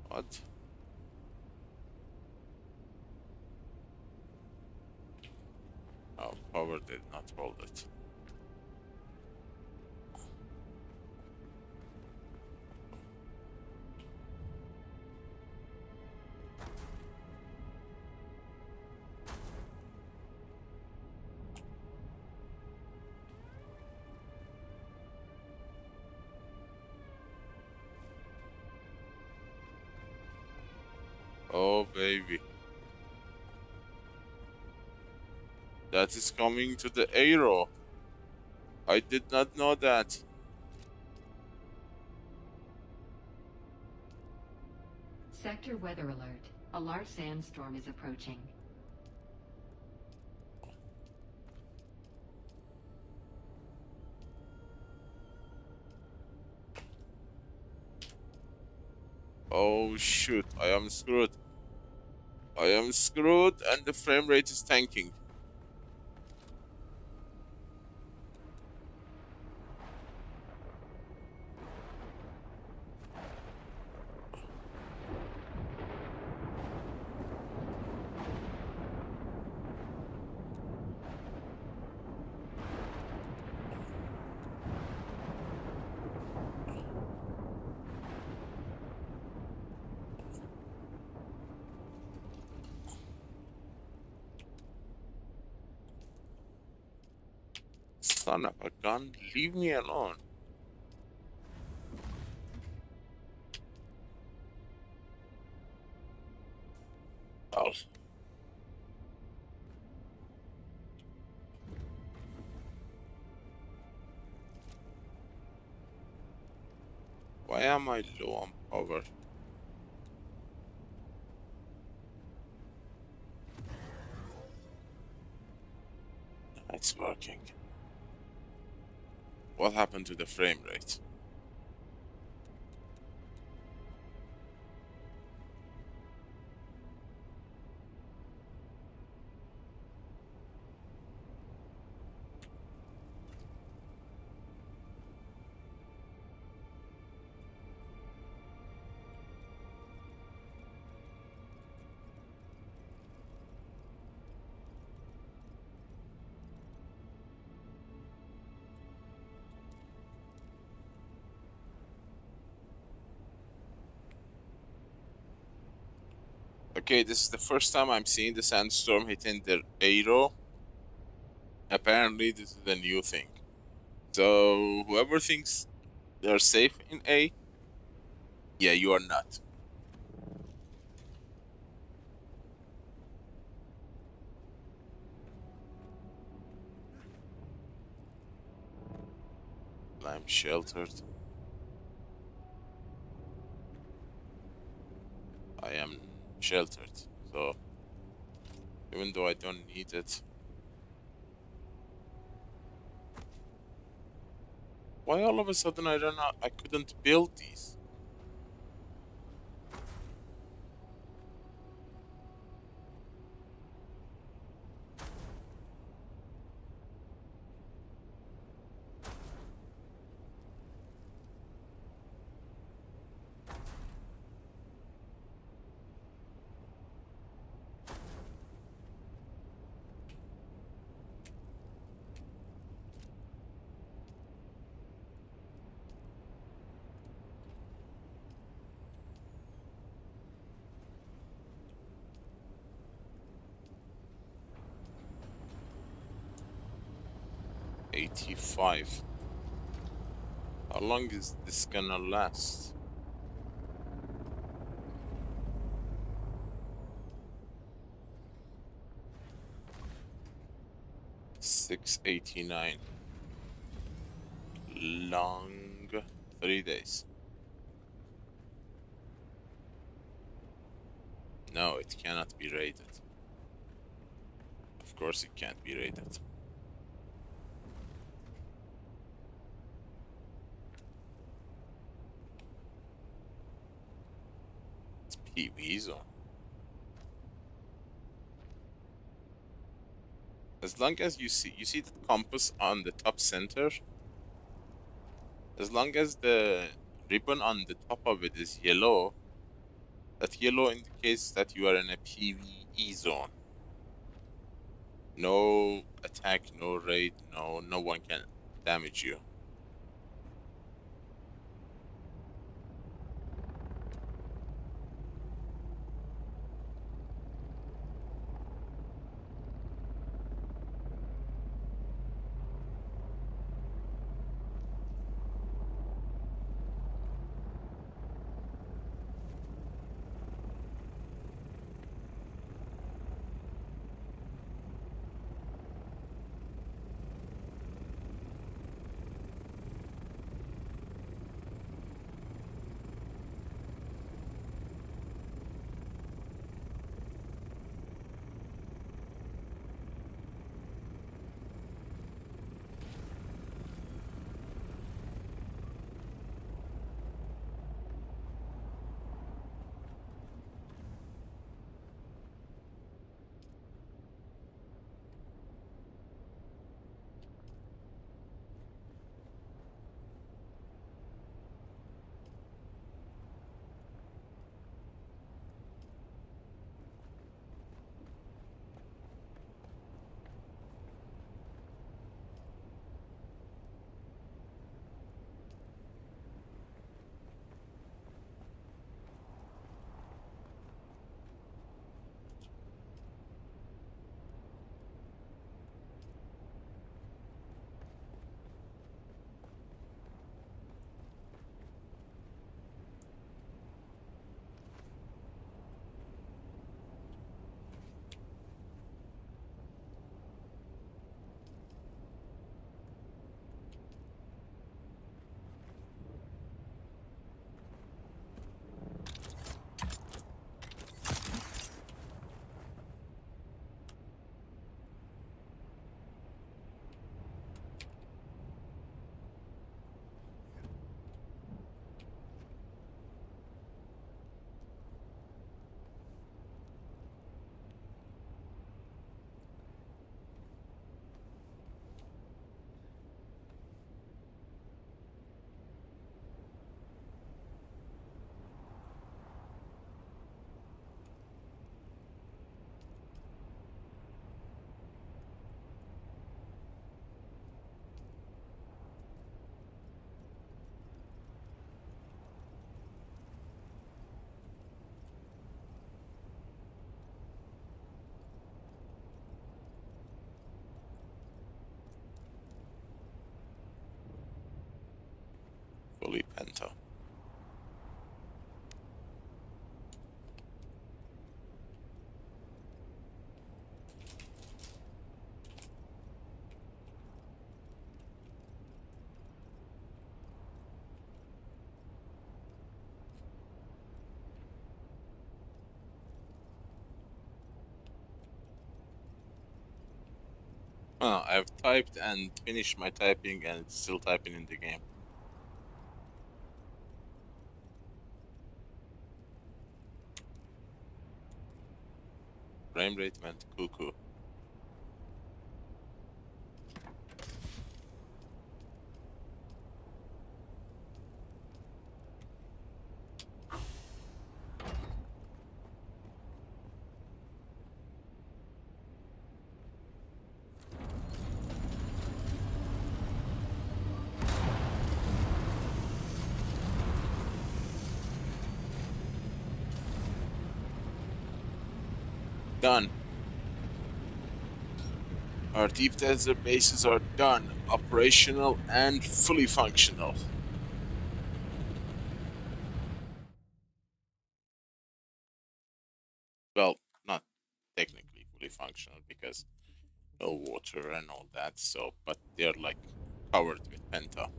What? Oh, power did not hold it. Oh, baby. That is coming to the aero. I did not know that. Sector weather alert. A large sandstorm is approaching. Oh shoot, I am screwed. I am screwed and the frame rate is tanking. Son of a gun, leave me alone. Oh. Why am I low on power? It's working. What happened to the frame rate? Okay, this is the first time I'm seeing the sandstorm hitting the aero. Apparently, this is a new thing. So, whoever thinks they're safe in A, yeah, you are not. I'm sheltered. I am sheltered, so even though I don't need it. Why all of a sudden I couldn't build these? $85. How long is this gonna last? $689. Long 3 days. No, it cannot be rated. Of course it can't be rated. PvE zone. As long as you see the compass on the top center. As long as the ribbon on the top of it is yellow, that yellow indicates that you are in a PvE zone. No attack, no raid, no one can damage you. Fully penta. Oh, I've typed and finished my typing and it's still typing in the game. Frame rate went cuckoo. Done. Our deep desert bases are done, operational and fully functional. Well, not technically fully functional because no water and all that, so, but they're like covered with penta.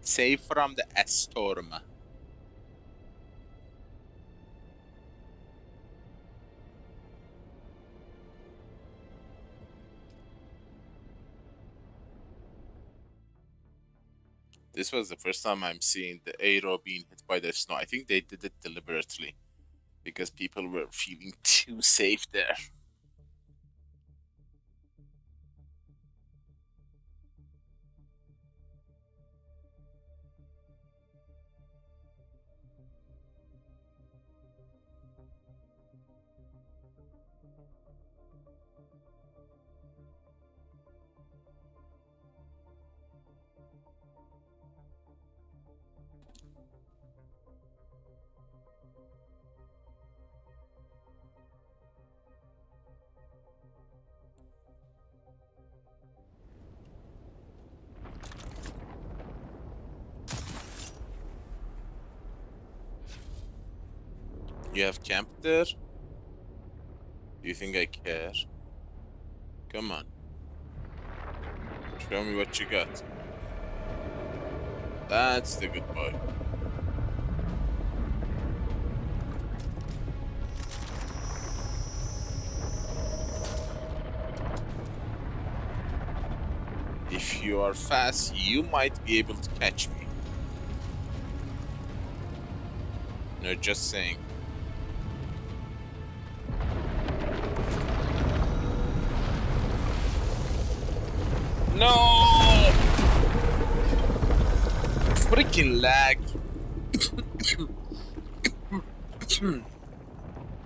Safe from the storm. This was the first time I'm seeing the arrow being hit by the snow. I think they did it deliberately because people were feeling too safe there. You have camped there? Do you think I care? Come on. Show me what you got. That's the good boy. If you are fast, you might be able to catch me. No, just saying. No! Freaking lag.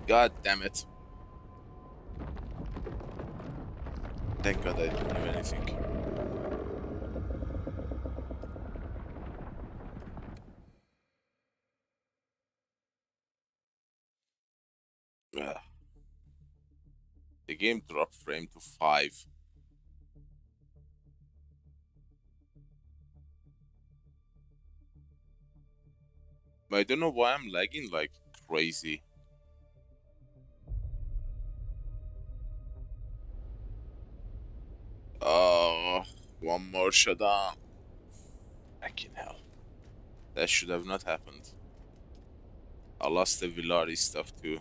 God damn it. Thank God I didn't have anything. Ugh. The game dropped frame to 5. But I don't know why I'm lagging like crazy. Oh, one more shutdown. Fucking hell. That should have not happened. I lost the Villari stuff too.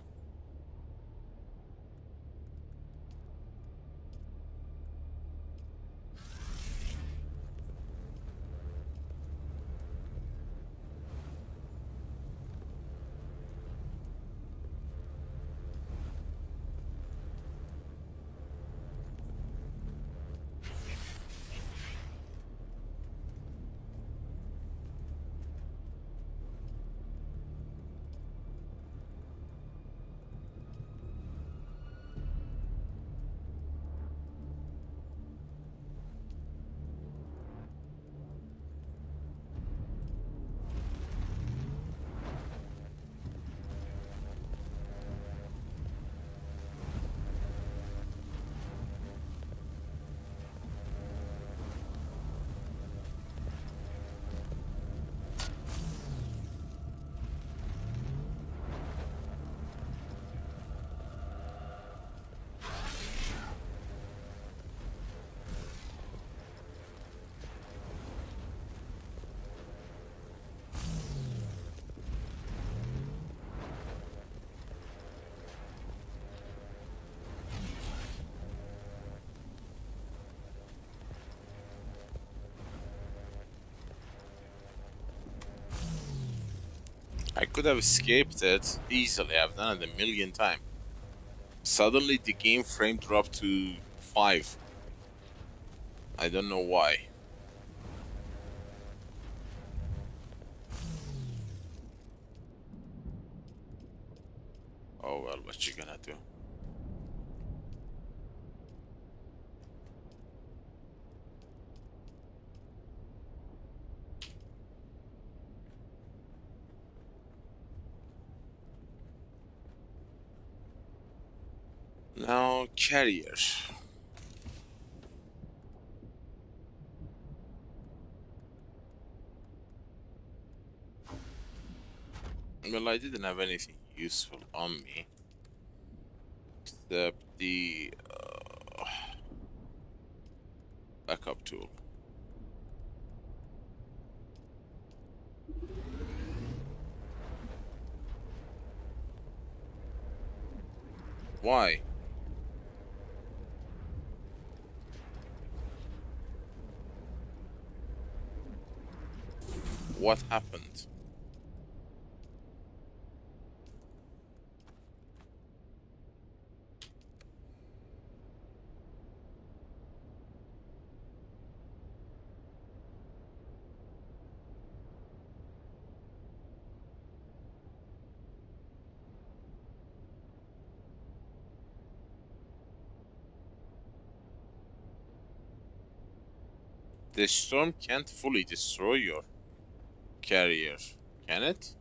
I could have escaped it easily. I've done it a million times. Suddenly the game frame dropped to 5. I don't know why. Oh well, what you gonna do? Now, carrier. Well, I didn't have anything useful on me. Except the backup tool. Why? What happened? The storm can't fully destroy your carrier, can it?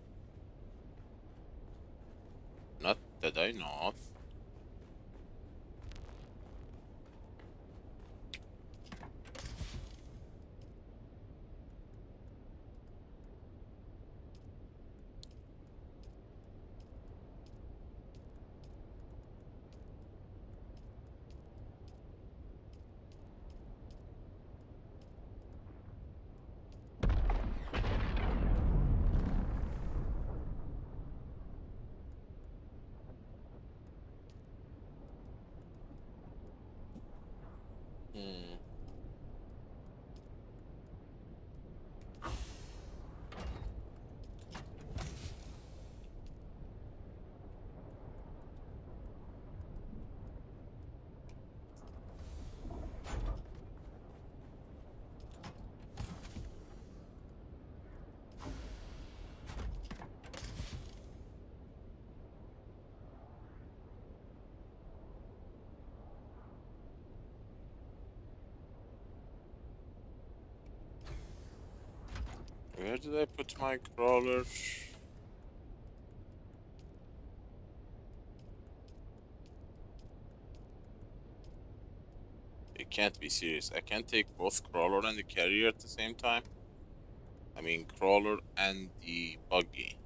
Not that I know of. Where did I put my crawler? You can't be serious. I can't take both crawler and the carrier at the same time. I mean, crawler and the buggy.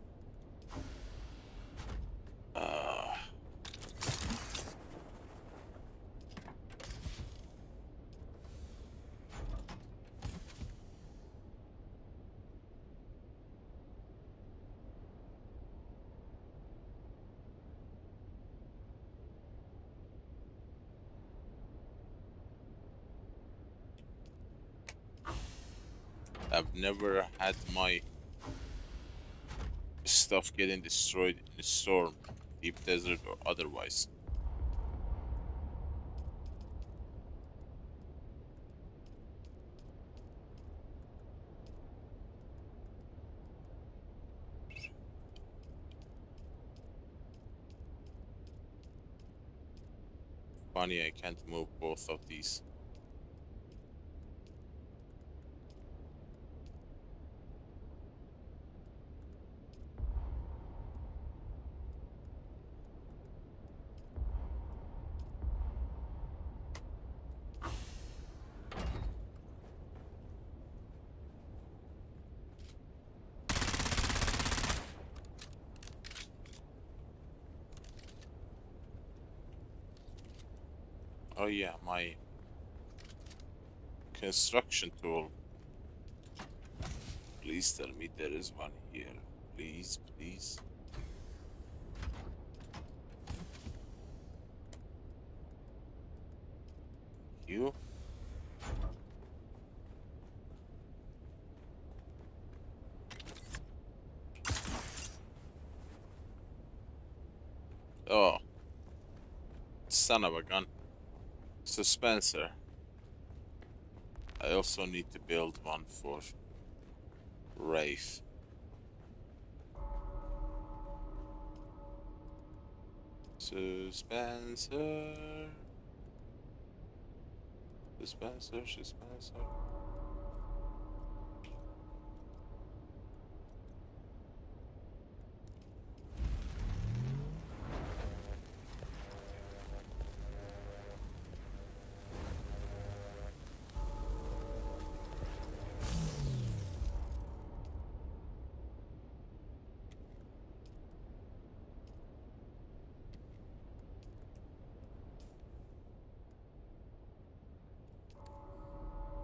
I've never had my stuff getting destroyed in a storm, deep desert or otherwise. Funny, I can't move both of these. Oh yeah, my construction tool. Please tell me there is one here. Please, please. You? Oh, son of a gun. Dispenser. I also need to build one for Rafe. Dispenser. Dispenser.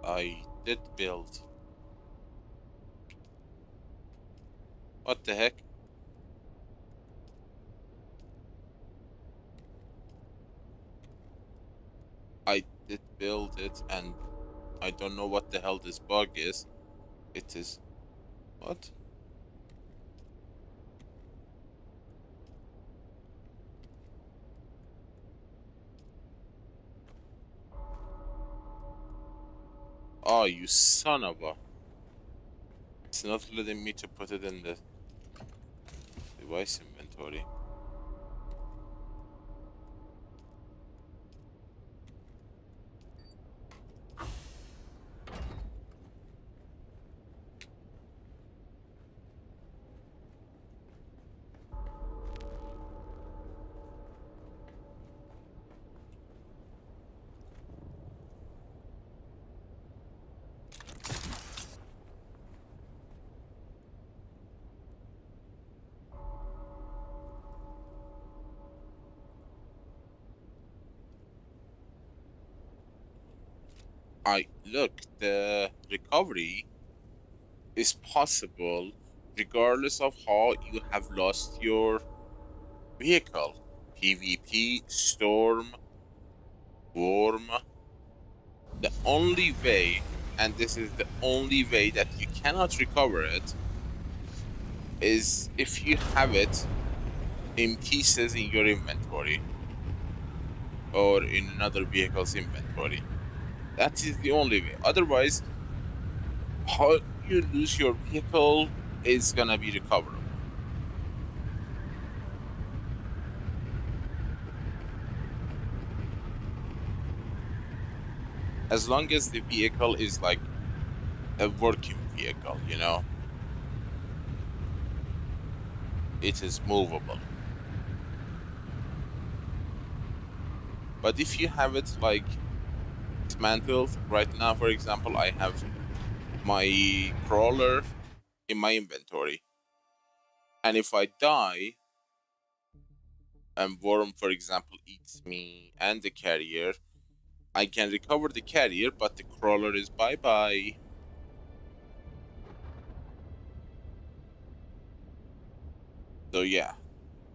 I did build. What the heck? I did build it and I don't know what the hell this bug is. It is... What? Oh, you son of a... It's not letting me to put it in the device inventory. Look, the recovery is possible regardless of how you have lost your vehicle. PvP, storm, worm. The only way, and this is the only way that you cannot recover it, is if you have it in pieces in your inventory or in another vehicle's inventory. That is the only way. Otherwise, how you lose your vehicle is gonna be recoverable. As long as the vehicle is like a working vehicle, you know, it is movable. But if you have it like dismantled, right now, for example, I have my crawler in my inventory, and if I die and worm, for example, eats me and the carrier, I can recover the carrier, but the crawler is bye-bye. So yeah,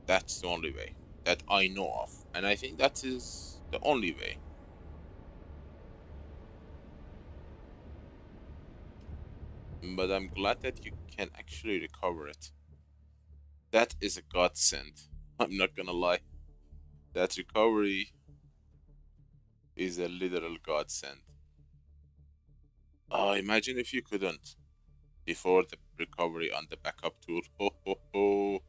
that's the only way that I know of, and I think that is the only way. But I'm glad that you can actually recover it. That is a godsend. I'm not gonna lie. That recovery is a literal godsend. Oh, imagine if you couldn't before the recovery on the backup tool. Ho ho ho.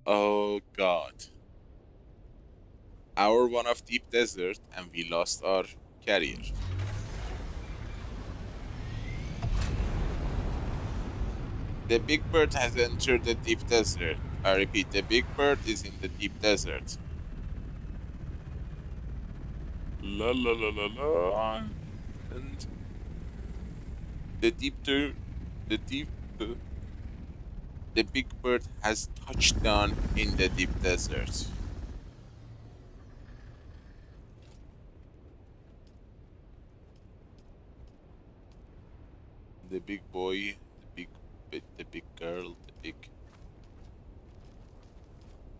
Oh god. Hour 1 of Deep Desert and we lost our carrier. The Big Bird has entered the Deep Desert. I repeat, the Big Bird is in the Deep Desert. La la la la la. And the Big Bird has touched down in the Deep Desert. The big boy, the big girl, the big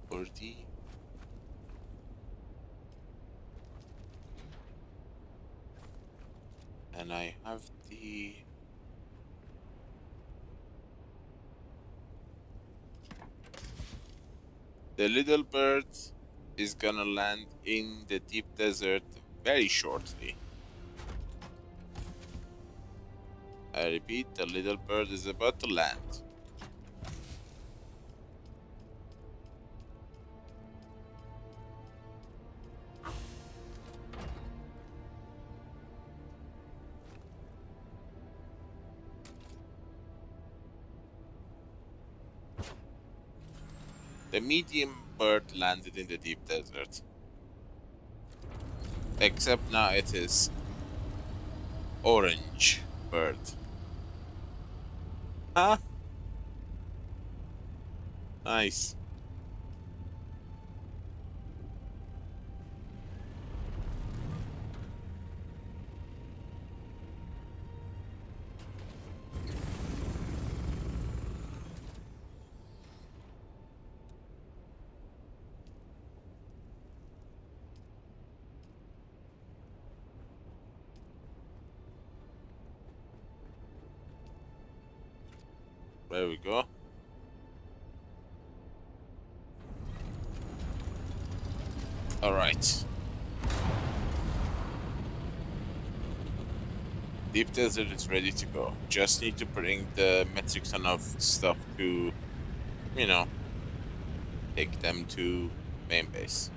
birdie. And I have the little bird is gonna land in the Deep Desert very shortly. I repeat, the little bird is about to land. The medium bird landed in the Deep Desert. Except now it is orange bird. Huh? Nice. There we go. Alright. Deep Desert is ready to go. Just need to bring the metric ton of stuff to, you know, take them to main base.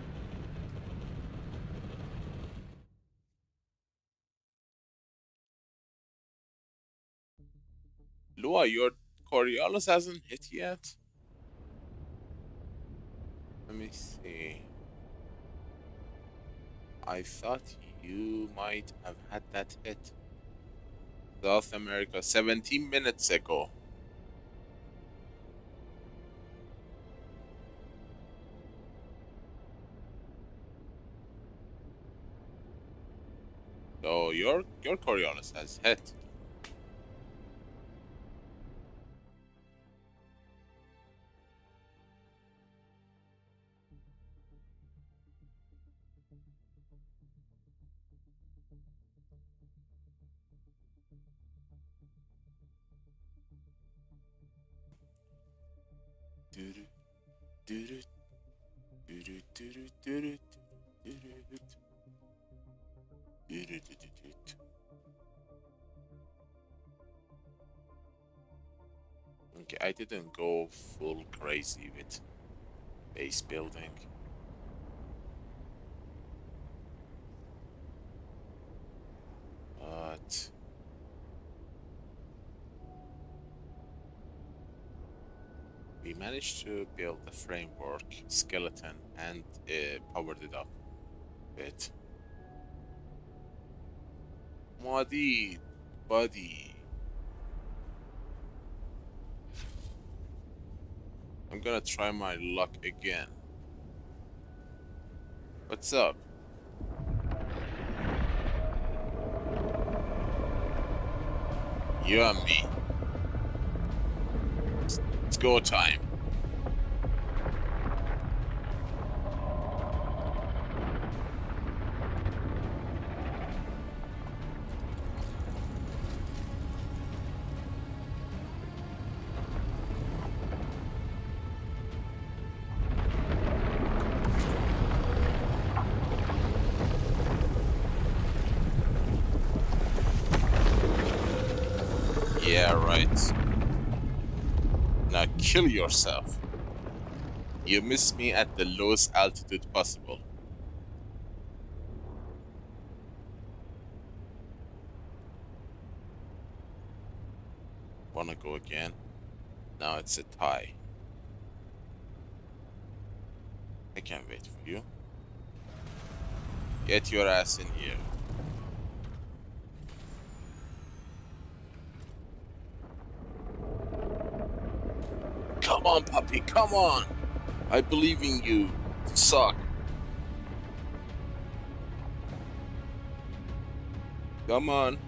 Lua, your Coriolis hasn't hit yet? Let me see. I thought you might have had that hit. South America, 17 minutes ago. So your Coriolis has hit. Okay, I didn't go full crazy with base building. But we managed to build a framework, skeleton, and powered it up a bit. Muddy, buddy. I'm gonna try my luck again. What's up? You and me. It's go time. Yeah, right. Now kill yourself. You missed me at the lowest altitude possible. Wanna go again? Now it's a tie. I can't wait for you. Get your ass in here. Come on, puppy, come on! I believe in you. Suck. Come on.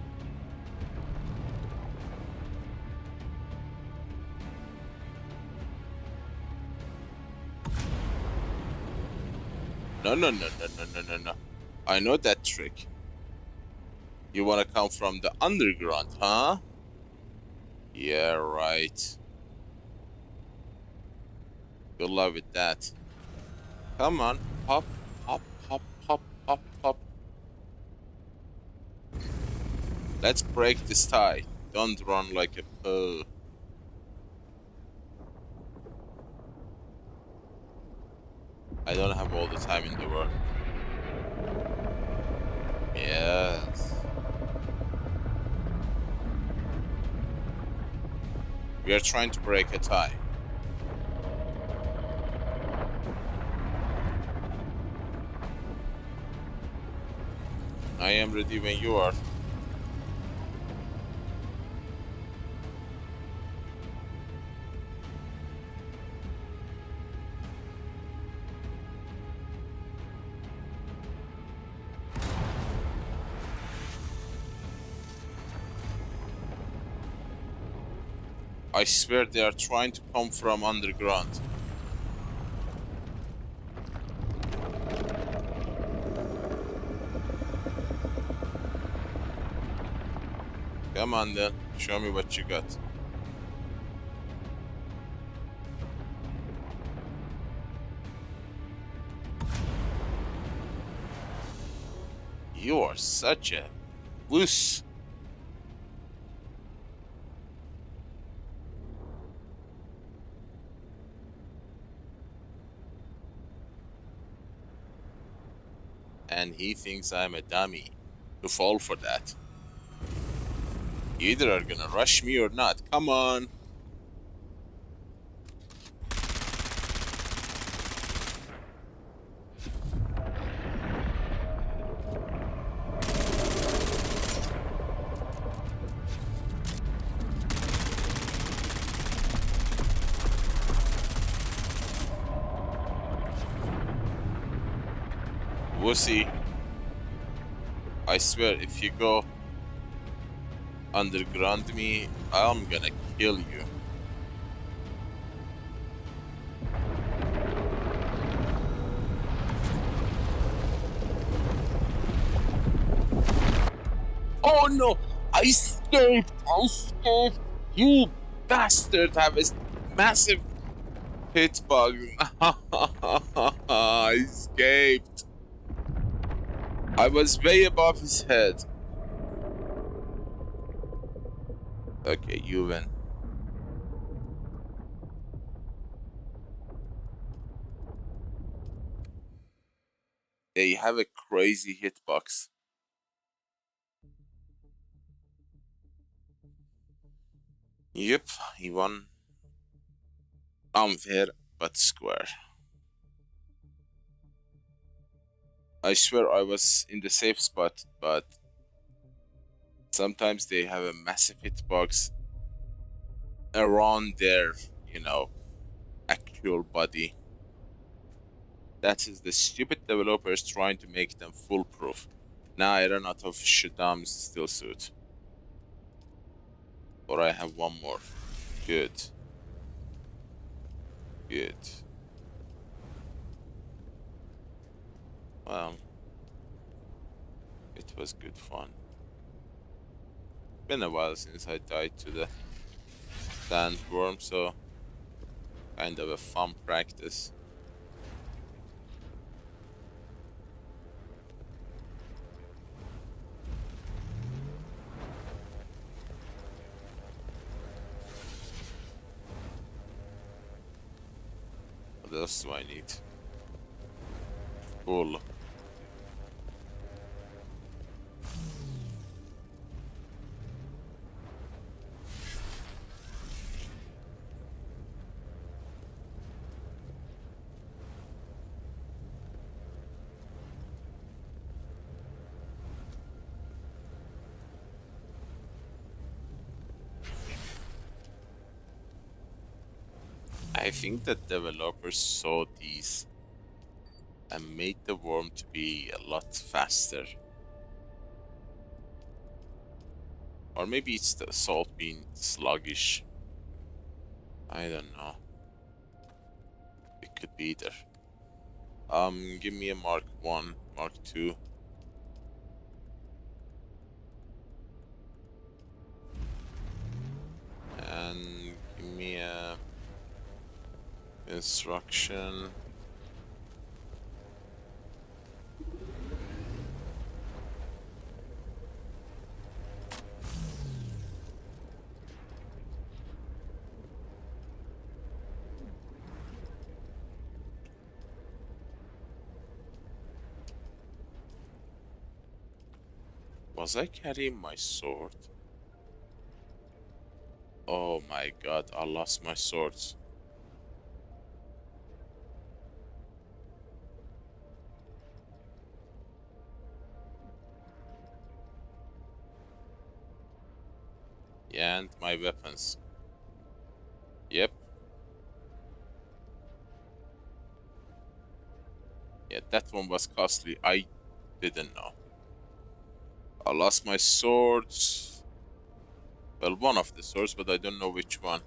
No. I know that trick. You wanna come from the underground, huh? Yeah, right. Good luck with that. Come on. Hop, hop, hop, hop, hop, hop. Let's break this tie. Don't run like a poo. I don't have all the time in the world. Yes. We are trying to break a tie. I am ready when you are. I swear they are trying to come from underground. Come on then, show me what you got. You are such a wuss. And he thinks I'm a dummy to fall for that. You either are gonna rush me or not. Come on. Wussy. I swear, if you go underground me, I'm gonna kill you. Oh no! I escaped! I escaped! You bastard have a massive hitbug. I escaped. I was way above his head. Okay, you win. They have a crazy hitbox. Yep, he won. Unfair, but square. I swear I was in the safe spot, but sometimes they have a massive hitbox around their, actual body. That is the stupid developers trying to make them foolproof. Now I run out of Shaddam's still suit. Or I have one more. Good. Good. Well, it was good fun. Been a while since I died to the sandworm, so kind of a fun practice. What else do I need? Full. I think that developers saw these and made the worm to be a lot faster. Or maybe it's the salt being sluggish. I don't know. It could be either. Give me a Mark 1, Mark 2. And give me a instruction. Was I carrying my sword? Oh my god, I lost my swords. Yeah, and my weapons. Yep. Yeah, that one was costly. I didn't know. I lost my swords. Well, one of the swords, but I don't know which one.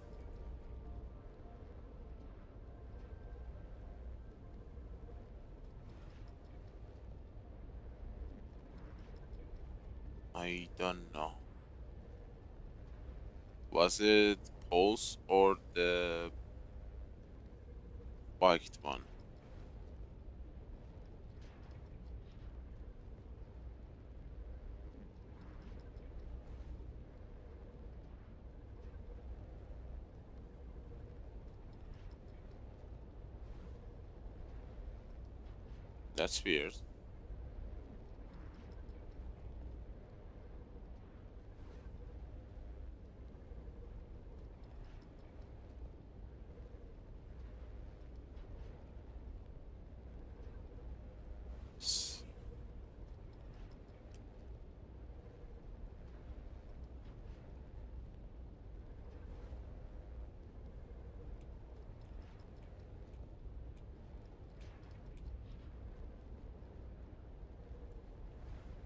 I don't know. Was it Pulse or the spiked one? That's weird.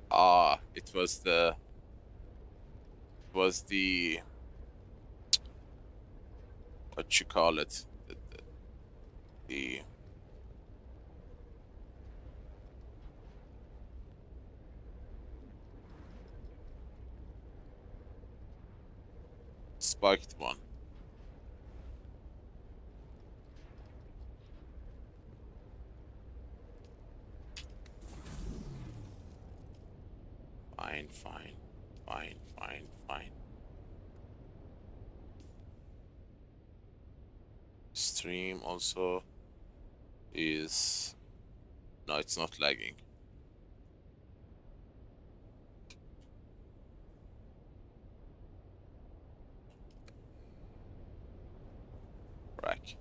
Ah, it was the what you call it, the spiked one. Fine, fine, fine, fine, fine. Stream also is... No, it's not lagging. Rack.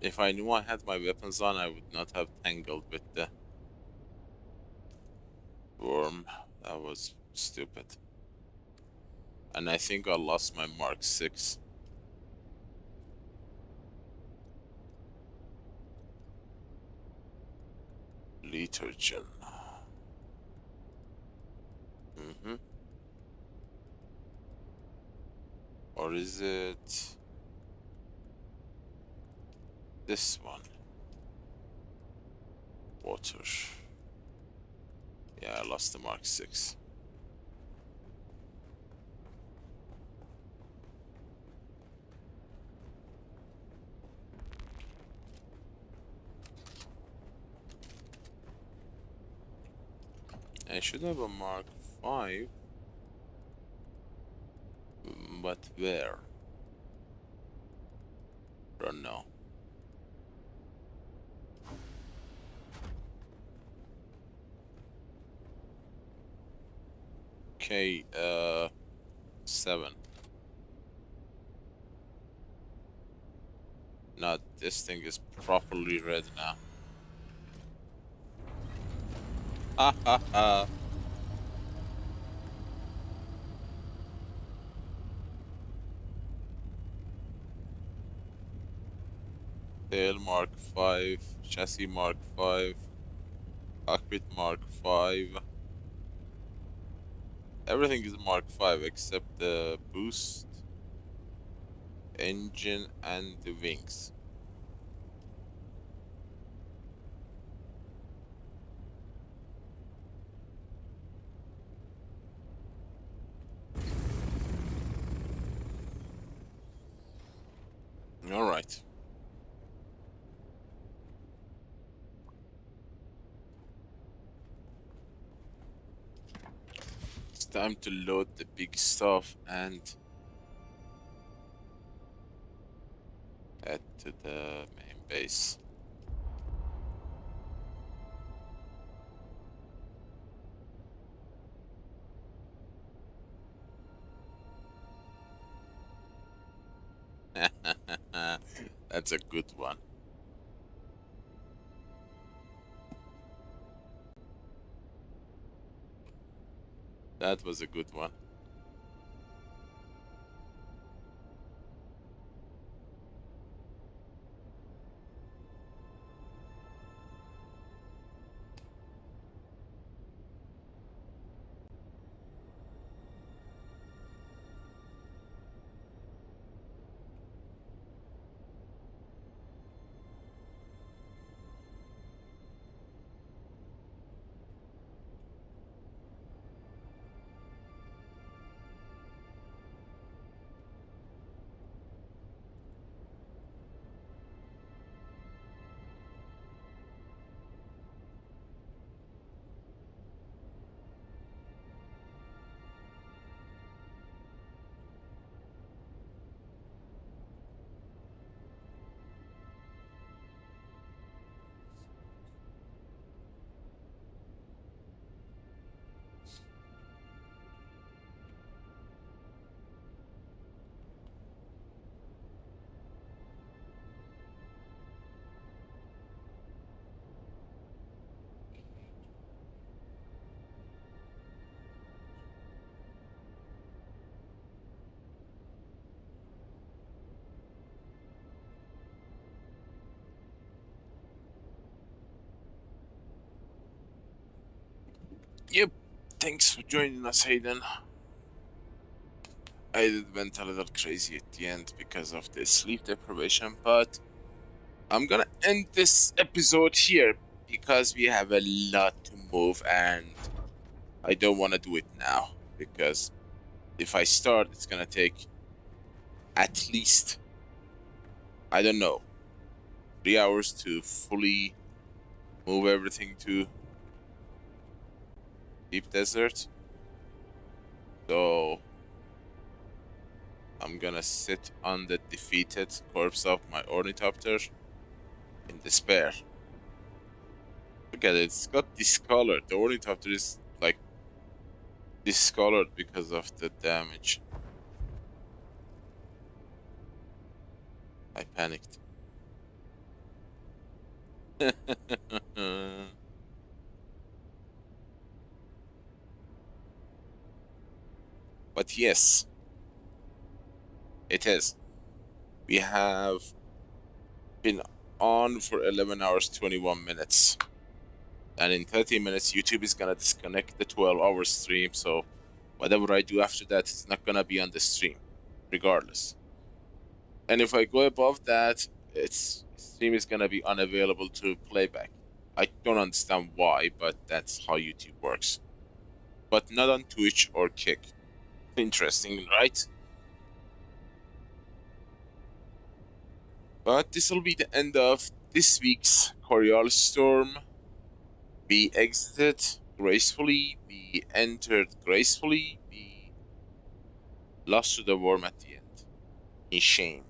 If I knew I had my weapons on, I would not have tangled with the worm. That was stupid. And I think I lost my Mark 6. Liturgian. Or is it this one? Water. Yeah, I lost the Mark 6. I should have a Mark 5. But where? Don't know. Okay, 7. Now this thing is properly red now. Ha ha ha. Tail Mark 5, chassis Mark 5, cockpit Mark 5. Everything is Mark 5 except the boost, engine, and the wings. Alright. It's time to load the big stuff and head to the main base. That's a good one. That was a good one. Yep, thanks for joining us, Hayden. I went a little crazy at the end because of the sleep deprivation, but I'm gonna end this episode here because we have a lot to move and I don't want to do it now because if I start, it's gonna take at least, I don't know, 3 hours to fully move everything to deep desert. So I'm gonna sit on the defeated corpse of my ornithopter in despair. Look at it, it's got discolored. The ornithopter is like discolored because of the damage. I panicked. But yes, it is. We have been on for 11 hours 21 minutes. And in 30 minutes, YouTube is gonna disconnect the 12-hour stream, so whatever I do after that is not gonna be on the stream, regardless. And if I go above that, stream is gonna be unavailable to playback. I don't understand why, but that's how YouTube works. But not on Twitch or Kick. Interesting, right? But this will be the end of this week's Coriolis Storm. We exited gracefully, we entered gracefully, we lost to the worm at the end. In shame.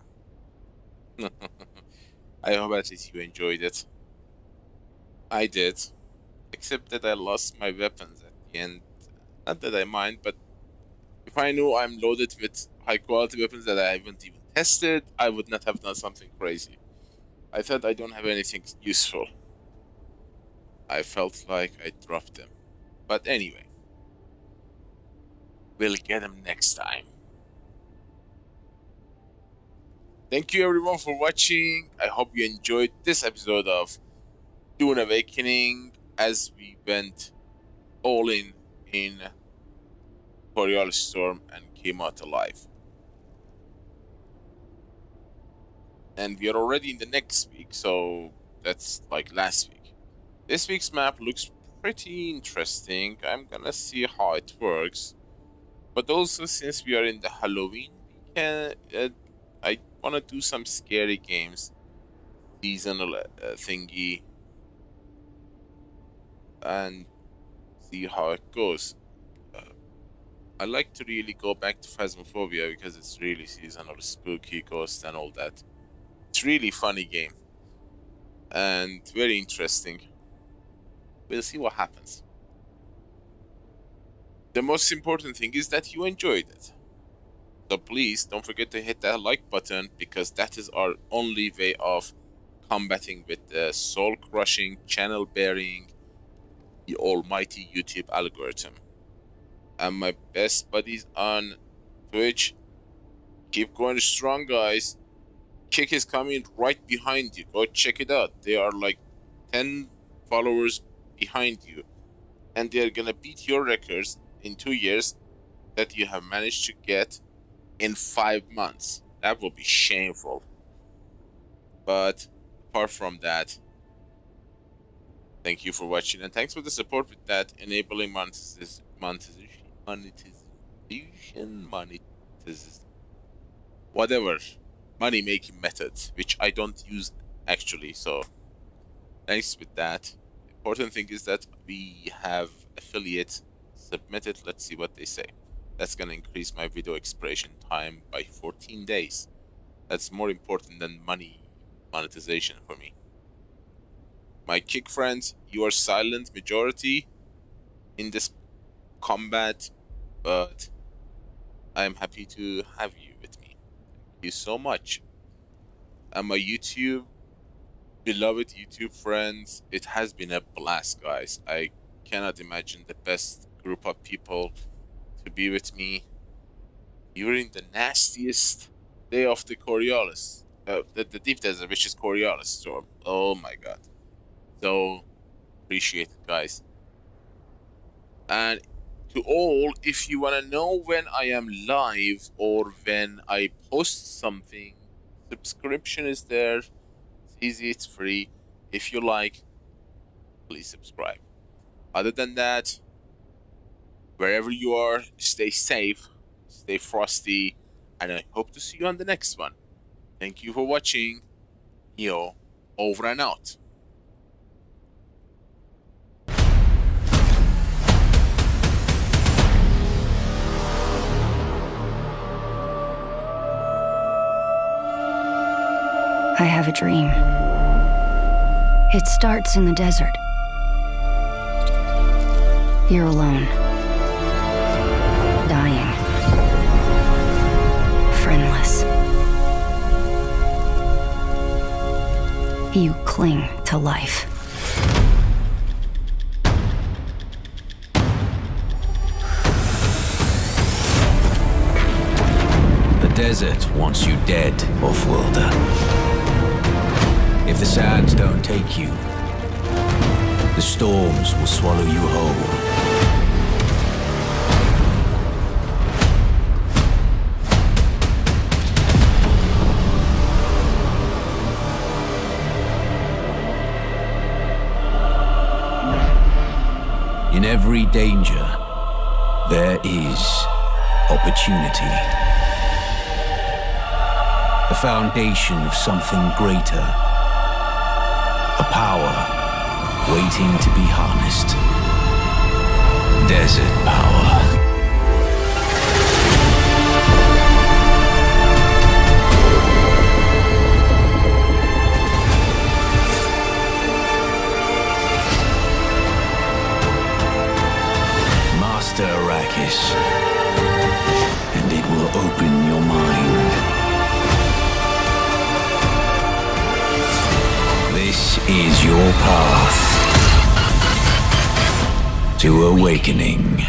I hope at least you enjoyed it. I did. Except that I lost my weapons at the end. Not that I mind, but if I knew I'm loaded with high quality weapons that I haven't even tested, I would not have done something crazy. I thought I don't have anything useful. I felt like I dropped them. But anyway, we'll get them next time. Thank you everyone for watching. I hope you enjoyed this episode of Dune Awakening as we went all in Coriolis Storm and came out alive. And we are already in the next week, so that's like last week. This week's map looks pretty interesting. I'm gonna see how it works. But also, since we are in the Halloween weekend, I wanna do some scary games, seasonal thingy, and see how it goes. I like to really go back to Phasmophobia because it's really seasonal, spooky, ghost, and all that. It's really funny game and very interesting. We'll see what happens. The most important thing is that you enjoyed it. So please don't forget to hit that like button because that is our only way of combating with the soul-crushing, channel-bearing, the almighty YouTube algorithm. And my best buddies on Twitch, keep going strong, guys. Kick is coming right behind you. Go check it out. They are like 10 followers behind you. And they are gonna beat your records in 2 years that you have managed to get in 5 months. That will be shameful. But apart from that, thank you for watching and thanks for the support with that enabling monetization, whatever money making methods, which I don't use actually. So thanks with that. Important thing is that we have affiliate submitted. Let's see what they say. That's gonna increase my video expiration time by 14 days. That's more important than monetization for me. My Kick friends, you are silent majority in this combat, but I'm happy to have you with me. Thank you so much. And my beloved YouTube friends, it has been a blast, guys. I cannot imagine the best group of people to be with me during the nastiest day of the Coriolis, the Deep Desert, which is Coriolis Storm. Oh my god. So, appreciate it, guys. And to all, if you want to know when I am live or when I post something, subscription is there. It's easy, it's free. If you like, please subscribe. Other than that, wherever you are, stay safe, stay frosty, and I hope to see you on the next one. Thank you for watching. Neo, over and out. I have a dream. It starts in the desert. You're alone. Dying. Friendless. You cling to life. The desert wants you dead, Off-worlder. If the sands don't take you, the storms will swallow you whole. In every danger, there is opportunity. The foundation of something greater. A power waiting to be harnessed. Desert power. Master Arrakis, and it will open your mind. This is your path to awakening.